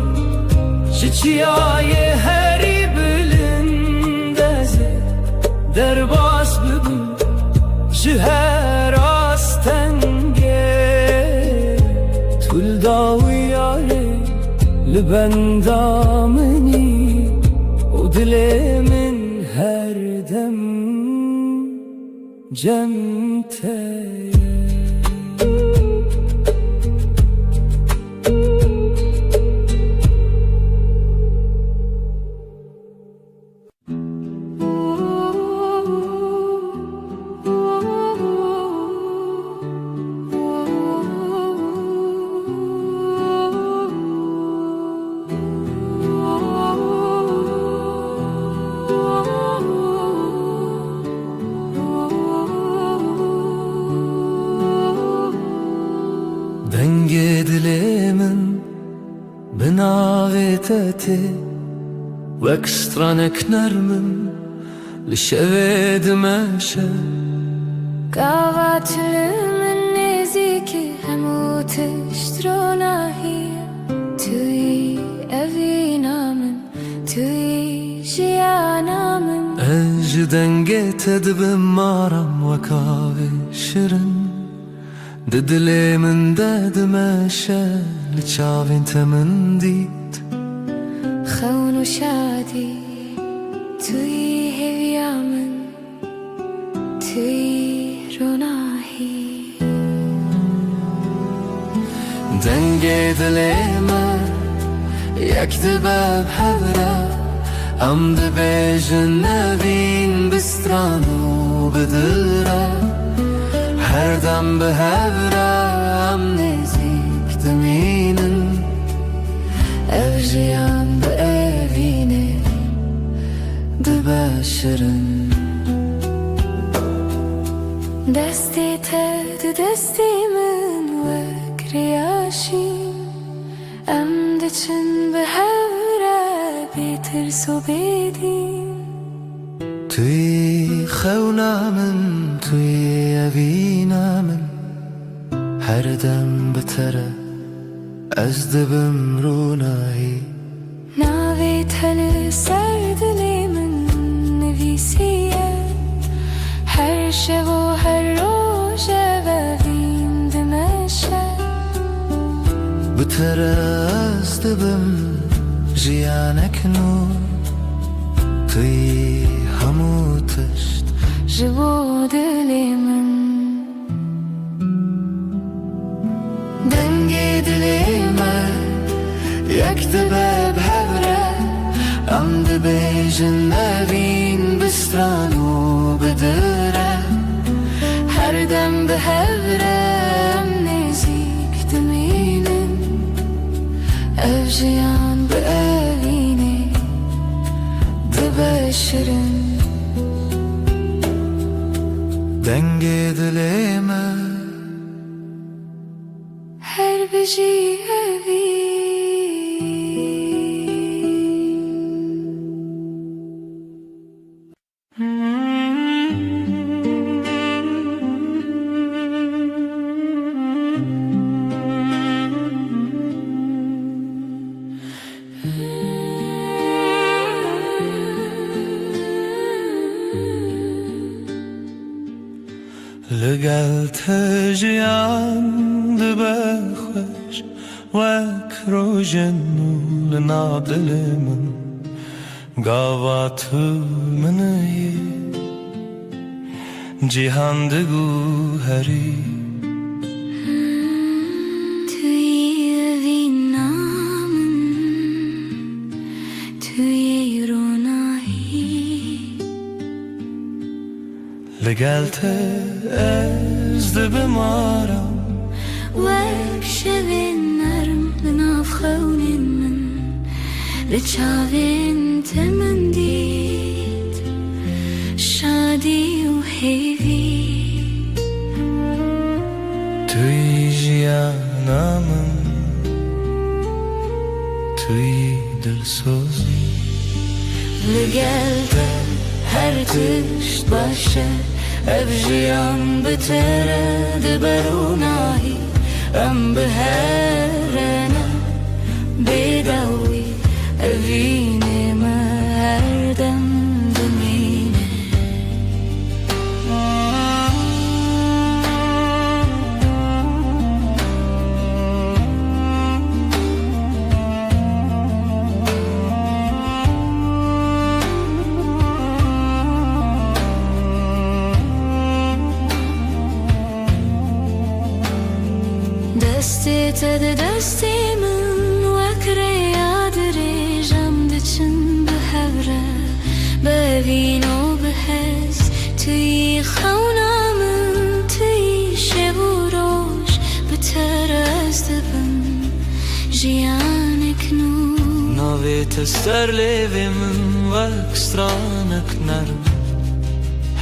Ji çiyayê herî bilind Ez derbas bibim Ji her astenge Tul dawiyayê li benda minî û dilê min her dem cemte ye Denge dilemin binaviteti Vekstranek nermim Lişeve dimeşe Gavatlimin neziki hemu tiştronahi Tui evinamin Tui jiyanamin Ez denge tedbim maram vekave şirin Dilê min de dimeşe li çavên te min dît Xewn û şadî Tui heviya min Tui ronahî Dengê dilê me yek dibe hevre Em dibêjin nevîn bistran û bi dil re Her dem bi hevre em nêzik dimînin Ev jiyan bi evînê dibe şirin Destê te di destê min wek riyaşîn Em diçin bi hevre bêtirs û bêdîn Tui xewna min tui evîna min Her dem bi te re ez dibim rûnahî Navê te li ser dilê min nivîsiye Her şev û her roj ev evîn dimeşe ترست بم جیانک نو توی همو تشت جبو دلی من دنگی دلی من یک دبه بهبره ام دبیجن نبین بستران و بدره her dem behevrem nezik deminin evjiyan be evini debeşirin دنگی دلی من her beci evi لگل تجیان دبه خوش وک روژن لنادل من گاوات منی جیهان دگو هری توی evinamen توی رونایی لگل از دبه مارم وک شوین نرم لناف خونین من لچاوین تمن دید شادی و هیوی توی جیانم توی دلسوزی لگلده her tişt başı evjiyan betere de berunahi em beherene bedawi evine me her dem demine دستی تد دستی من وکره یادری جم دچن به هوره ببین و بحس توی خونم توی شب و روش بتر از دبم جیانک نو ناوی تستر لیوی من وک سترانک نرم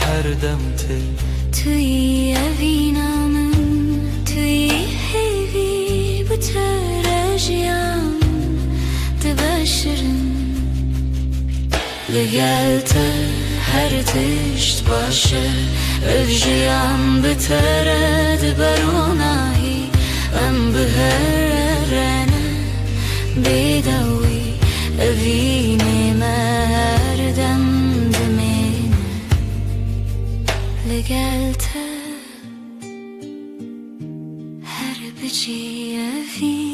هر دم تی توی evinamen توی هیوی بتر جیان دبشرن لگلته her tişt başı evjiyan betere de berunahi em beherene bedawi evine mer dem demine لگلته her beci evin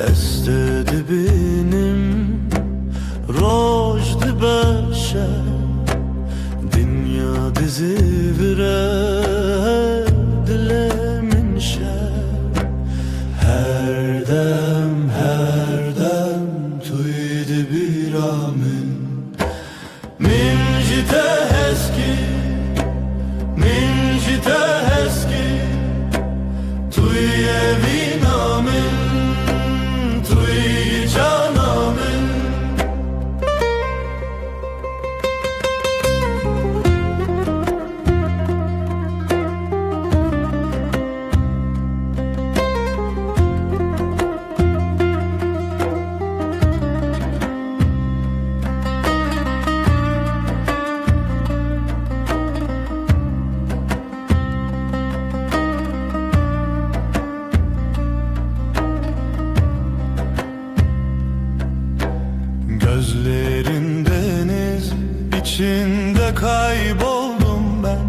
Ezde benim roj dibeşe dünya dizi vire dilemin şer her dem tuydi bir amin min jite heski tuy evinamin tuy canamin. içinde kayboldum ben.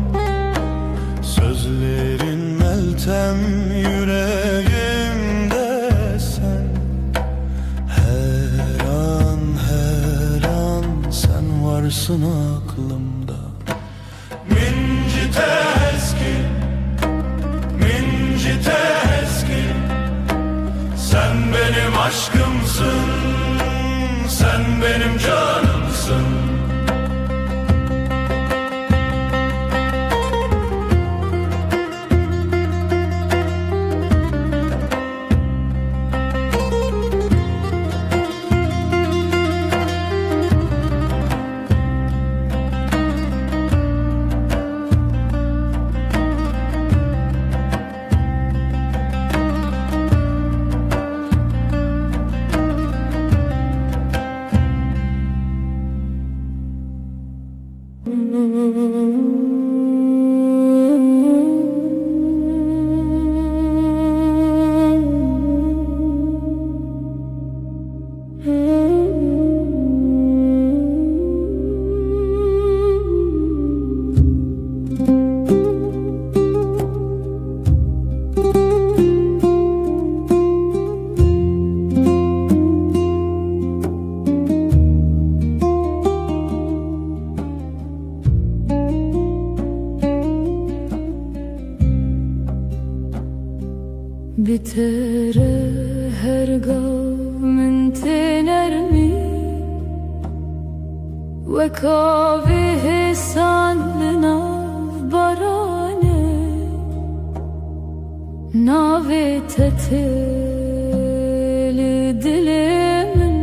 Sözlerin meltem, yüreğimde sen. Her an sen varsın aklımda. Mincite eski, sen benim aşkımsın, sen benim canımsın. بتر هرگاه من تنرمی و کاوه سالنا برانه ناوه تتل دل من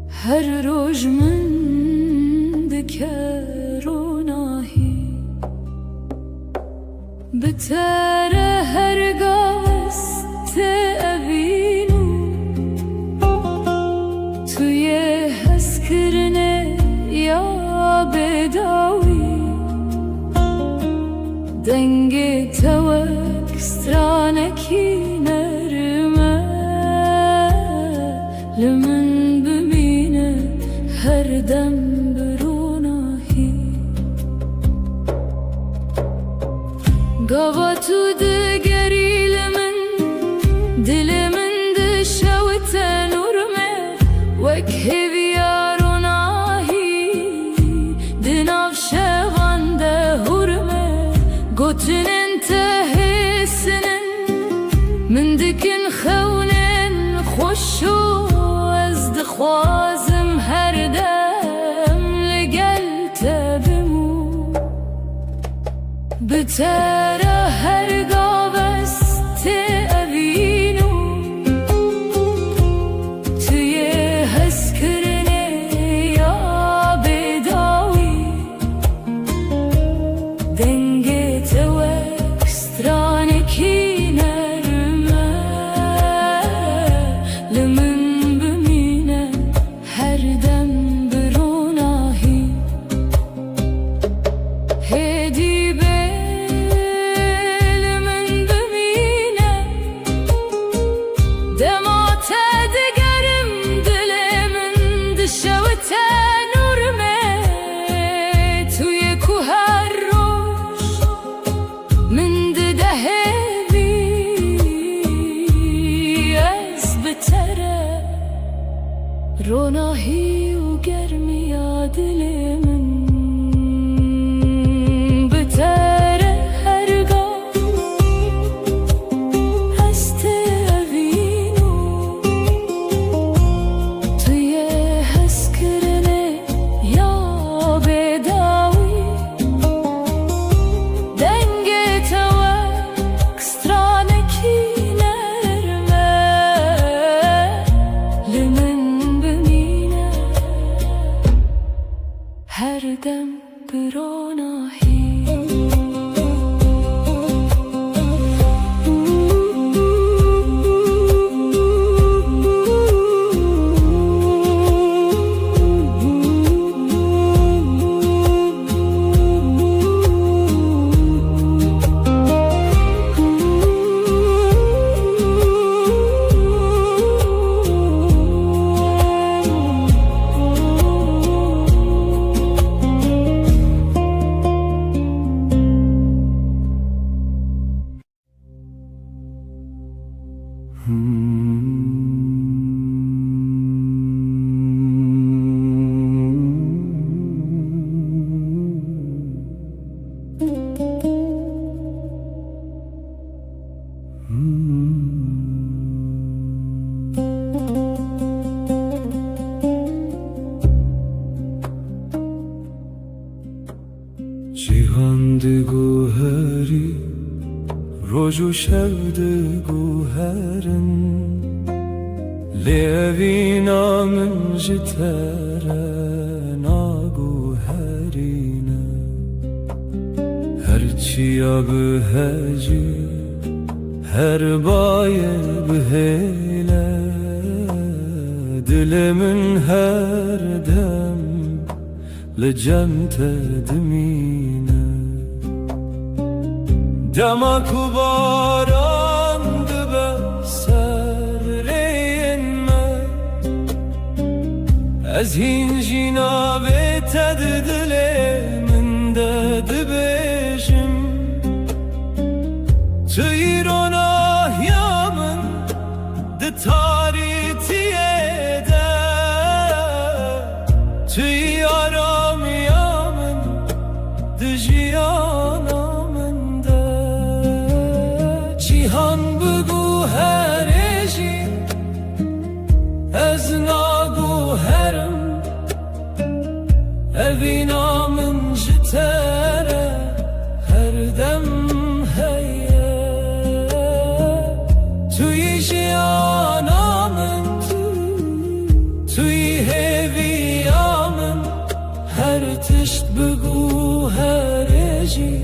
هر روز من دکروناهی بتر هرگاه است اوینو توی حس کرنه یا بداوی دنگ توک سترانکی نرمه لمن ببینه هر دم بروناهی گاوا تو دگریل من دل من دشوت نورمه وک هویاروناهی دناف شوانده هورمه گوتن انتهسنن من دکن خونن خوشو از دخوازم هر دم لگل تبمو بتر هرگاه است اوینو توی حس کرنه یا بداوی دنگ توک سترانکی نرمه لمن بمینه هر دم بروناهی هدی روناهی و گرمی دل من بتر هرگاه هست اوینو توی حس کرنه یا بداوی دنگ توک سترانکی نرمه لمن هر دم بروناهی جیهان دی گوهری روز و شب دی گوهرن لیوی نامن جتره ناگوهرینه هرچی به هجی her baye bheyle dilimin her dem le cemte dimine dema kubaran dibe serreyin me ez hin jina ve ted dilimin de dibejim Tüyrona yamın de taritiyede Tüy aram yamın de jiyanamın de Cihan bugu hereji ez nagu herim Evinamın jitere her dem Tüy jiyanamın, tüy heviyamın Her tişt bıgu her eji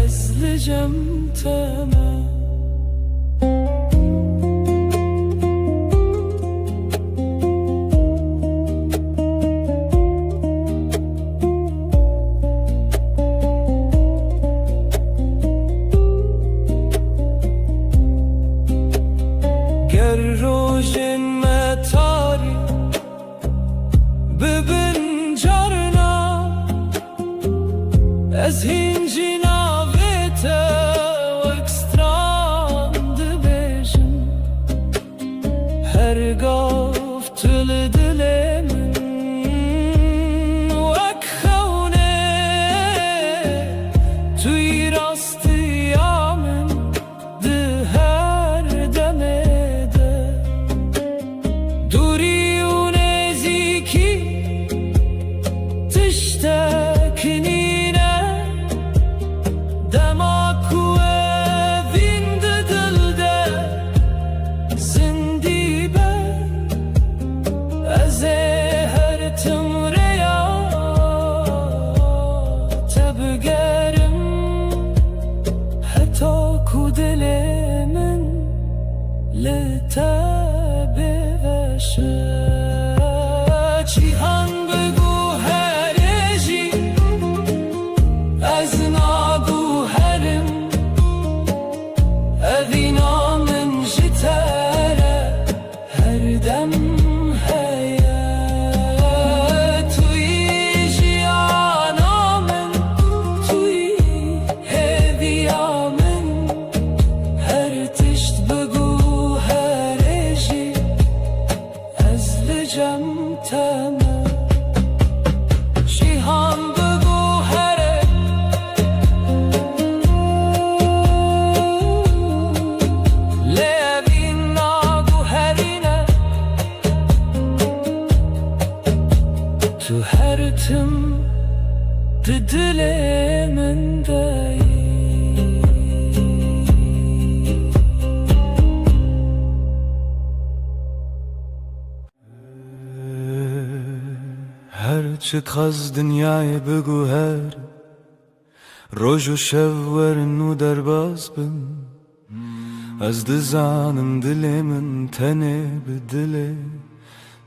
ezlicem temel Rojin me tari bibin carna ez hincina vete ekstran dibejim her gaftil dilemin vek khawne tüy rastiyamin de her deme Tiştekinine demak evinde dilde zindibe eze her tımreya tebgerim hatta kudelemin le tebe veşe cihan Evinamın jitere her dem heye Tüy jiyanamın, tüy heviyamın Her tişt bıgu her eji ezlicem temel Cihan bıgu here Tu her tim dilimin Her çıkaz dünyayı bugü her Roju şevverin u derbaz bin Az dizanım dilimin tene bedile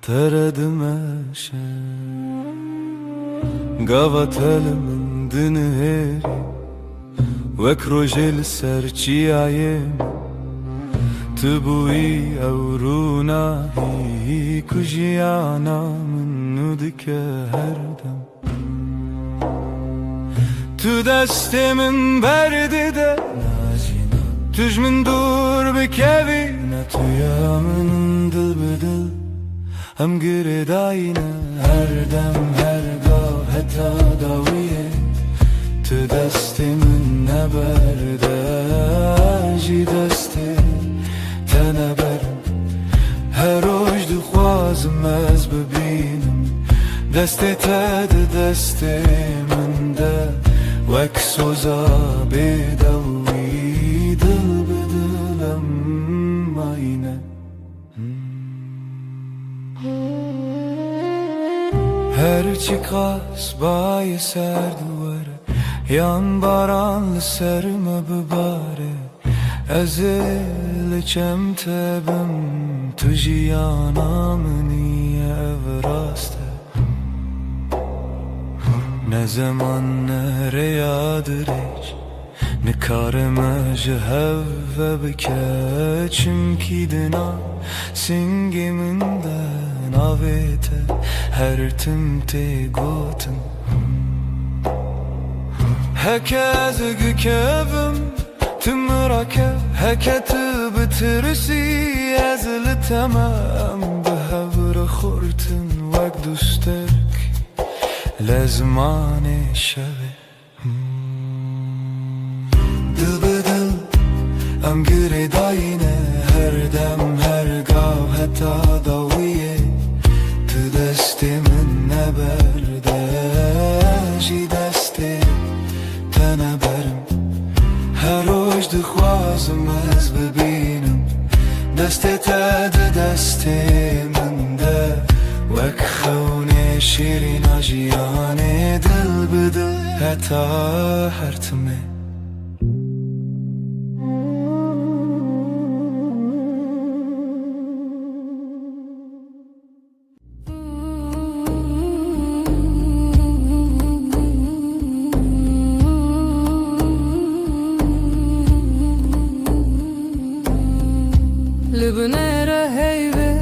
Teredim eşe Gavat elimin dini heri Vek rojel serçiyayem Tibui evrunahi Kujiyanamın nudike herdem Tu destimin berdi de Tüjmin dur bikevi Ne tuyamın dil bedil Hem giridayne her dem her gav heta daviye Tu destimin ne berde Ji desti tene berim Her roj dixwazim ez bibînim دستی تد دستی من ده وک سوزا بدوی دل بدلم aynı Her çıkas bayi ser duvarı Yan baranlı serme bibare Ezilçem tebim Tujiyana niye evraste Ne zaman nereyadır hiç Ne karıma jehevve bike Çünkü dina singiminden avete Her tümte gotum Hekez gükevim tümrake Heketi bitirisi ezli temem Behevre khurtin vek dustek Lezmane şeve Dil bedil em gire dayine Her dem her gav heta daviye Tu destimin neberde Ji desti teneberim Her hoş dixwazim ez bibînim Destê te di destê min de Wek xewnê şîrîna jiyanê Dil bi dil heta her timê Libnere heyve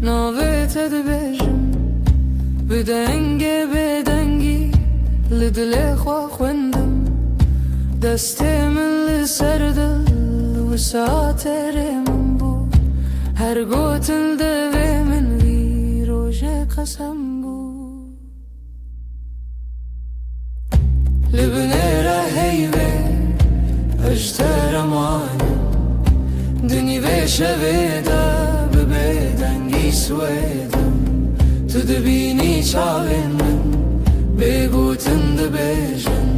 navet edbejim Bedenge bedengi lidle xwa xwendim Destê min li ser dil wisaterê min bû Her gotin devê min vî rojê qesem bû Libnere heyve ejderemanim Dünî vê şevê de bi bêdengî swêdim Tu dibînî çavên min bêgotin dibêjin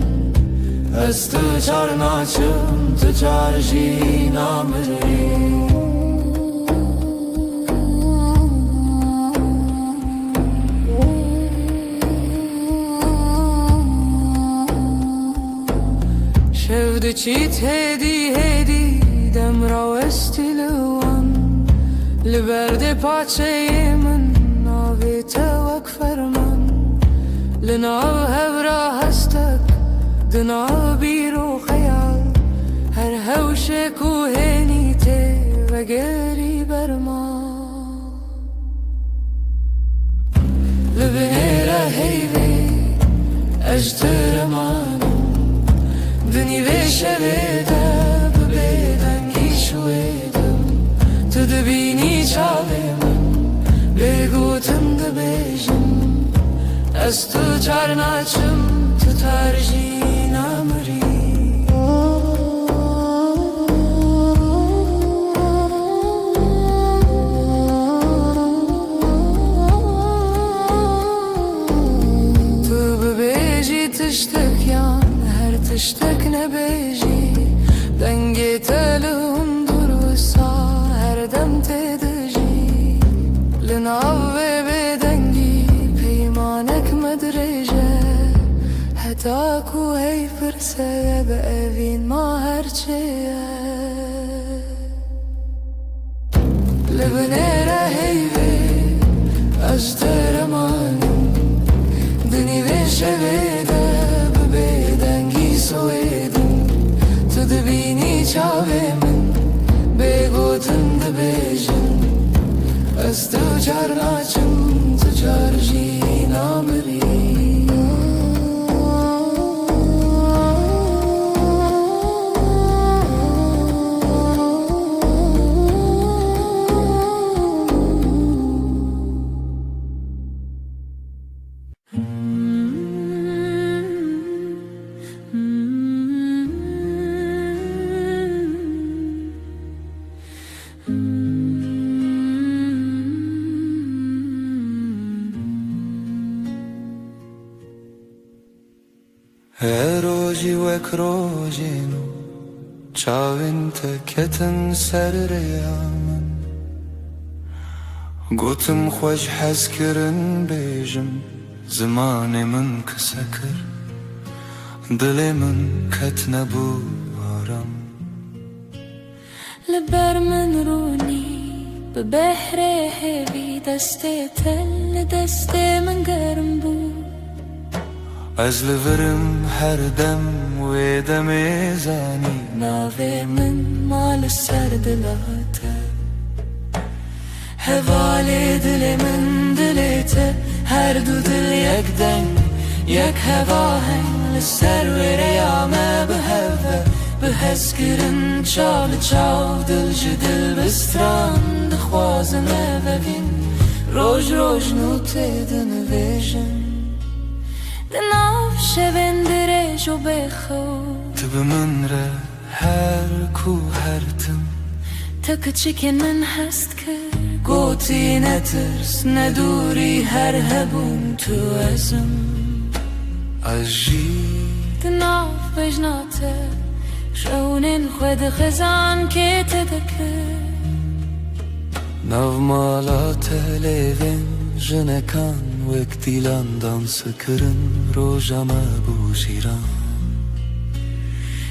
Ez tu çar naçim tu çar jî namirî Şev diçît hêdî hêdî Demra westî li wan Li berdê paçeyê min Navê te wek ferman Li nav hevra hestek Di nav bîr û xeyal Her hewşê ku hênî tê vegerî berma Li binêre heyvê ejderemanim Dinî vê şevê de bi bêdengî şwêdim Tu dibînî çavê min bêgotin dibêjin Ez tu çar naçim tu tar jî namirî Tu bibêjî tiştek yan her tiştek nebêjî Dengê te li hundur wisa her dem tê dijî Li nav vê bêdengî peymanek me dirêje Heta ku hey pirseye bi evîn ma her çêye Li binêre heyvê ejderemanim Dinî vê şevê de bi bêdengî swêdim Tu dibînî çavê min bêgotin dibêjin Ez tu çar naçim tu çar jî namirî روجی وک روجینو چاوین تکتن سر ریامن گوتم خوش حس کرن بیجم زمان من کسکر دل من کت نبو آرام لبر من رونی به بحر هوی دسته تل دسته من گرم بود از لورم هر دم و دم زانی ناوی من مال سر دلاته هوالی دل من دلیته هر دو دل یک دنگ یک هوا هنگ لسر و ریامه به هوا به هسکرن چال چاو دل جدل بستران دخوازنه و بین روش روش نوته دنویشن دناف شبن درش و بخو تب من را هر کو هر تم تک چکن من هست کرد گوتی نترس ندوری هر هبون تو ازم اجی دناف بجناته شونن خود خزان که تدکر نو مالا تلیوین جنکان وک دیلان دانس کرن روژا مبو شیران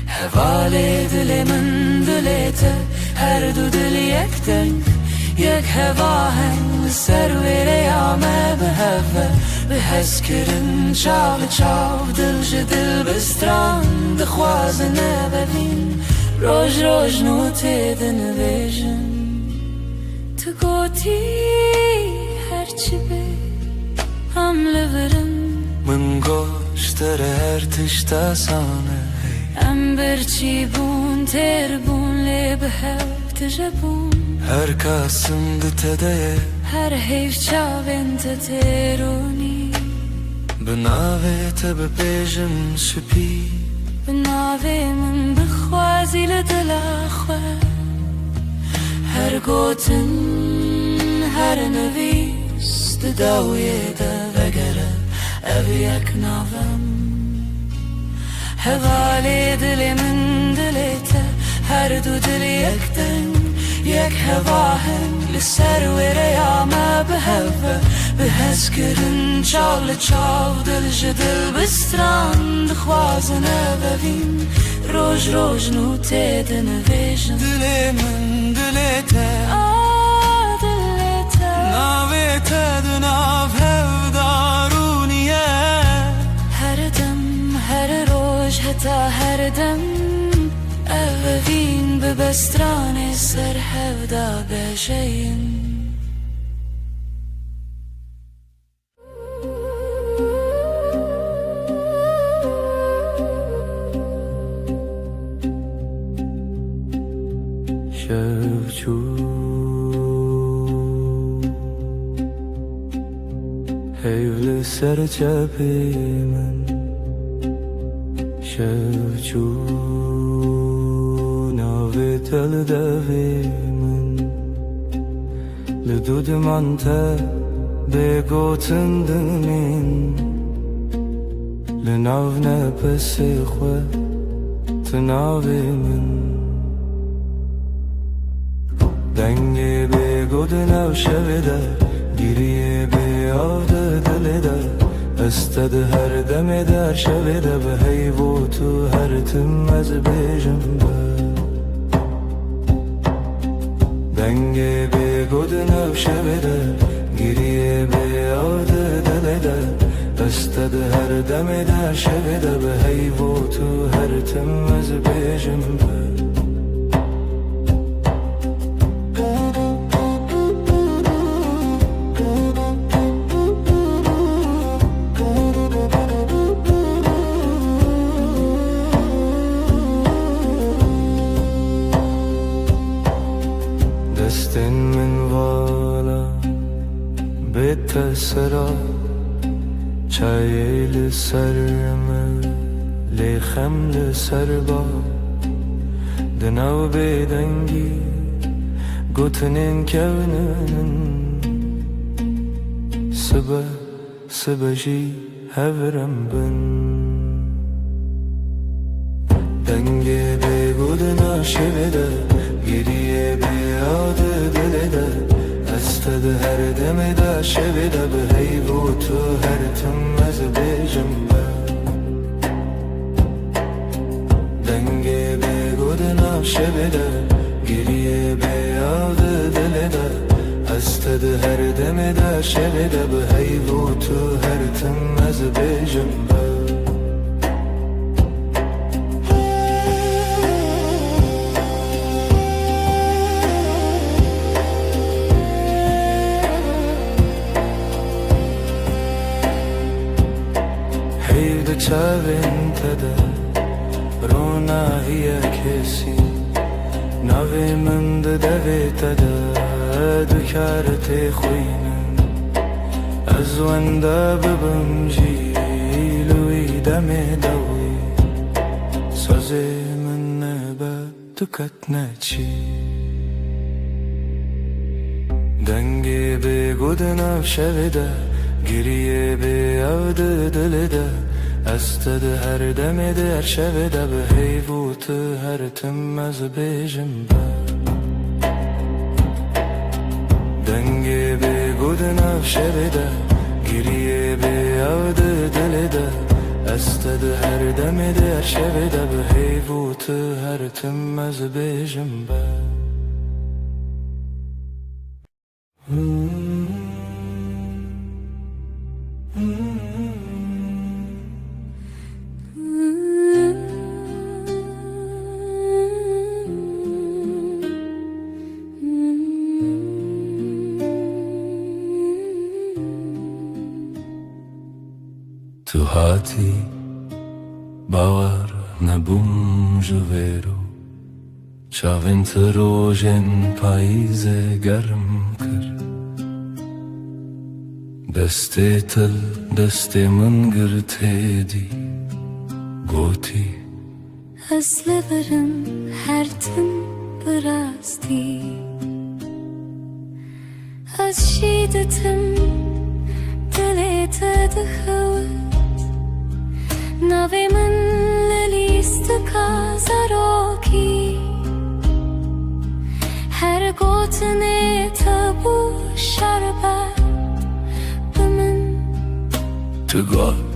هوالی دل من دلیته هر دو دل یک دنگ یک هوا هنگ سر و ریامه به هوا به حس کرن چاو چاو دل جدل بستران دخوازنه ببین روش روش نوته دنویشن تو گوتی هرچی بی هم لورم من گوشتر هر تشتا سانه ام برچی بون تر بون لی به هف تجبون هر کاسم دتده هر حیف چاوین تترونی بناوه تب بیجم شپی بناوی من بخوازی لدل خواه هر گوتن هر نویس داوی دا وگره او یک ناوم هوالی دل من دلیته هر دو دل یک دنگ یک هوا هنگ لسر و ریامه به هوا به حس کرن چال چاو دل جدل بستران دخوازنه ببین روش روش نوته دنویشن دل من دلیته دلیته ناوه تدناف هفدارونیه هر دم هر روش حتا هر دم اوین به بستران سر هفدا بشین شوچو هیول سر چپی من شوچو ناوی تل دوی من لدود من تا بگوتن دمین لناو نپس خواه تناوی من دنگی بگو دنو شویده گیریه بیاده دلیده استد هر دم در شویده به حیبو تو هر تم از بیجم به دنگی بگو دنو شویده گیریه بیاده دلیده استد هر دم در شویده به حیبو تو هر تم از بیجم به دستن من والا بیت سرا چای لسرم لیخم لسر با دنو بیدنگی گوتنین کونن سبا جی هورم بن دنگی بگودنا شویده گریه بیاده دلده استد هر دم دا شویده به هیبو تو هر تم از بیجم دنگی بگودنا شویده گریه بیاده دلده استد هر دم دا شویده به هیبو تو هر تم از بیجم چاوین تده رونا هی کسی نوی من ده دوی تده دکارت خوینن از ونده ببم جیلوی دم دوی سازی من نبا دکت نچی دنگی بگودنم شویده گریه بیاده دلده استد هر دم در شب ده به هیبوت هر تم از بیجم دنگی بگود نف شب ده گریه بیاد دل ده استد هر دم در شب ده به هیبوت هر تم از بیجم تو هاتی باور نبوم جویرو چاوین تروژن پاییز گرم کر دستی تل دستی من گرته دی گوتی از لبرم هر تن براستی از شیدتم دلت دخوت نوی من للیست کازاروکی هر گوتنه تبو شربت بمن تو گل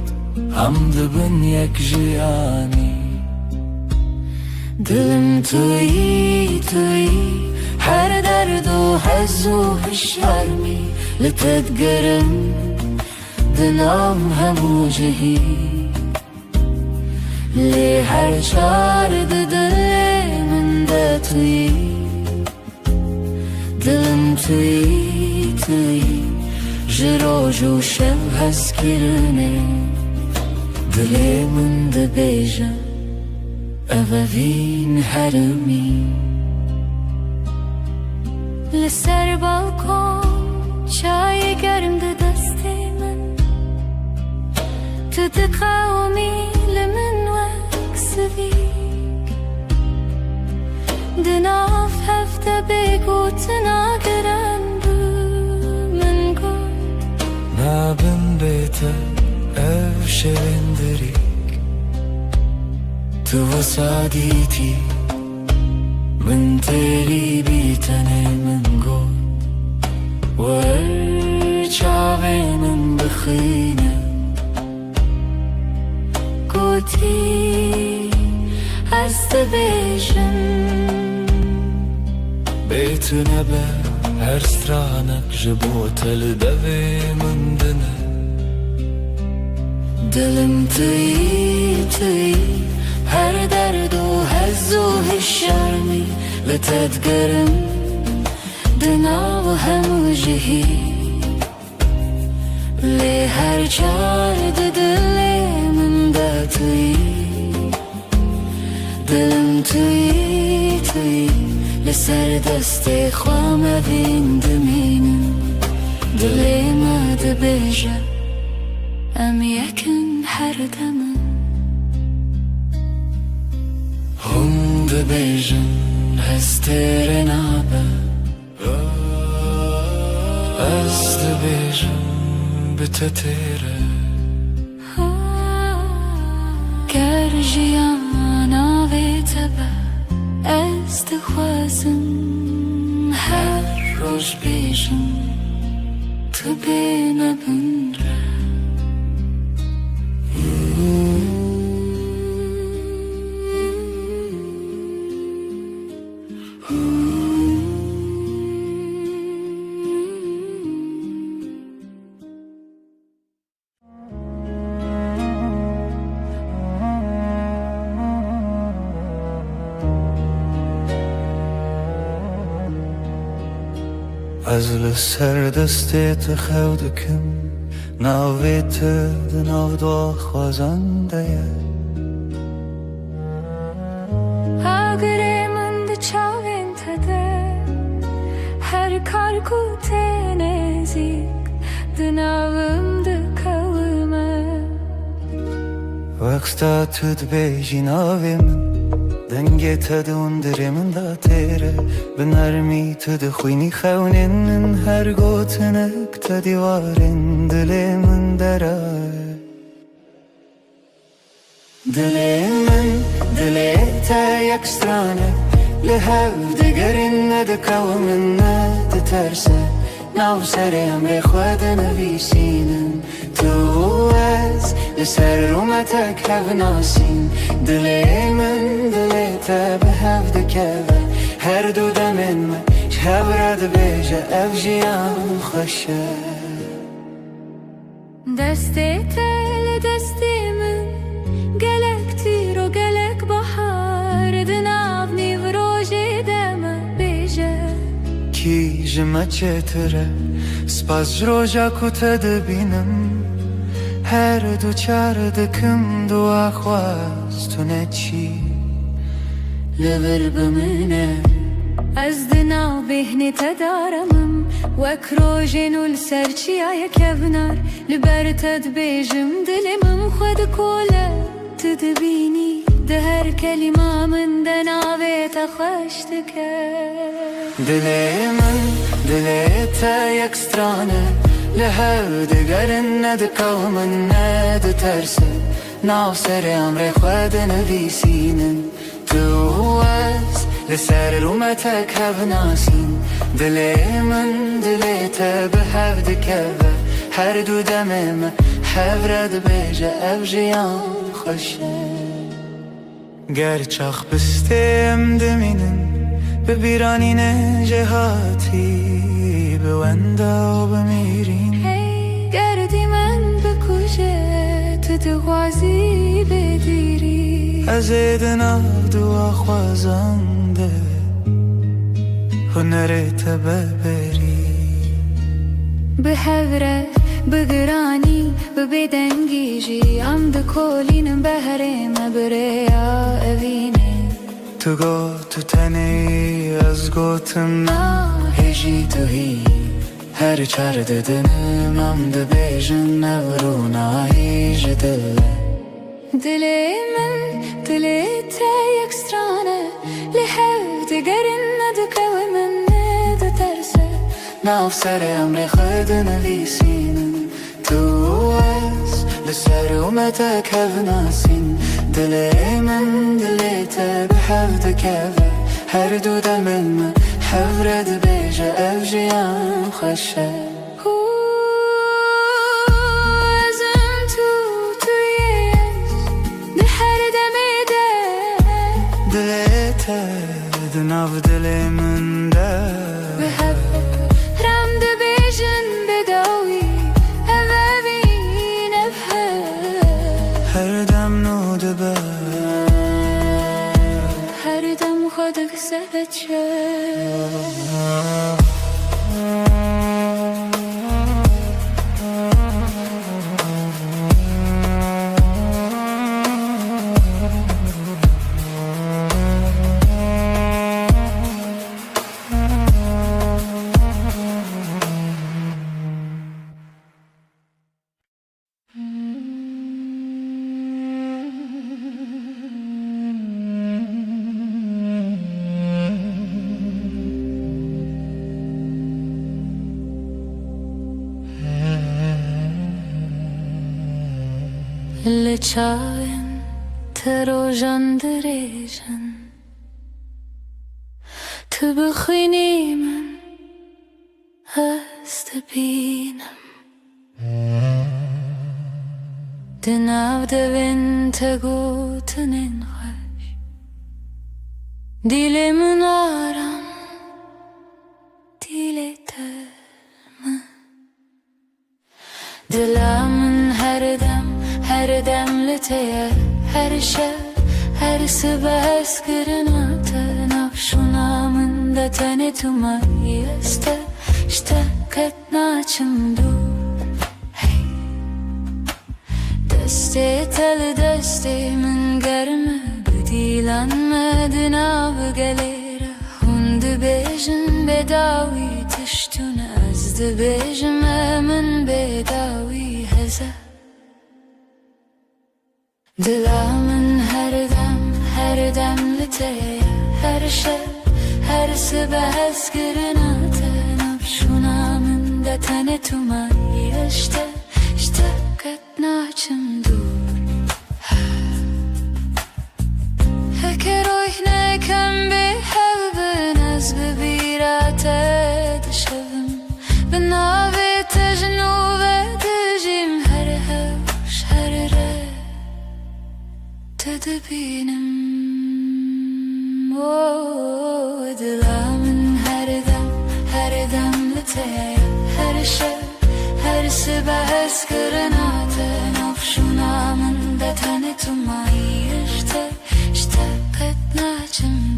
هم دبن یک جیانی دلم تویی هر درد و حز و هشرمی لتدگرم دنام همو جهی لی هر چارد دل من ده تویی دلم تویی جروج و شب هست کرنه دل من ده بیجم اوین هرمی لسر بالکن چای گرم ده دست من تو ده قومی لمن وکسوی ده ناف هفته بگو تناگرن بو من گو نابن بیتا او شوندری تو وسادیتی من تیری بیتنه من گود ورچاوی من بخینه گوتی هست بیشم بیتو نبه هر سترانک جبو تل دوی من دنه دلم تویی هر درد و حز و هشرمی لتدگرم دنا و همو جهی لی هر چارد دل من ده تویی دلم تویی لسر دست خوام اوین دمینم دل ما ده بیجه ام یکن هر دمم هم ده بیجن هستر نابه از ده بیجن بتتره گر جیانا ویت Ez dixwazim her roj bêjim tu bêne min re. از لسر دستت خودکم ناویت دناو دو خوازنده Agre min di çavên te de her kar ku tê nêzik di navim dikewime. وقتا تو دبیجی ناوی من دنگی تا دوندری من دا تیره به نرمی تو دخوینی خونین من هر گوتنک تا دیوارین دلی من دره دلی من دلی تا یک سترانه لحو دگرین ندکو من ندترسه ناو سری امری خود نویسینم تو از لسر رومتک هف ناسین دلی من دلی تا به هف دکوه هر دو دمین من شهب رد بیجه اف جیان خوشه Destê te li destê min gelek tîr û gelek bahar di nav nîv rojê de me bêje. کی جمع چتره سپاس جروجا کو تدبینم هر دو چار دکم دو آخواست تو نچی لبر bimine ez di nav bêhnê te daramim wek rojên û li ser çiyayê kevnar li ber te dibêjim dilê min xwe dikole tu dibînî di her kelîma min de navê te xweş dike. دلی من دلی تا یک سترانه لحو دگرن ندکو من ندترسه ناو سر امری خود نویسینم تو از لسر رومتک هف ناسین دلی من دلی تا به هف دکوه هر دو دمیم هف رد بیجه اف جیان خوشه گرچاق بستیم دمینم به بیرانین جهاتی به وندا و بمیرین Hey gerdî min bikuje tu dixwazî bêdîrî. از دناو دو خوازنده هنرت ببری Bi hevre bi giranî bi bêdengî jî em dikolînin beherê me birêya evînê. تو گو تو تنی از گوتم هجی تو هی هر چار ددنم ام دبیجن نورونایی جدله Dilê min dilê te yek strane li hev digerin nedikewe min nediterse. ناو سر امری خود نویسینم تو از لسر اومتک هف ناسین دلی من دلی تا به هف دکوه هر دو دمین من هف رد بیجه اف جیان خوشه Ezim tu yes di her demê de دلی تا دناو دلی من ده bi hev rem dibêjin bêdawî ev evîn ev hev هر دم نو دبه her dem xwe dikse çe. Li çavên te rojan dirêjin تبخيني من استبينم دناو devin tegotenin hoş Dilimin aram dileterme Dilamın her dem liteye her şey her sibes gırnatı nafşunamın da tanetuma yeste işte ketnaçım dur Deste tel deste min germe Bedilan medin av gelere Hundu bejin bedavi tiştun Azdı bejim emin bedavi heze Dilamın her dem liteye her şey her sibes gırnatı nafşunamın da tanetuma işte ketnaçım dur Heker oyne kem bi hevbin az bebirate dışevim Benavi tejnu ve dijim her hevş her re Tedebinim Dilamın her dem liteye her şey her sibes gırnatı nafşunamın da tanetuma işte ketnaçım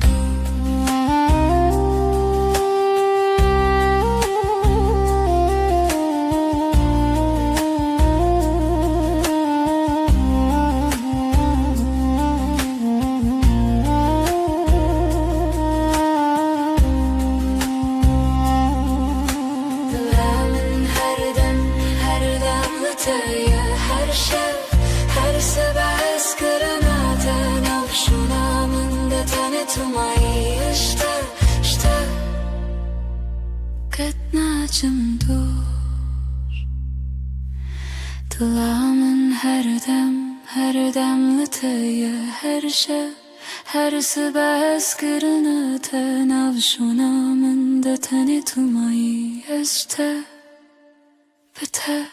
her şey her sibes gırnatı nafşunamın da tanetuma işte ketnaçım dur Dilamın her dem liteye her şey her sibes gırnatı nafşunamın da tanetuma işte biter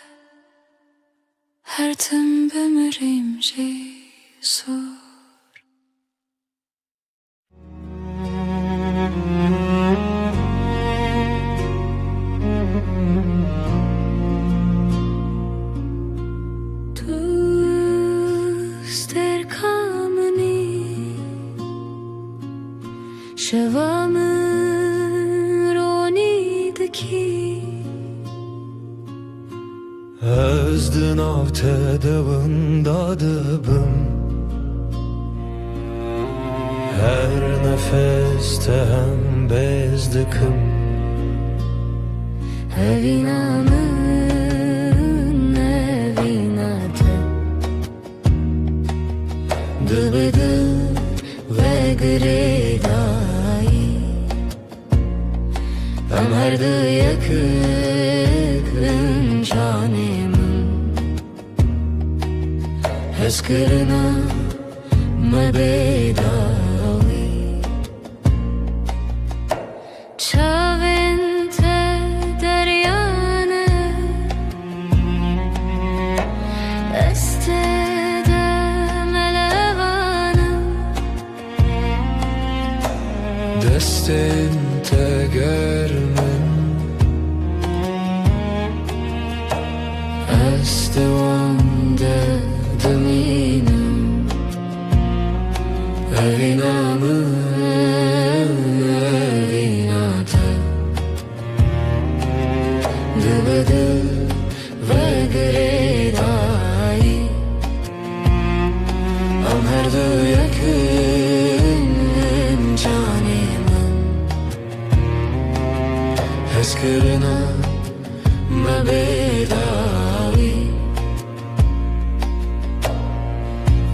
Her tim bemirim Jesus Tuster kamni Şevamın ronidki Özdün av tedavında dıbım Her nefeste hem bezdikim Evinamın evinatı Dıbıdı ve gredayı Ömerdi yakın canımın Heskırına mebedavi Çavente deryane Estede melevana Destin tegermen Estevande deminim Evinamın evinatı Dıbıdı ve gredayı Ömerdi yakın canımın Heskırına mebedavi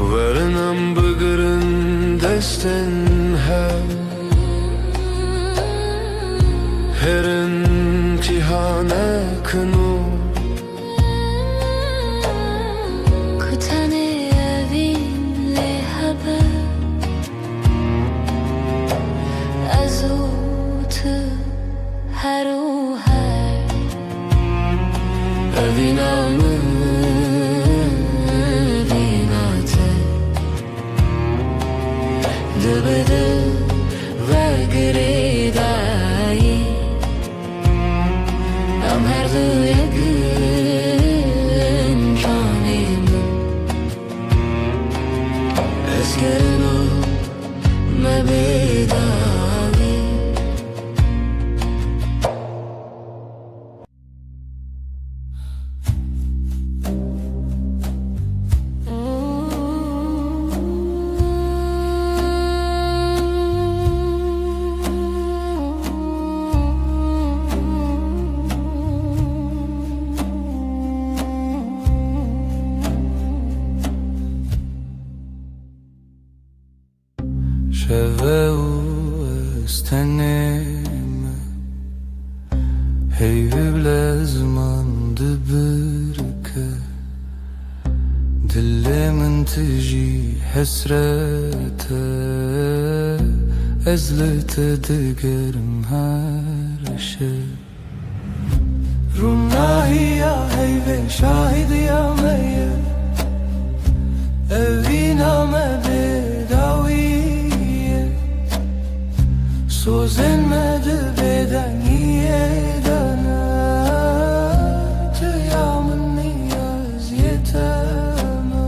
Verinam bıgırın destin Herin cihane kınu Kutane evinle haber Azu مسكنه ما بداوي شبه استنم هی بلازمانdı بركة دلمن تجي حسرته ازلت دقرم her şey Runahi ya heyve şahid ya meyye evina me bedaviye Sözlenmedi beden yedana Tıyamın niyaz yeteme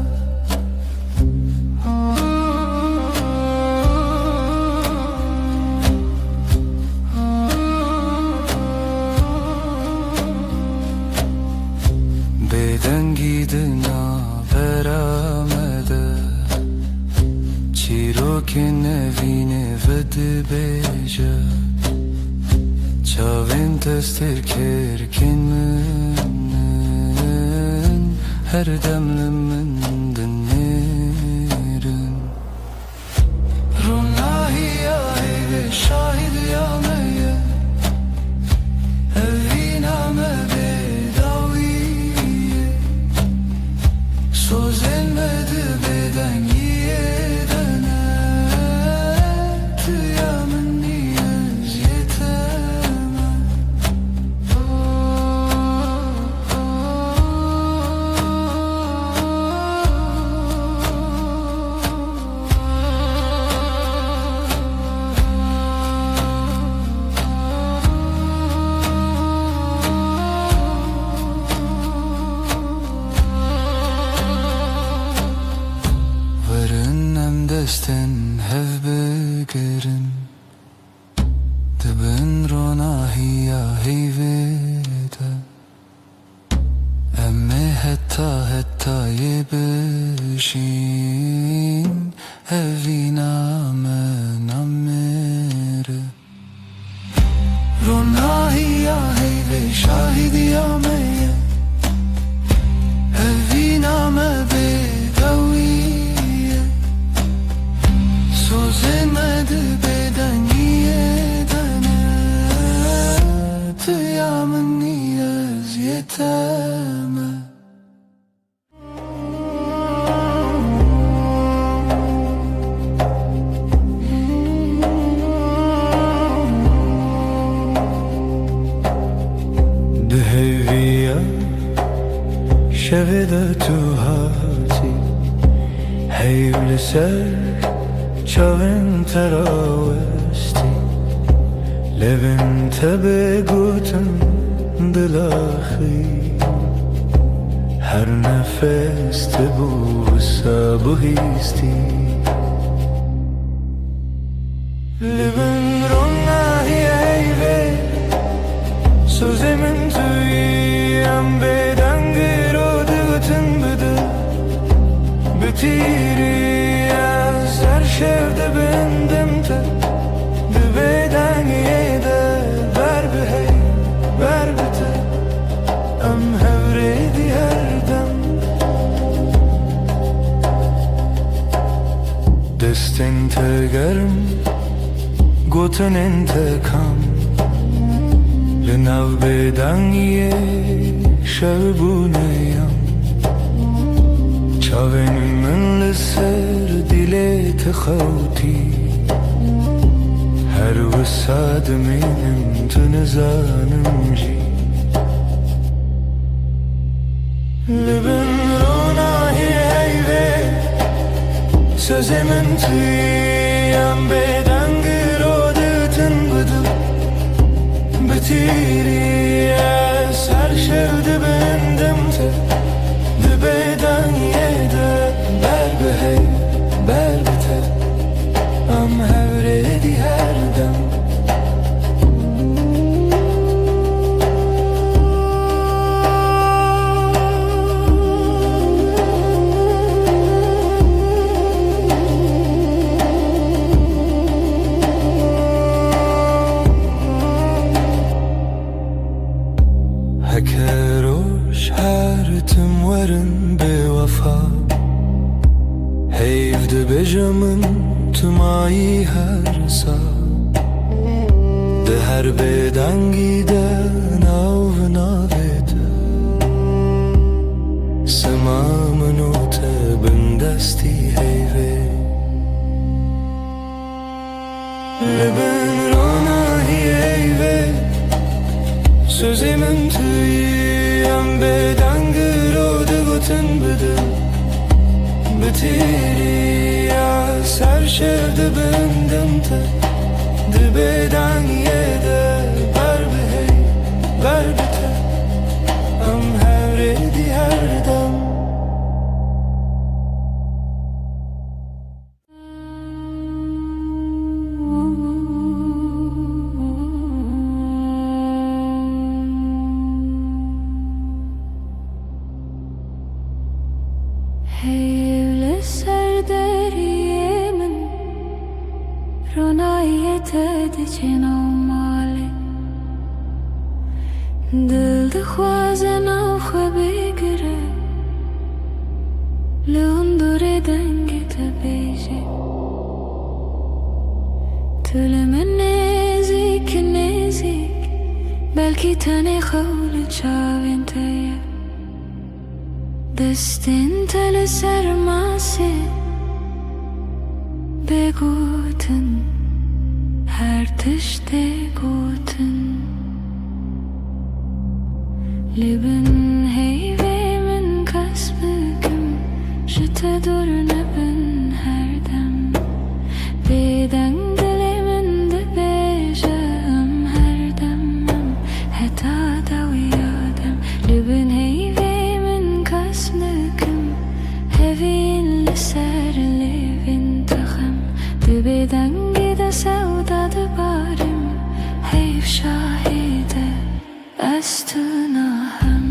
Beden gidina beramede Çirokin evine vedi beja Çavin tester kerkin münnen Her demlimin dinlerin Runahi ya heyve şahid ya meyye Evina me bedaviye Sözlenmedi beden yedene Tıyamın niyaz yeteme Varın desten hev begerim Dibin ronahiya heyvede Emme hetta yebişin Evina men amere Ronahiya heyve şahid ya meyye Evina me bedaviye Sözlenmedi beden yedene Tıyamın niyaz yeteme Deheviya şevede tu hati Heyvli ser çavin teravesti Levin tebe gutun dilahi Her nefeste bu sabı histi Levin ronahi eyve Sözümün tüyem beden gırıdıtın bıdı Bütiri her şevde bendim te Dübeyden yede Ver bir hey, ver bir te Em hevredi her dem Destin tegerim Gotun intekam Lenav beden ye Şevbuneyam Çavenin من لسر دلت خوتي هر وساد منم تنزانم جي لبن روناهي هيوه Sözümün tüyem beden gırodutun budu Bitiri eser şevdi bendim te Dibeden yede Ber be hey, ber be جمن تو مایی هر سا ده هر بدنگی ده ناو ناویده سما منوت بندستی هیوه لبن راناهی هیوه سوزیمن تویم بدنگی رو ده گوتن بده بتیری از هر شده بندم ته ده بدنگی ده بر به هی بر به ته ام هر دی هر دم Heyvle serderiyemin Ronayet edicin avmali Dil de khwazen av khwebigre Leondure dengit beji Tülümün nezik nezik Belki tane khawle çavin teye Destin tele sermasi Beguten her tişte guten Leben heyvemin kasbıgım Jete dur neben her dem Beden dilimin de bejam her demem Heta da uyadem Leben heyvemin kasbıgım Hevin liser levin takham Dibeden gide sevda barim Heyv şahide Estunaham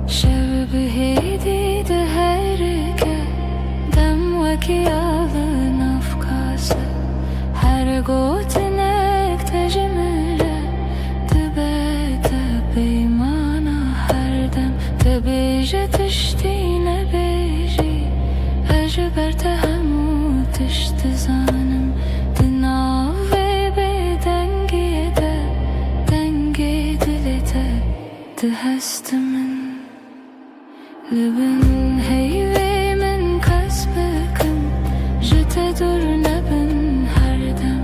Şevb hedi de herke Dem veki alın afkası Her gotinek tecmile Tibete beymana her dem Tebije tiştine beji Ejber tehemu tişti zanım Dinav ve bedengiye de Dengi dilete Dihestimin Leben heyvemin kasbıkım Jete dur neben her dem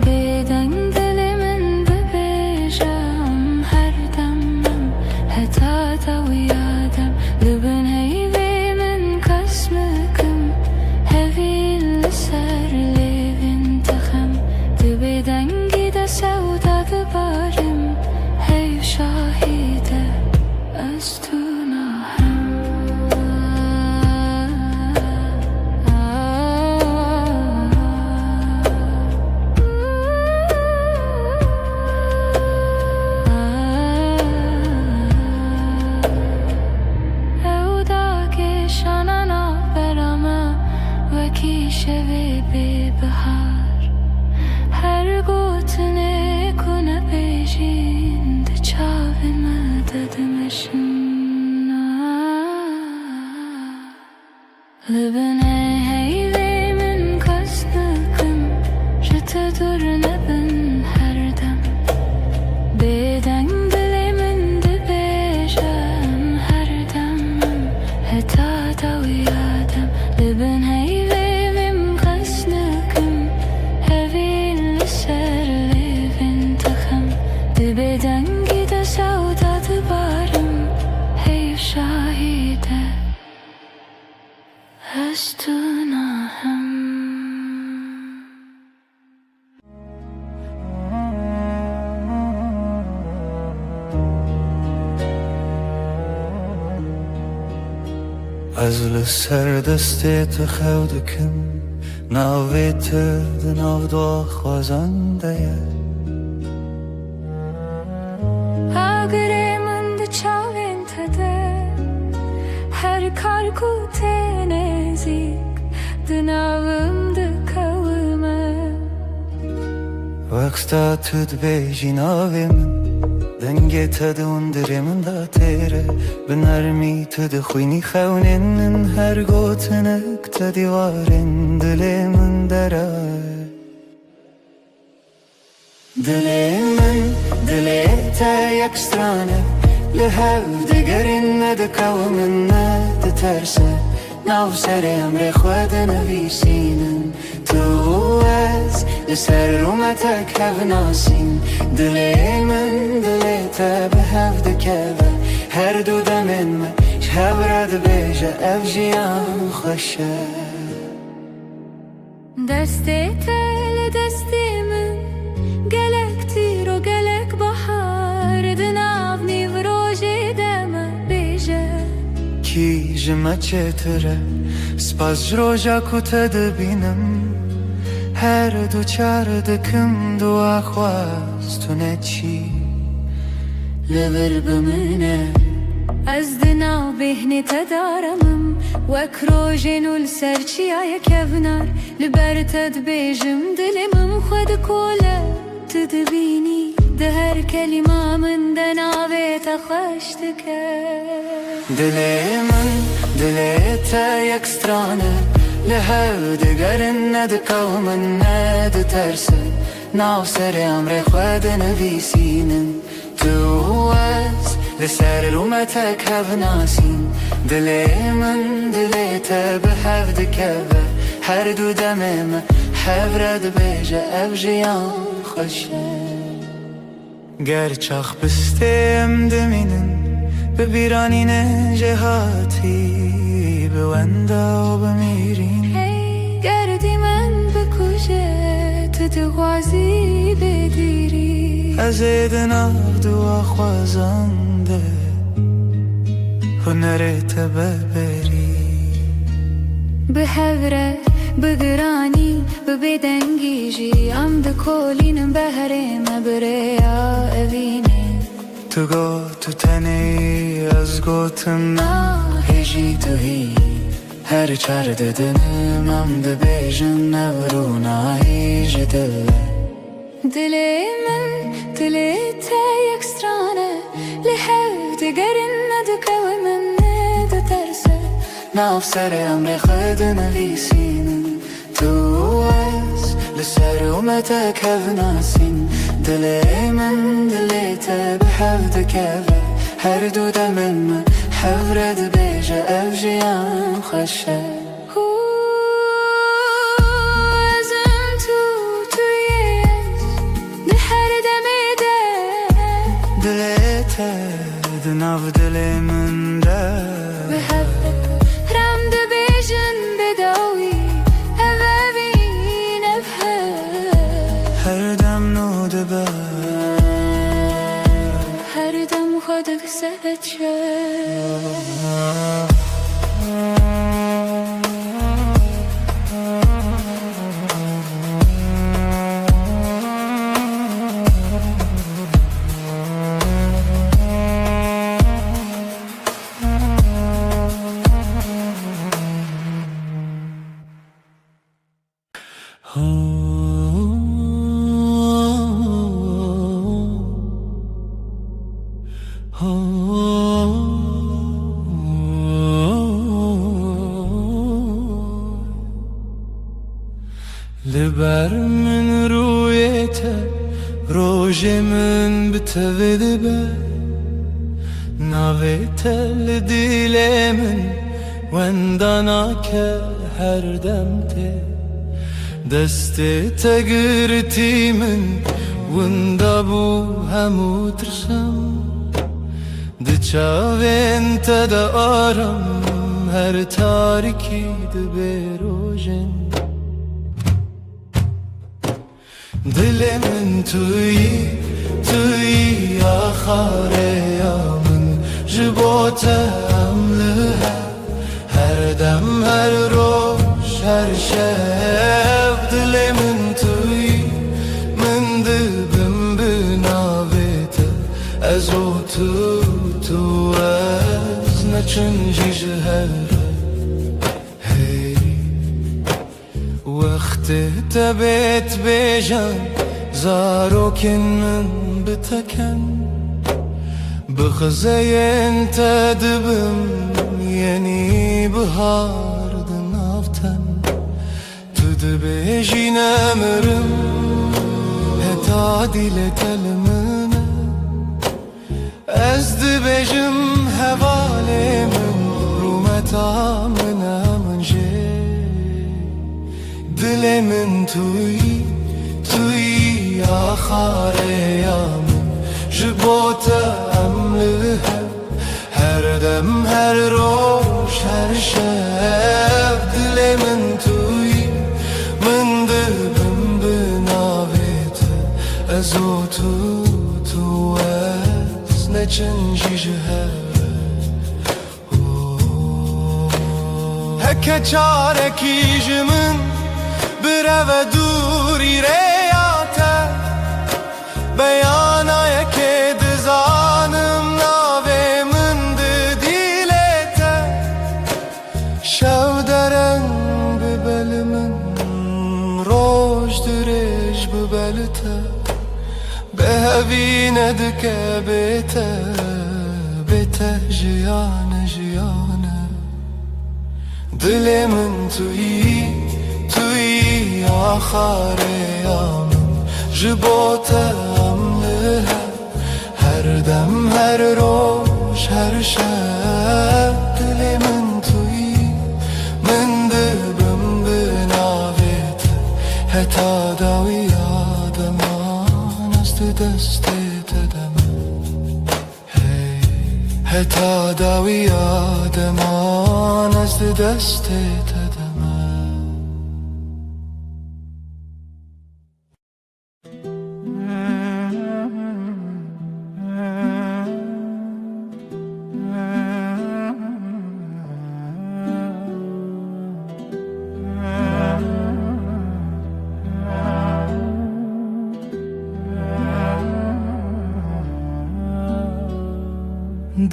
Beden dilimin bebejam her demem Heta da uyadem Leben heyvemin kasbıkım Hevin liser levin takham Dibeden gide sevda barim Heyv şahide Estunaham Evda geçanana berama Veki şevi bebehar Her gotine kune bejin De çavime dedemeşin Libene heyvemin kasbıkım Jete dur neben her dem Beden dilimin de bejam her demem Heta da uyadem Liben heyvevim kasbıkım Hevin liser levin takham Dibeden gide sevda barim Heyv şahide Estunaham از سر دستت خودکم ناویت ناو دو خوازنده Agremin de çavintede Her karku tenezik Dınavım de kavur Raksta tüd bejin avim Denge tadı undirimin da tere Binarmi tüd khuyni khawnin Her gotinek ta divarin Dilimin deray Dilimin dili te yek strane Lehev digerin ne de kavmin ne de terse Nav ser emre khwed nvisinin Tu ez لسر رومتك هف ناسين دلي من دلي تابه هف دكابه هر دو دمن ما شهب رد بيجا افجيان خشه دستی تل دستی من گلک تیر و گلک بحر دناف نیو روژی دم بیجه کی جمع چتره سپاس جروجا کتا دبینم هر دو چار دکم دو آخواستونه چی لبر بمنه از دناو بهنی تدارمم وک روژین و لسرچی آیا کبنار لبر تد بیجم دلمم خود کوله تدبینی ده هر کلمه من دناوی تخشتکه دلی من دلی تا یک سترانه لهو دگرن ند قومن ند ترسه ناو سر امر خود نویسینن تو از لسر رومتک هف ناسین دلی من دلی تا به هف دکبه هر دو دمم هف رد بیجه اف جیان خوشه گرچاخ بستیم دمینن ببیرانین جهاتی بونده و بمیرین گردی من بکشه تو دغازی بدیری از دناو دو خوازنده هنرت ببری به هوره بگرانی ببدنگیجی ام دکولینم بهرم بریا اوینه تو گو تو تنی از گوتم هجی تو هی هر چار ددنم ام دبیجن نورونایی جدله دلی من دلی تا یک سترانه لحو دگرن ندکو من ندترسه ناف سر امر خود نویسینن تو از لسر اومتک هف ناسین دلی من دلی تا به هف دکبه هر دو دمن من هف رد بیجه اف جیان خوشه ازم تویست ده هر دمی ده دلی تا دناف دلی من ده به هف رم ده بیجن بداوی اوابین افه هر دم نو دبه هر دم خودک سهت لبر من رویته روژ من بتویده به ناویته لدیل من وندانا که هر دمته دسته تگرتی من وندا بو همو ترسم دچاوین تا دا آرم هر تاریکی ده بیروژن دل من توی آخر یامن جبوتم لها هر دم هر روش هر شب دل من توی من دبم بناویت از او تو از نچنجی جهره وقت تبت بیجان زاروكن من بتكن بخزين تدبم يني بهار دنافتن تدبيجي نمرم هتا ديلت المن ازد بجم هوالي من رومتا من منجي دل من توی آخریم جبوت امله هر دم هر روز هر شب دل من توی من دلم بناویت از او تو از نچنجی جهر هک چارکی جمن برو دوری ریاته بیانای که دزانم ناوی من دیلته شو درنگ ببل من روش درش ببلته به هوی ندکه بیته جیانه دل من توی آخریم جبوت امله هر دم هر روز هر شب دل من توی من دلم بناویت هتا داوی آدمان است دستت دم هتا داوی آدمان است دستت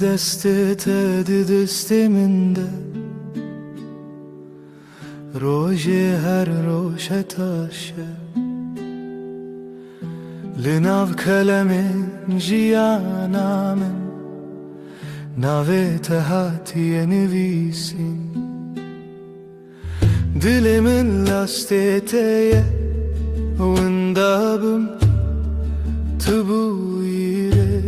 دستت دست من ده روز هر روز تاشه لناو کلم جیانا من ناویت هاتی نویسین دل من لاستیتیه وندابم تبویره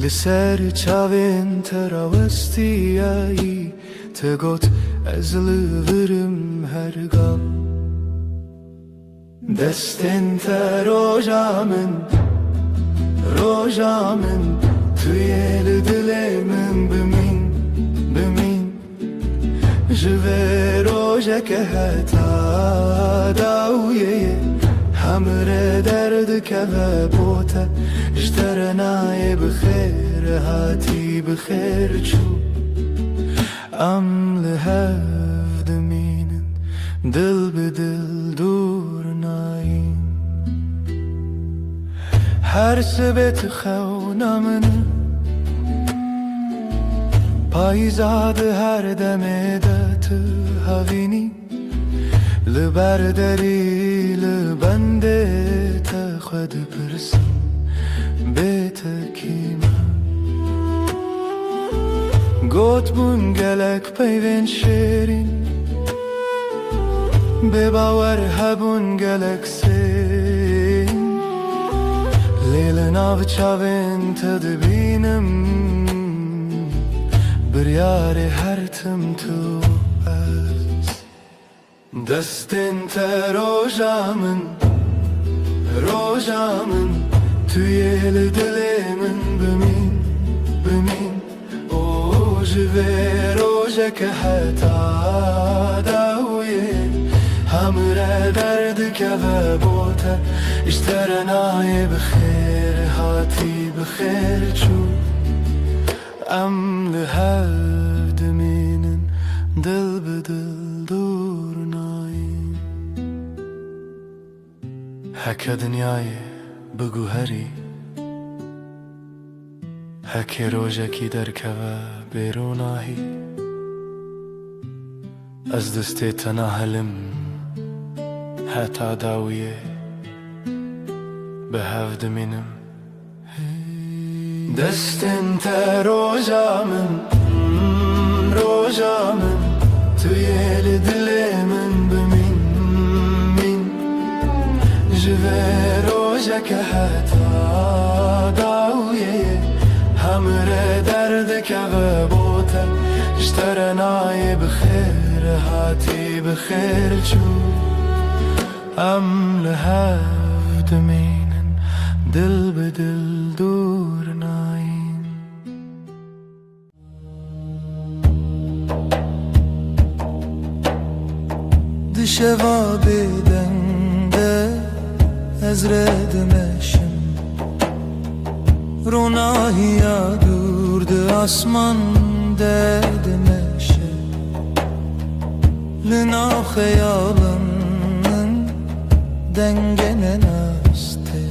لسر چاوین تراوستیایی تگوت از لورم هرگاه دستن تا روژا من توی دل من بمین جوه روژه که حتا داویه همره درد که بوته اشترنای بخیر هاتی بخیر چو ام لحف دمینن دل به دل دور نایم هر سبت خونا من پایزاد هر دمه دت هاوینی لبرداری لبنده تا خود پرسم بیت کیما گوت بون گلک پیوین شیرین به باور هبون گلک سین لیل ناو چاوین تدبینم بریار هر تم تو از دستن تا روژا من توی دل من بمین او جوه روژه که حتا داویه همره درد که بوته اشترنای بخیر هاتی بخیر چو ام لحف دمینن دل به دل دور نایم هک دنیای بگو هری هک روژکی درکوه بیروناهی از دستی تناهلم حتا داویه به هفت منم دستن تا روزامن توی دل من بمین جوه روزه که حتا داویه همره درد که بوته اشترنای بخیر هاتی بخیر چو ام لهفت مینن دل به دل دور ناین دشوا بدنده از ردمشم روناهی دورد آسمان دردمشه لنا خیالمın dengene naste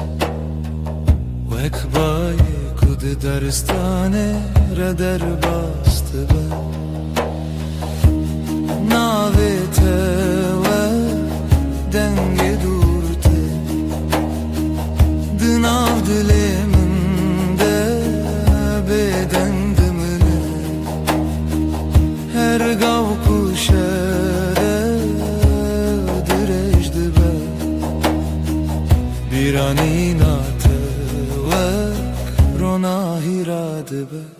و اکبای کود درستانه را در باسته به ناویته و denge durte Dınav diliminde beden dımını Her gav kuşere direjdi be Bir an inatı ve rona hiradı be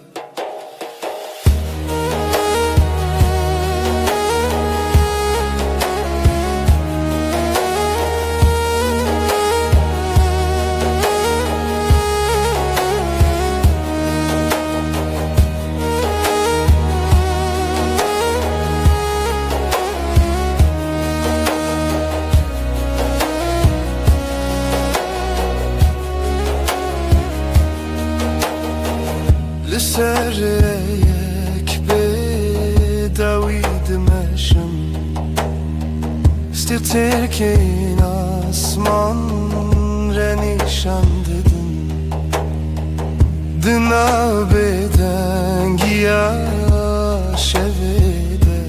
Sereyek bedaviydim eşim Stirterken asman renişan dedim Dına beden giya şevede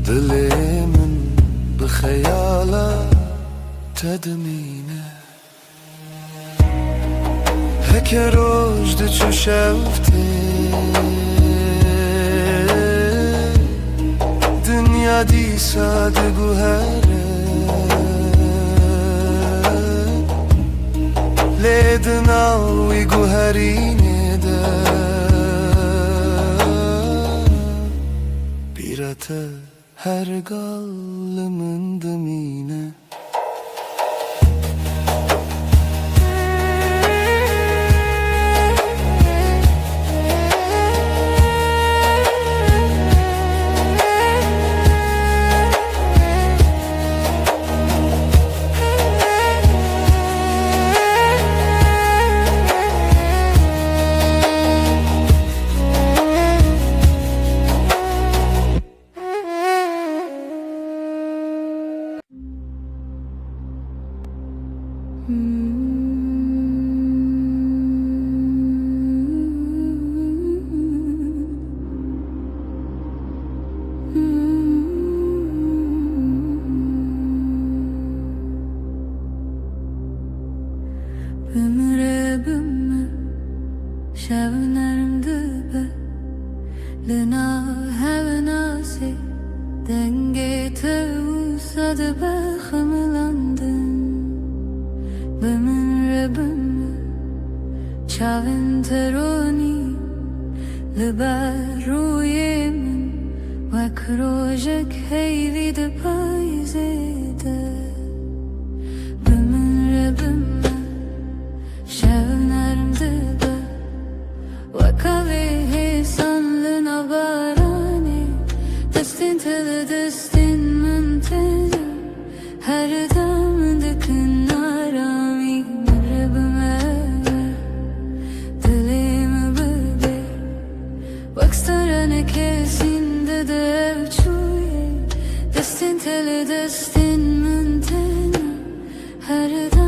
Dilimin bir hayala tedmine Heke rojde çu şevte Dünya disa de guhere Ledin avi guherine de Bir ate her gallımın dımine Ömre bümme şevnerim dübe Lina hevenasi denge tevsadı be xımlandın Ömre bümme çavin teroni Liber ruyemin Vek rojek heyvi de payzede Ömre bümme Şevnerim dibe Vakavi hisanlı nabarani Destin tili destin mümteni Her damdaki narami Mürrebime Dilimi bebe Vakstarane kesinde de evçuye Destin tili destin mümteni Her damdaki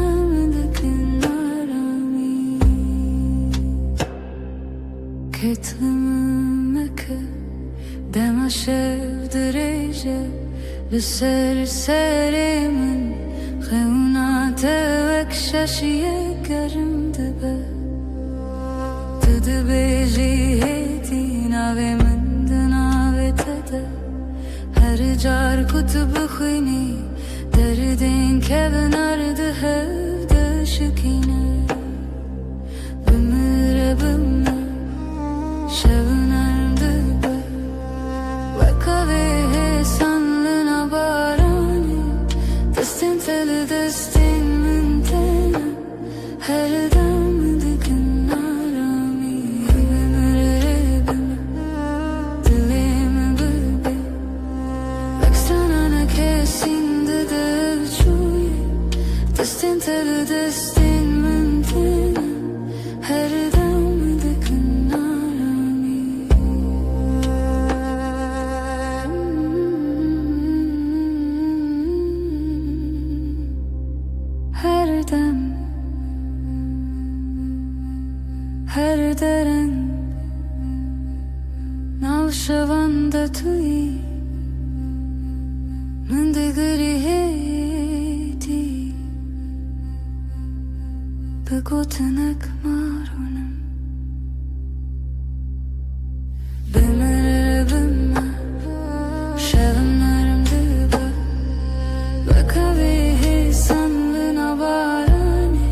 Ketlimeke dema şev direce لسر سر من خونات وک ششیه گرم دبه تد بیجی هیتی ناوی من دناوی تده هر جار کتب خوینی دردین که بنارده هفته شکینه بمره بمره شبنرم دبه وکاوی sanlığına barani Destin teli destin mintene Her dem dikin arami Ömür dilimi bülbe Veksanana kesinde de uçuye Destin teli destin mintene Her dem dikin arami Her dem, her deren Navşavanda tui Mındıgırı heti Begotanak marunum Bemere bemme Şevimlerim dübe Bakavi sanlığına barani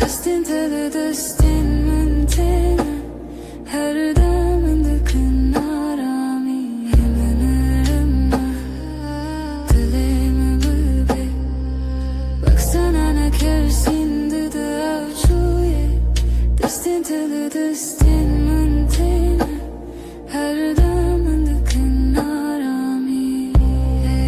Destin teli destin mintene Her demin dükün arami Yemenerim dilimi bülbe Baksana ne kersin dedi avçuye Destin teli destin mintene Her demin dükün arami Yemenerim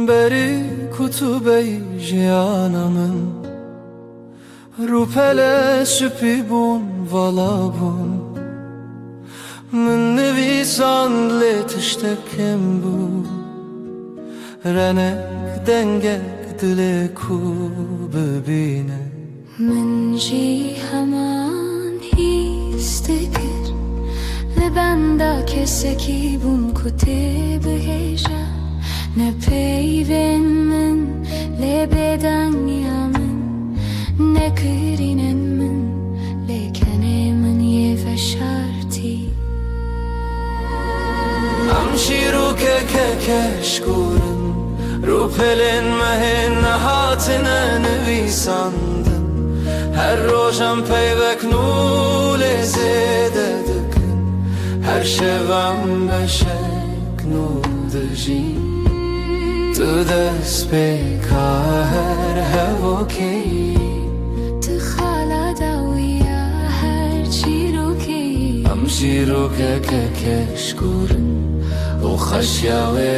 بری کتبه جیانمın Rupele süpi bun vala bun Min nevisan letiştekem bu Renek dengek dile ku bebine من جی همان هیستگر لبندا کسکی بون کتی بهجا نه پیون من لبدن یامن نه کرینن من لیکنه من یه فشارتی Amşiru kekeşkurun Rupelin mehin hatine nevisandın Her rojam peyvek nule zededıkın Her şevam beşek nuldajin Tu despeka her hevoki تخالا داویا هر چی رو که Amşiru kekeşkurun O خشیاوه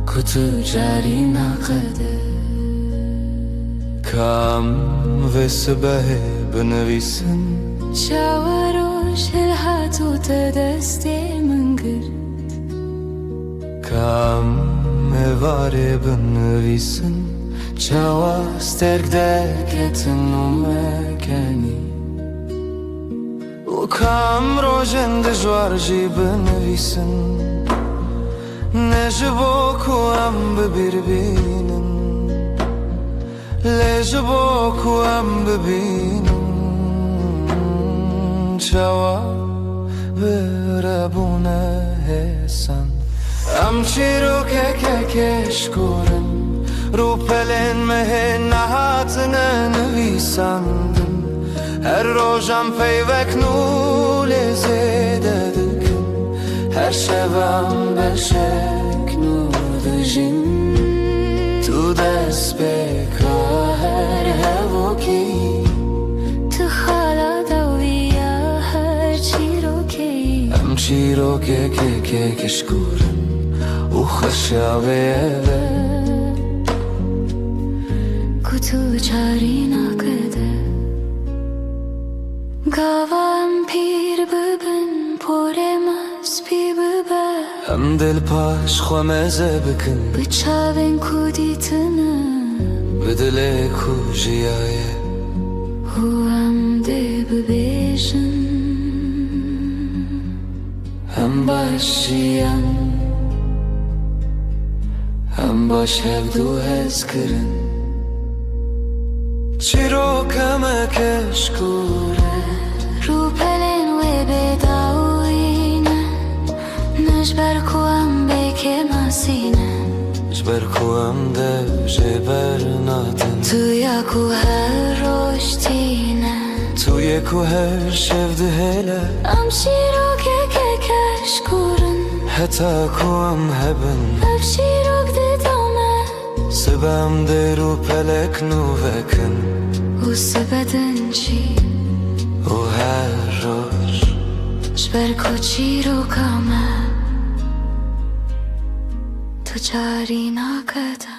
Kutu cari naqede Kam ve sıbehe bnevisin شاوروش الهاتو تدستی من گرد Kam evare bnevisin Çava sterk derketin umekeni U kam rojen dejwar ji bnevisin Ne jibo ku am birbinin Le jibo ku am bibinin Çava verabune hesan Am çiru kekeşkurun Rupelen mehen nahatine nevisandın Her rojam peyvek nule zededıkın Her şevam beşek nudajin Tu despeka her hevoki تخالا داویا هر چی رو شیرو که کشکورن و خشاوه Kutu çari nakede Gavam pir bibin Poremas pi bibe هم دل پاش خومزه بکن Bıçavin kuditini بدل کوجیایه Huam de bibejin هم باشیان هم باش هفدو هز کرن چیرو کمه کشکوره Rupelen ve bedawine Nejber kuam beke masine جبر کوام ده جبر ناتن Tuya ku her roştine توی کوهر شفده هله Am şirok ke keşkurun حتی کوام هبن Ev şirok de dame سبم درو پلک نوکن Usbedin çi و هر روش Jber ko çirokame Tu çari nakede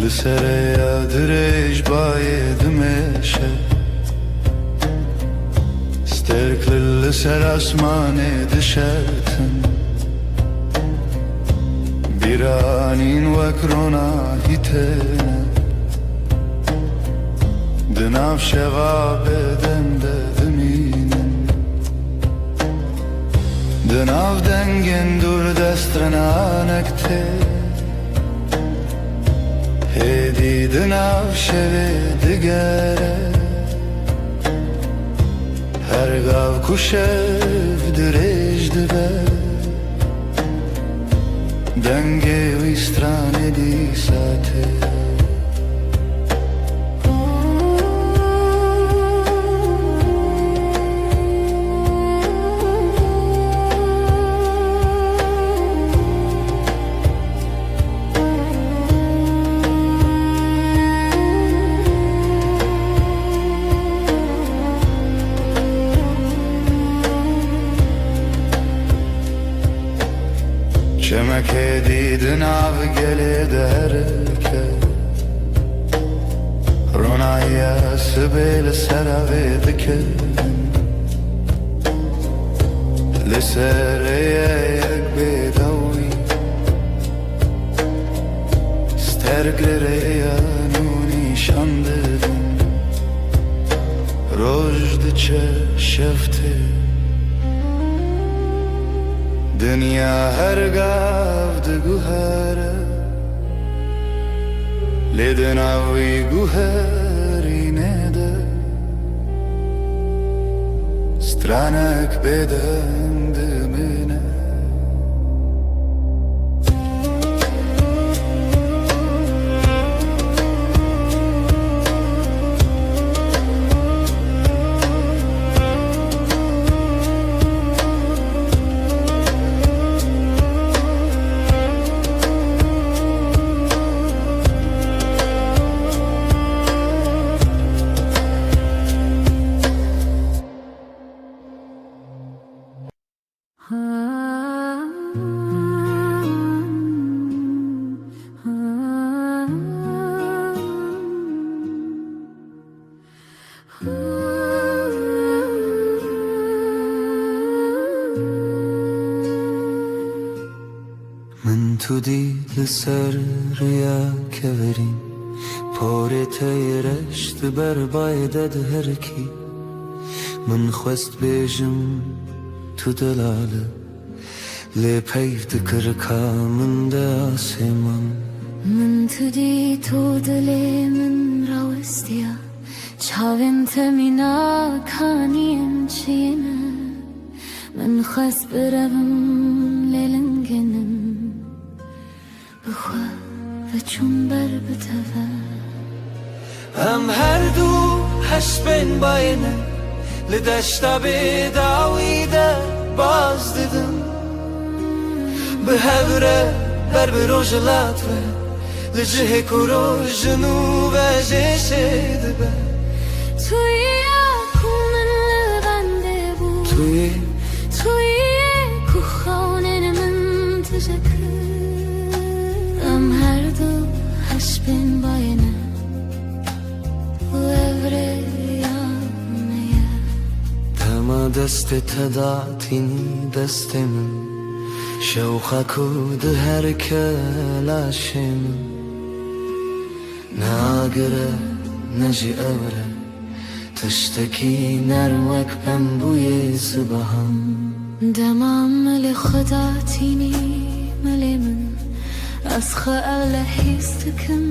لسر یادرش باید میشه استرکل لسر اسمان دشتن بیرانین وکرونا هیتن دناف شغاب دنده دمینن دناف دنگن دور دسترنانکته هدی دناف شوه دگره هر گاو کشف درج دبه دنگه و استرانه دی ساته Çemek edidin av gele derke Ronaya sibel seravedike Lesereye yek bedawi Sterglere nuni şandedin Rojdiçe şefte Dünya her gavd guhare Leden avi guharine de Stranek beden demine تو دی لسر ریا کورین پاره تیرشت بر بایدد هر کی من خواست بیجم تو دلاله لی پیف دکر کامن ده آسمان من تو دی تو دلی من راوستیا چاوین تمینا کانیم چینه من خواست برم لیلنگنم بخوا و چون بر بتوه هم هر دو هش بین باینه لدشتا بداویده باز دیدم به هوره بر بروجلات و لجه کروجنو و جشه دبه توی اکومن لبنده بود توی کو خانه من تجکر ام هر دو هش بین باینه و evre yanmaya تما دست تداتینی دست من شوخا کود هر کلاشم ناگره نجی اوره تشتکی نروک بم بوی صبحم دمام ملی خدا تینی ملی من از خیال حیستکم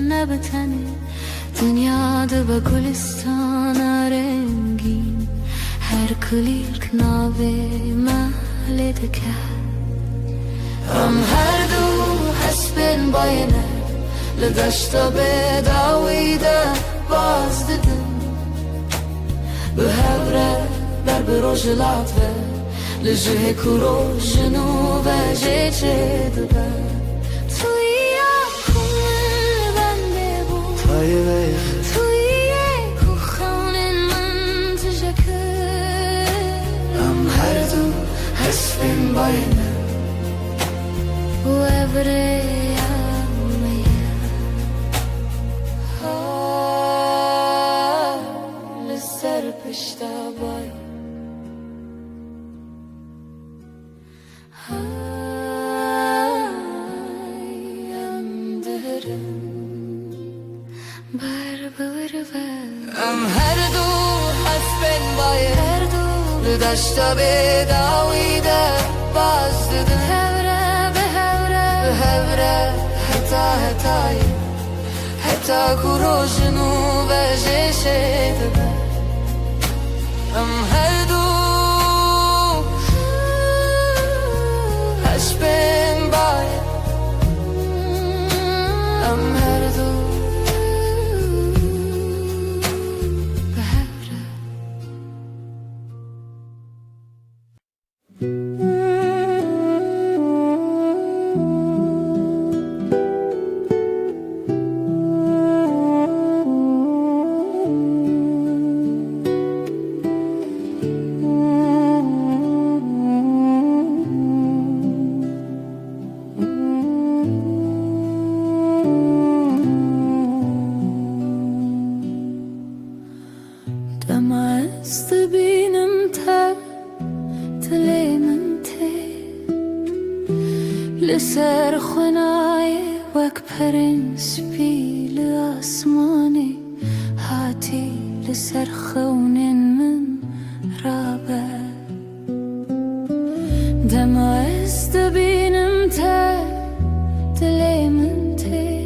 نبتنه دنیا ده با گلستان رنگین هر کلیک ناوه محل دکر ام هر دو حسبین باینه لدشتا بداویده باز دیدم به هوره بر بروجلات و لجه کروجنو و جیچه دبه توی اکومن بنده بود توی کو خانه من تجکر ام هر دو حسبین باینه و evre yanmaya لسر پشتا بای ام هر دو حسبین باینه هر دو لدشتا بداویده باز دیدم به هوره حتی کروجنو و جشه دبه ام هر دو هش بین باید ام هر دو به هوره دمست بینم تا تلیمن تی لسر خنای وک پرنس بیل آسمانی هاتی لسر خونین من رابه دمست بینم تا تلیمن تی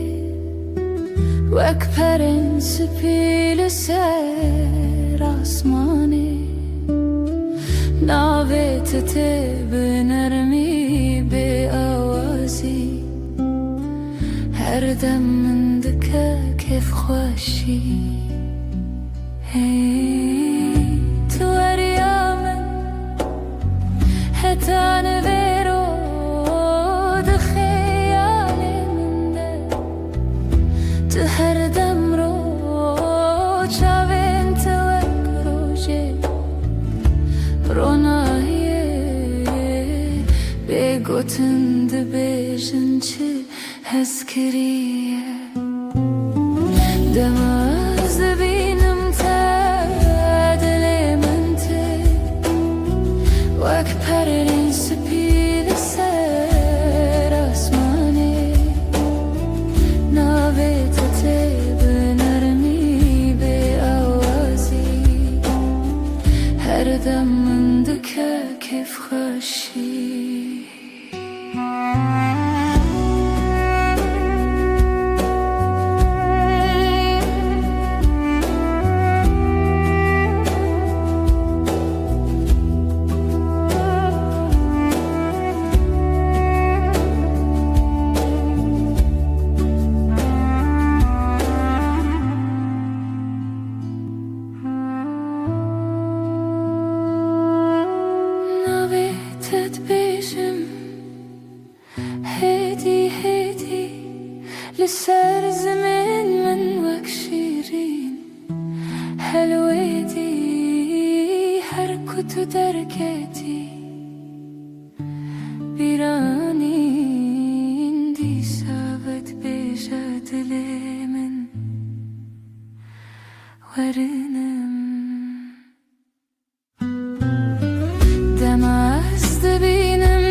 وک پرنس بیل سر آسمانی ناویت تی به نرمی به آوازی هر دم من دکه کیف خوشی تو اریامن حتی نویرو دخیال من ده تو هر دم رو چاوین تو روژه رونایه بگوتن ده بیجن چه هز کریه دماز بینم تا دل من ته وک پرین سپید سر آسمان ناوێتە بە نەرمی بێ ئاوازی هەردەم من دکە کێف خۆشی لسر زمن من وك شيرين حلوتي هر كتو دركتي بيراني اندي سابت بيجا دلي من ورنم دم عزد بينم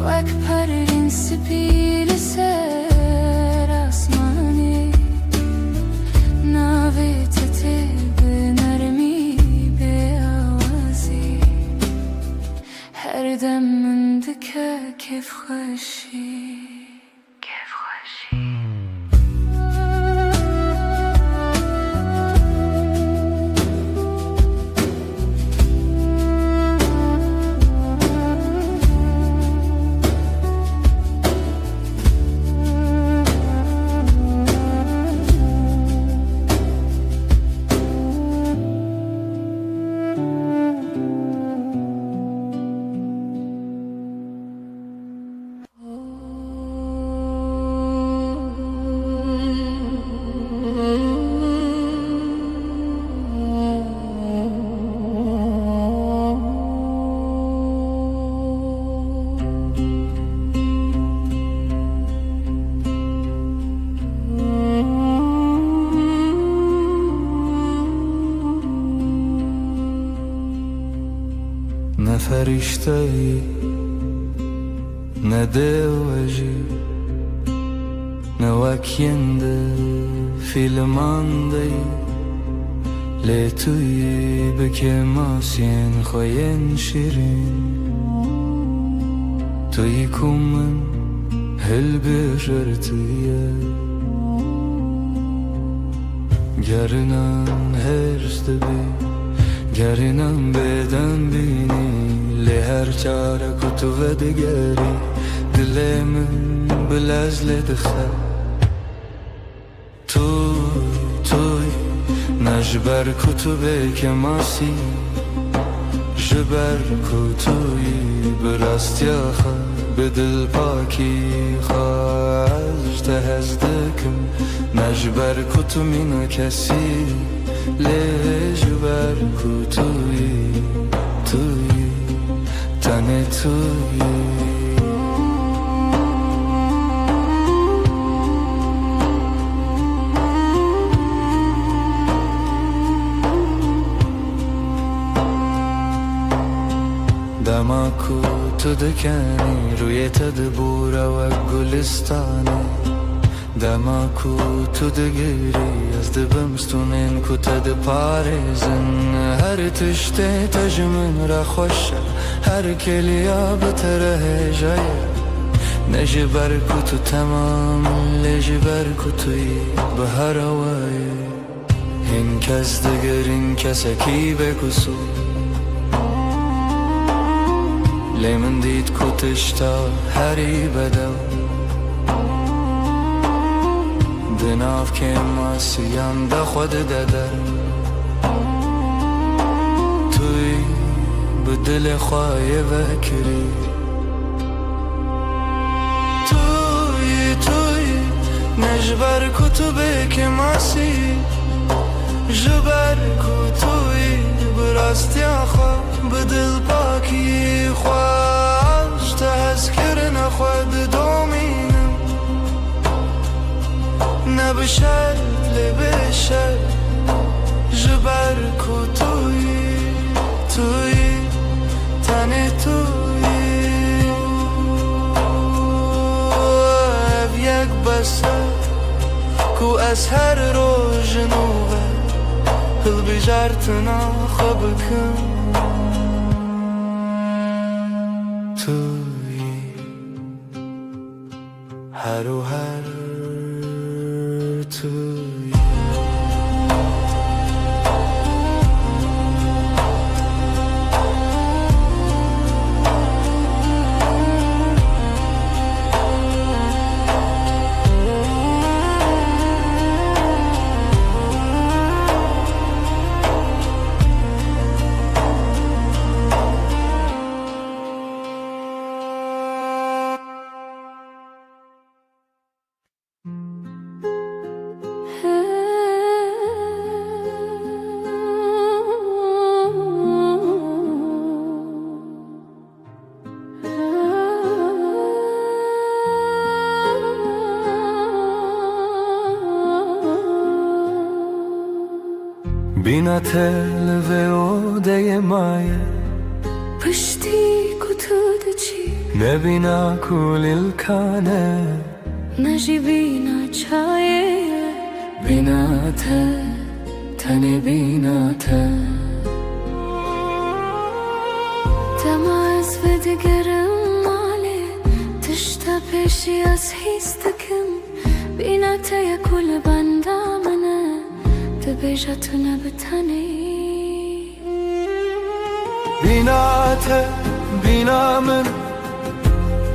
وك پرین سپیل سر آسمانی ناوێتە بە نەرمی بێ ئاوازی هەردەم من دکە کێف خۆشی نه فرشته‌ای نه دێوەژی نه وەک یەندە فیلماندەی لێ تووی بکێ ماسیێن خۆیێن شیرین تووی کو من هەلبێژەرتیە گەرنان هێرس دەبێ گەرنان بێدەن بینی لێ هەر چارەک و تو vediگەری دلێ من بلەز لێ دخە توی نه ji ber ku tu bêke masî ji ber ku tuyî bi rastiya xwe bi dilpakî xwe ez te hez dikim ne ji ber ku tu mîne kesî lê ji ber ku tuyî tenê tuyî dema ku tu dikenî rûyê te dibûre wek gulistanê dema ku tu digirî ez dibim stûnên ku te diparêzin her tiştê te ji min re xweş e her kêliya bi te re hêja ye ne ji ber ku tu temam lê ji ber ku tu yî bi her ewayê hin kes digirin kesekî bêkusûr lê min dît ku tişta herî bedew di nav kêmasiyan de xwe dide der tuyî bi dilê xwe yê vekirî tuyî ne ji ber ku tu bêkê masî ji ber ku tuyî bi rastiya xwe bi dilpakî xwe ez te hezkirina xwe didomînim ne bi şert lê bê şert ji ber ku tuyî tenê tuyî از هر روز نوه هل بجارتنا خبکم توی هر و هر توی بینا تل و اوده مایه پشتی کتود چی نبینا کل الکانه نجی بینا چایه بینا تنی بینا تماز و دگرم ماله تشتا پیشی از هیستکم بینا یا کل بندامنه تبیجتونه بتنی بینا من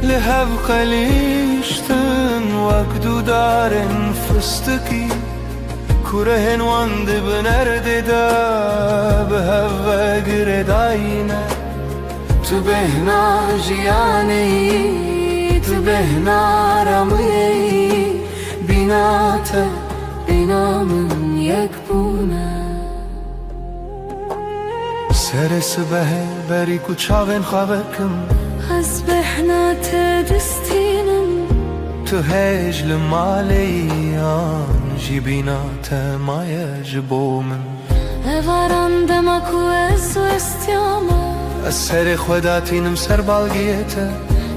لهب قلیشتن وقدو دارن فستکی کرهن واند بنرد دا به هوا گرداینه تو بهنا جیانی تو بهنا رمی بینا من یک بونه سر سبه بری کچاون خوابکم از بهنا تدستینم تو هجل مالیان جی بینا تمایه جبومن اواران دمکو از و استیامه از سر خوداتینم سر بالگیته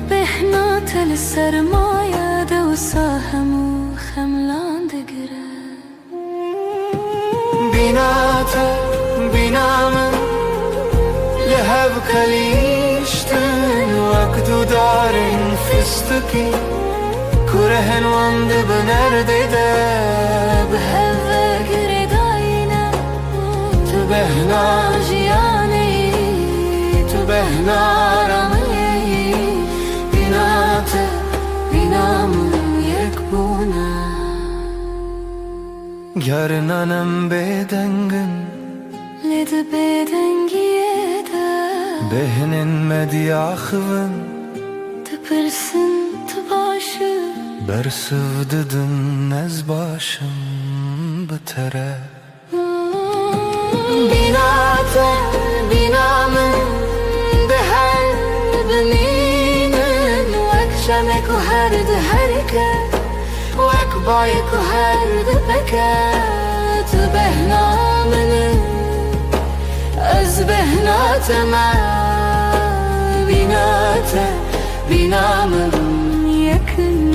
بهنا تل سرمایه دو ساهم و خملان دگره بینا من لهب کلیشتن وقدو دارن فستکی کرهن واند بنرده ده به هوا گرداینه تو بهنا جیانی تو بهنا رمی بینا من یک بونه گرنانم بدنگن لید بدنگیه ده بهنن مدیاخون تپرسن تباشه برسو ددن از باشم بتره بینا من به هر بنینن وک شمک و هر ده هرکه وک بایک و هر ده بکه تو بهنا منه از بهنا تما بینا من یکن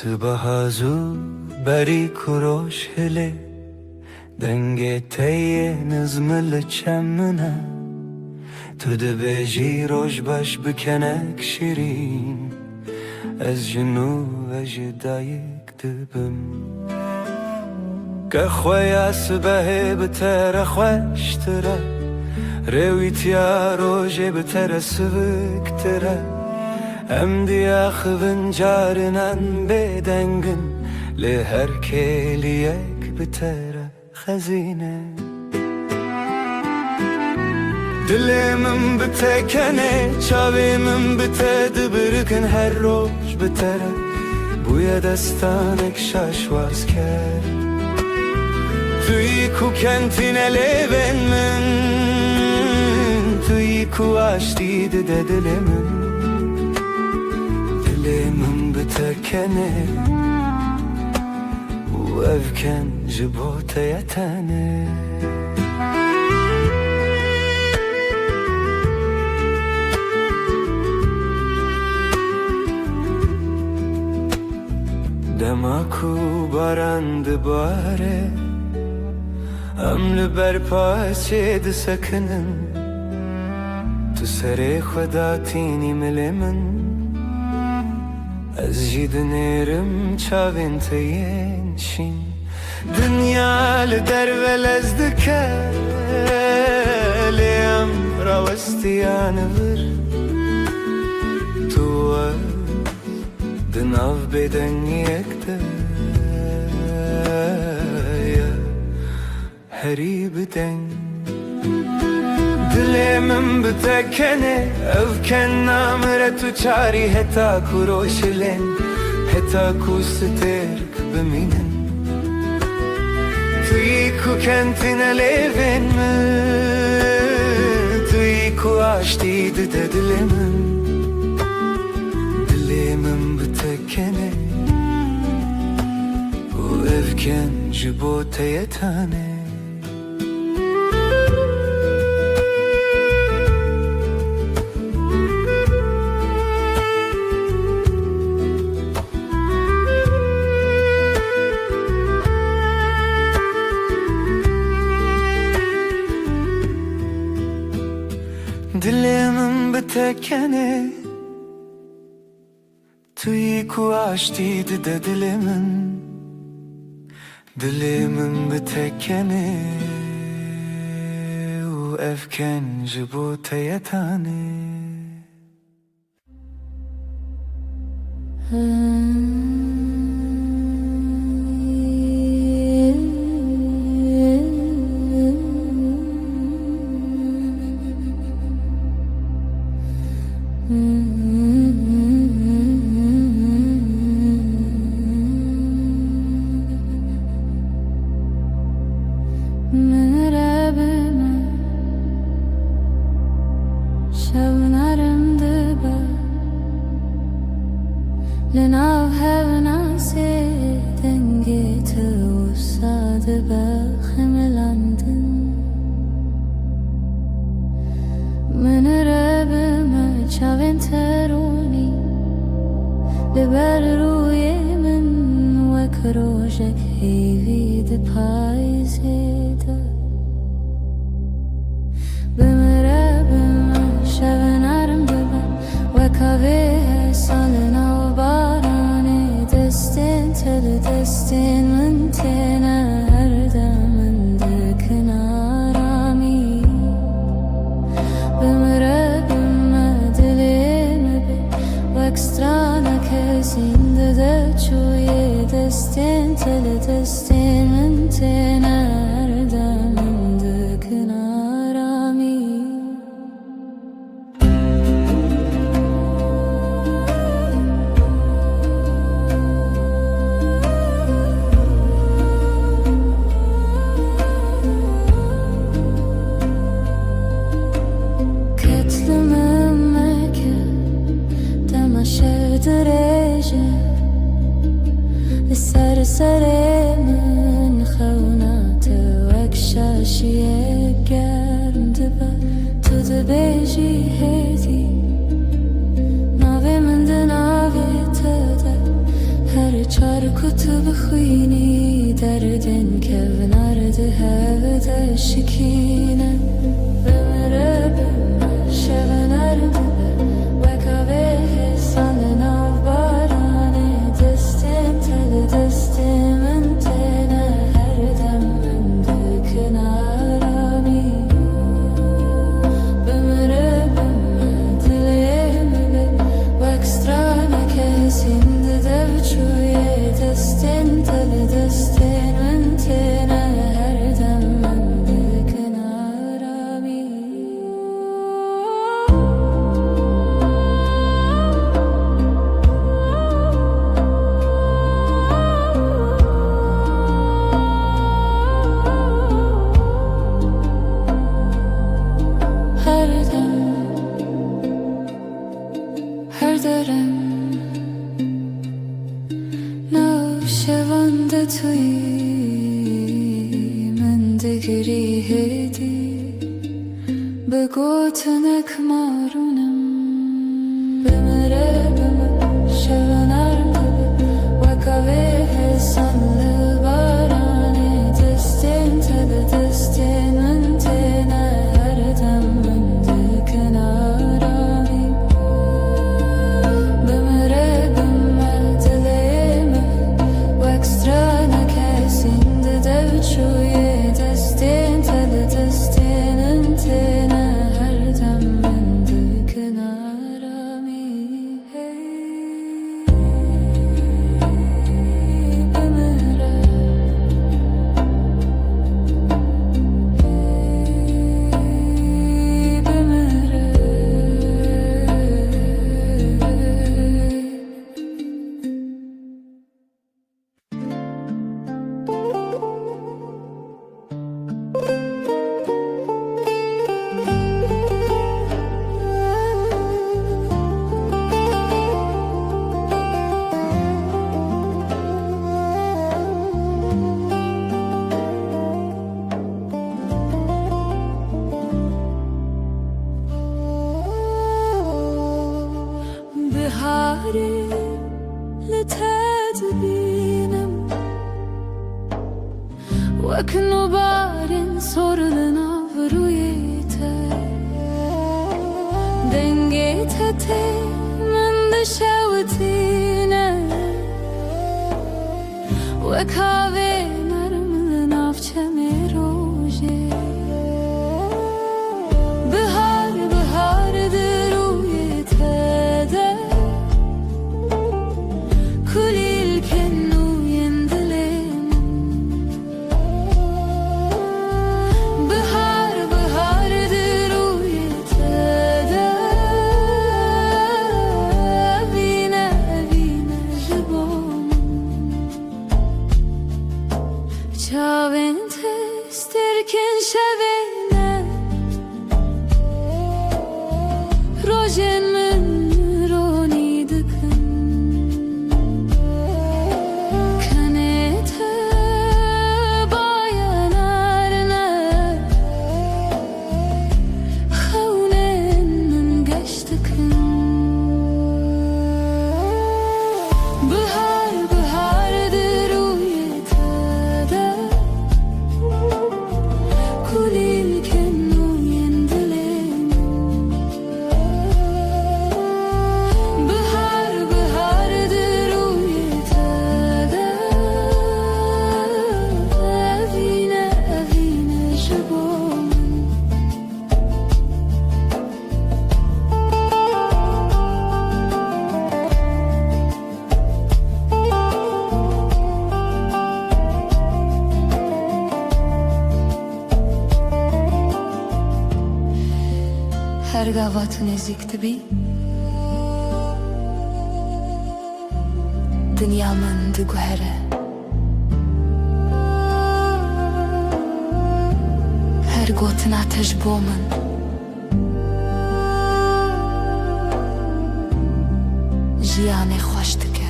سبحازو بری کروش هله دنگ تیه نزمل چمنه تو دبیجی روش باش بکنک شیرین از جنو و جدایک دبم که خوی سبه بتر خوشتره رویتیا روژه بتر سبکتره ام دیا خوین جارنان بدنگن لهر کلیک بتره خزینه دلمم بتکنه چاویمم بتد برکن هر روز بتره بوی دستانک شاشواز کرد توی کو کنتین لیون من توی کو آشتی ده دلمم بتکنه و افکن جبوت یتنه دماکو بارند باره امل بر پاچه ده سکنن تو سر خدا تینی مل من از جید نیرم چاوین تین شین دنیا لدر ولز دکه لیم راوستیان ور تو دناو بدن یکده هری بدن دلمم بتکنه افکن نامره تو چاری هتا کو روشلن هتا کو سترک بمینن توی کو کنتین لیون من توی کو آشتی ده دلمم دلمم بتکنه و افکن جبوت یتانه دلمم بتکنه توی کو آشتی ده دلمم بتکنه و افکن جبوت یتانه لناو هفنا سيدنجي توصاد بخملاندن من رب ما چاوين تروني لبر روی من وكروجك هيوي دپای زيدا بمرب ما شبنارم دبا وكاوه سالنا وباراني دستين تل دستين من تينا هردم دكنا رامي بمرب ما دلين بي واكسترانا كسين دچوي دستين تل دستين من تينا هردم دكنا رامي سر من خونات وكشاشية گرم دبا تو دبيجي هدي ناوي من دناوي تدا هر چار کتب خوینی دردن که ونارد هر عاشقینه بمیره شبنر و کاوه سال نو بارانه دستم تل دستم تنه هر دم من کنارمی بمیره دلم و اکسترا نکسیم دو چویه دستم تل دستم تنه هر دم من کنارمی her dem her derem navşevanda توی من دگری هدی به گوتنک مارونم بمره شبنرم و کاوه سال بارانه دستم تل دستم تنه هر دم من کنارمی بمره دلم و اکسترا نکسیم دو چویه دستم تل دستم تنه هر دم من کنارمی بمره بهاری لتدبینم وکنو بارین sorulana vuruyete denge tete من دشوتینه و کاوه نرم نافچم روژه بهار بهار دروی تده کلیل کنوین دلم بهار بهار دروی تده وینه وینه جبام چاوین تسترکن شوینه روژن من رونی دکن کنه باyanarına خونن گشتکن بهار بهار دروی تده کلیل کنوین دلم بهار بهار دروی تده وینه وینه شبام هر گاوات نزدیک بی دنیا من دگوهره هر گوتنا تجبو من جیان خوش دکه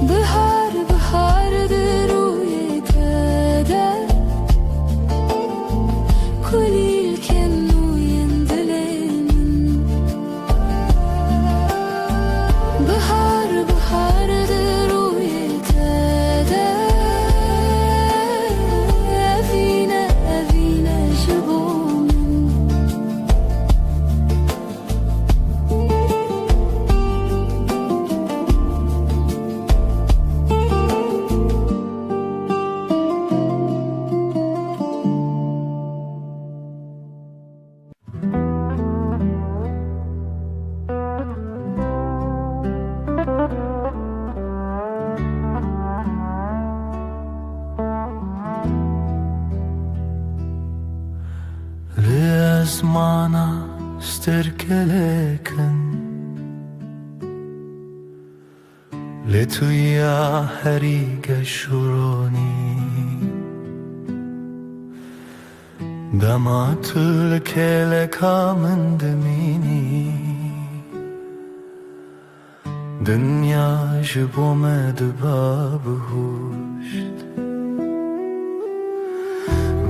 بهار بهار دروی تده کلیل کنوین دلم بهار بهار دروی تده mana sterkeleken لتویا هریگ شورونی دمات الکل کامن دمینی دنیا جبو مدباب هوشت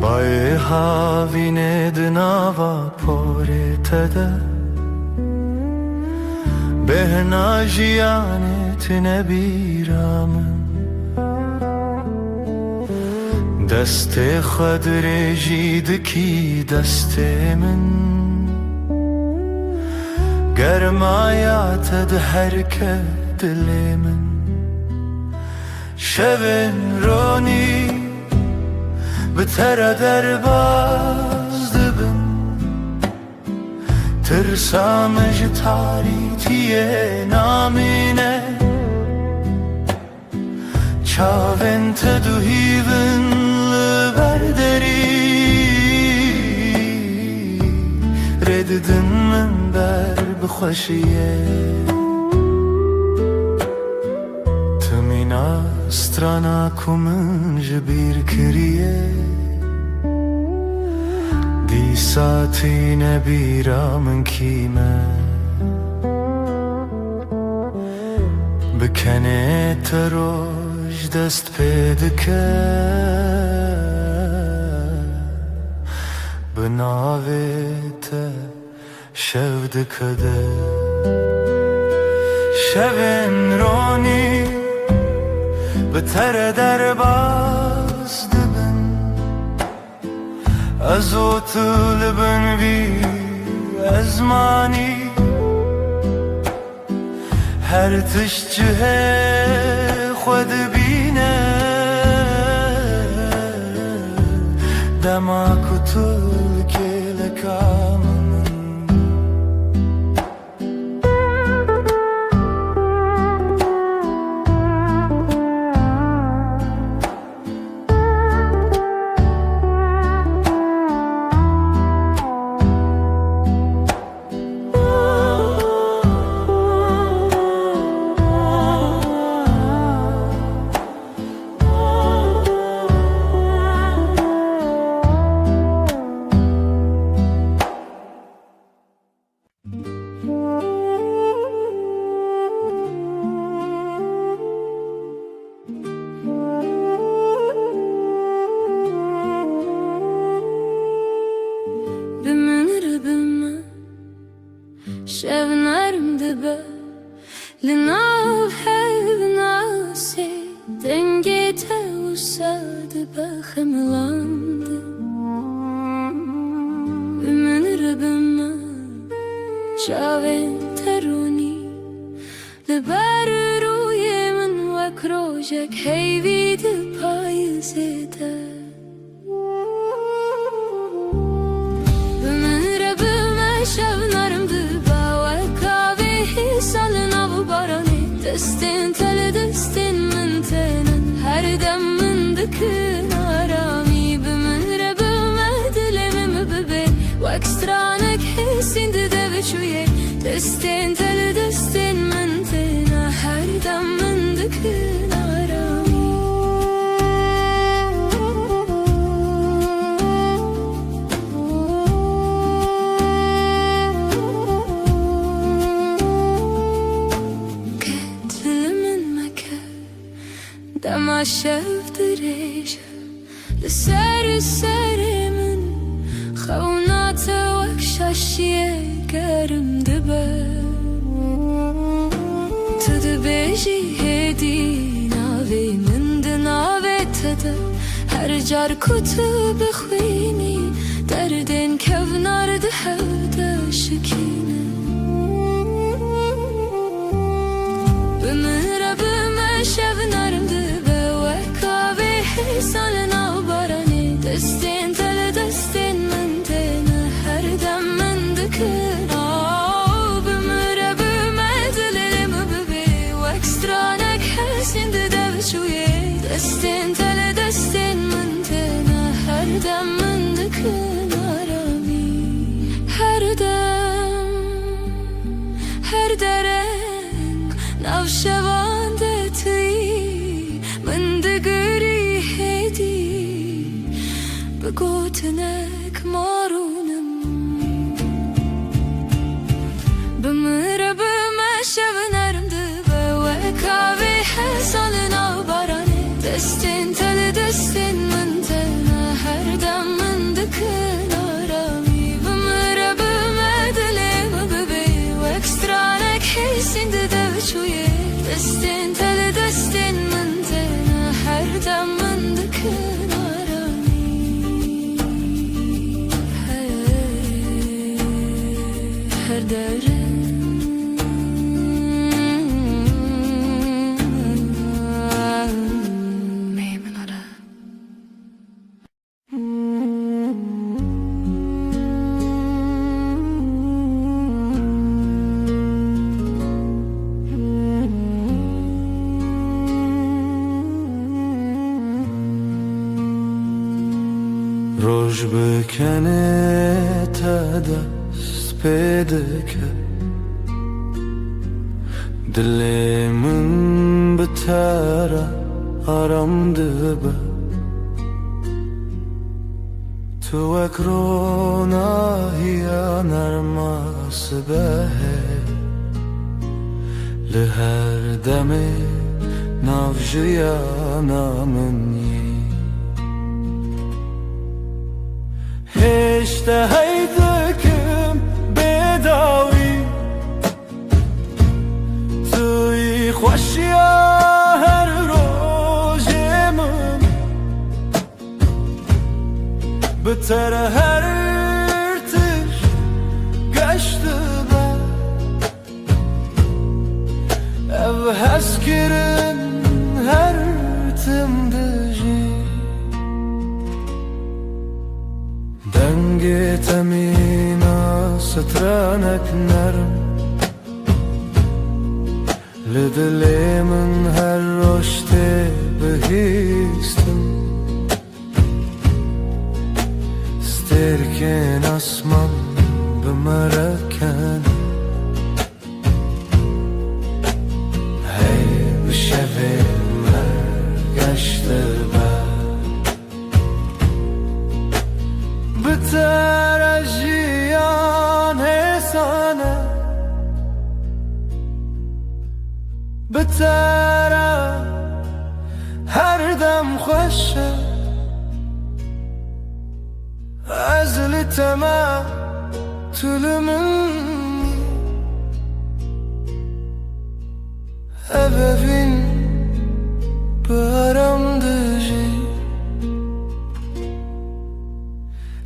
بای هاوین دناوا پوری تده بهنا جیانت نبیرامن دست خود رجید کی دست من گرمایات ده حرکت دل من شبن رونی بتر در باز دبن ترسامج تاریتیه نامینه چاوین تدوهیون لبردری رددن من بر بخوشیه تمینا استرانا کمن جبیر کریه دی ساتی نبیرا من کیمه بکنه تروش دست پیدکه بناویت شود کده شبن رونی بتر در باز دبن از او طلبن بی ازمانی هر تشجه خود بینه دما کتول که لکامن شبنرم دبه لناو هاو ناسي دنگی توساد بخملاند من ربما شاوین ترونی لبر روی من وکروجک هیوید پایزیده من ربما شبنرم دبه salına bu barani destin tele destin min tenen her dem min dikin arami bimin rebime dilemim bebe vak stranek hissindi de biçuye destin tele destin min tenen her dem min dikin arami دما شفت ريش لسر من خونات وكشاشيه كرم دبا تدبيجي هدي ناوي من دناوي تدا هر جار كتب خويني دردين كفنار دهودا شكينه بمن ربما شبنارم salına barani destin tele destin min tene her dem min dikin bümüre büme dilerim bebi vak stranek hesindi de biçuye destin tele destin min tene her dem min dikin arami بقوتنك مارونم بمر بمشى بنرم دبا وكابي حصلنا براني دستين تل دستين من تلنا هر دم من دكن آرامی بمر بمدلم ببی وکسترانك حسین دده بچویه دستين تل دستين من تلنا هر دم من دكن her derin meymin ara روش بکنه تا پیدا که دل من بتره آرام دبه تو اکرونا هیا نرماس به لهر دم نافجیا نامنی هشته هیدکم بداوی توی خوشیا هر روزمم بتر هر ارتش گشته با او هسکرن هر تمدجی دنگ تمینا سترانک نرم لدل من هر رشته بهیستم سترکن اسمان بمرکن هی بشوی مرگشته بتر جیان حسانه بتر هر دم خوشه از لتما طول منی ببین برام دجی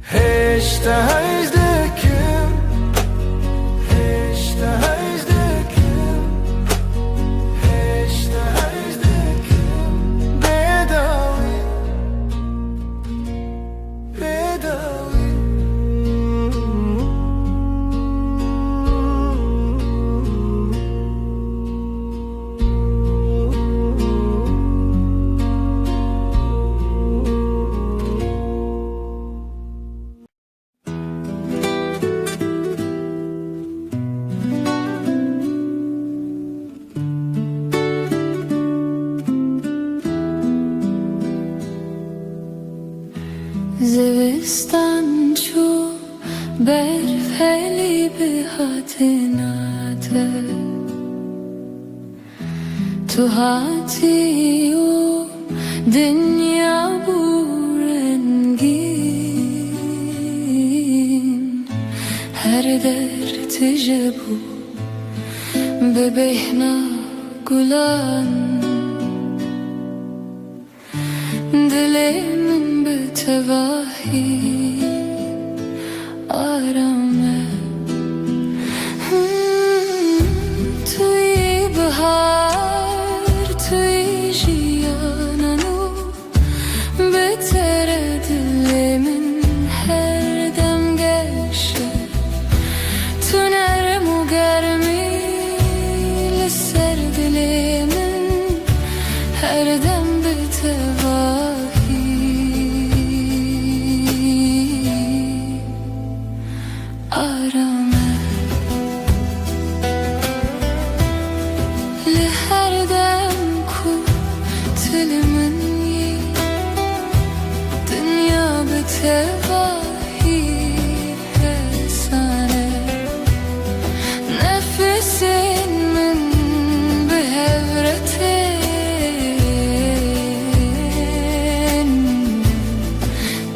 هشته هیزدکم هشته هیزدکم هشته هیزدکم بداوی بداوی زوستان چو برفلی به حتناته تو هاتی و دنیا بورنگین هر در تجبو ببهنا گلان دل من بتواهی آرامه توی بهار توی جیانانو بتر دل من هر دم گشه تو نرم و گرمی لسر دل من هر دم بتواهی tevahi hesane nefesin min behevretin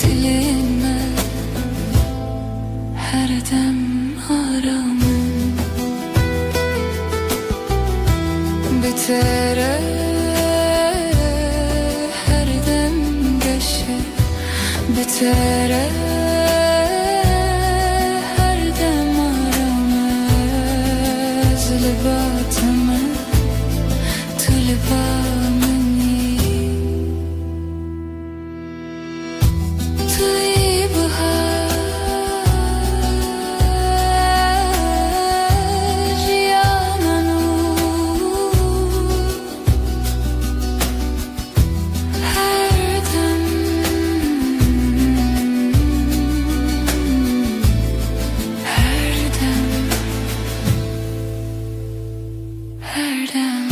dilime her dem aramın bitere her dem geçe bitere her dem aramız libatımı tülbamını tıyıbha jiyananu her dem her dem her dem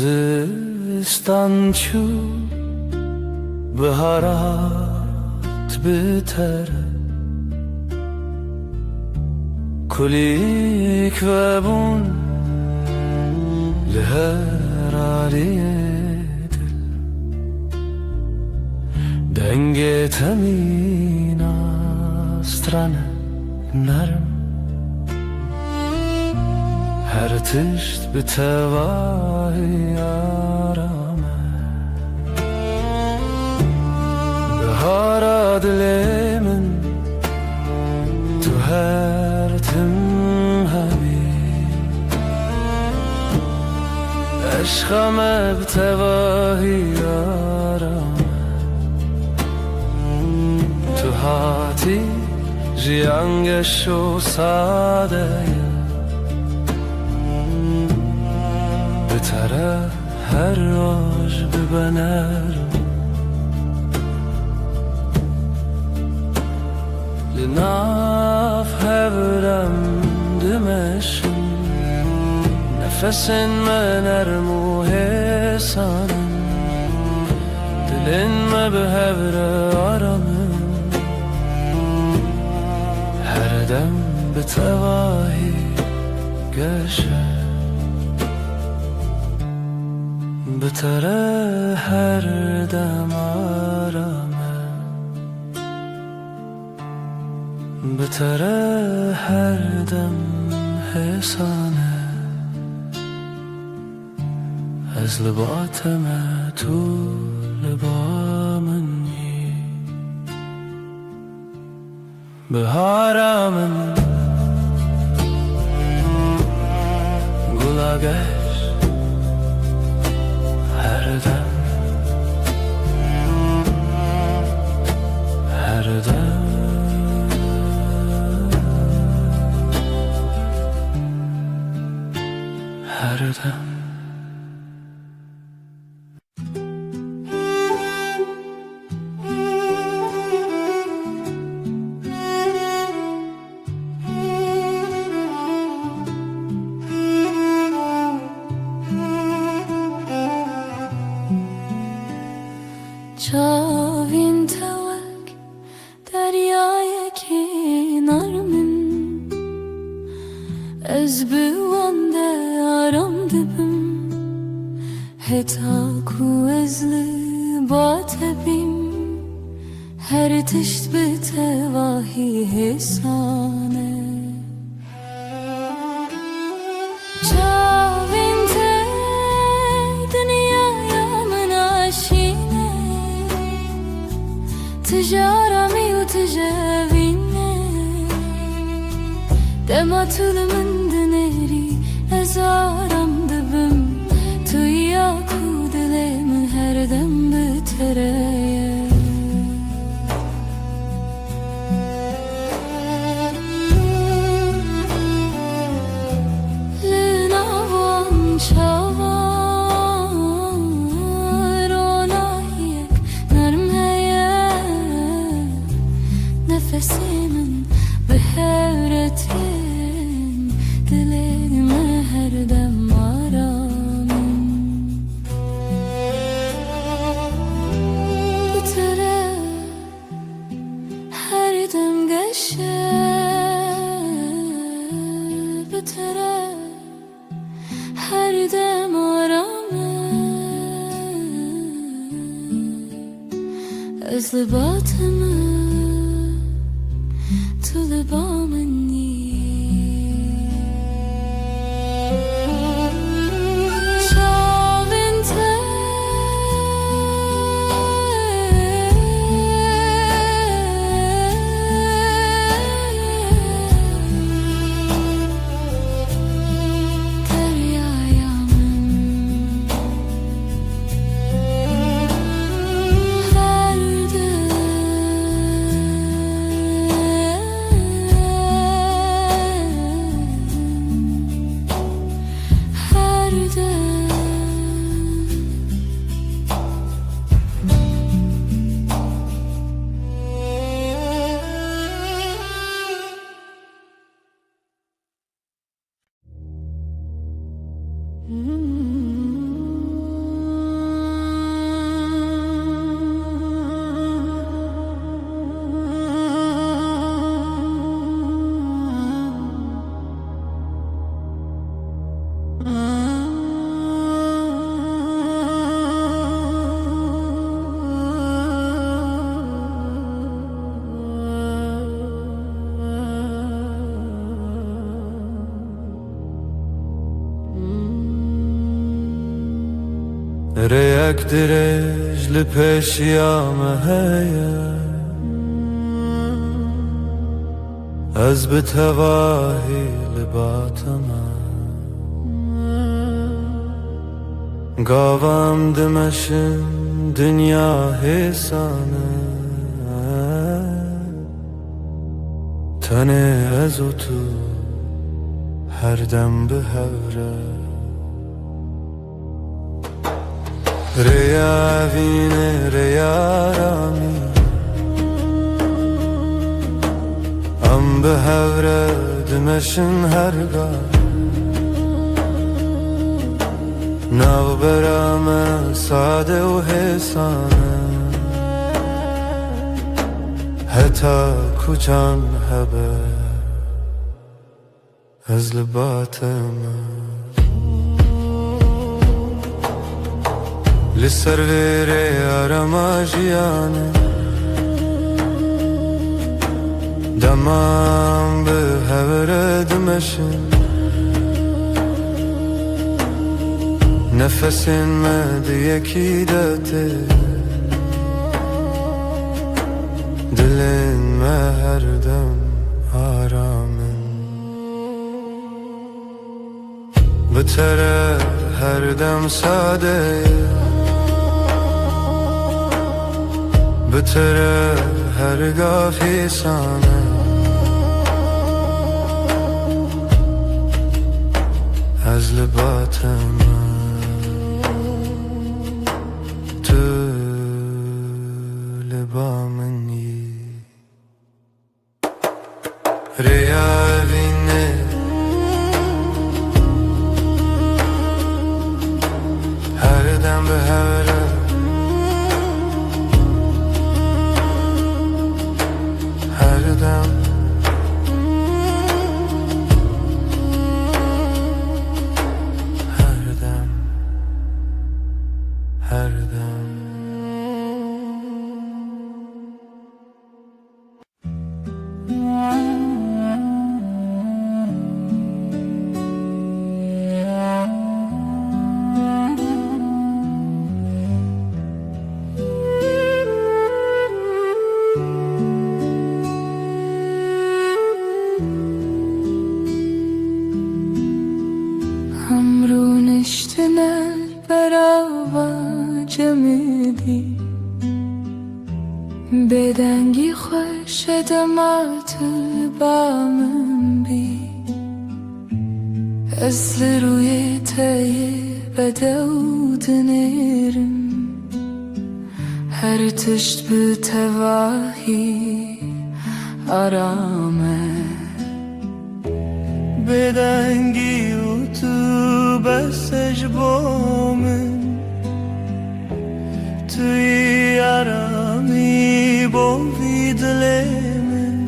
زستان چو بهارات بتره کلیک و بون لهر علیه دل دنگ تمین استرانه نرم her tişt bir tevahi arame Bahara dilemin tu her tim habib Eşkame bir tevahi arame Tu hati jiyangeş o sadeye بتره هر راج ببنرم لناف هبرم دمشم نفسین من ارمو حسانم دلین ما به هبر آرامم هر دم به تواهی گشه بتره her dem arame بتره her dem hesane از لباتم تو لبامنی بهارمن گلاگش her dem her dem her dem Çavin tevek deryaya kenarımın Ez bu anda aram dibim her tişt bite vahiy hesane Çavinte dünyaya mnaşine Tijarami u tijavine Dematul min dineri ezaram dibim Tu ya ku dilim her dem bitere Nefesimin behevretin Dilime her dem aramın Bitere her dem geçe Bitere her dem aramın Özlü batımı طلبامني شاوینته deryaya ريك درج لپیش یامه هیا از بتواهی لباتما قاوام دمشن دنیا حسانه تنه از و تو هر دم به هوره ریا وینه ریا رامی ام به هوره دمشن هرگاه ناو برام ساده و حسانه حتی کچان هبه از لباتمه لسر ویره آرما جیانه دمام به هوره دمشن نفسین مد یکی داته دلین ما هر دم آرامن بتره هر دم ساده بتره هرگاه فیسانه از لباتم تو لبا منی ریا وینه هر دم به هوره هر دم هر دم بدنگی خوش دمات بامن بی اصل روی تایی بدود نرم هر تشت به تواهی آرامه بدنگی و تو بسش بامن توی آرامی بوی دل من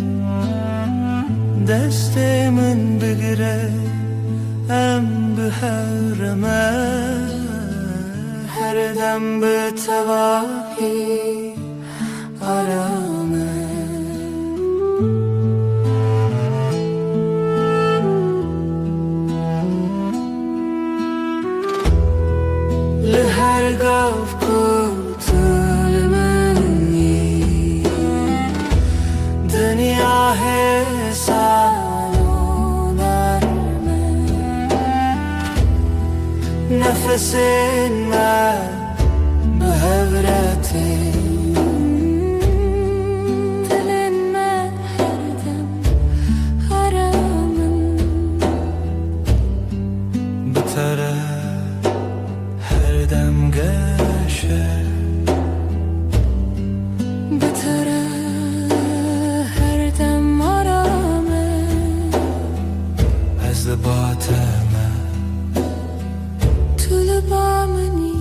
دست من بگیره ام به حرمه هر دم به تواهی آرامه لهر گاف کتل منی دنیا حسان نرمه نفس من به هورتی دل من هر دم آرامن بتره هر دم گشه بتره هر دم آرامه از باطمه تو لبامنی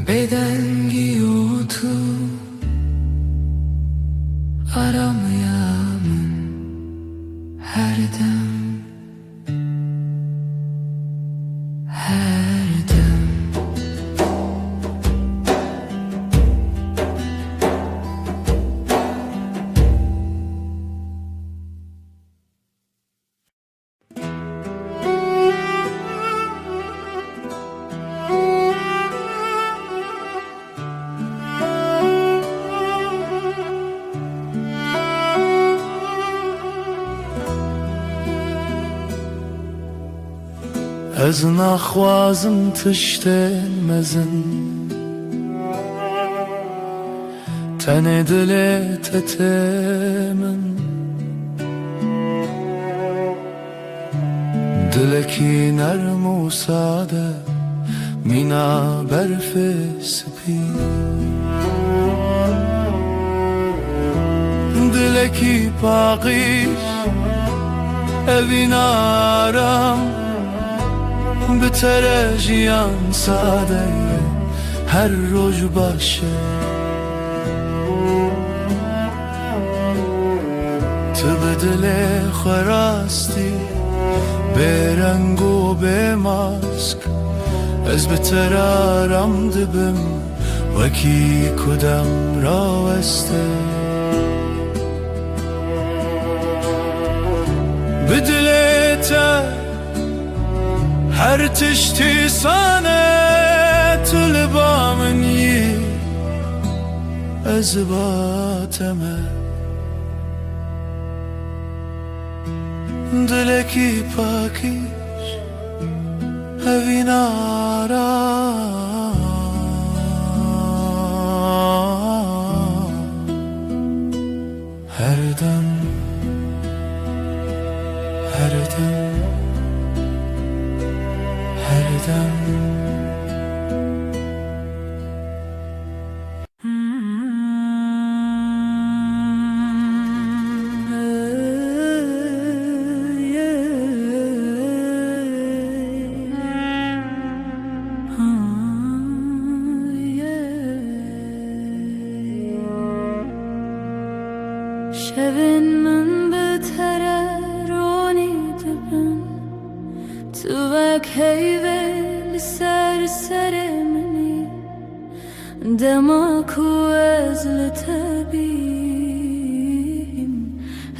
بدنگی و تو آرامıyamın her dem her dem از نخوازم تشتن مزن تن دلت تمن دلکی نرم و ساده مینا برف سپی دلکی پاقیش evin aram بتره جیان ساده هر روز باشه تو به دل خراستی به رنگ و به ماسک از بتر آرام دبم وکی کدام راوسته به دلت هر تشتی سانه تو لبامنی از باطمه دلکی پاکیش evin aram her dem her dem her dem شبن من بتره رونی دبن تو وک هیوه لسر سر منی دماغ و ازل تبیم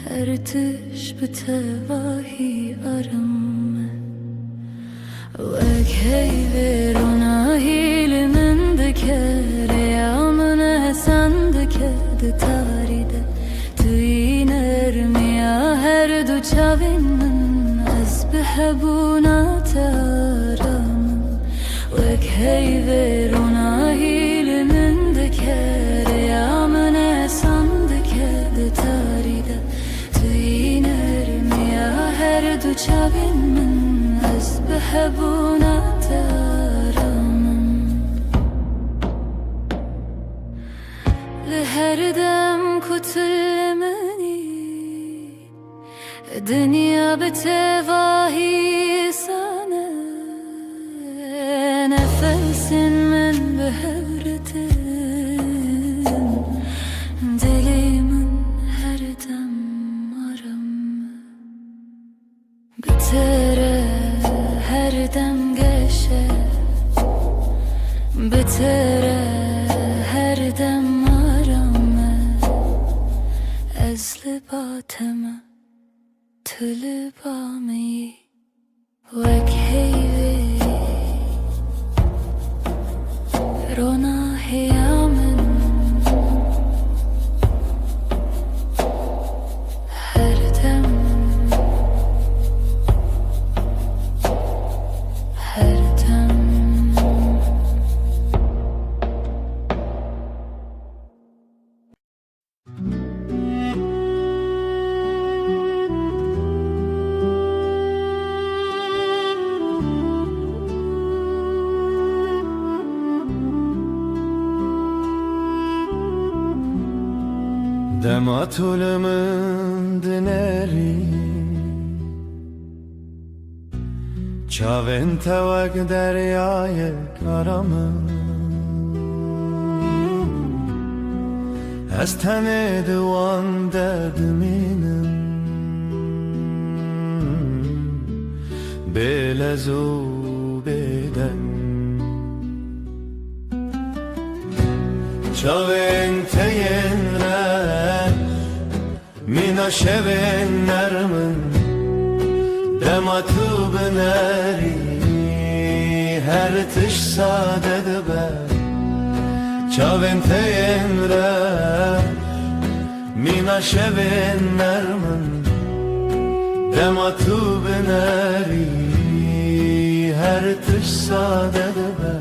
هر تش به تواهی آرام وک هیورون هیل من دکر یا من سند کد تاریده توی نرمیا هر دو چاوین من از بهبونات آرام وک هیورون هیل من دکر یا من سند کد تاریده توی نرمیا هر دو چاوین من از بهبونات آرامم لهر دم کتل منی دنیا به تواهی سانه نفس من به هبرتن دلی من هر دم آرام بتره هر دم گشه بتره هر دم آرامه از لباتمه تو لبامی وک هیوی رونا هیامن هر دم هر دم دما طول من دنری چاوین توک دریای کارم از تن دوان دردمینم بلزو بدن چاوین تین رش مینا شوین نرمن دما تو بنری هر تش ساده دبر چاوین تین رش مینا شوین نرمن دما تو بنری هر تش ساده دبر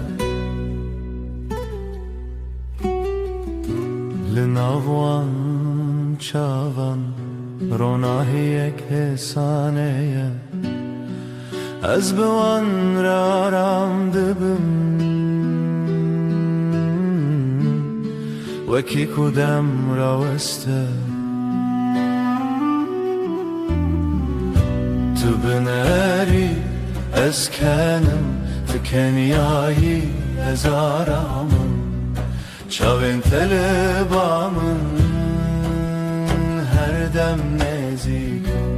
لناوان چاوان روناهی یک حسانه از بوان را رام دبم وکی کدم را وسته تو بنری از کنم تو کنیایی از آرامم چاوین تلبامن هر دم نزیکم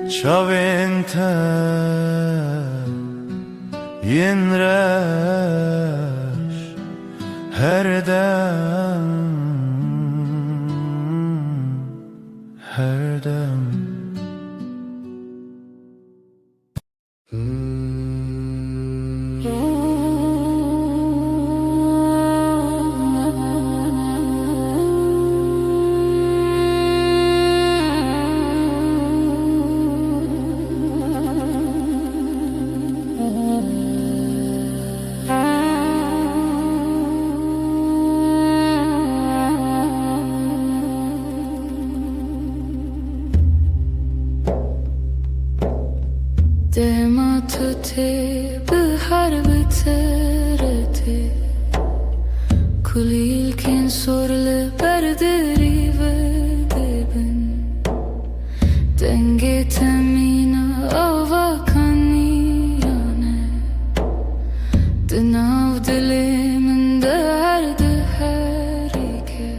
چاوین ین رش هر دم هر دم دما تو تی به هر بترتی کلیل کن سرل بردری و دبن دنگ تمین آوا کنیانه دناو دلی من درد هری که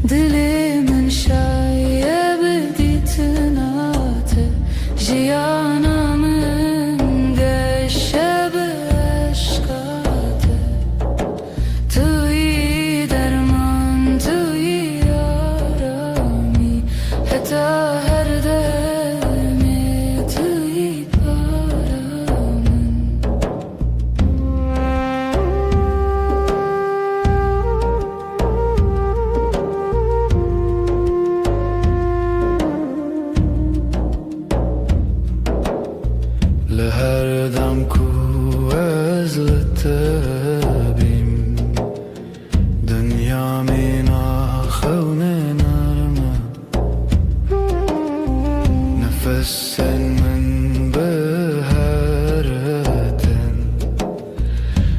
دلی من شایب دیتناته جیانا من گشب لهر دم کو از لطبیم دنیا مینا خون نرمه نفس من به هر دن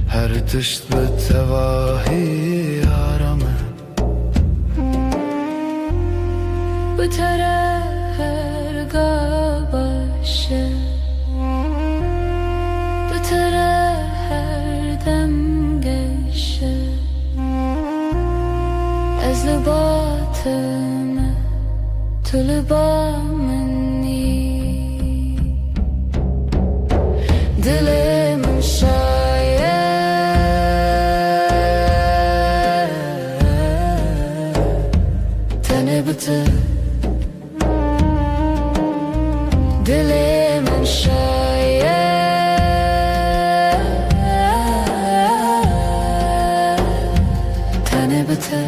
هر تشت به تواهی آرامه بتره هر باشه بتره هر دم گشه از لباتمه تو لبا منی دل من شاید تنه بته دل من شاید تنه بته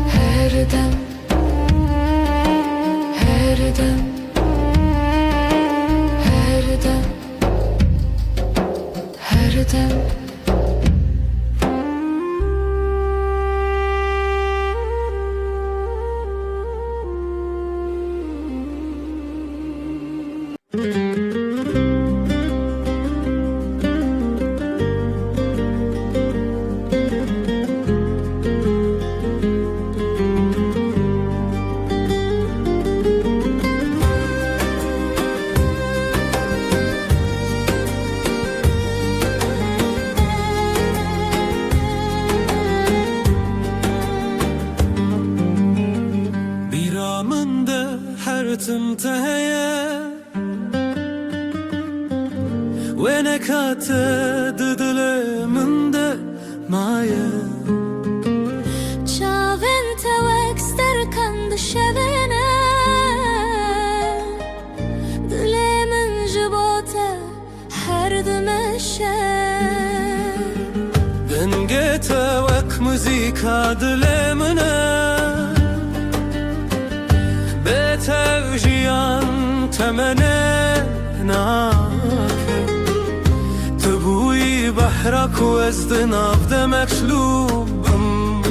هر دم هر دم هر دم هر دم بیرامنده هر تنتهیه و نکات دل من ده مایه چاوین توکستر کند شوینه دل من جبوته هر دمشه دنگت وک موزیکا دل منه به توجیان تمنه ناکه تبوی بحرک و از دناف دمکشلوبم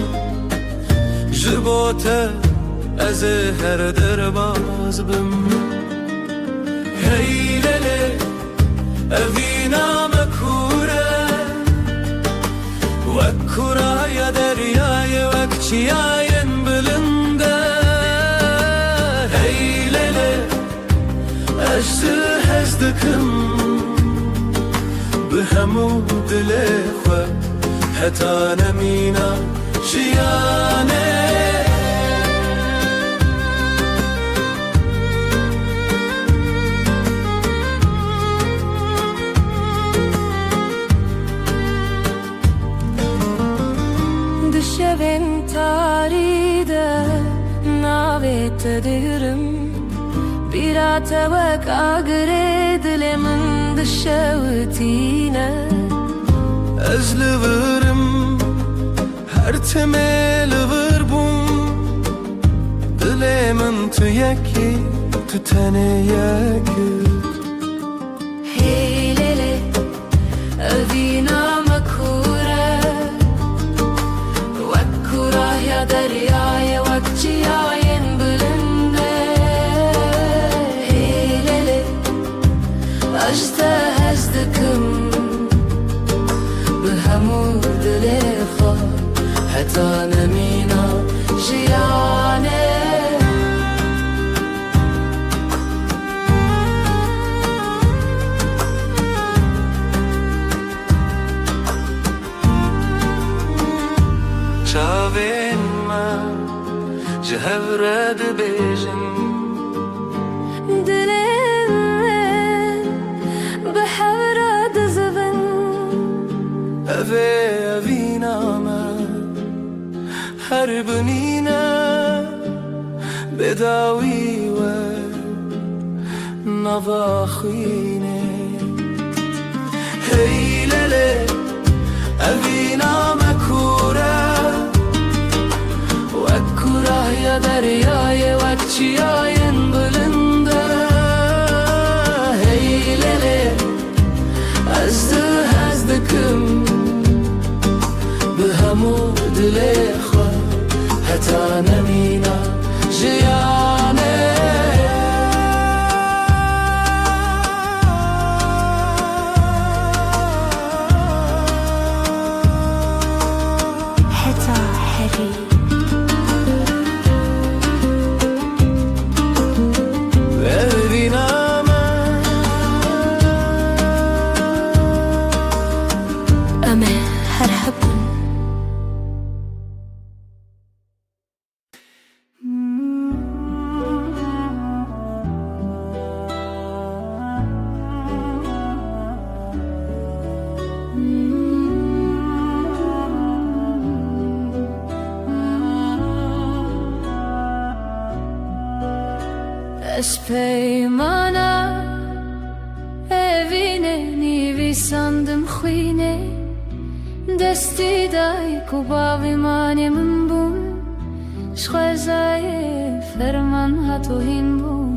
جبوته از هر درباز بم هیلله اوینا مکوره وکورای دریای وکچیاین بلنده هیلله اجزل هزدکم به همو دل خو حتا نمینا شیانه دشوین تاریده ناویت دیرم بیرات وک آگره دل من دشوتینه از لورم هر تمل وربوم دل من تو یکی تو تنه یکی هیلله اوینا مکوره وکوره یا دریای وکچیاین بلنده هیلله اجده هزدکم به همو دل خو حتا نمینا جیانه چاوین من جهورد بیجن دل من به حورد زبن اوه اوینا من هر بنینا بداوی و نواخینه هیلله اوینا مکوره وکوره یا دریای وکچیاین بلنده از پیمانا evine nivi sandım khine desti dai ku bavimanim bun shkhazaye ferman hatu himbun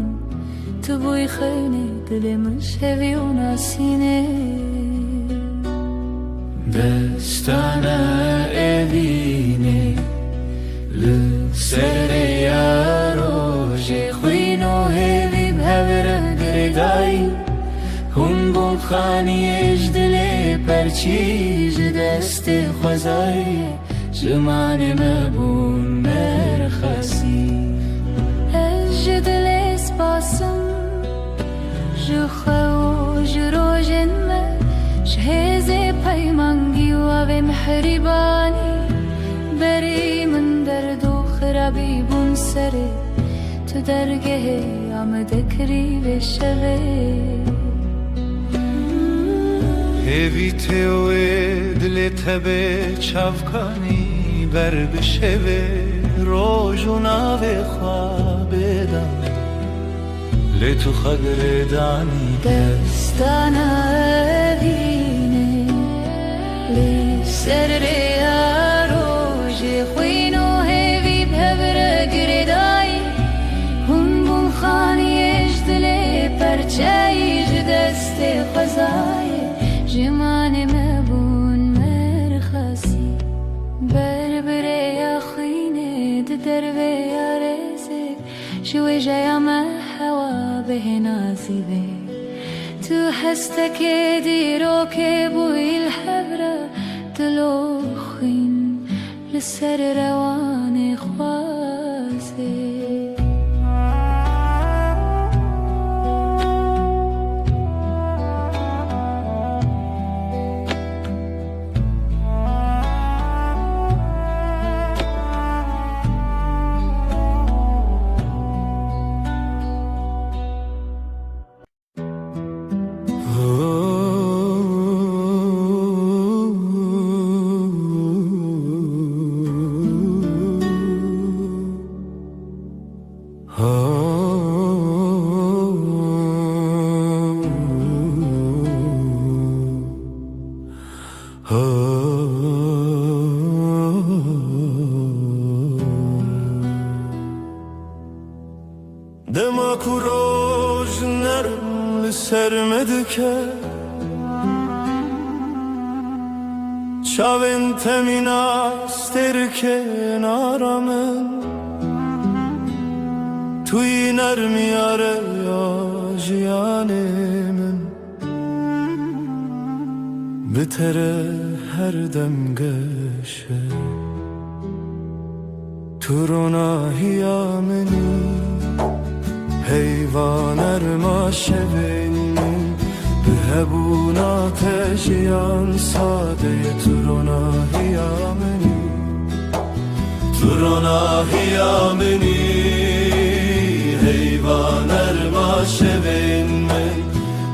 tu buy khine dilimiz heviuna sine destana evine le sere yaro je khino hevi bhavra gredai Hun bol khani ejdele perchiz dest khazai Zmane mebun merkhasi ejdele spasım je khaw je rojen me shheze paymangi wa ve mehribani beri min derdo khrabi bun sere tu dergehe amade kri ve shave Evi teoe dile tebe çavkani ber bişeve rojuna ve khwabedam le tu khadredani destana evine li serre aroje khino hevi bhevre gredai hun bun khani ejdle perchayj deste khazai Jimane mebun merkhasi berbere ya khine derve ya rezek shwe jaya ma hawa behnasibe tu hastak diro ke bu il habra tlo khin لسر روان خواسه Dema kuroj nerm sermedike Çavin temina sterke naramen Tuy nermi yare ya jiyanemin Bitere her dem geşe Turona hiyameni Heyvan erma şevenin Bihebun ateşiyan sadeye Turona hiyameni Turona hiyameni Heyvan erma şevenin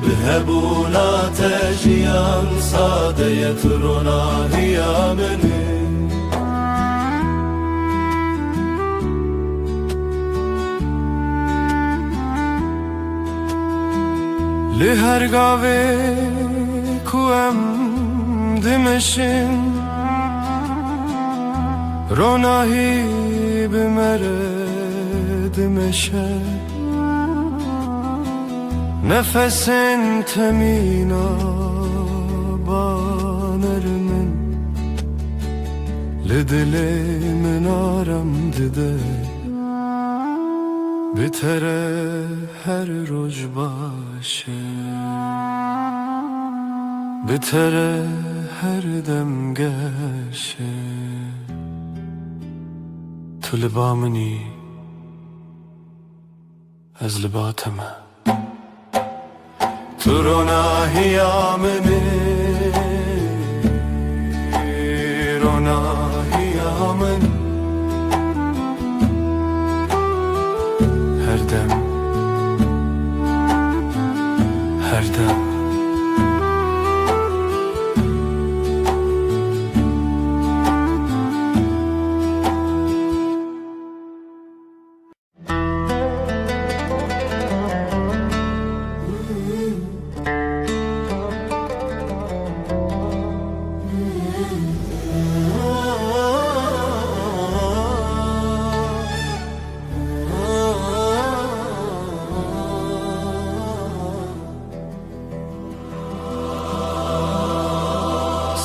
Bihebun ateşiyan sadeye Turona hiyameni Li her gave ku em dimeşin Ronahi bimere dimeşe Nefesin temina banermin Li dilimin aram dide Bitere her roj başı Bitere her dem geşe Tu libamini Ez libateme Turona hiyamini Rona hiyamini Her dem Her dem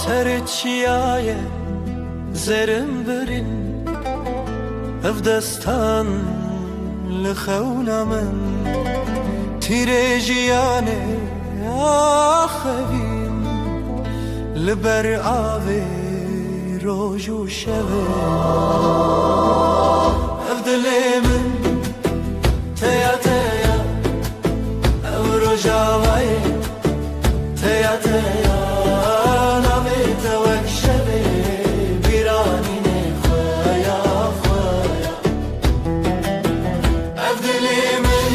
سرچیای زرم برین اف دستان لخونا من تیره جیانه آخوین لبر آوی روز و شبه اف دلی من تیا تیا او رجاوی تیا تیا نامی توک شبه بیرانی نخوایا خوایا اف دلی من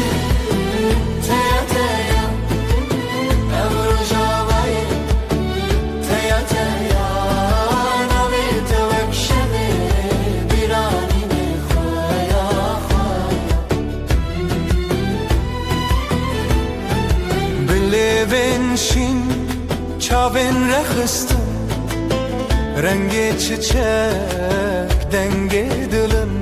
تیا تیا او رجاوی تیا تیا نامی توک شبه بیرانی نخوایا خوایا بلبن شین çavin rexistim Rengi çiçek dengi dilim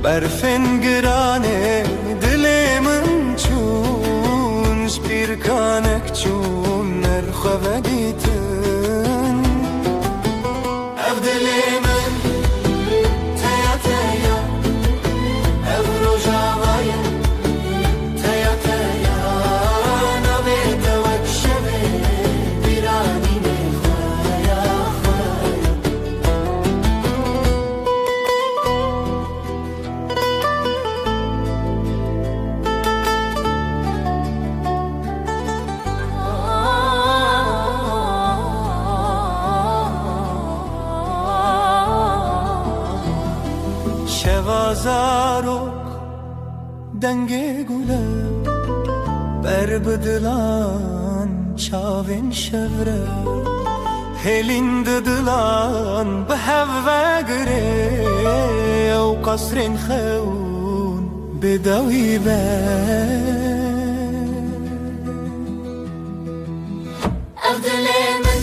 Berfin girane dilimin çun Spir kanek çun nerxeve gitin Ev dilimin teya teya Ev rojavayı teya teya Navi tevek şevi Şevazarok denge gule Berbedilan çavin şevre Helin didilan behevve gire Ev kasrin xeun bedawi be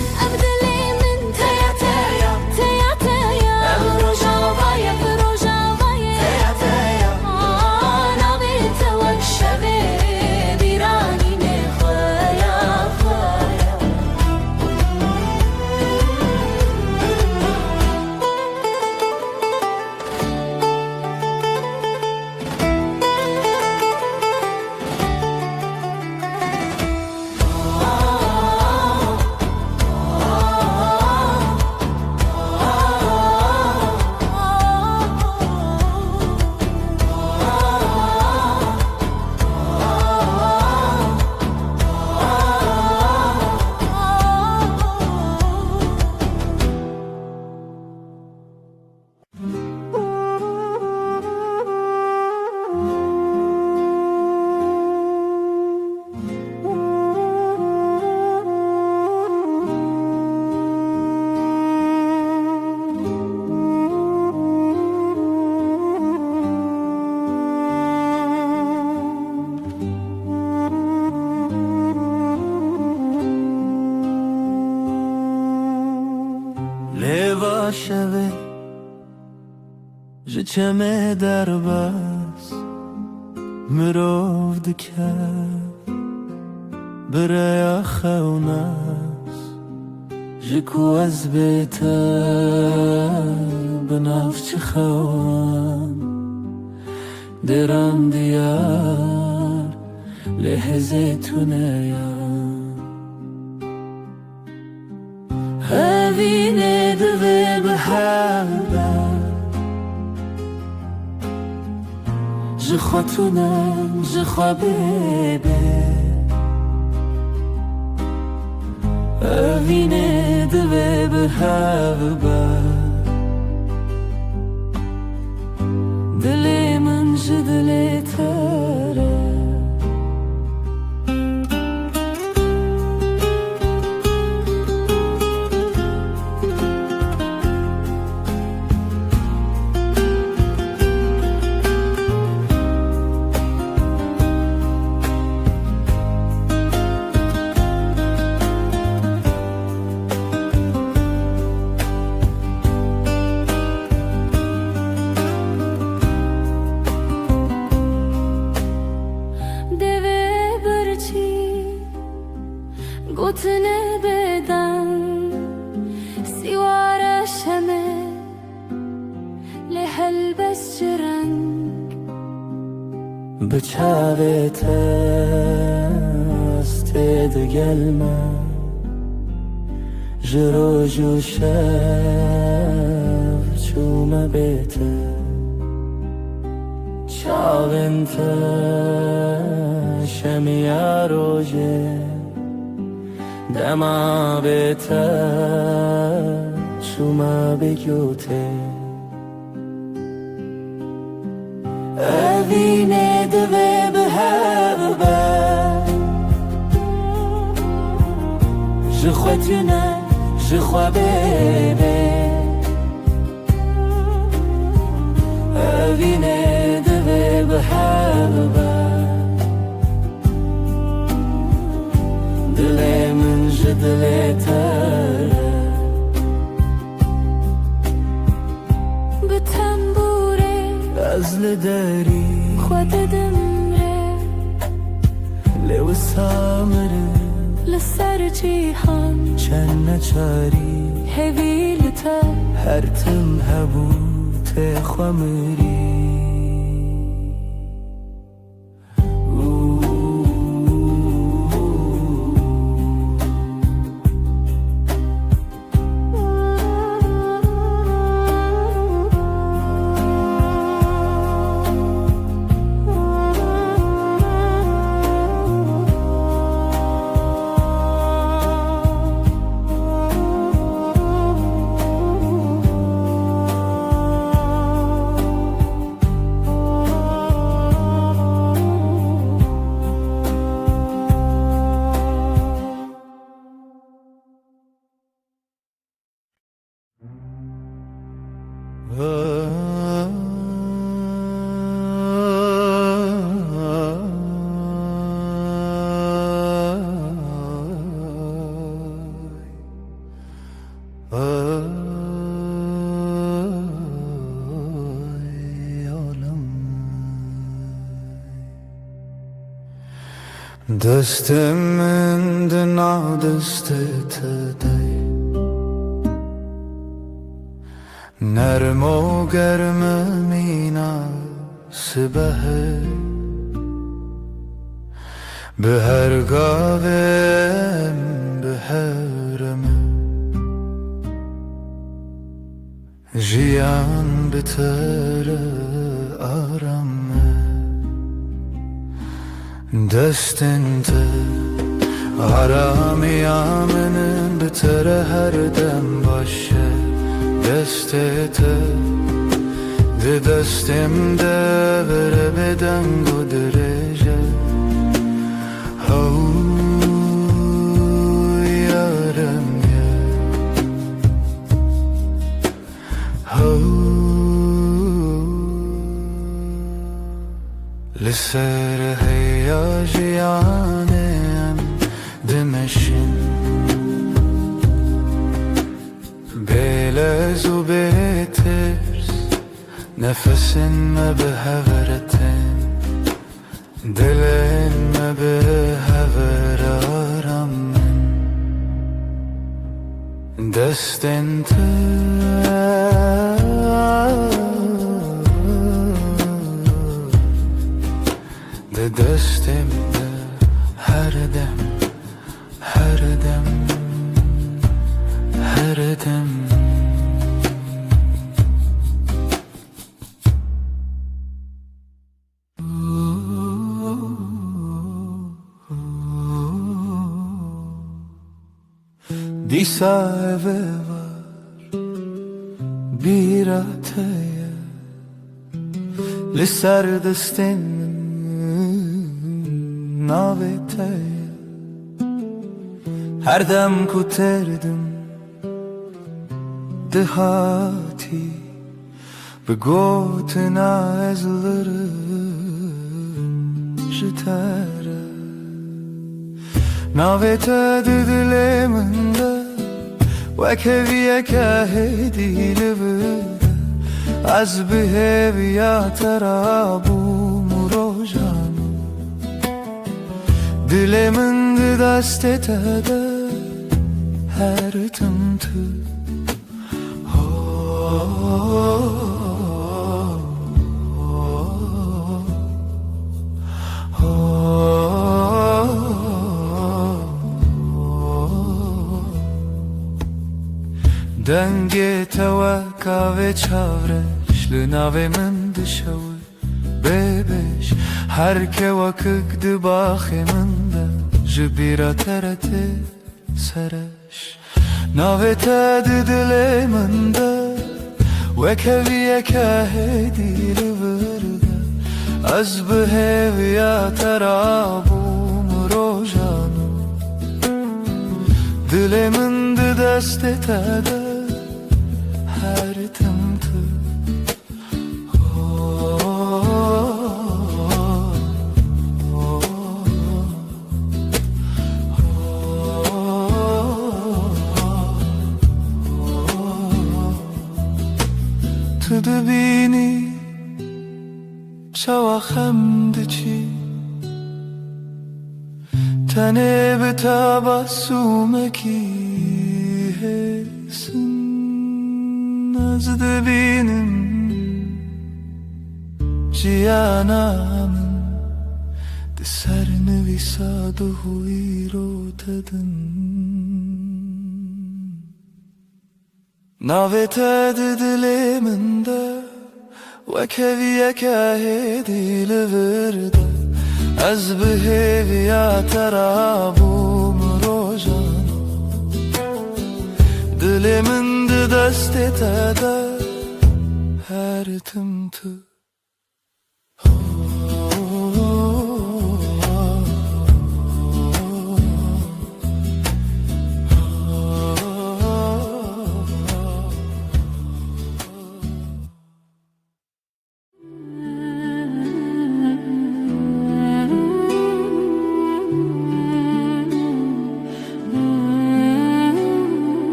Evdilimin teya teya teya teya Ev rojavaya teya teya Navi tevek şevi birani nekhwaya khwaya Leva şeve Jiçeme derbas Mirov dike Biraya xewnas Jiku ez bete Binavçı xewan Deran diyar Lehze tuneya Evine dve behava Jixatunam jixabebe Evine dve behava Dilimin jidli tere گوتنه بدن esciren بچاوت استد gelme جرو جو شف چوم بیته چاوینت شمیا روژه دما بیته چوم بگوته evine dve behebe Je crois tu n'es, je crois bébé evine dve behebe Dilemin je diletere بتنبوره از لداری خود دمره لو سامره لسر جیهان چن نچاری هویلتا هر تم هبو تخمری دستم دنا دستت دی نرم و گرم میناسبه به هر گاوم به هرم جیان بتر آرامه دستنت آرامیامن بتر هر دم باشه دستت ده دستم ده بره بدنگ و درجه هو یارم یه هو لسر هیاجیانم دمشن بلز و بترس نفسن ما به هورتن دلن ما به هور آرامن دستن ده دستم ده هر دم هر دم هر دم Disa eve var bir ateye Lisar destin naveteye Her dem kuterdim dehati Be gotina ezlerim jitere Navete didileminde Vekeviye kahedili bide Az biheviya terabu murojanu Dileminde dastete her tımtı دنگ توکا و چاورش لناوی من دشوی ببش هر که وکک دباخی من ده جبیرا ترته سرش ناوی تا دلی من ده وکوی که هدی لورده از بهویا ترابوم روزانو دل من ده دست تده هر تمتو تو دبینی چوا خمد چی تنه به تبسمکی هسن از دبینم جیانم ده سر نویساد و هوی رو تدن ناوی تد دلی من ده وکویه که هدی لورده از بهویا ترابوم روزانو دل من ده دست تده هر تمتو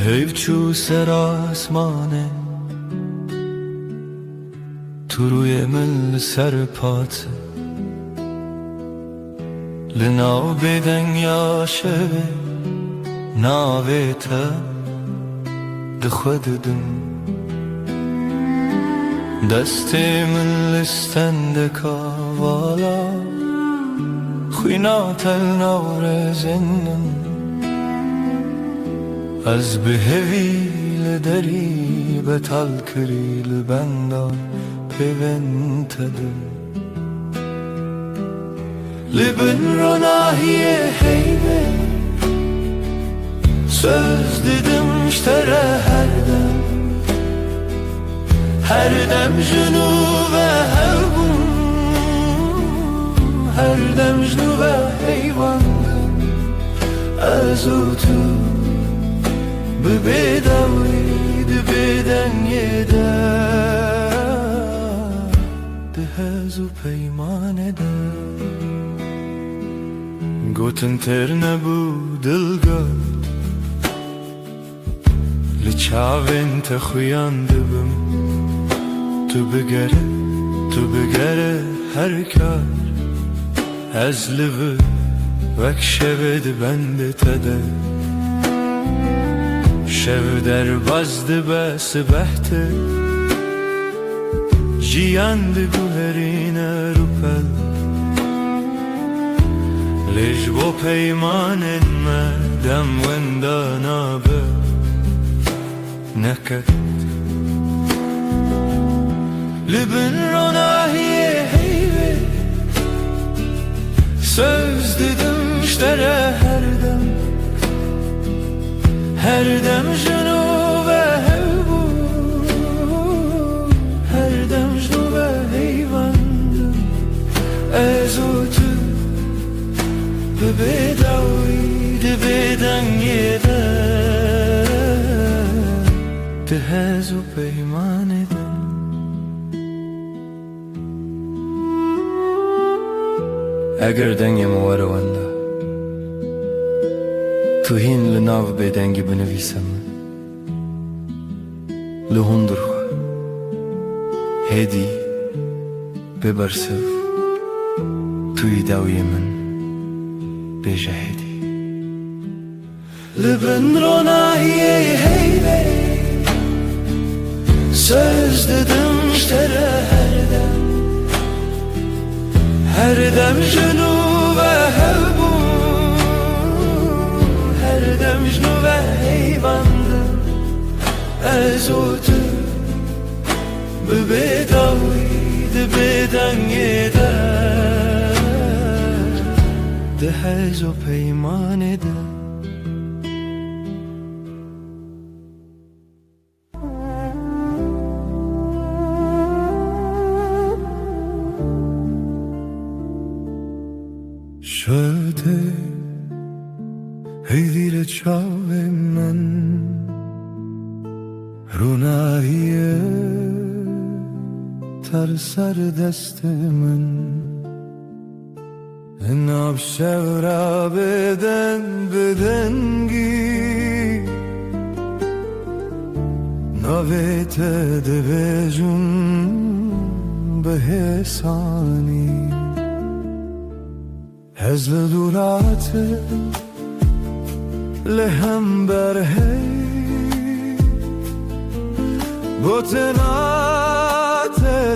حیف چو سر آسمانه تو روی من سر پاته لناو بدن یا شبه ناوی تا ده خود دم دست من لستند کاوالا خوینا تل نور زنم از بهوی لدری بتال کری لبندا پیونتده لبن رو ناهیه هیبه söz dedim iştere her dem junu ve hevbun her dem junu ve heyvandım azutu bedaviydi beden yeder dehazu peyman eder goten terne bu dilgar لچاوین تخویانده بم تو بگره هر کار از لبه وک شود بنده تده شو در بازده بس بحته جیانده گوهرین روپل لیج با پیمانن مدم وندانابه نكت لبن ronahiye heybe söz dedim iştere her dem junu ve hevbu her dem junu ve heyvandım ezutu bedaviydi beden yeder dehazu peyman eder اگر دنگم ورونده تو هین لناو بدنگی بنویسم لهندر خو هدی ببرسف توی داوی من بیجه هدی لبن روناهیه هیبه söz dedim iştere her dem junu ve hevbu her dem مجنو و حیوانdım Ez o tu Bebedawi de beden gider De hez o peyman eder شده هیدیل چاوه من روناییه تر سر دست من ناب شورا بدنگی نویت دبجون به حسانی هزل دورات لهم برهی بوتنات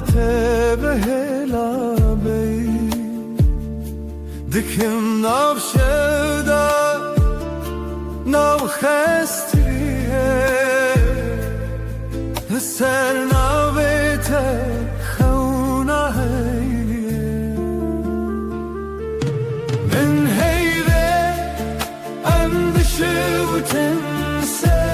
تبهلا بی دکم ناو شودا ناو خستیه سر ناویت خونه من هیوه اندشو تنسه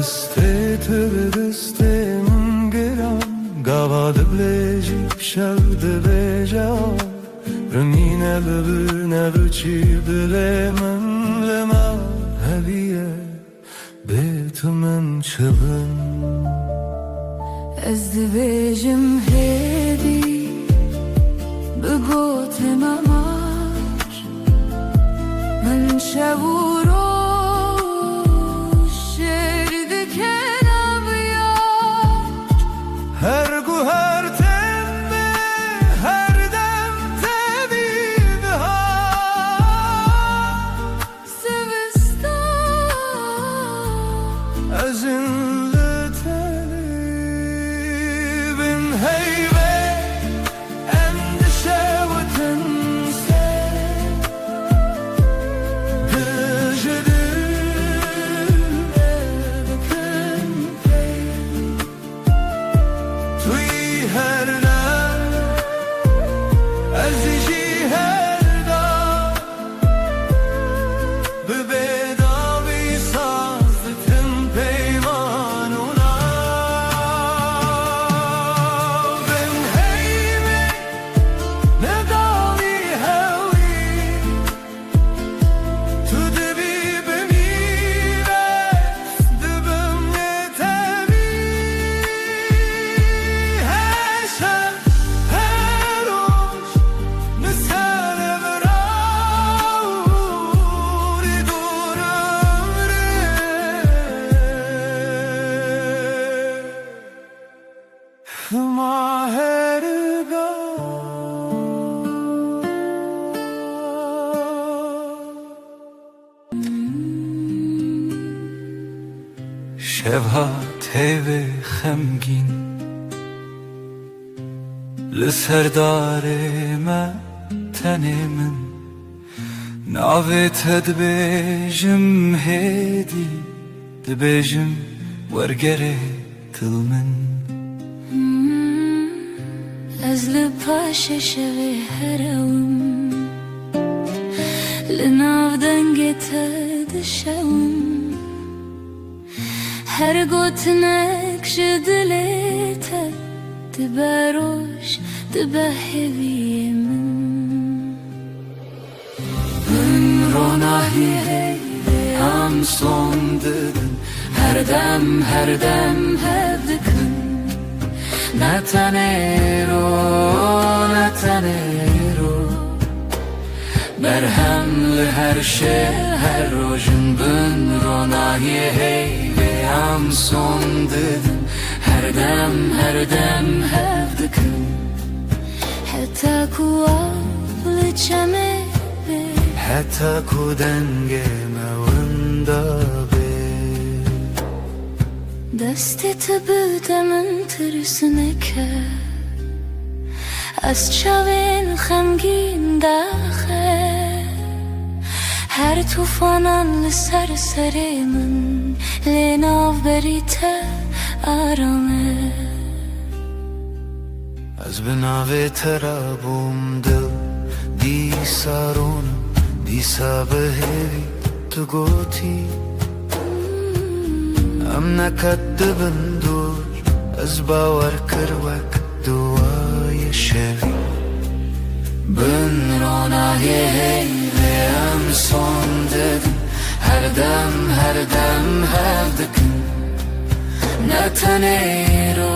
دسته به دسته من گرم گواده بلیجیب شوده بجا رمینه ببرنه چی دل من لما هلیه بیت من چبن از دبیجم هدی بگوت مماش من شورو هر گو هر تمه هر دم تبید ها سوستان از این لطلی بین هیوه اندشه و تنسه دجده بکن توی هر دم ازیجی هر دم به بداوی سازتم پیمانونا بم هیمه نداوی هوی تو دبی بمیره دبم نتبی شبها تیوه خمگین لسردار من تنی من ناویت دبیجم هیدی دبیجم ورگره تل من از لپاش شوی هرم لناو دنگت دشوم هر گوتنک شدلته تبروش تبهوی من Ronahi am son dedin her dem hevdikın Netanero Berhemli her şey her rojun bün Ronahi ve am son dedin her dem hevdikın حتى كواب لچمه حتی کودنگ موندا به دستت بدمن ترسنه که از چاوین خمگین داخه هر توفانان لسر من لناو بریته آرامه از بناوی ترابم دل دی سارونم دیسا بهوی تو گوتی ام نکدبن دور از باور کروک دوای شوی Ben Ronahi ve am son dedin her dem hevdikın Netanero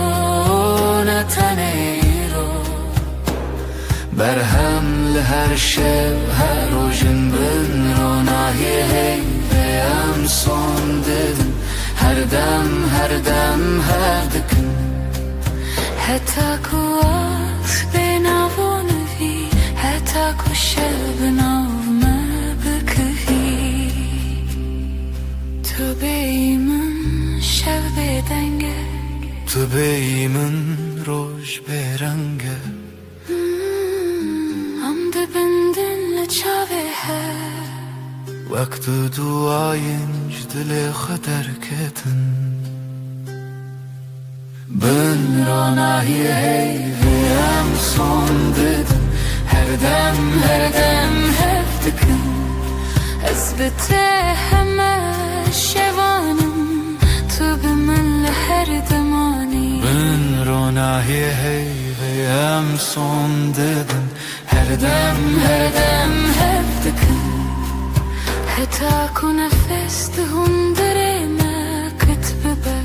Berhemli her şey her rojun bün Ronahi ve am son dedin her dem hevdikın حتى كواف بناونفي حتى كشل بناو ما بكفي تو بيمن شب بدنگه تو بیمن روش برنگه ام دبندن لچاوه وقت duayınc dile kadar keten Ben Ronahi ve am son dedin her dem hevdikın اثبته همه شوانم تو به من لهر دمانی Ben Ronahi ve am son dedin her dem hevdikın حتى كون نفست هندرنا كتبه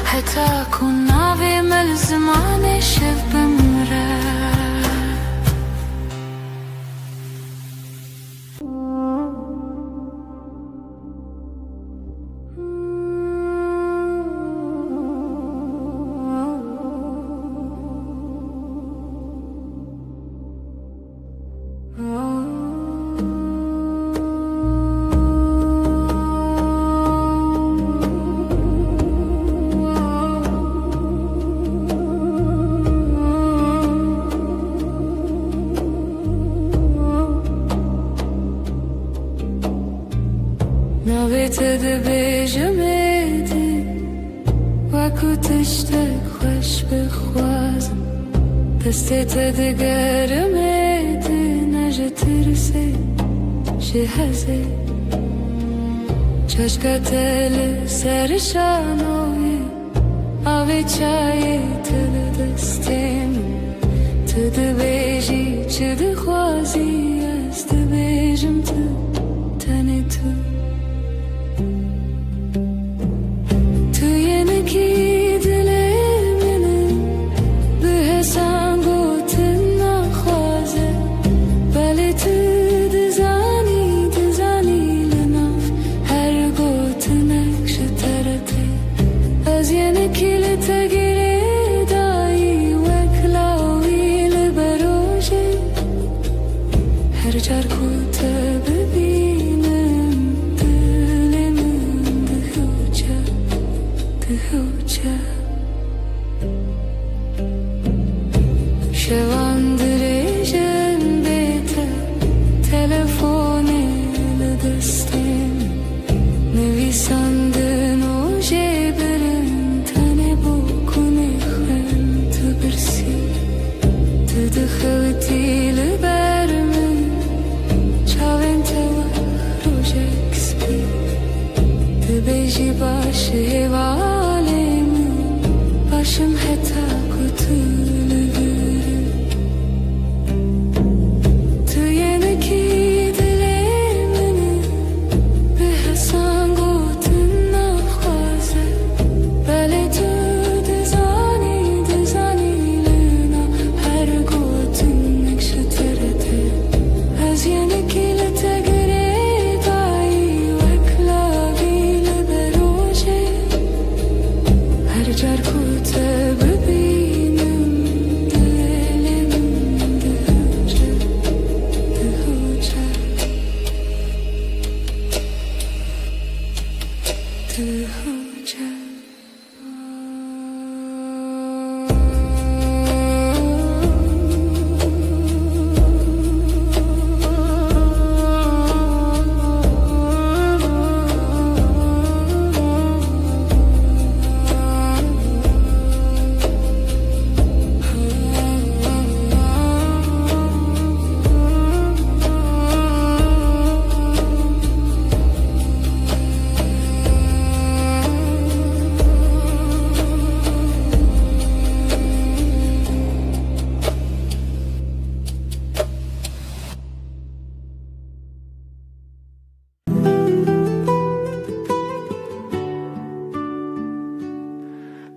حتى كون ناوي ملزمان شب بمره نویت دبیجمدی وکو تشتک خوش بخوازم دستت دگرمدی نجه ترسی شهزه چشکت سرشانوی آوی چای تل دستیم تو دبیجی چه دخوازی از دبیجم تو تنی تو شواندريجن بيته تلفوني لدستين نويساندن و جبرن تاني بوكوني خن تبرسي تدخلتي لبرمن چاوين توا روجك سبي تبيجي باش هوالي من başım heta kutulur Tu yeni ki dilemini Be hasan gotun nafkaze Bele tu dizani luna Her gotun nekşetirdi Az yeni ki lete Cerkute bebeğim dilelim dıhıca dıhıca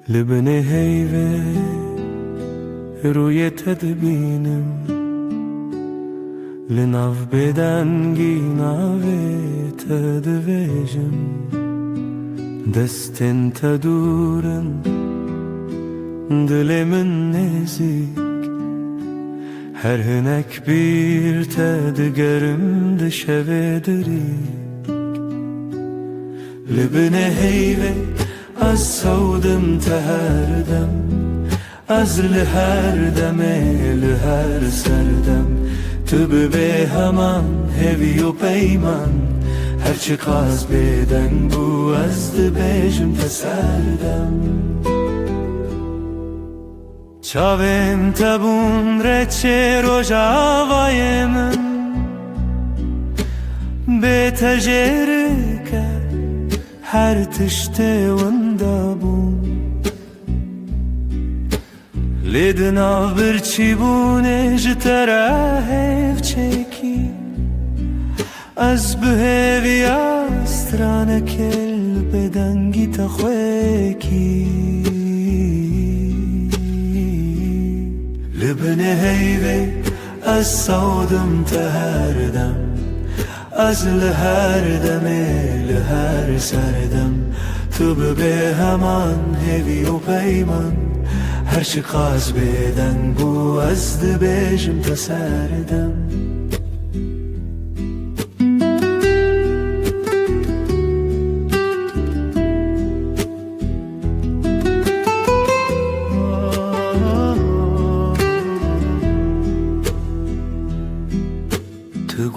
لبني هيفه روی تدبینم لناف بدنگی ناوی تدویجم دستن تدورن دلمن نزیک her hünek bir tedgerim dışevedrik Libne heyve az savdım teherdem Az liher deme liher serdem Tübü be heman hevi u peyman Her çıkaz beden bu azdı bejim teserdem Çavim tabun reçe rojavayemin Be tecerike her tişte vındabun Lidna bir çibune jitera hevçeki Az behevi astrana kel bedangi takhweki Libne heyve az savdım teherdem Az liher deme liher serdem Tübü be heman hevi u peyman Her çıkaz beden bu azdı bejim teserdem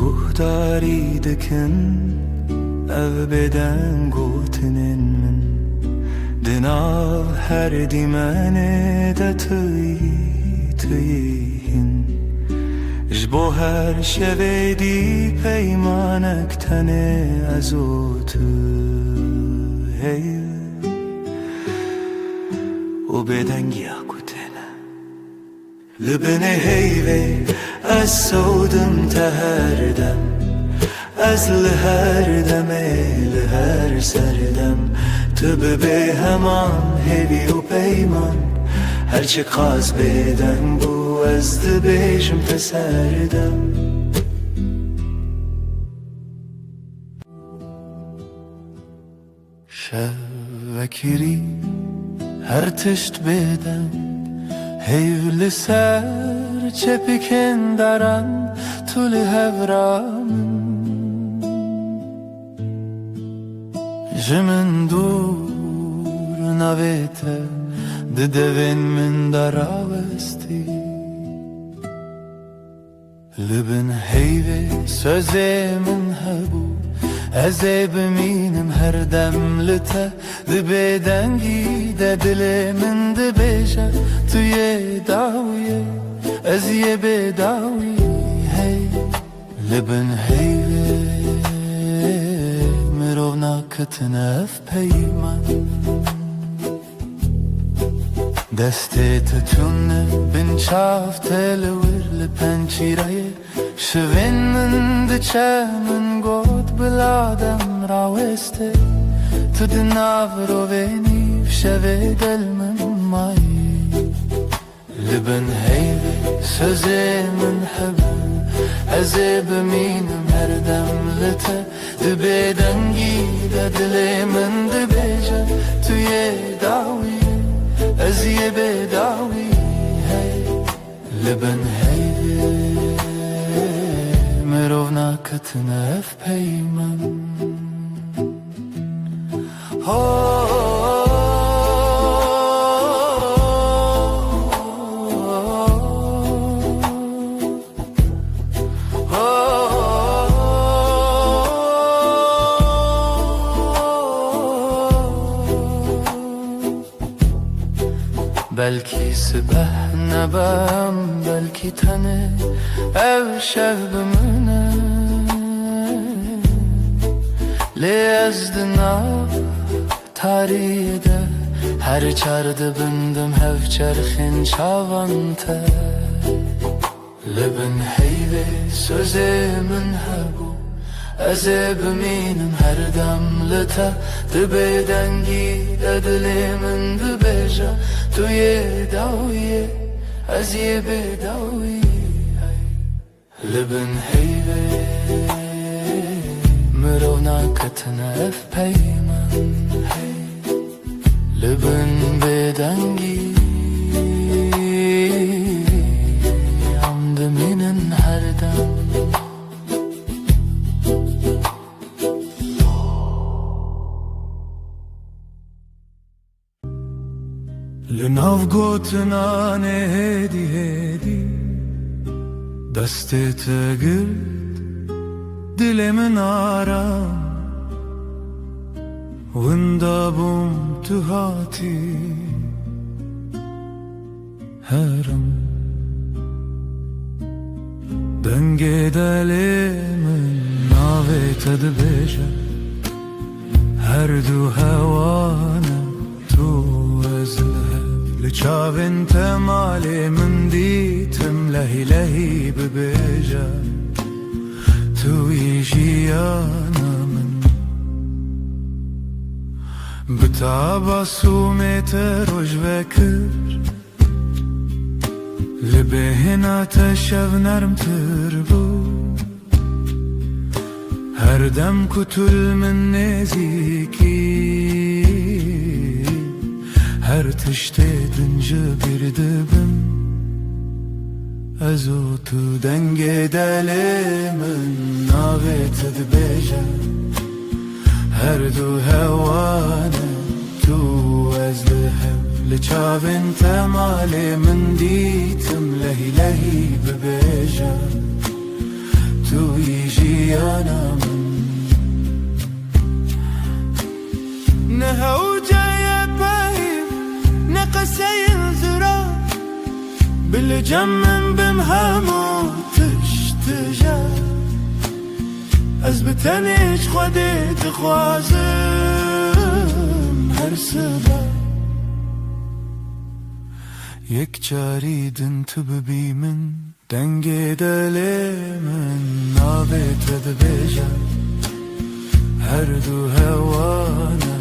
Guhtari dikin ev beden gotinin min Dinav her dimene de tüyihin Jbo her şevedi peymanek tene azotu hey O beden giyakutene Libne heyve Az savdım teherdem Az liher deme liher serdem Tübü be heman hevi u peyman Her çıkaz beden bu azdı bejim teserdem Şevvekiri her tişt beden Heyvli ser çepiken daran Tuli hevram Jimin dur navete Didevin min daravesti Libin heyve sözemin hebu Ez biminim her demlite Dibeden gide dilimin dibeja Tüye daviye Ez ye bedavi hey Libin heyve Mirovna kıtnef peyman دستت تونه بن چافتل ورل پنچیره شوین من دچه من گود بلادم راوسته تو دناو رو بینی شوه دل من مایی لبن هیوه سوزه من حبه ازه بمینم هر دم لته دبه دنگی ده دل من دبیجه توی داوی ازیه بداوی هی لبن هیوه مرو ناکتنه اف پیمن Belki sibah nebem belki tane ev şevbimine Lezdina tarihide her çardı bindim hev çerxin çavante Lebin heyve sözümün hebu Eze biminim her demlete Dibe dengi edilimin dibeja Tuye dawiye Eziye bedawi Lebin heyve Mirona katına ef peyman Lebin bedengi Amdiminin her dem لناف گوتنا هدی هدی دستت گرد دل من آرام وندابم تو هاتی هرم دنگ دل من ناویت دبیجه هر دو هوانا تو ازله لچاوین تمالی من دیتم لهی لهی ببیجه توی جیانا من بتاباسومت روش بکر لبهنا تشو نرم تربو هر دم کتل من نزیکی Her tişte edince bir dibim Ez o tu denge delimin Navet edbeje Her du hevane Tu ez lihev Liçavin temali min ditim Lehi lehi bebeje Tu yijiyana min Nehevceye peyim نقسين زرا بالجمن بمهامو تشتجا أزبتنيش خدي تخوازم هر سبا يك جاريدن تببي من دنگي دلي من نابت دبيجا هر دو هوانا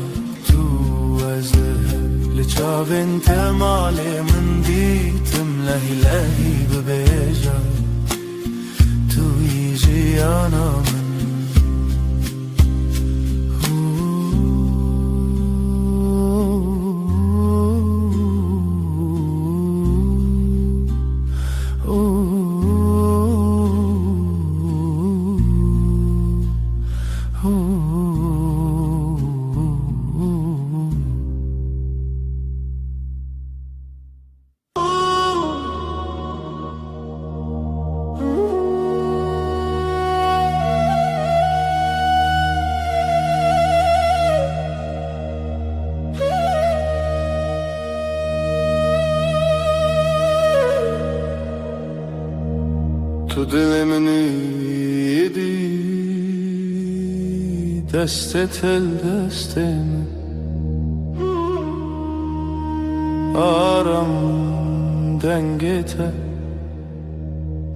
تو ازلها لچاوین تمالی من دیتم لهی لهی ببیجا توی جیانا من تو دل من یدی دستت دست من aram dengete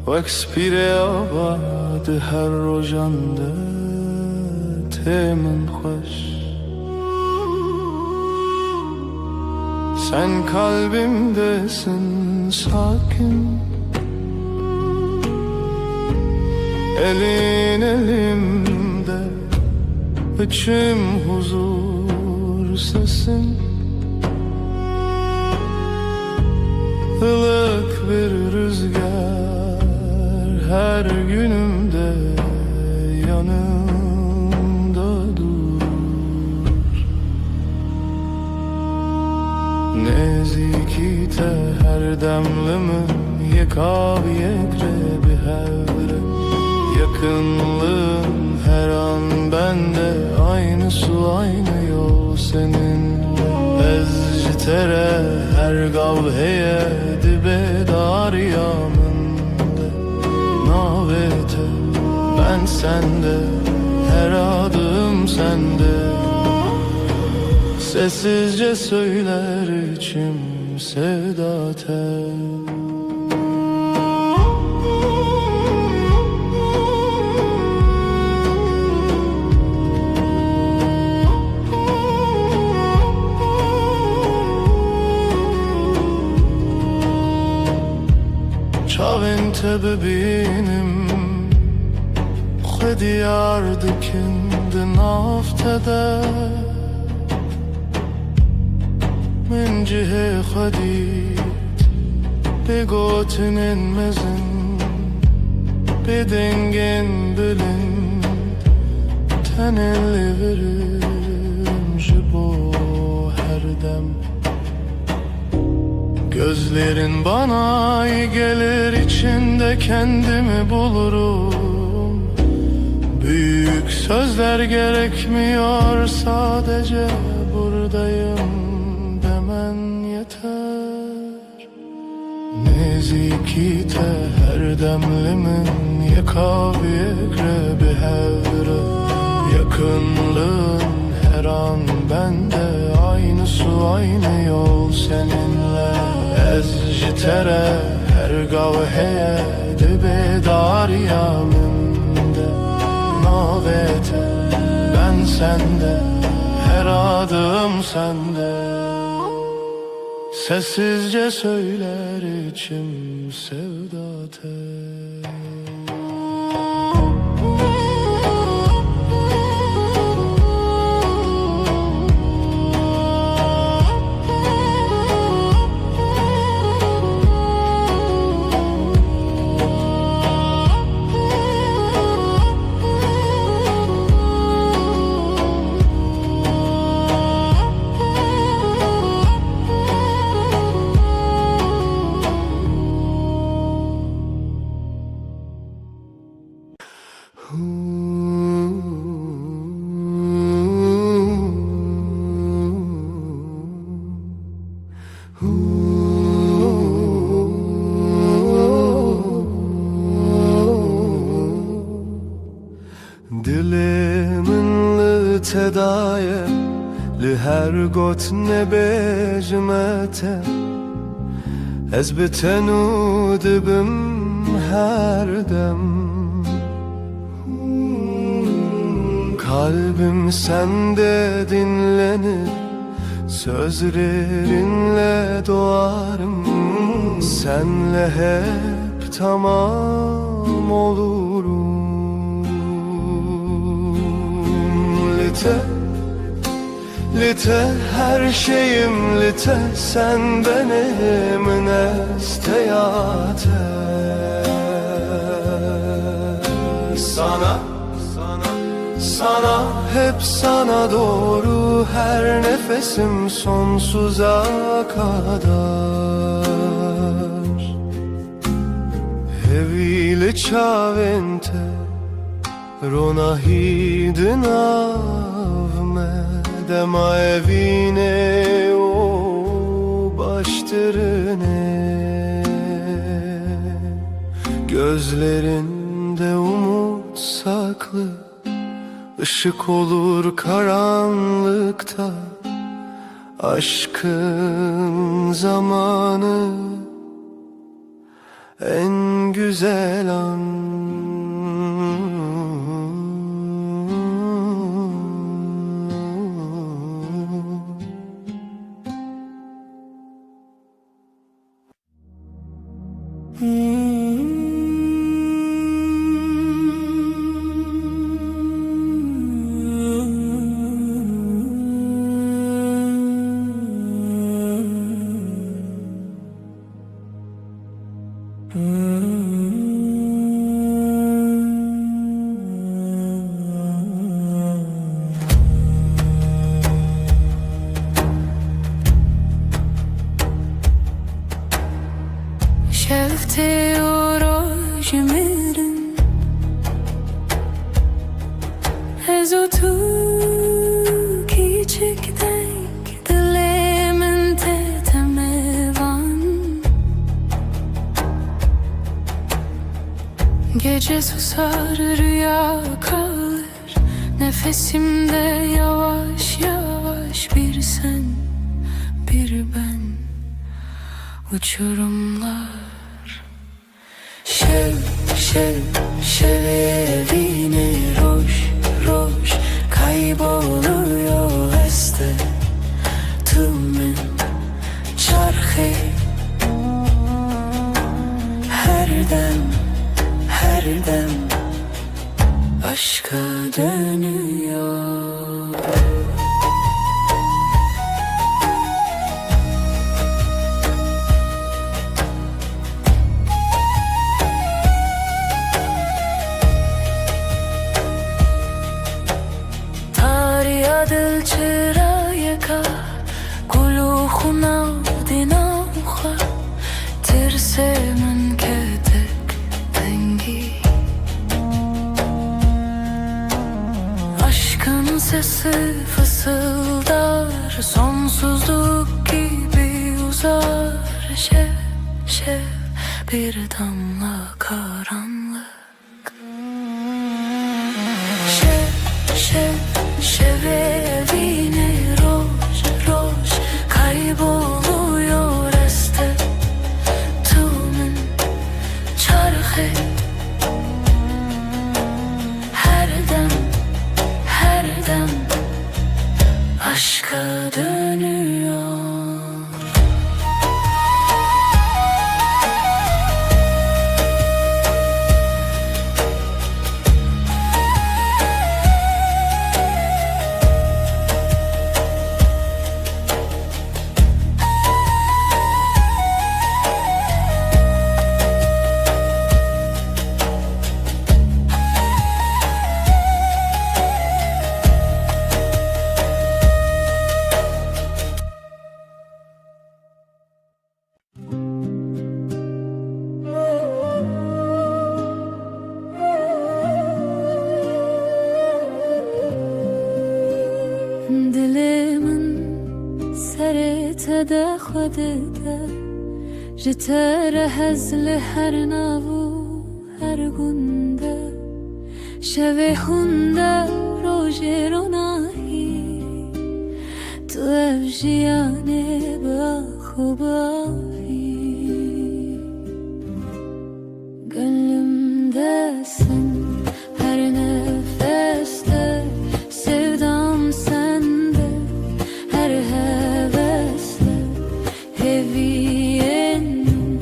و اکسپیر آباد هر روزنده تمن خوش Sen kalbimdesin sakin Elin elimde içim huzur sesin Ilık bir rüzgar her günümde yanımda dur Nezikite her demlimi yekav yekre bir hevre Yakınlığın her an bende aynı su aynı yol seninle Ezcitere her gavheye dibe dar yanında Navete ben sende her adım sende Sessizce söyler içim sevda tel انت ببینم خود یاردکند نافتده من جه خودیت بگوتنن مزن بدنگن بلند تنلی ورم جبو her dem Gözlerin bana iyi gelir içinde kendimi bulurum Büyük sözler gerekmiyor sadece buradayım demen yeter Nezikite her demlimin yekav yekre bir hevre Yakınlığın her an bende aynı su aynı yol seninle Ezcitere her gavheye dibe dar yanımda Navete ben sende her adım sende Sessizce söyler içim sevda tel Dilimin li tedaye li her got ne becmete Ez bitenu dibim her dem Kalbim sende dinlenir Sözlerinle doğarım Senle hep tamam olurum Lite her şeyim lite sen benim nesteyate Sana hep sana doğru her nefesim sonsuza kadar Evile çavente Rona hidinavme Dema evine o baştırine Gözlerinde umut saklı Işık olur karanlıkta Aşkın zamanı en güzel an. شفته اوراج میرن از o tu küçükten dilimin tetemevan. Gece susar rüya kalır nefesimde yavaş yavaş bir sen bir ben uçurumlar. Şev, şev, şevevine roş, roş kayboluyor este tümün çarkı. Her dem aşka dönüyor. دل چرای کا گلو خونا دیناخا ترسه من کتک dengi. Aşkın sesi fısıldar sonsuzluk gibi uzar. Şev şev bir damla karanlık. Şev şev şevevine roş roş kayboluyor este tümün çarkı. Her dem aşka dönüyor. Dilimin serete خودته جتر هزل هر ناو هر گنده شوه هنده روژ روناهی تو افجیانه با خوباهی gönlümdesin her nefeste sevdam sende her hevesle heviyenin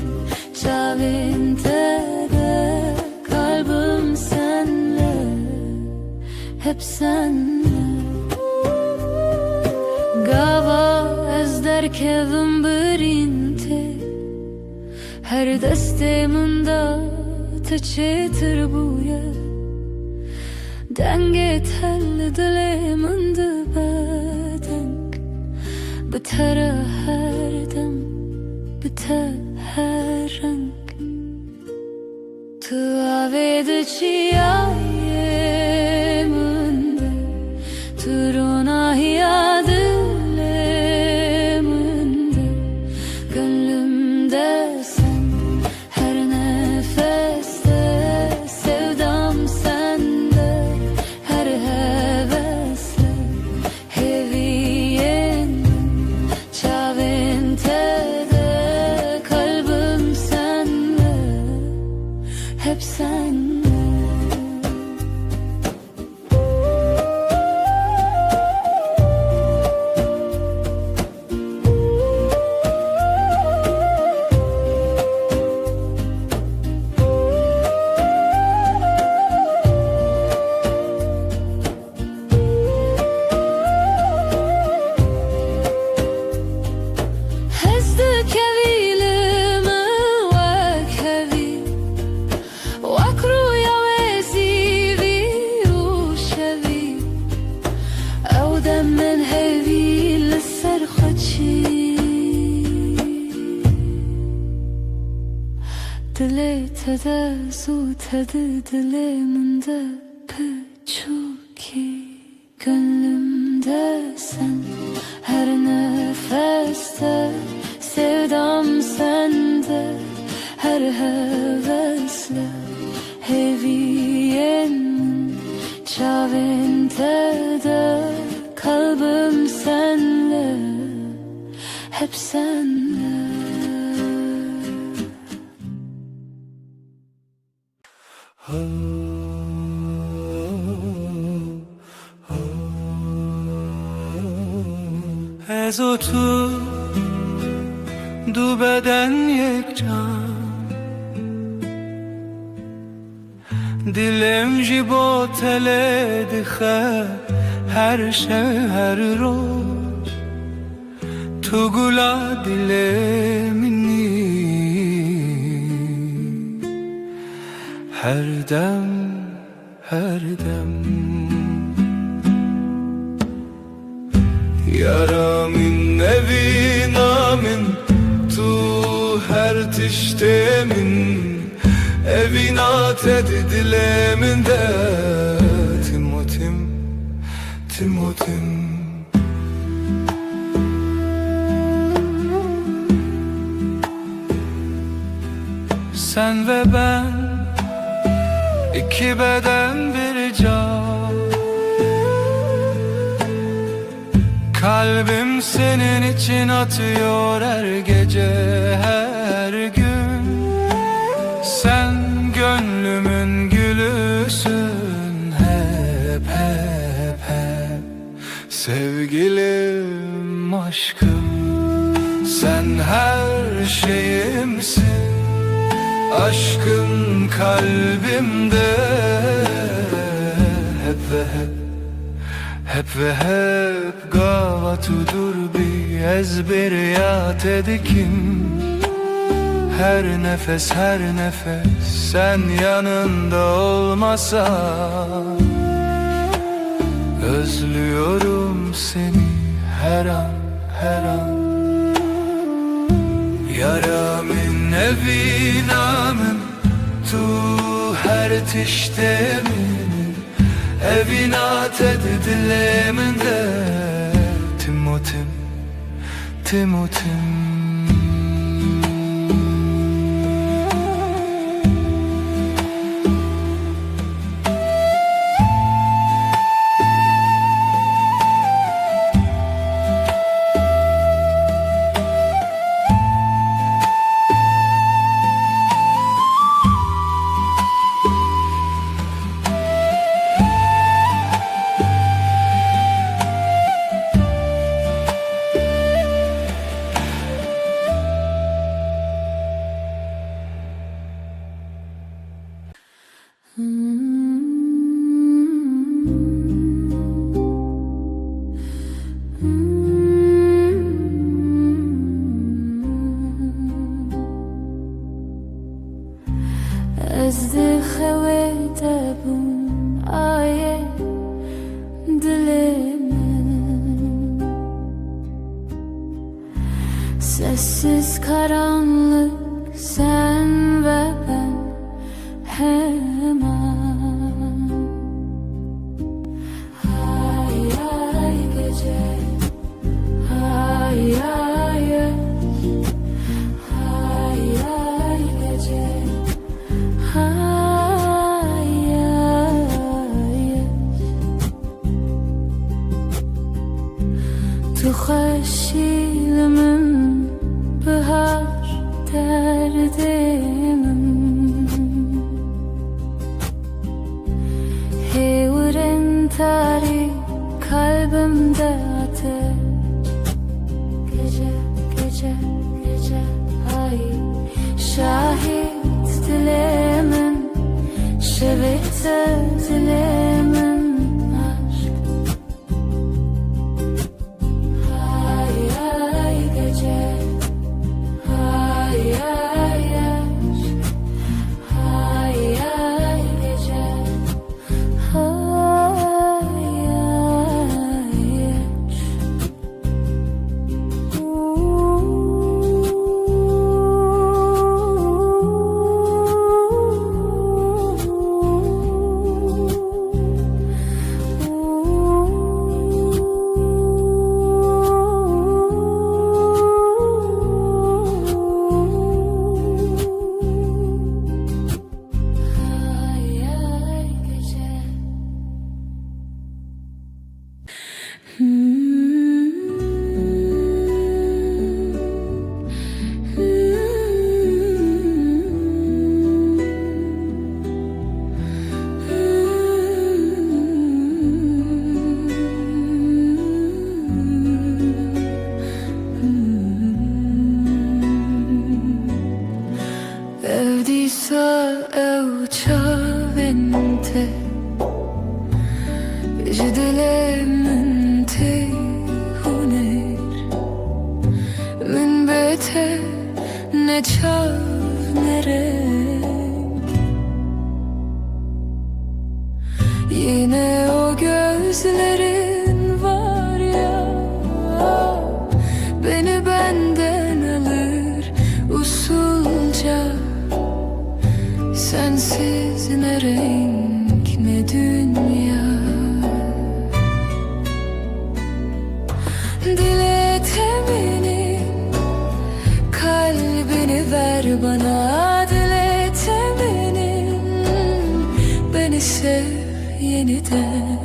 çavinde de kalbim senle hep senle gava ez derkevim birinte her desteminde تچتر بویه دنگت هل دلمن بدنگ بتر هر دم بتر هر رنگ تو آوید چیایه منده تو روناهی دلمنده gönlümdesin her nefeste sevdam sende her hevesle heviyenin tede zu tedi diliminde küçük ki gönlümde sen. Her nefeste sevdam sende, her hevesle heviyemin çavente de kalbim senle, hep senle. Ez o tu du beden yek can, dilim ji bo tele dixe her şev her roz. Tu gula dilemini her dem her dem. Yaramin evin amin tu her tiştemin evin atedi dileminde Timotim Timotim. Sen ve ben iki beden bir can. Kalbim senin için atıyor her gece her gün. Sen gönlümün gülüsün hep hep hep. Sevgilim aşkım, sen her şeyimsin. Aşkın kalbimde hep ve hep. Hep ve hep gavatudur bir ezberiyat edikim. Her nefes her nefes sen yanında olmasan. Özlüyorum seni her an her an. Yaramin evin amin tu her tiştemin evin atedi dileminde Timotim Timotim. Ez dixewete bûn ayê dilê min. Sessiz karanlık sen ve ben hemen. Hay hay gece, hay hay yaş, hay hay gece, hay hay yaş. Tu xeşilimin bihar derdimin. Hevrin tarik kalbimde ateş. Gece gece gece ay şahit dilemin, şevete dilemin aşk. Hay hay gece, hay hay yaş, hay hay gece, hay hay yaş. ciavente Cidelemente huner Min bete ne çav ne renk Yine o gözlerin var ya Beni benden alır usulca Sensiz ne renk ne dünya Dile teminin kalbini ver bana Dile teminin beni sev yeniden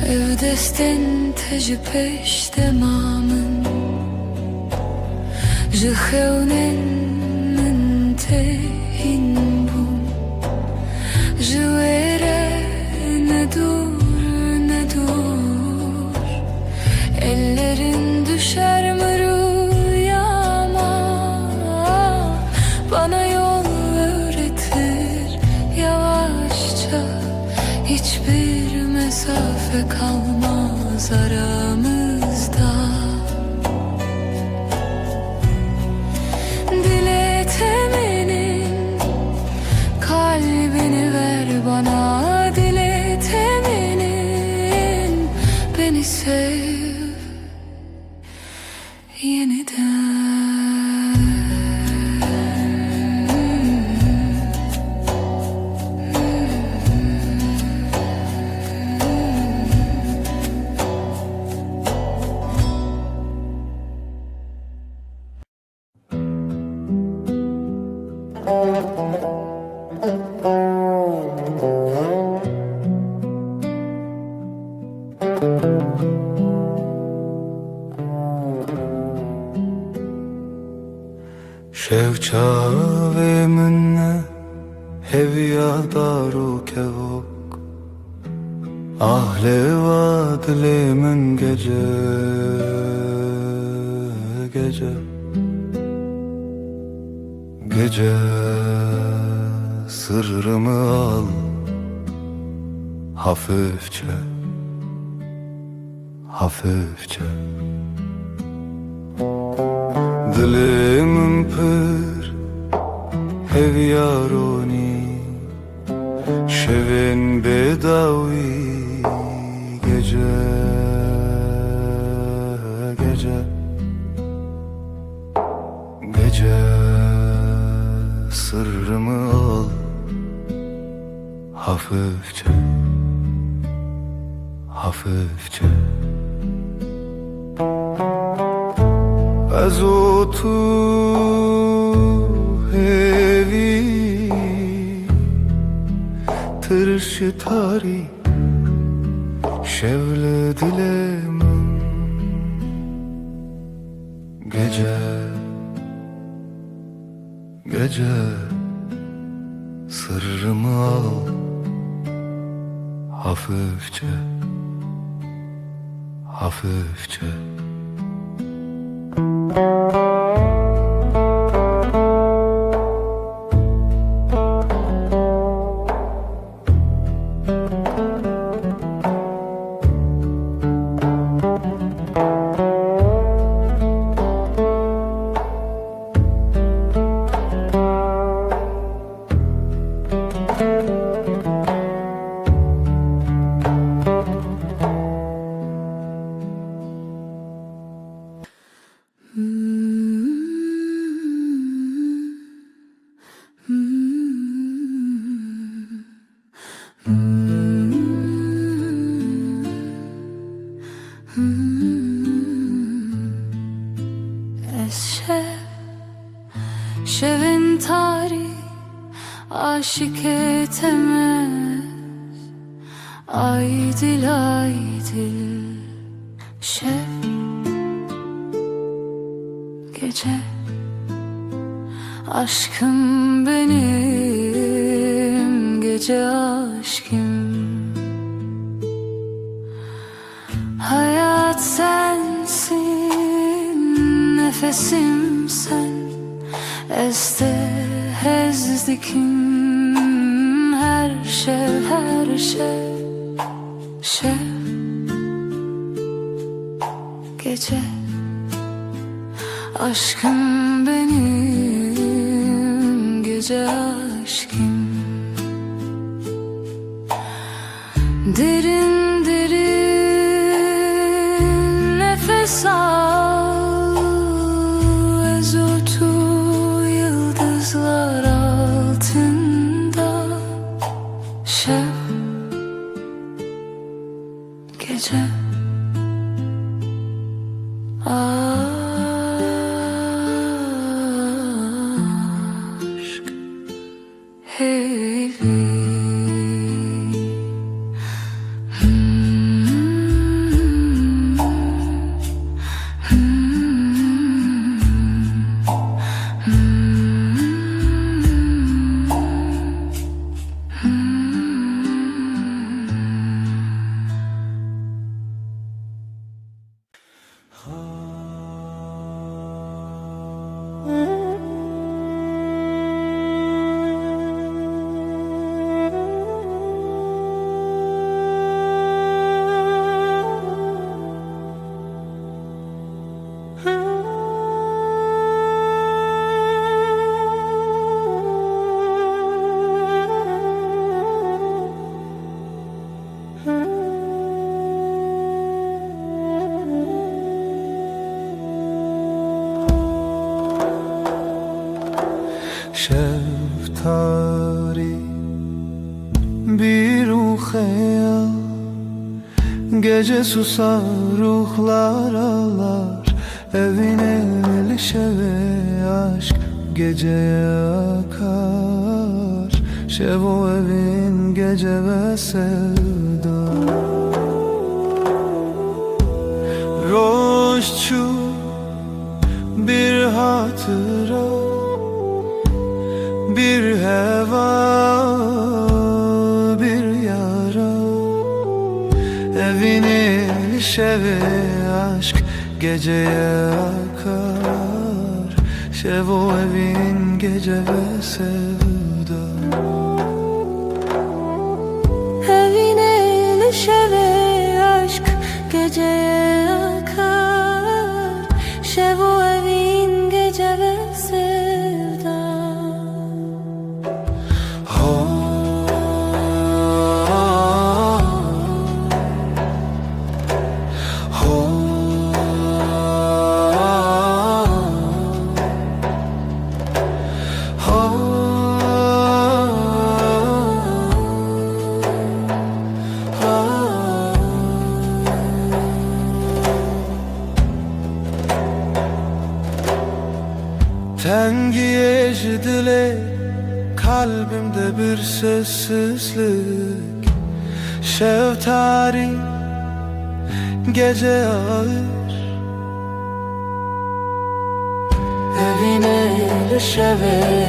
Evdesten teci peş demamın Jıhevnen tehin bum Jıvere ne dur ne dur Ellerin düşer mi rüyama Bana yol öğretir yavaşça Hiçbir mesafe kalmaz aramızda Dile teminin kalbini ver bana Dile teminin beni sev yeniden شوچاوه من هویا دارو کهوک Ahle vadle من gece gece Gece sırrımı al hafifçe hafifçe Dilimin pır hevyaroni Şevin bedavi gece gece Gece sırrımı al hafifçe hafifçe از تو هوی ترش تاری şevl dilemin Gece gece sırrımı al hafifçe hafifçe Şevin tarih aşık etemez Aydil aydil şev gece. Aşkım benim, gece aşkım. Hayat sensin, nefesim sen. Este hezdikim, her şey, her şey. Gece. Aşkım benim, gece aşkım. Derin derin nefes al, ezotu yıldızlar altında. Gece. Aşk evi. Şeftali bir ruhaya, gece susar ruhlar ağlar. Evine elişeve aşk geceye akar. Şevo evin gece ve sevda. Roşçu bir hatıra, bir heva, bir yara. Evini şeve aşk geceye akar. Şevo evin gece ve sevda. Evine şeve aşk geceye akar. Şevo evin gece ve sevda. Tengiye dile kalbimde bir sessizlik. Şeftari gece ağır. Evine şeve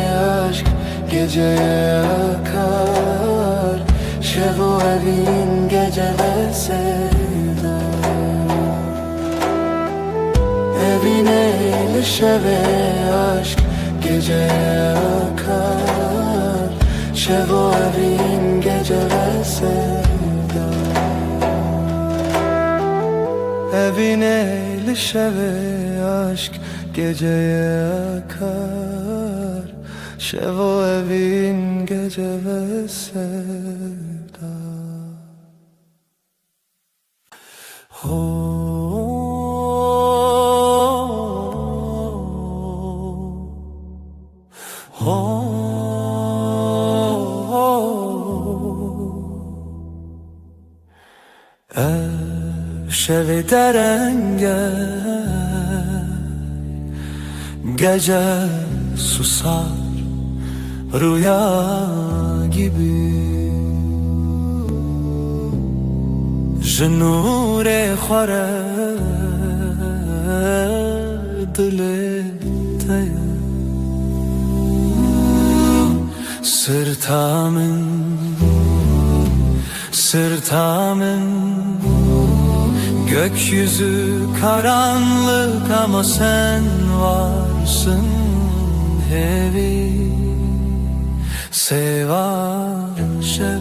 aşk geceye akar. Şevo evin gece ve sevda. Evine şeve aşk geceye akar. Şevo evin gece ve sevda. Evine şeve aşk geceye akar. Şevo evin gece ve sevda. Şevi derenge gece susar rüya gibi. Jinure xware dile Sırtamın gökyüzü karanlık ama sen varsın hevi sevaşev.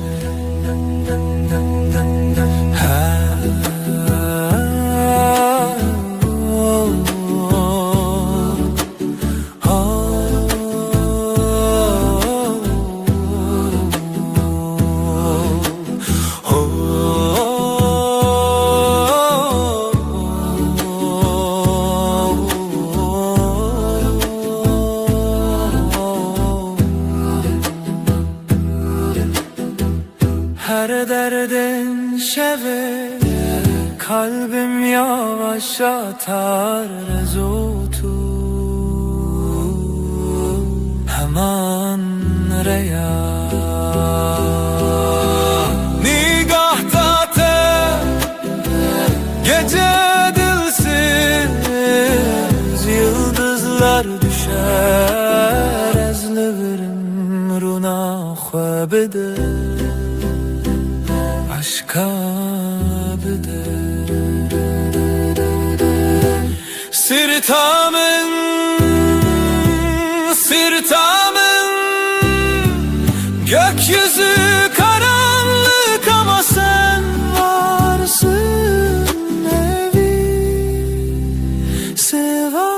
Her derdin şeve kalbim yavaş atar rezotu hemen reya nigahta te gece dilsiz yıldızlar düşer ezlerim runa khwabede aşka bede sırtamın gökyüzü karanlık ama sen varsın evi sevaşevi.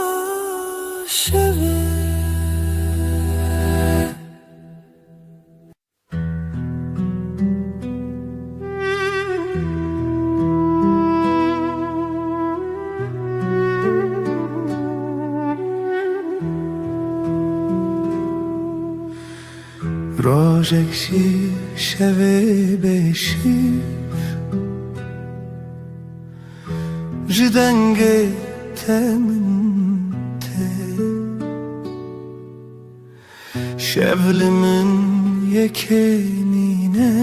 روزکشی شب بشی جدنگ temte şevlimin yekenine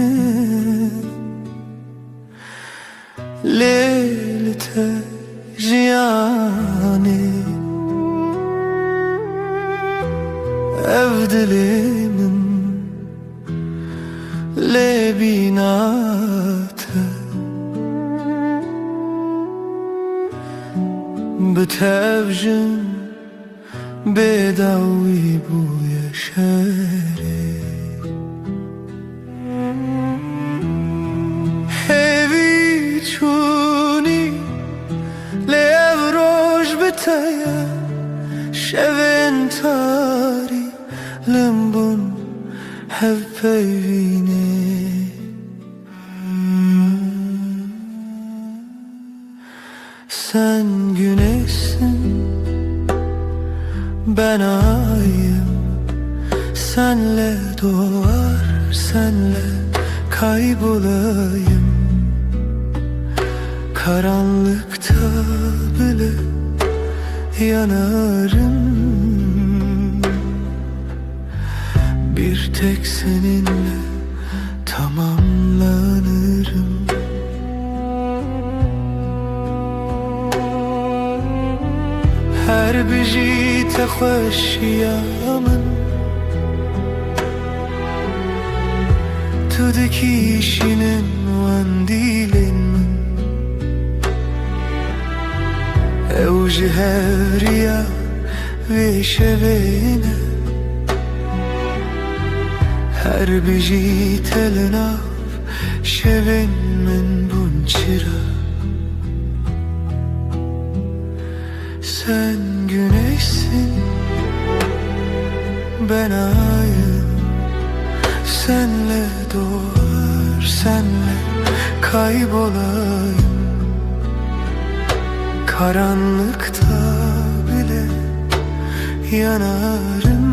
lelte jiyani evdilimin lebinate betevjin bedawi bu yaşere hevi çuni levroj betaya şevin tari limbun hev peyvine sen güneşsin ben ayım senle doğar senle kaybolayım karanlıkta bile yanarım bir tek seninle tamamlanırım. Her biji te xoşiyamın tu dikişinin vandilin min ev ji hevriya ve şevene her biji telinav şevin min bunçira sen güneşsin ben ayım senle doğar senle kaybolayım karanlıkta bile yanarım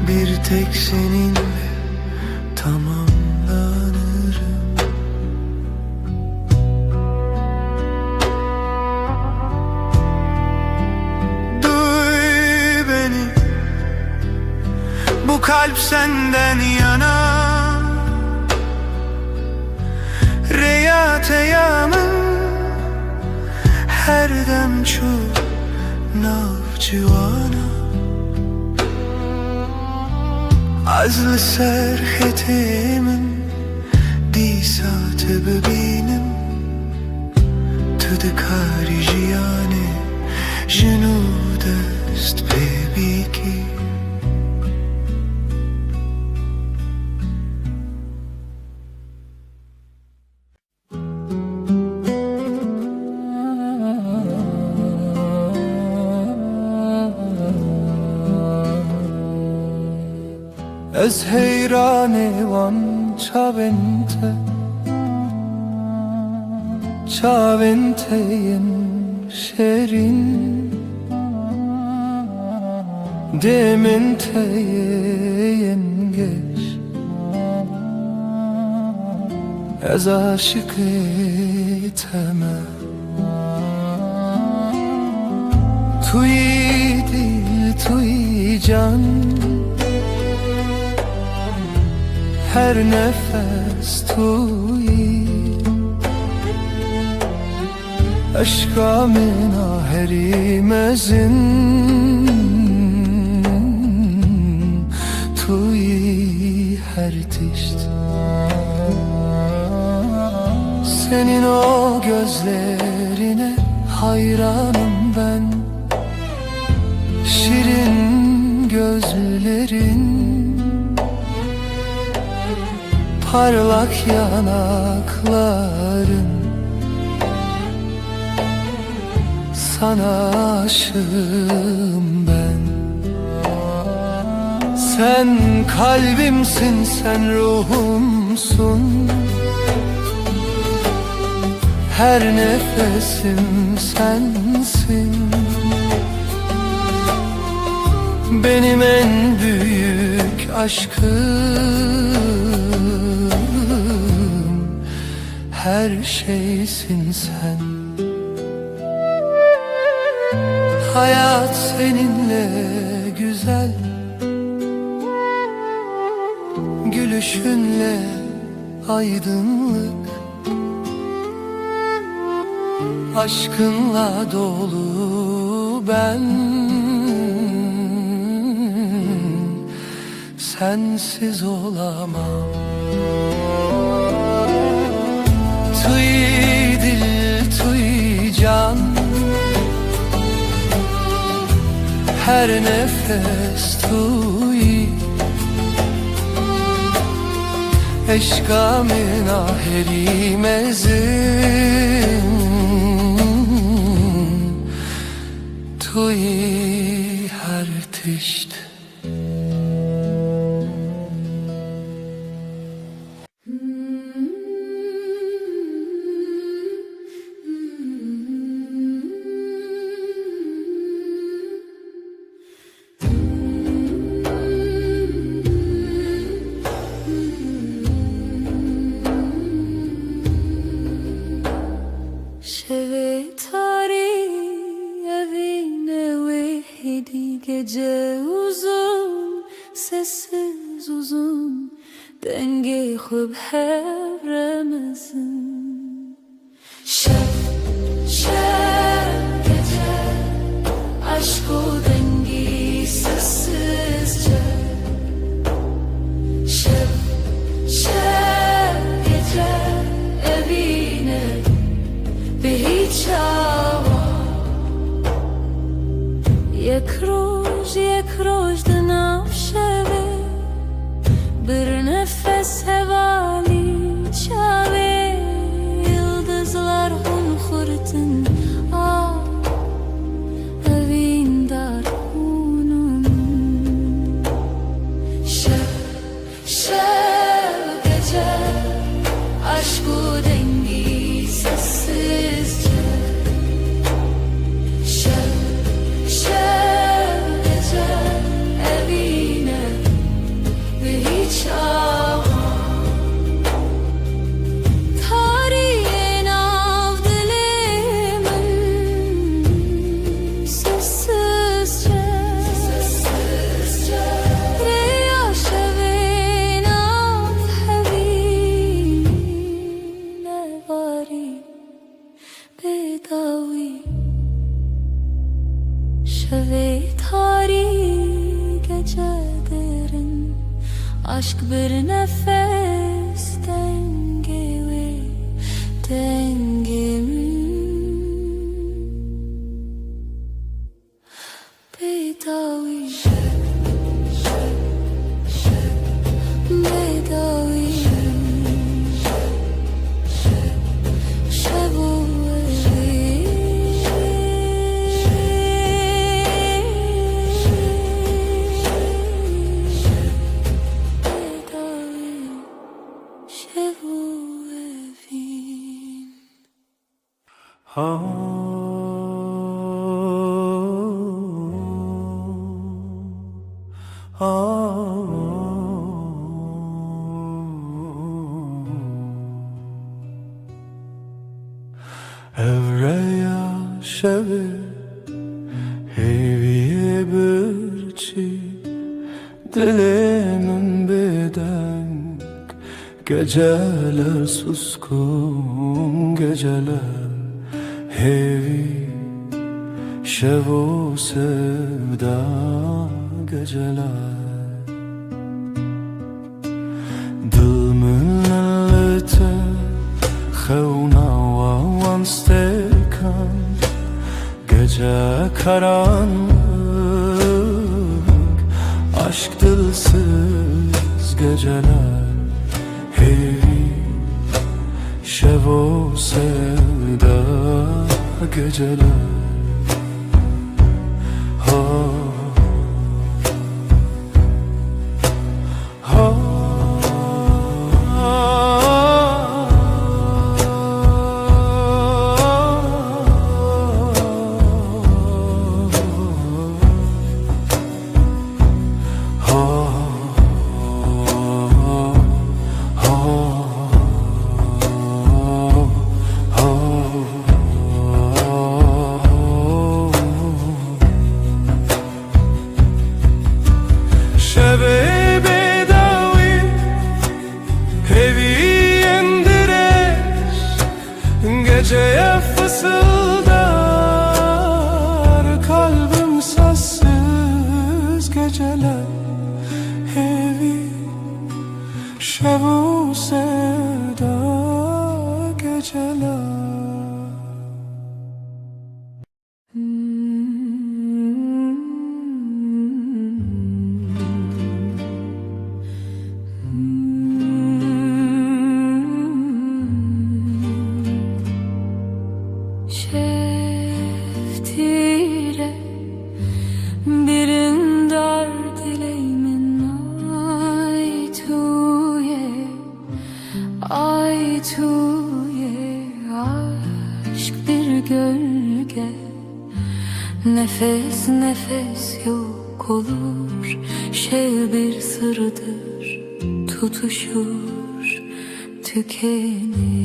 bir tek seninle tamamlanırım. Bu kalp senden yana Reyat eyamın her dem çok navcivana از سرخته من دیسات ببینم تو دکاری جیانه جنود است ببی کی از حیران وان çaventeyin şerin deminteyin geç az aşık eteme tuy dil tuy can her nefes tuy aşka mina herimezin tuy her tişt senin o gözlerine hayranım ben şirin gözlerin parlak yanakların sana aşığım ben sen kalbimsin sen ruhumsun her nefesim sensin benim en büyük aşkım her şeysin sen hayat seninle güzel gülüşünle aydınlık aşkınla dolu ben sensiz olamam tuy dil tuy can her nefes tuy eşka mina herimezin tuy her tişt Gece uzun, sessiz uzun Dengi khub hevremizin Şeb, şeb gece Aşk o dengi sessizce Şeb, şeb gece Evine bir hiç hava یک روز دنم شوه bir nefes hevali çave yıldızlar hun kurtun ah evin dar hunun şeb Aşk bir nefes dengemi, dengemi bedavi, bedavi şebu Evreya şevi heviye birçi dilimin bedenk geceler suskun geceler hevi şevo sevda geceler dılmın lete khevna van stekan gece karanlık aşk dilsiz geceler hevi şevo sevda geceler ha ha Geceye fısıldar kalbim sessiz geceler hevi şevu sevda geceler Şeftire birin dar dileğimin ay tuye aşk bir gölge nefes nefes yok olur şey bir sırdır tutuşur tükenir.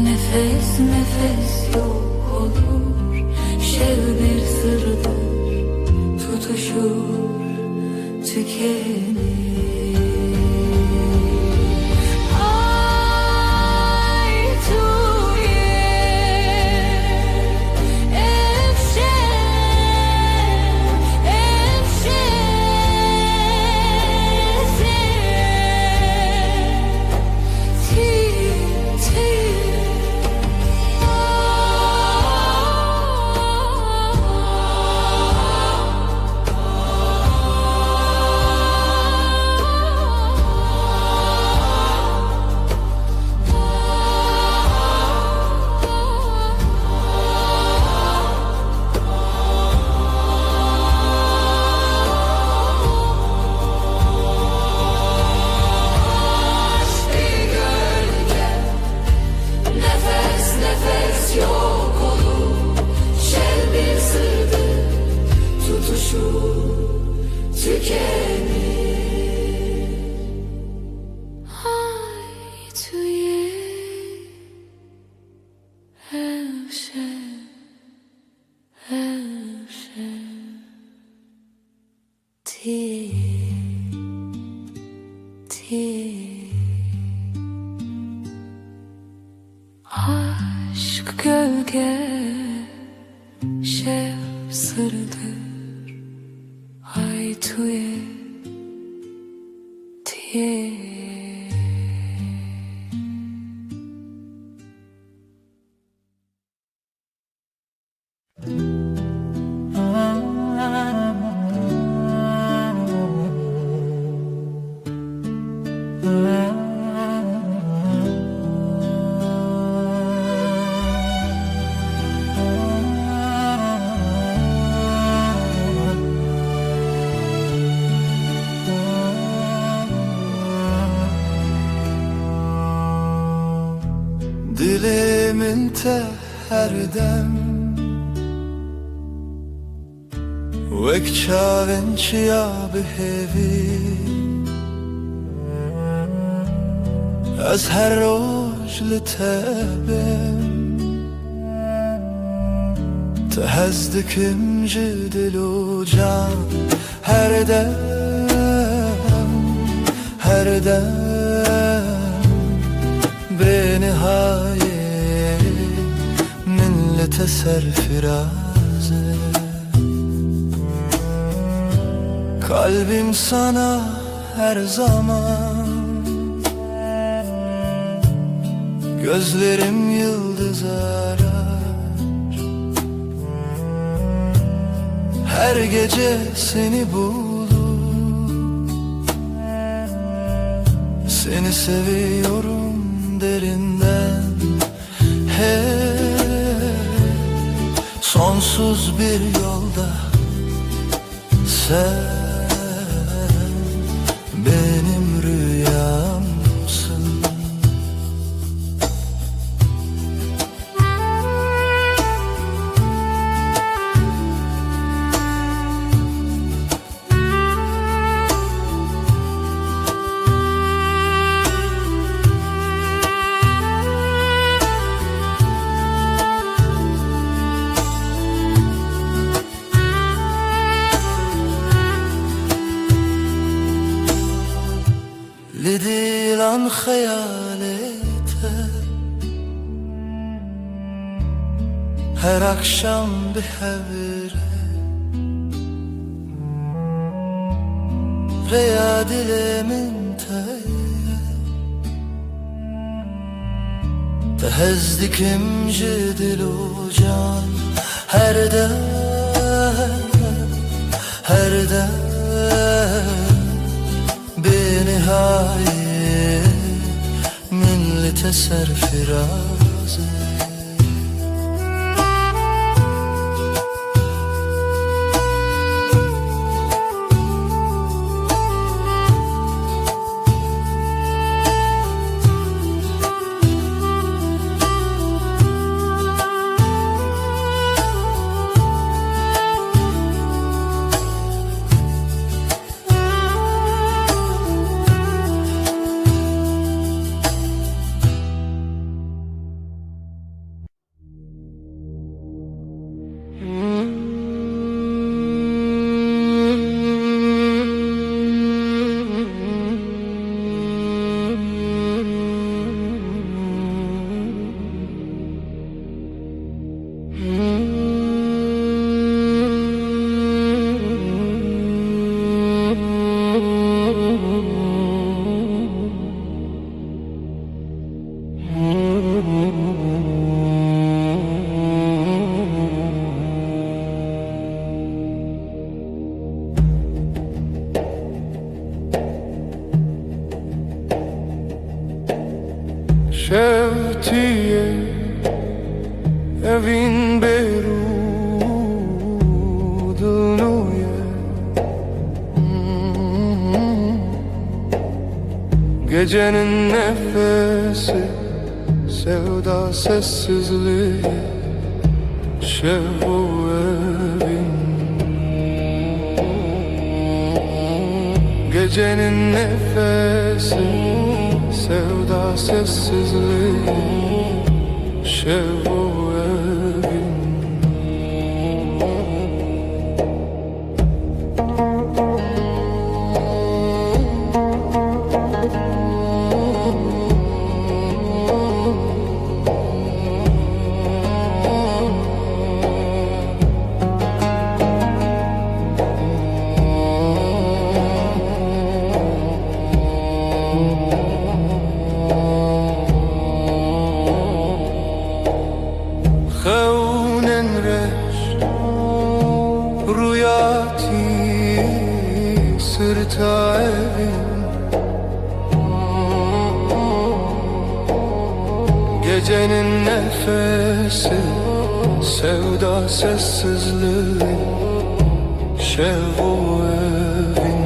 Nefes nefes yok olur şev bir sırdır tutuşur tükenir. Evşe Aşk gölge, şev sırdır. Ay tuye, tiye. Dilimin te her dem Wek çavên çiya bihêvî Ez her roj li te bim Te hez dikim ji dil û can Her dem, her dem Benihaye min li te serfirazê Kalbim sana her zaman Gözlerim yıldız arar Her gece seni bulur Seni seviyorum derinden Hey, sonsuz bir yolda Sen benim rüyamsın لديلان خيالete Her akşam bir hevre Reya dilimin teye Tehezdikim cidil ucan Her dem, her dem Benihaye min li te serfirazê Şevtiye evin berudunuye Gecenin nefesi sevda sessizliği Şev o evin Gecenin nefesi sevda sessizliği Şev o evin ta evin. Gecenin nefesi, sevda sessizliği, şevu evin.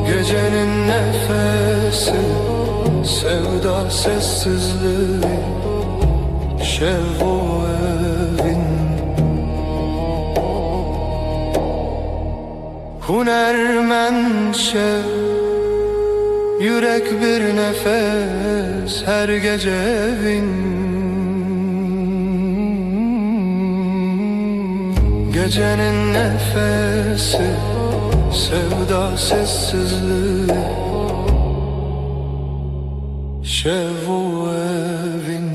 Gecenin nefesi, sevda sessizliği, şevu evin. Hunermen şev, yürek bir nefes her gece evin. Gecenin nefesi, sevda sessizliği, şevu evin.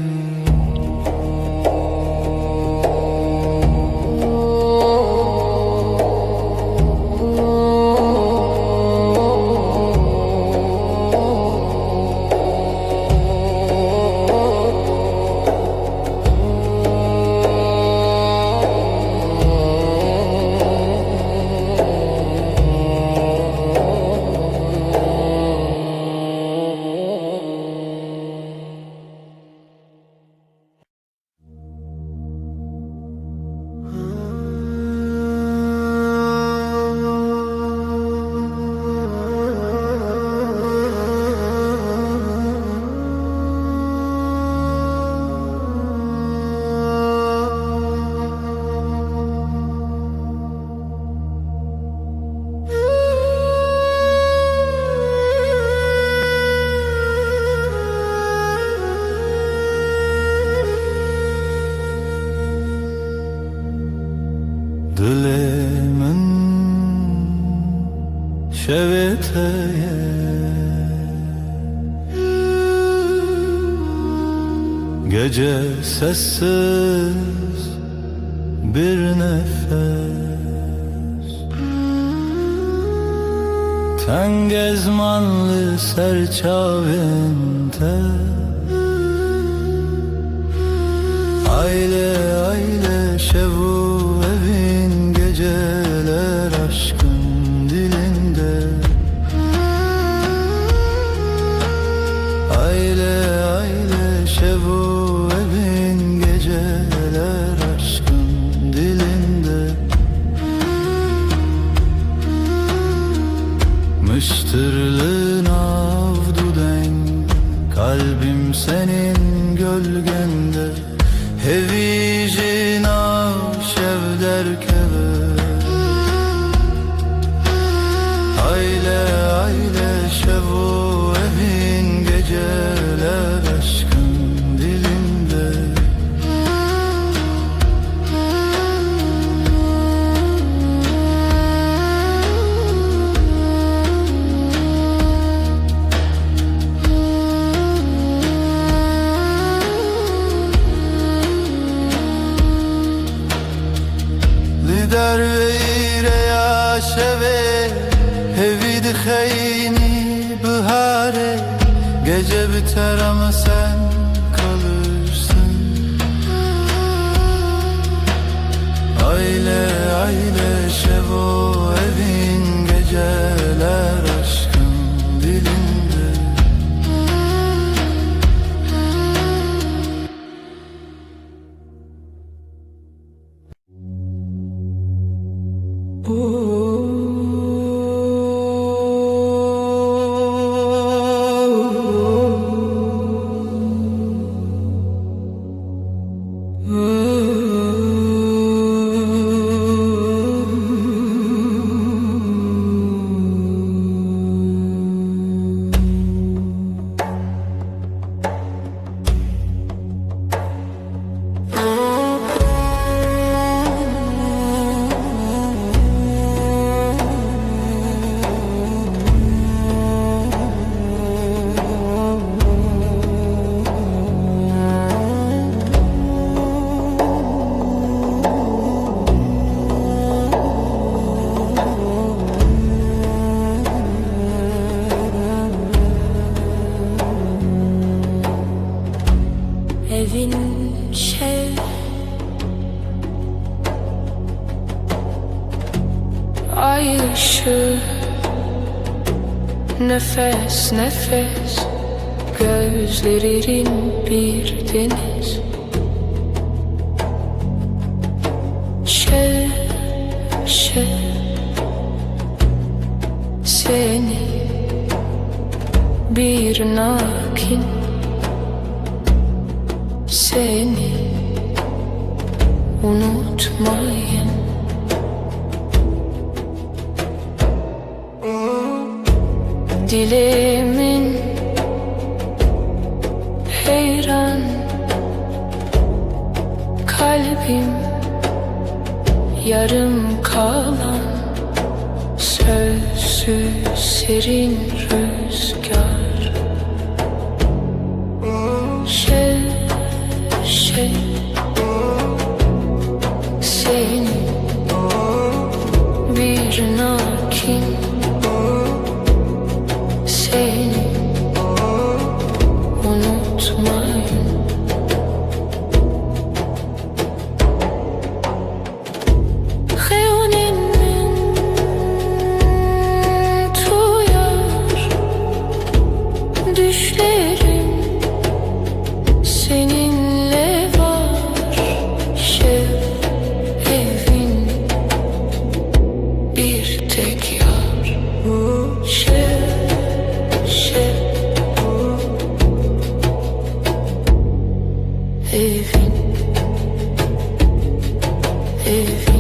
Dilemin şeveteye, gece sessiz bir nefes, ten gezmanlı serçavente, aile aile şevu evin, geceler aşkın dilinde. Aile aile şevu evin, geceler aşkın dilinde. Mıştırlığın avdu den, kalbim senin gölgende. Hevicin şev derkeve, aile aile şevu evin, geceler aşkın dilinde. Lider ve ya şeve, hevid khayni bahare. Gece biter ama sen kalırsın. Aile aile şevo evin, geceler aşkın dilinde. ay ışığı, nefes nefes, gözlerin bir deniz. Seni bir nakin, seni unutmayın. Dilimin heyran, kalbim yarım kalan, sözsüz serin rüzgar. Seni bir nakin, seni unutmayın. Xeyonimin tuyar düşlerim, seninle var evin bir tek yar. Evin, evin.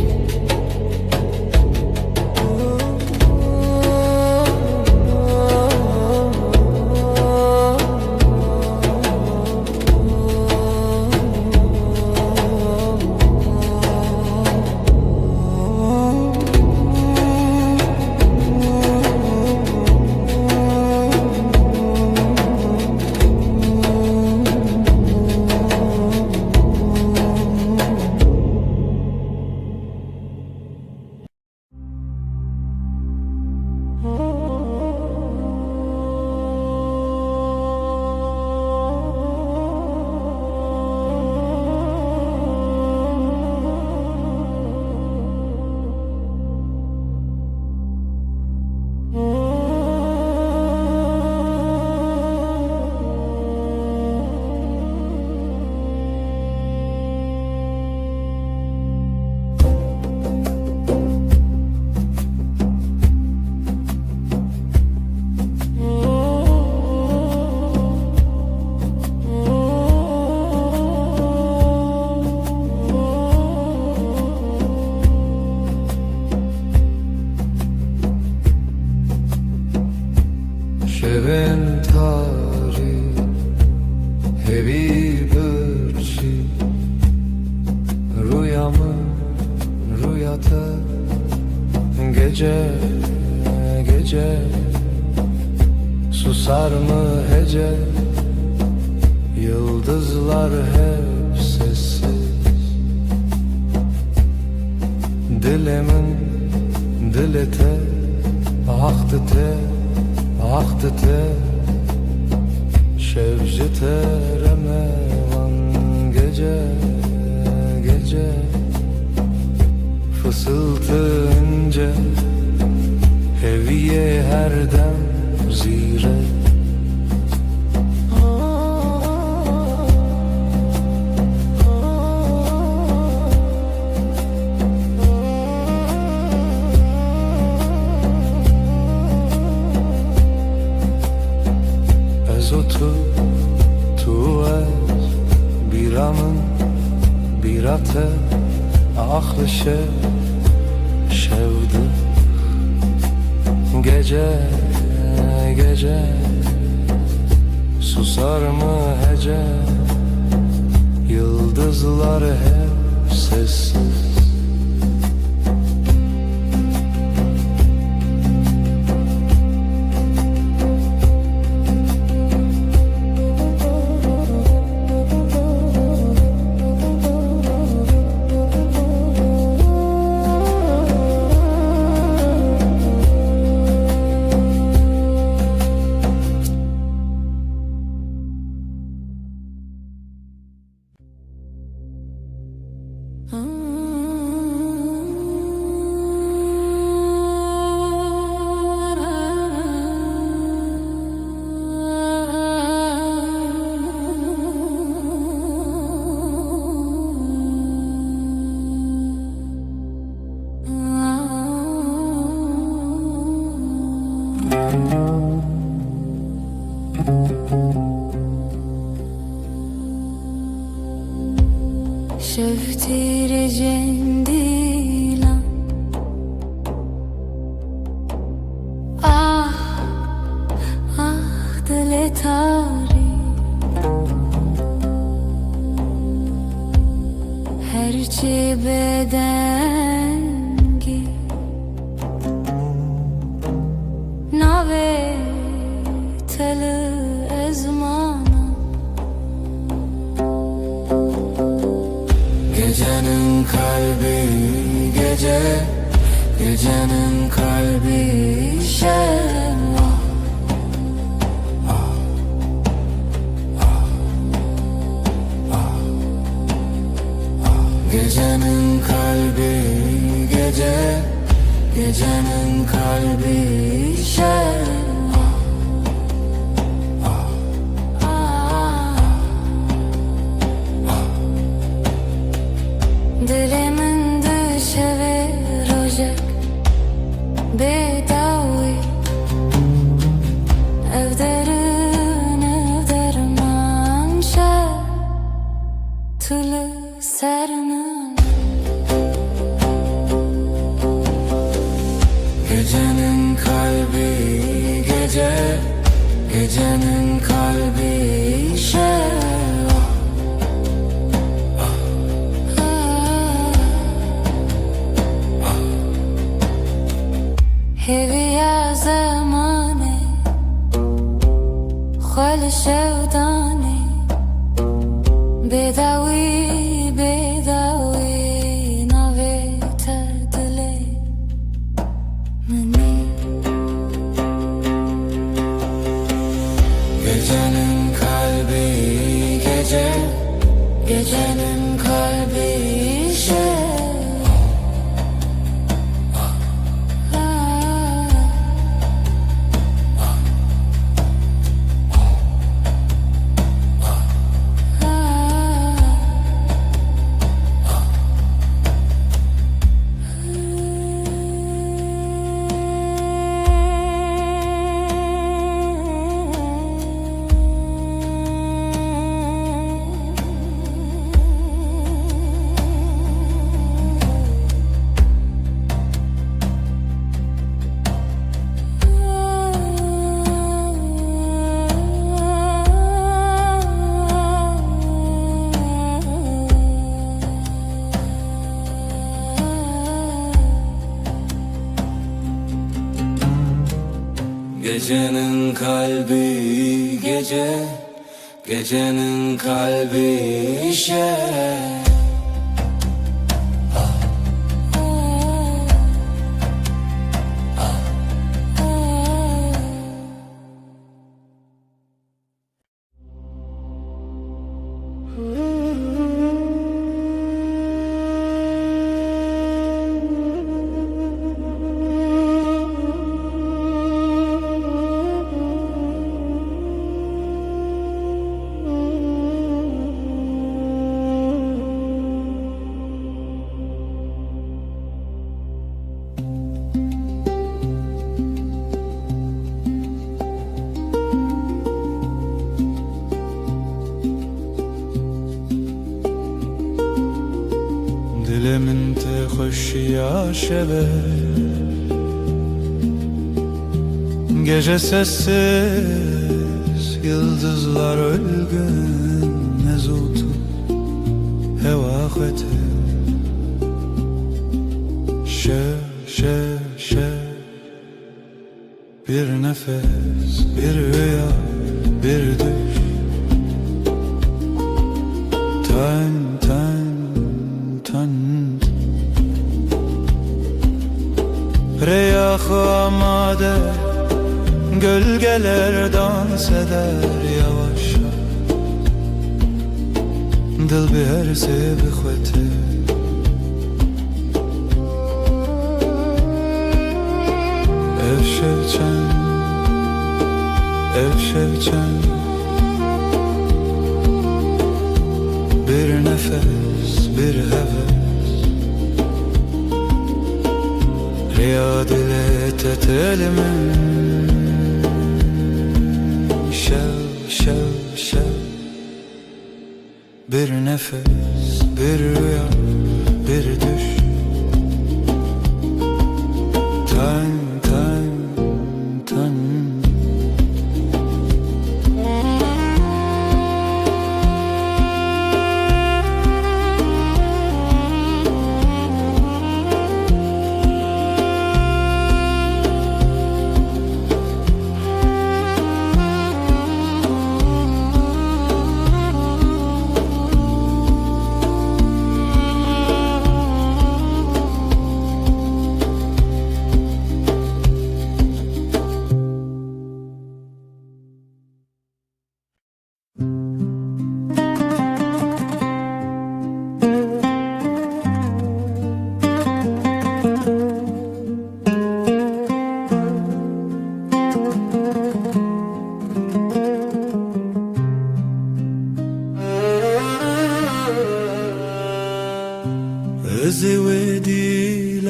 Şevin tarih hevi birçi, rüyamı rüyata, gece gece susar mı hece, yıldızlar hep sessiz. Dilimin dili te, ahtı te, ahtı te, şevci teremevan gece gece, fısıltı ince, heviye her dem zire. Tu ez biramın birate, ahlı şevdi gece gece, susar mı hece, yıldızlar hep sessiz. gece Gecenin kalbi Şevval Gecenin kalbi gece Gecenin kalbi Şevval Dilimin düşevi rojek Bedavi Evderin evderman şer Tülü sermin Gecenin kalbi gece Gecenin kalbi Şevval هوی زمانه خال شودانه بدوی بدوی نوی تدلی منی Gecenin kalbi gece Gecenin kalbi Şevval Gecenin kalbi gece Gecenin kalbi Şevval Dilimin te hoş ya şeve Gece sessiz Yıldızlar ölgün Nezutu Hevaheti Şe Bir nefes Bir rüya Bir düş Tan Reyah amade Gölgeler dans eder yavaşça Dil bir her sevi khwete Ev şevçen Bir nefes bir heves Riyad ile tetelimin Şev Bir nefes bir rüya bir düş Tan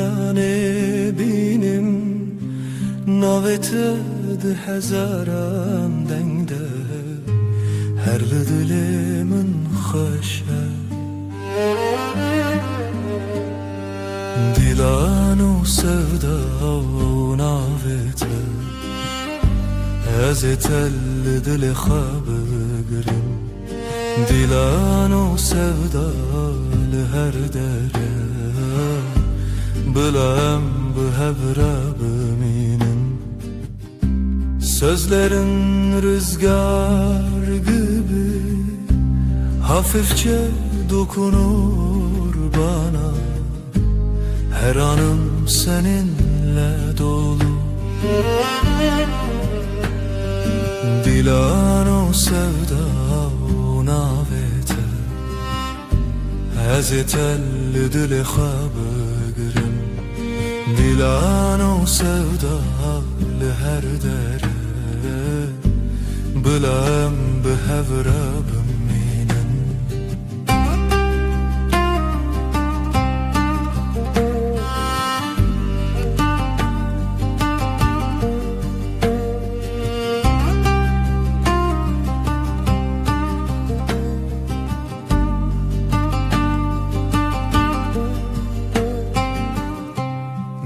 dilane binim navete de hezaran dengde her dilimin hoşa dilanu sevda navete ezetel dil xabgrim dilanu sevda her dere bilem bu hebrabiminin sözlerin rüzgar gibi hafifçe dokunur bana her anım seninle dolu dilano sevda navete ezetel dil xabgrim dilano sevda her dere bilem bi hevrabim minin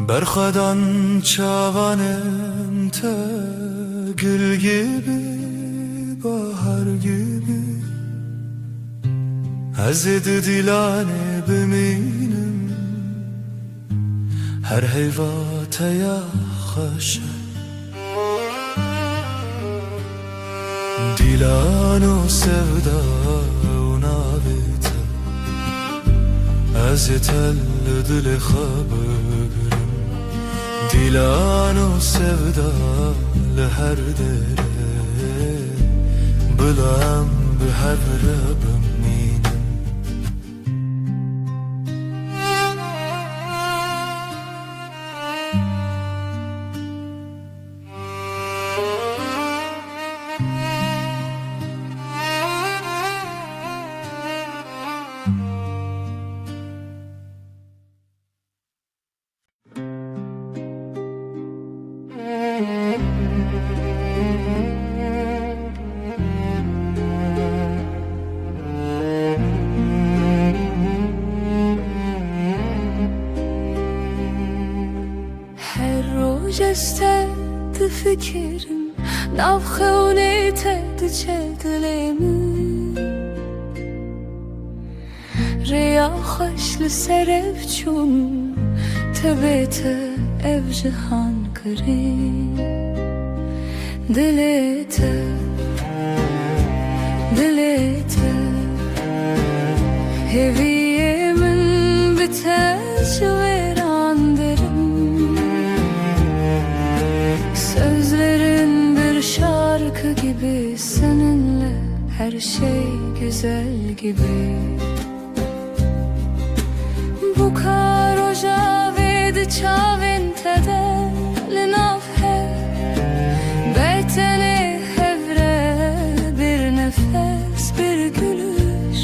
Berxadan çavanem te gül gibi bahar gibi Hazreti dilane beminim her heyvata ya haşa dilano sevda navete azetel dil xabgrim dilano sevda her dere bilem bi hevrabim minin جستد فکرم نافخونه تد چدلمی ریا خوش لسرف چون تبت ev cihan kırım dilete heviyemin biter verandırım sözlerin bir şarkı gibi seninle her şey güzel gibi bu karoja vedi çavin tede linafhe beytene hevre bir nefes bir gülüş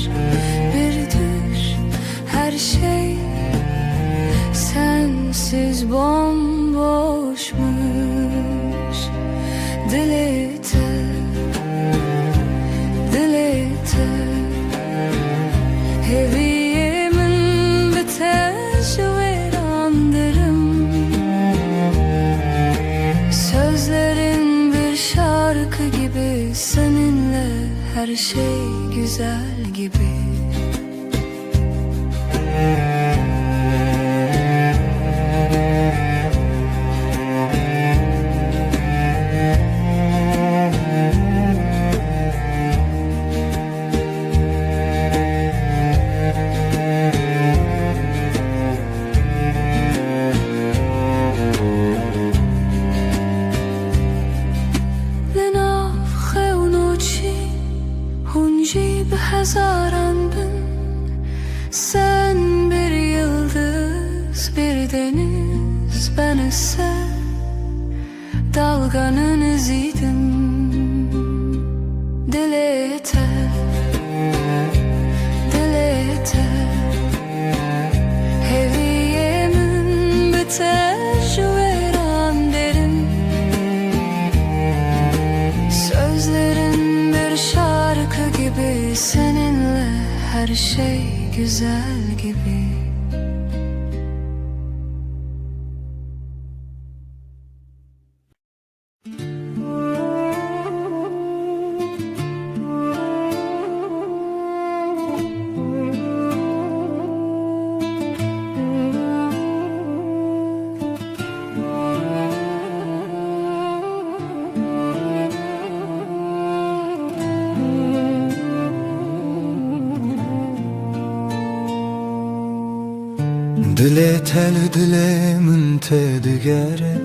bir düş her şey sensiz bomboşmuş dilete heviyemin biter verandırım sözlerin bir şarkı gibi seninle her şey güzel gibi Hazaran bin sen bir yıldız bir deniz ben ise dalganın iziydim dilete heviyemin ateş veren derin. Sözlerin bir şarkı gibi, seninle her şey güzel gibi. Dile tel dile من دیگره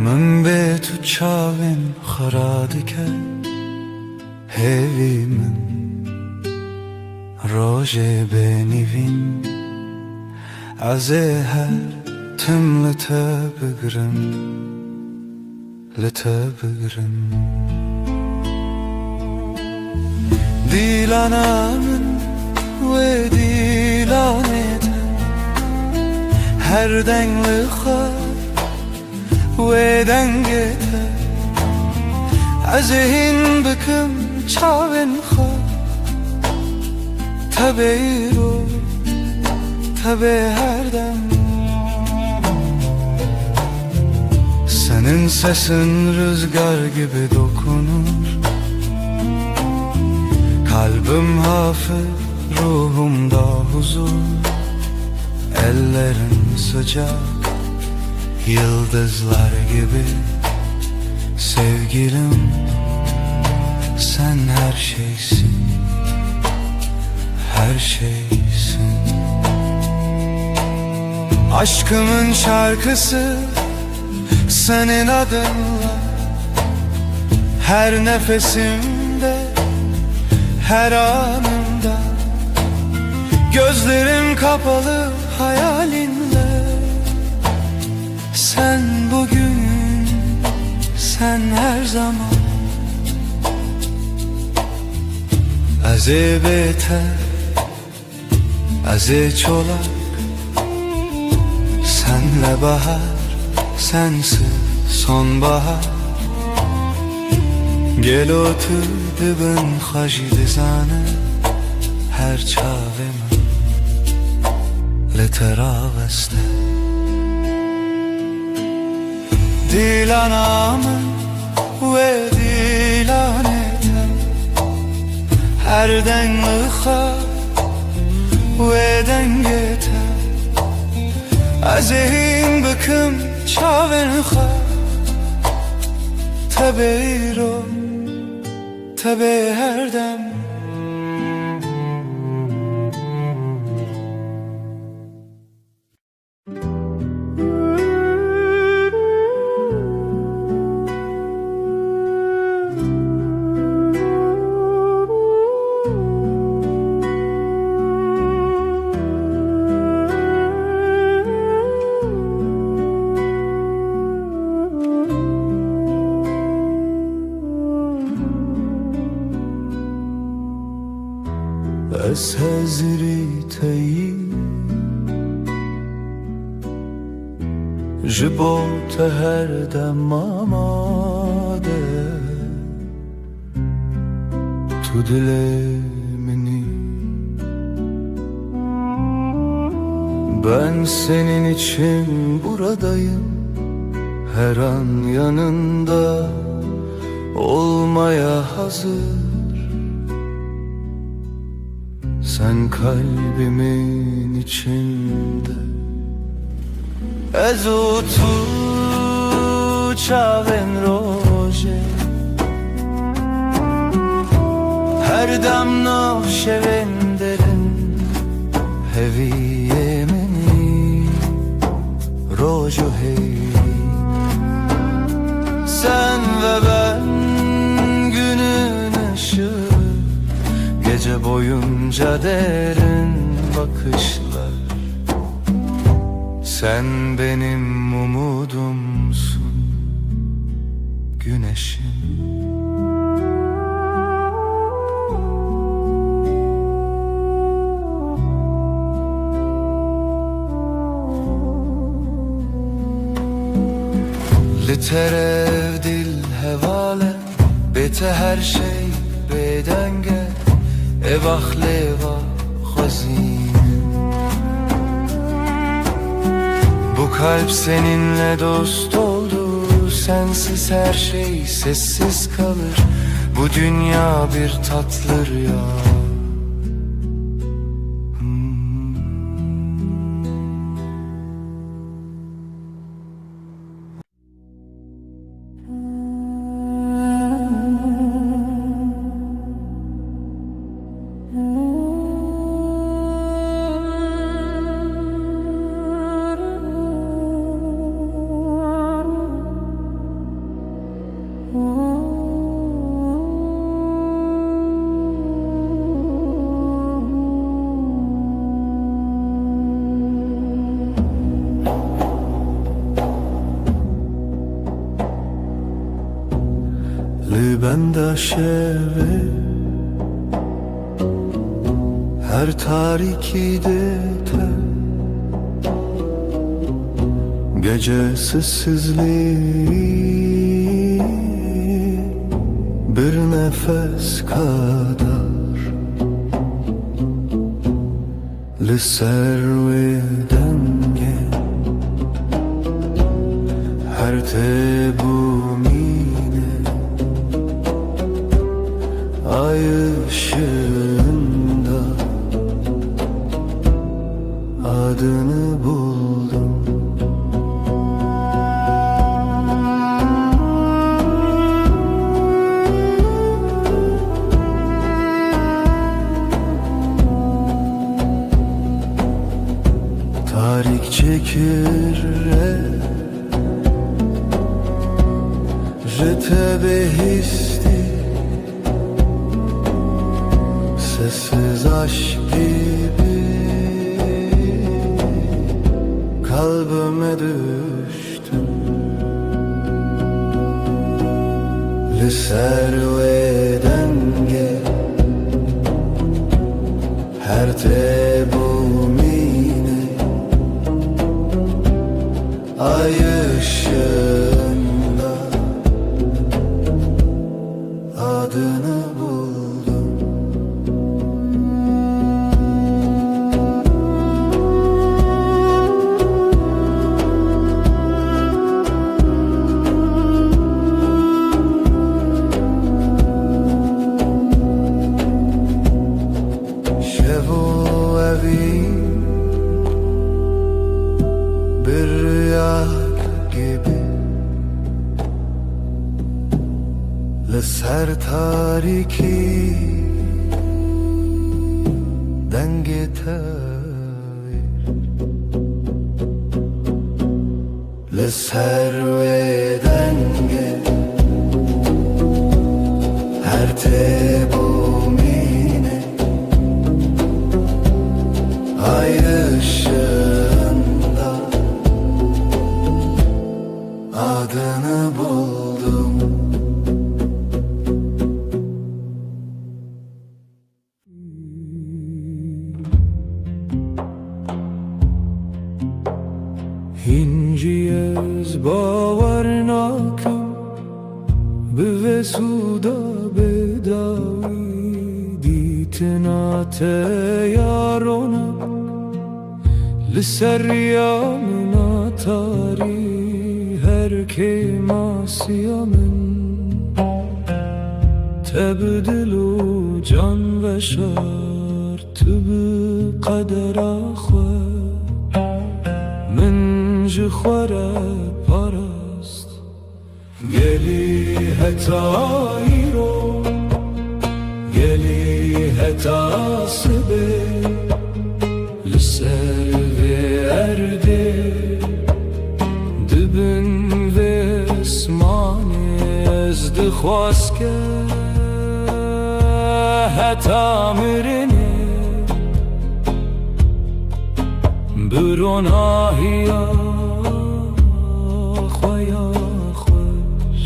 من به تو چاوم خراد کرد هیوی من روژ بنوین از هر تم لتبگرم دیلانم ve dilaneten her dengli khar ve dengete azhin bıkım çaven khar tabeiro tabe her dem senin sesin rüzgar gibi dokunur kalbim hafif ruhumda huzur, ellerin sıcak, yıldızlar gibi. Sevgilim, sen her şeysin, her şeysin. Aşkımın şarkısı senin adınla, her nefesimde, her anımda. Gözlerim kapalı hayalinle. Sen bugün, sen her zaman. Az beter, az çolak. Senle bahar, sensiz sonbahar. Gel otur dibin xajid zane her çavim لتراوسته دیلانامın ve dilanetem her dengli khar ve dengetem azhin bıkım çaven khar tabeiro tabe her dem. از هزری تایی جبوت هر دم آماده تو دل منی ben senin için buradayım her an yanında olmaya hazır. Sen kalbimin içinde Ez o tu çaven roje Her dam navşeven derin Heviye meni rojo hey Sen ve ben günün ışığı Gece boyunca derin bakışlar Sen benim umudumsun güneşim تترف دل هواله بته her şey bedenge evahleva hazin. Bu kalp seninle dost oldu, sensiz her şey sessiz kalır. Bu dünya bir tatlı rüya. Libenda şeve her tarikide te gece sessizliği bir nefes kadar Lisserveden gel her tebumine ay ışığında adını buldum. Tarik çekir jete behisti sessiz aşk gibi kalbime düştün. Lisserveden gel her tebumine ay ışığında adını buldum. Şevu evi bir rüya gibi Lisser tariki denge tavir Lisserveden gel her tebumine ay ışığında adını buldum. Hinciyez bavarnakam bevesuda bedavi ditinate yarona lisseriyamna tari her kemasyamin tebdilu can ve şart bi kader akhver من جخوره پرست گلی هتایی رو گلی هتاسبه لسر و ارده دبن و اسمانی از دخواست که هتا مرنه بروناهیا خویا خوش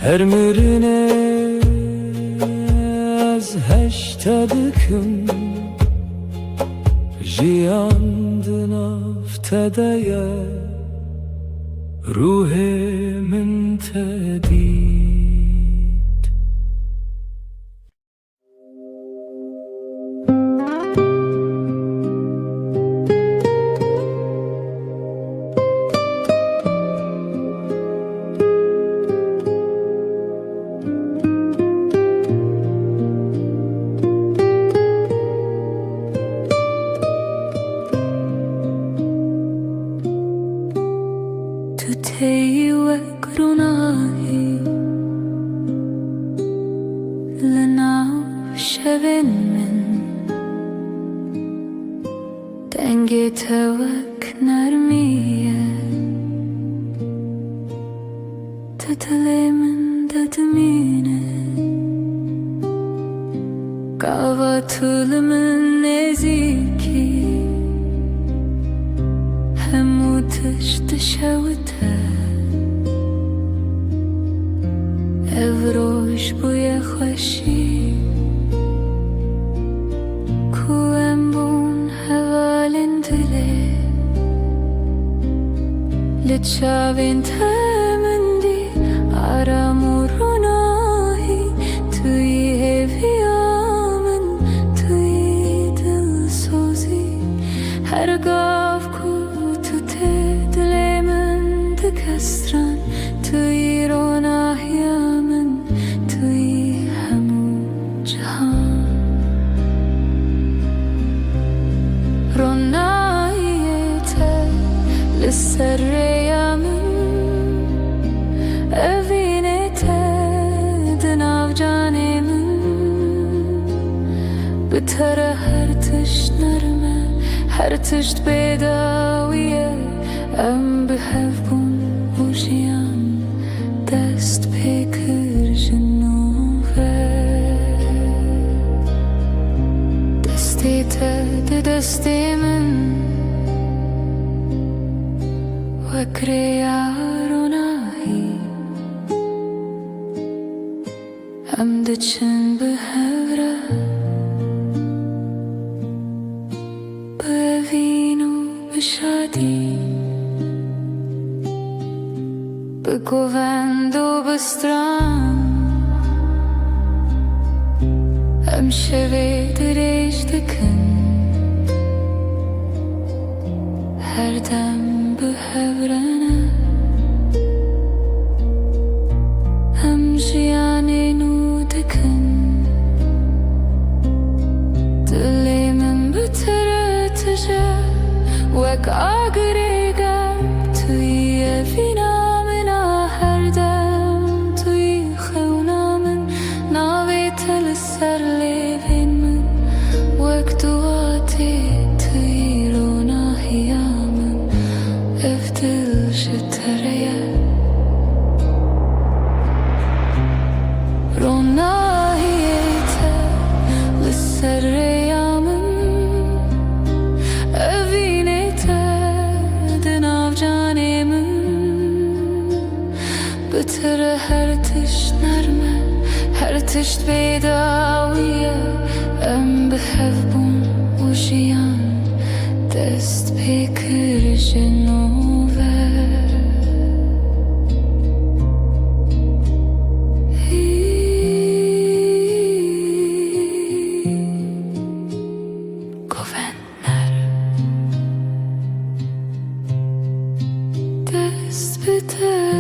Her mirine az heştediküm Jiyandın aftedeye Ruhimin tedid تتهيأ كرناهي لنا شبن من دنگی توک نرمیه تتلی من ددمینه قاوا طول من نزیکی همو تشت شوته evroş buya خوشی کوام بون حوالن دله لچاوین تمندی آرام و روناهی توی هویامن توی دل سوزی هر گاف کو تو دل من دکستران توی روناهیامن توی همو جهان روناهیت لسریامن اوینت دناو جانمن بتر هر تشت نرمه هر تشت بداویه ام بهفون وجیان دست پیکر جنوبه دستی تد دستی من وکری یاروناهی ام دچن به هوره به وینو به شادی بگویند و بستران ام شوی دریج دکن هر دم به هورانه ام جیانی نو دکن دلی من بتره تجه وک آگری گم توی وینا سرلیفین من وقت دواتي تیرونا هیامن افتل شتریه رونا هیته لسریامن اوینیته دناو جانمن بتر هر تش نرمه هر تشت بیداویه ام بحبون وجیان دست پیکر جنوبه گوهنر دست بده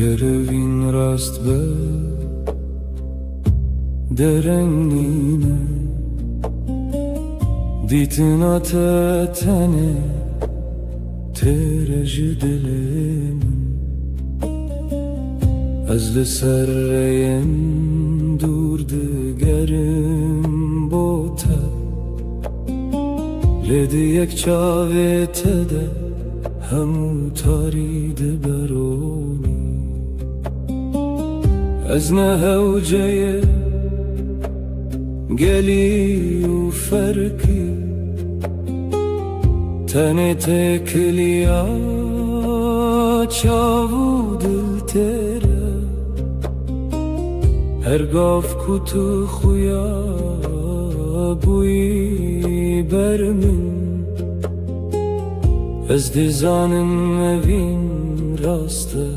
Görevin rast be derenliğine Ditin atetene tereci dilim Ezli serreyem durdu gerim bota Lediyek çavete de hemu taride beroni Ez ne hevceye geliyu ferki Tene tekliya çavu dil tere Her gaf kutu xuya buyi bermin Ez dizanim evin rastı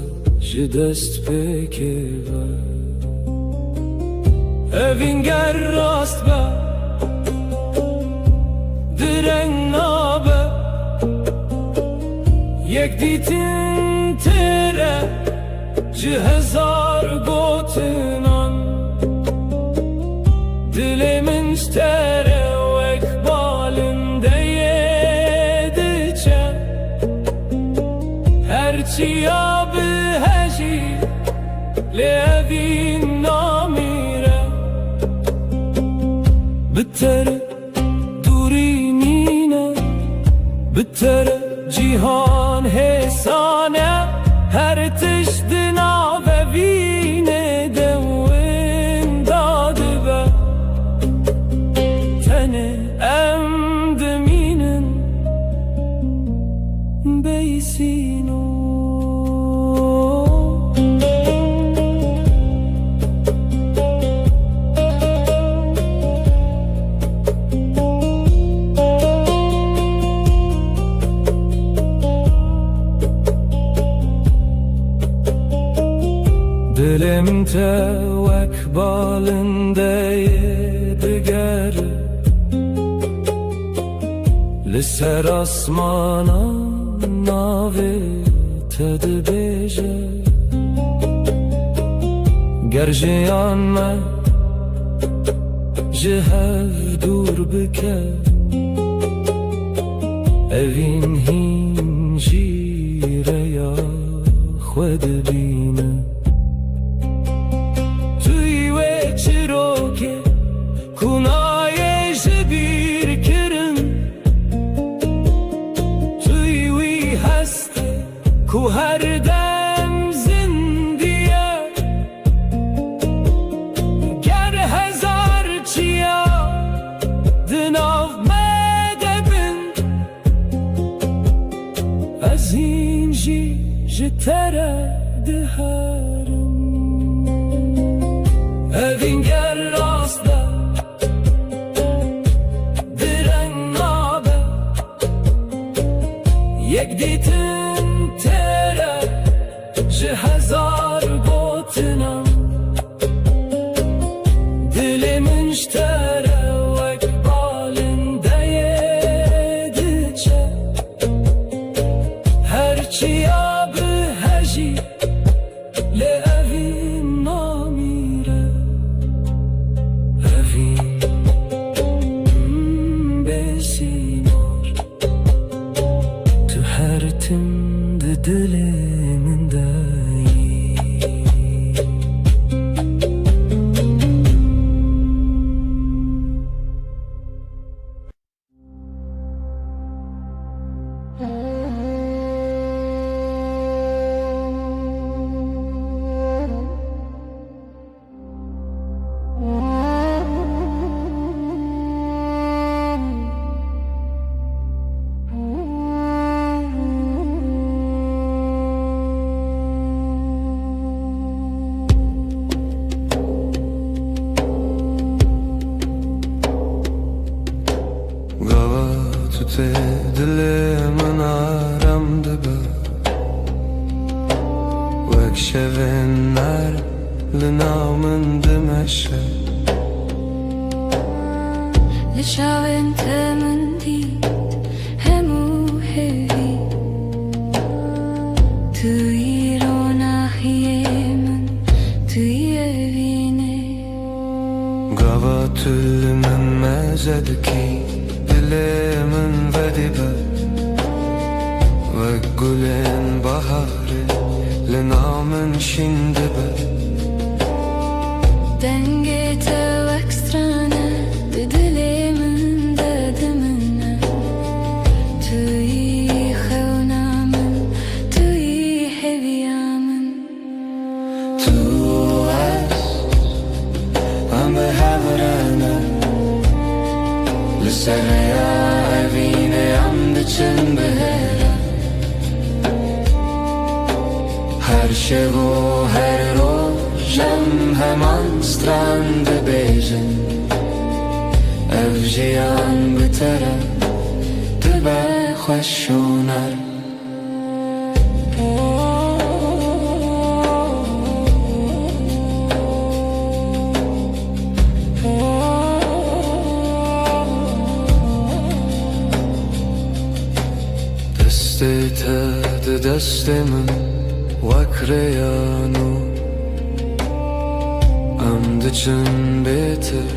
ji dest pekeve Evin ger rast be direng nabe Yek ditin tere ji hezar gotinan Dilimin tere vek balinde yedice Herçiya biheci levin namire Bitere durinine Bitere cihan hesane Her tişdina ve vine devin dadı be Tene emdeminin beysino Dilim tevek balinde yediger Liser asmana navi tedbeje Gerjiyan me jihev dur bike Evin hincire ya xwed bine Çiroke kunaye jibir kirin Tüyvi heste ku her dem zindiye Ger hezar çiya dinav medebin Azin jitere diharim Evin ger rastla direng nabe Yek ditin tere ji hezar gotinam Dilimin ştere vek balinde yedice Herçiya biheci le evin namire besinor Tu her timde diliminde شوینر لنامن دمشه لشاون تمن دید همو هوی توی رو ناحیه من توی evine Gava tülümün mezedeki Dilemin ve dibe Ve gülün baharı Lenamın şindibe Denge tevek strane Dilimin dedimine Tüy xevnamin Tüy heviyamin Tu es Am behavrana Lisaraya evine am diçin behera Her şevo her rojam heman strand bejin Ev jiyan bitere Dibe xoşonar Destete de destemin Vakreyanu Am diçin betir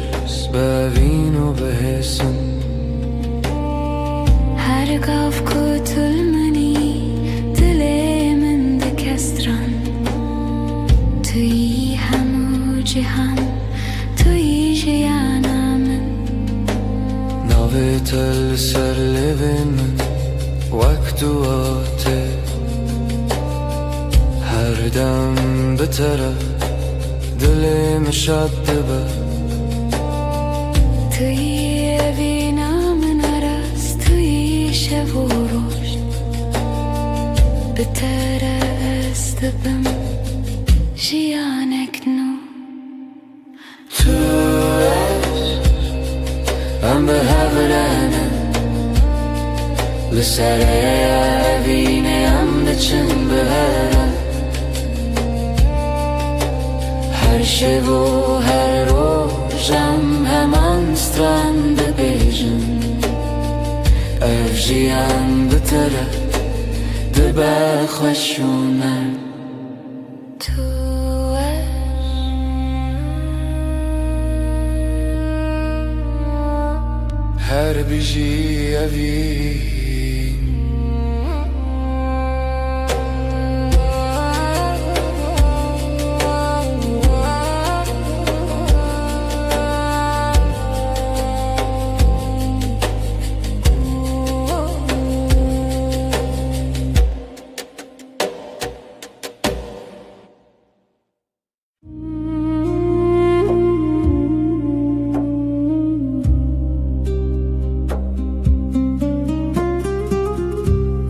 Bevinu behesin Her gav kutulmani Dilimin de kestran Tüy hamu cihan Tüy jiyanamin Navetel serlevimin Vaktu ate Her dem bitere Dilim şaddibe Tüy evinamin aras Tüy şevuruş Bitere estibim Jiyanek nu Tu es Am behavrana Lisaraya evine am diçin behera Her şevo her rojam heman strand bejin Ev jiyan bitere Dibe xoşonar Tu Her biji evin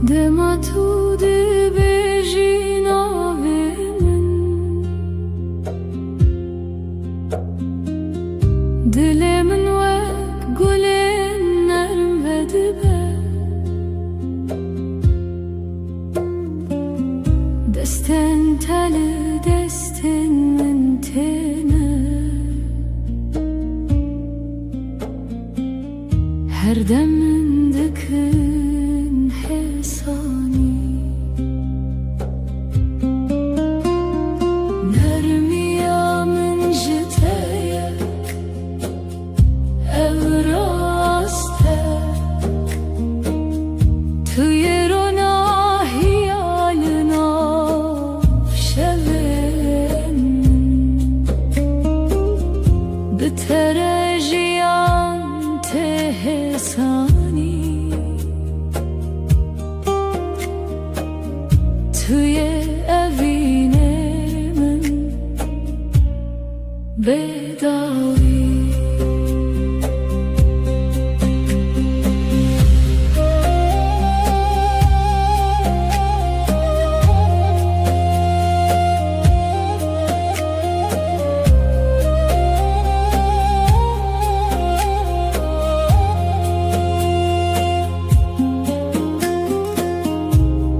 Dema tu de bejina vemin Dilimin ve gülün nerm ve dibe Destin teli destin min tene Her demin dikin hesani Nermiya min jiteyek Evraste Tüyerona hiyalina şevin Bitere jiyan tehesani Tüye evine min bedavi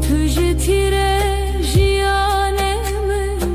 Tüje tire jiyane min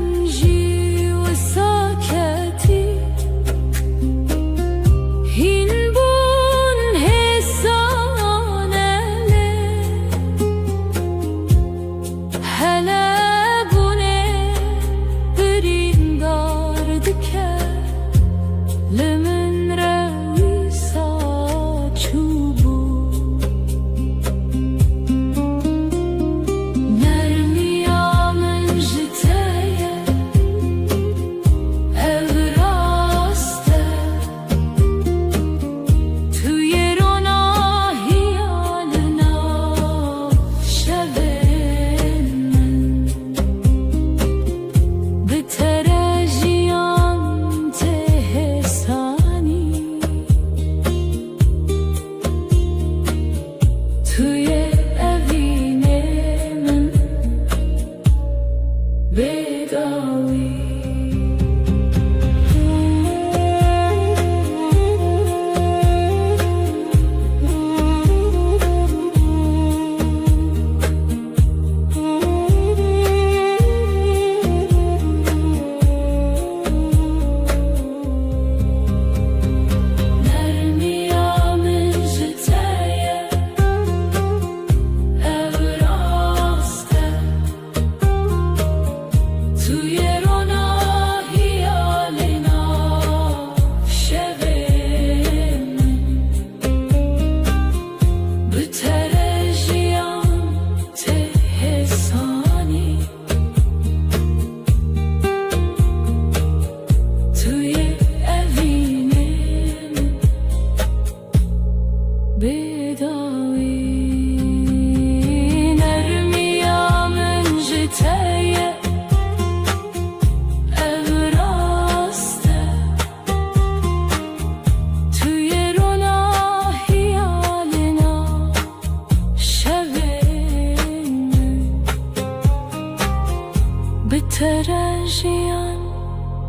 بترجیان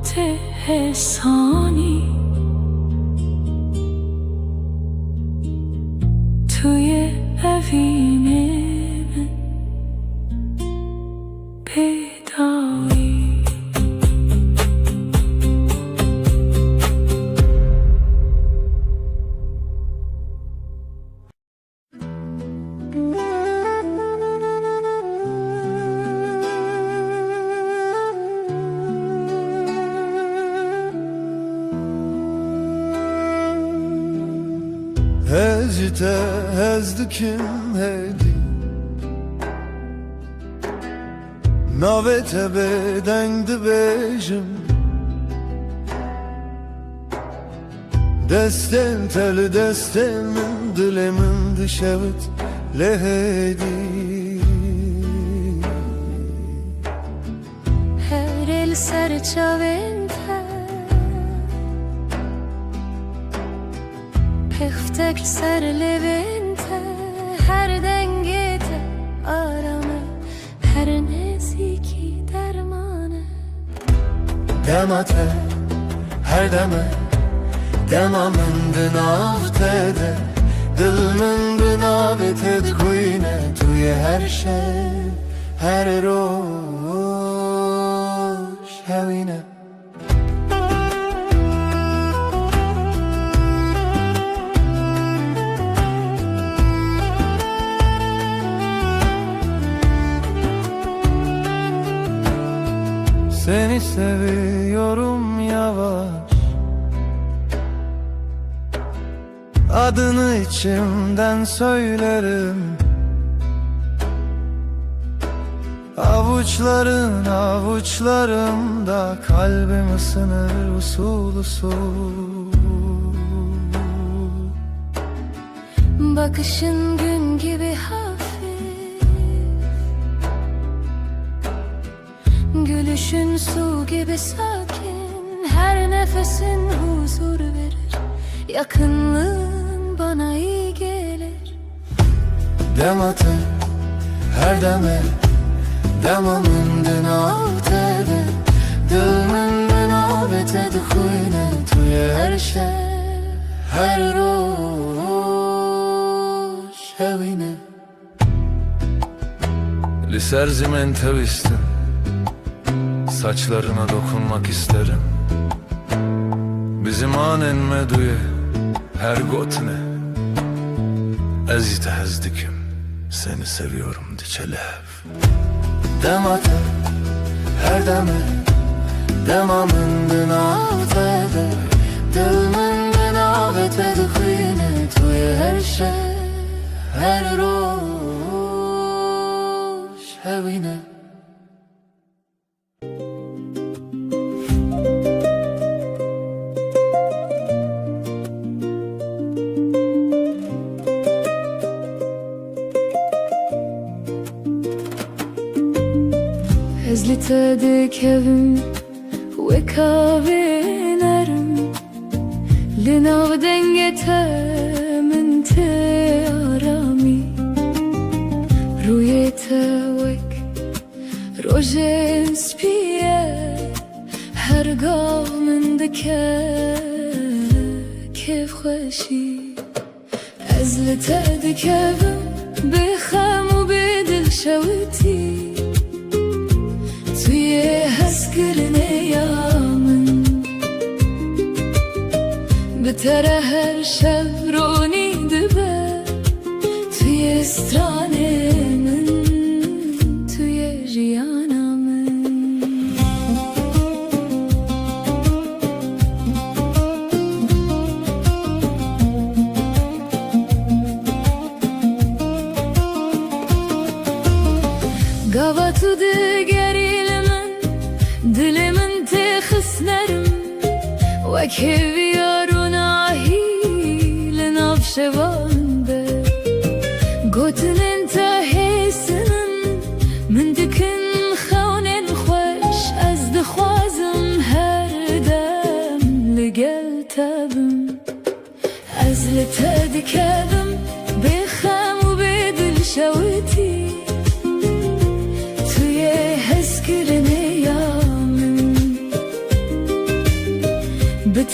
ته حسانی توی اوین من پیدایی Hezite hezdikim hedi Navete bedengdi bejim Desten teli desten min dilemin dişevit lehedi Her el serçavente Peftek serlevente Her dengete aramı Her neziki dermanı Demate her deme Demamın aftede Dil min binaveted kuyne Tuye her şey Her roş hevine Seni seviyorum yavaş Adını içimden söylerim Avuçların avuçlarımda Kalbim ısınır usul usul Bakışın gün gibi hafif Gülüşün su gibi sakin Her nefesin huzur verir Yakınlığın bana iyi gelir Demate her deme Demamın aftede Dilmin binavete dikuyne Tuye her şey Her roş hevine Liserzimen tevistin Saçlarına dokunmak isterim Bizim anen meduye Her gotne Ezite hezdikim Seni seviyorum diçelev Demate her deme Demamın binavete Dilmin binavete dikuyne Tuye her şey Her roş hevine Ezlite dikevim ve kavinerim Linav dengete min te arami Ruyete vek rojen spiye Her gav min dike kev خوشی Ezlite dikevim bixem u bedil şevti Tuye hezkirine yamın Bitere her şevroni dibe Tuye stranemin Tuye jiyanamın Gavatu digerilmen Dilimin te xisnerim Ve keviyarun ahilin avşevande Gotinin tehesinin Min dikin xawnen xoş Ez dixwazim her dem Ligel tabim Ez li te dikevim Bixem u bedil şewti Tuye hezkirine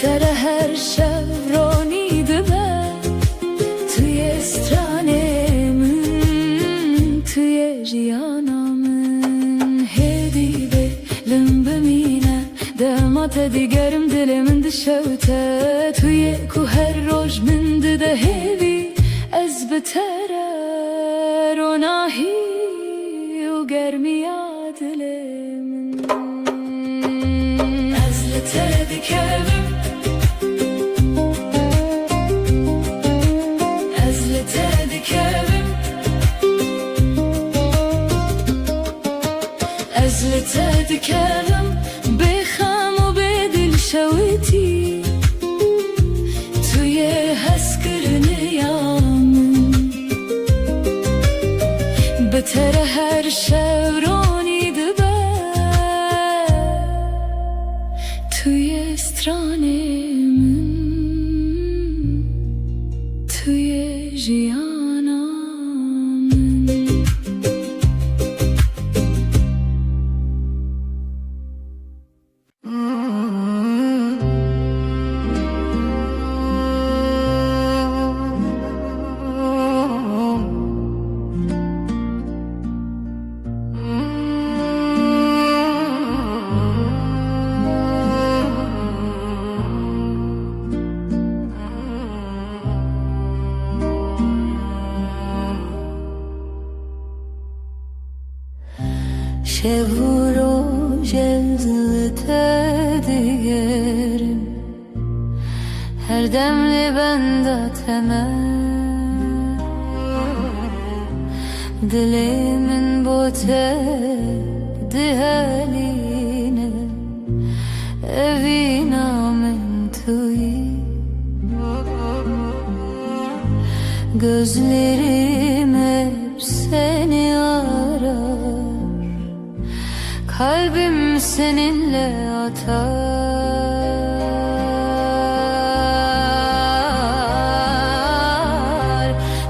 betere her şevroni dibe Tüye stranemin tüye jiyanamın Hedibe limbimine demate digerim dilimin dişevte Tüye ku her roj min dide hevi ez betere ronahi u germiya dilimin Ez betere dikerim Ez betere dikerim Ez betere dikerim بخم و به دل شویتی توی حس کرنیامن بتر هر شورانی دبه توی استرانمن توی جیانامن Şevuro cezlete digerim Her demli bende temel Dilimin bote diheline Evinamen tuyi Gözlerim hep seni arar Kalbim seninle atar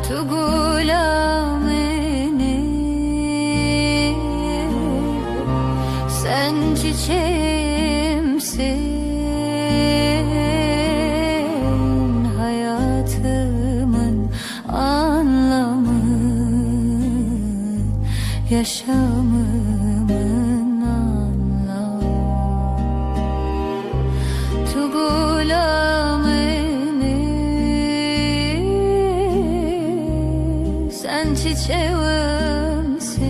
Tu gulamini Sen çiçeğimsin Hayatımın anlamı Yaşamımın Sen çiçeğimsin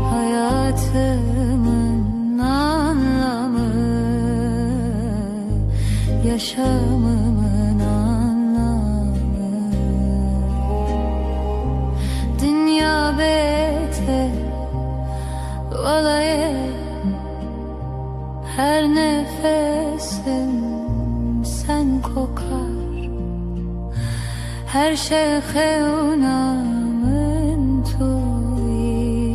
Hayatımın anlamı Yaşamımın anlamı Dünya beter Valaye Her nefesim sen kokar Her şey xeunamın tuyi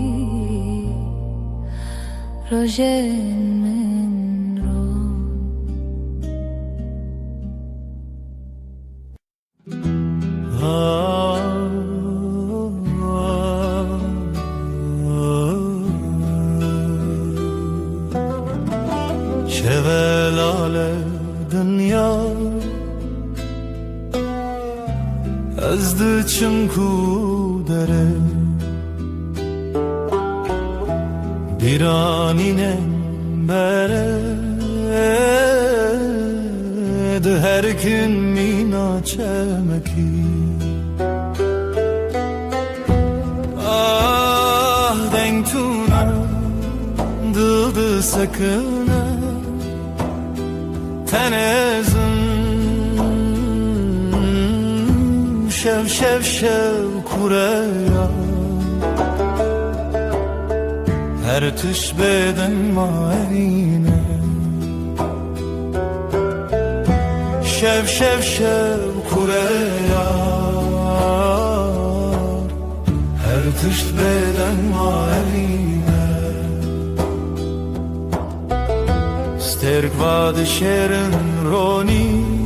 Rojemin rom Şevelale dünya Ezdi çimku dere Biranine bere De her gün mina çemeki Ah dengtuna Dıldı sakına Tenezin Şev şev şev kureya Her tış beden maevine Şev şev şev kureya Her tış beden maevine Sterk vad şerin roni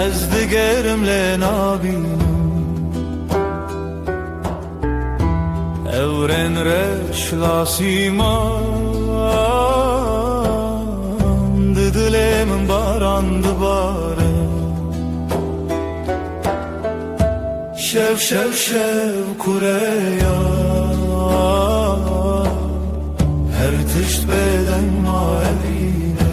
Ez digerim le nabinum Ev ren reş lasiman Dilim barandı bare Şev şev şev kureya Her tişt beden maevine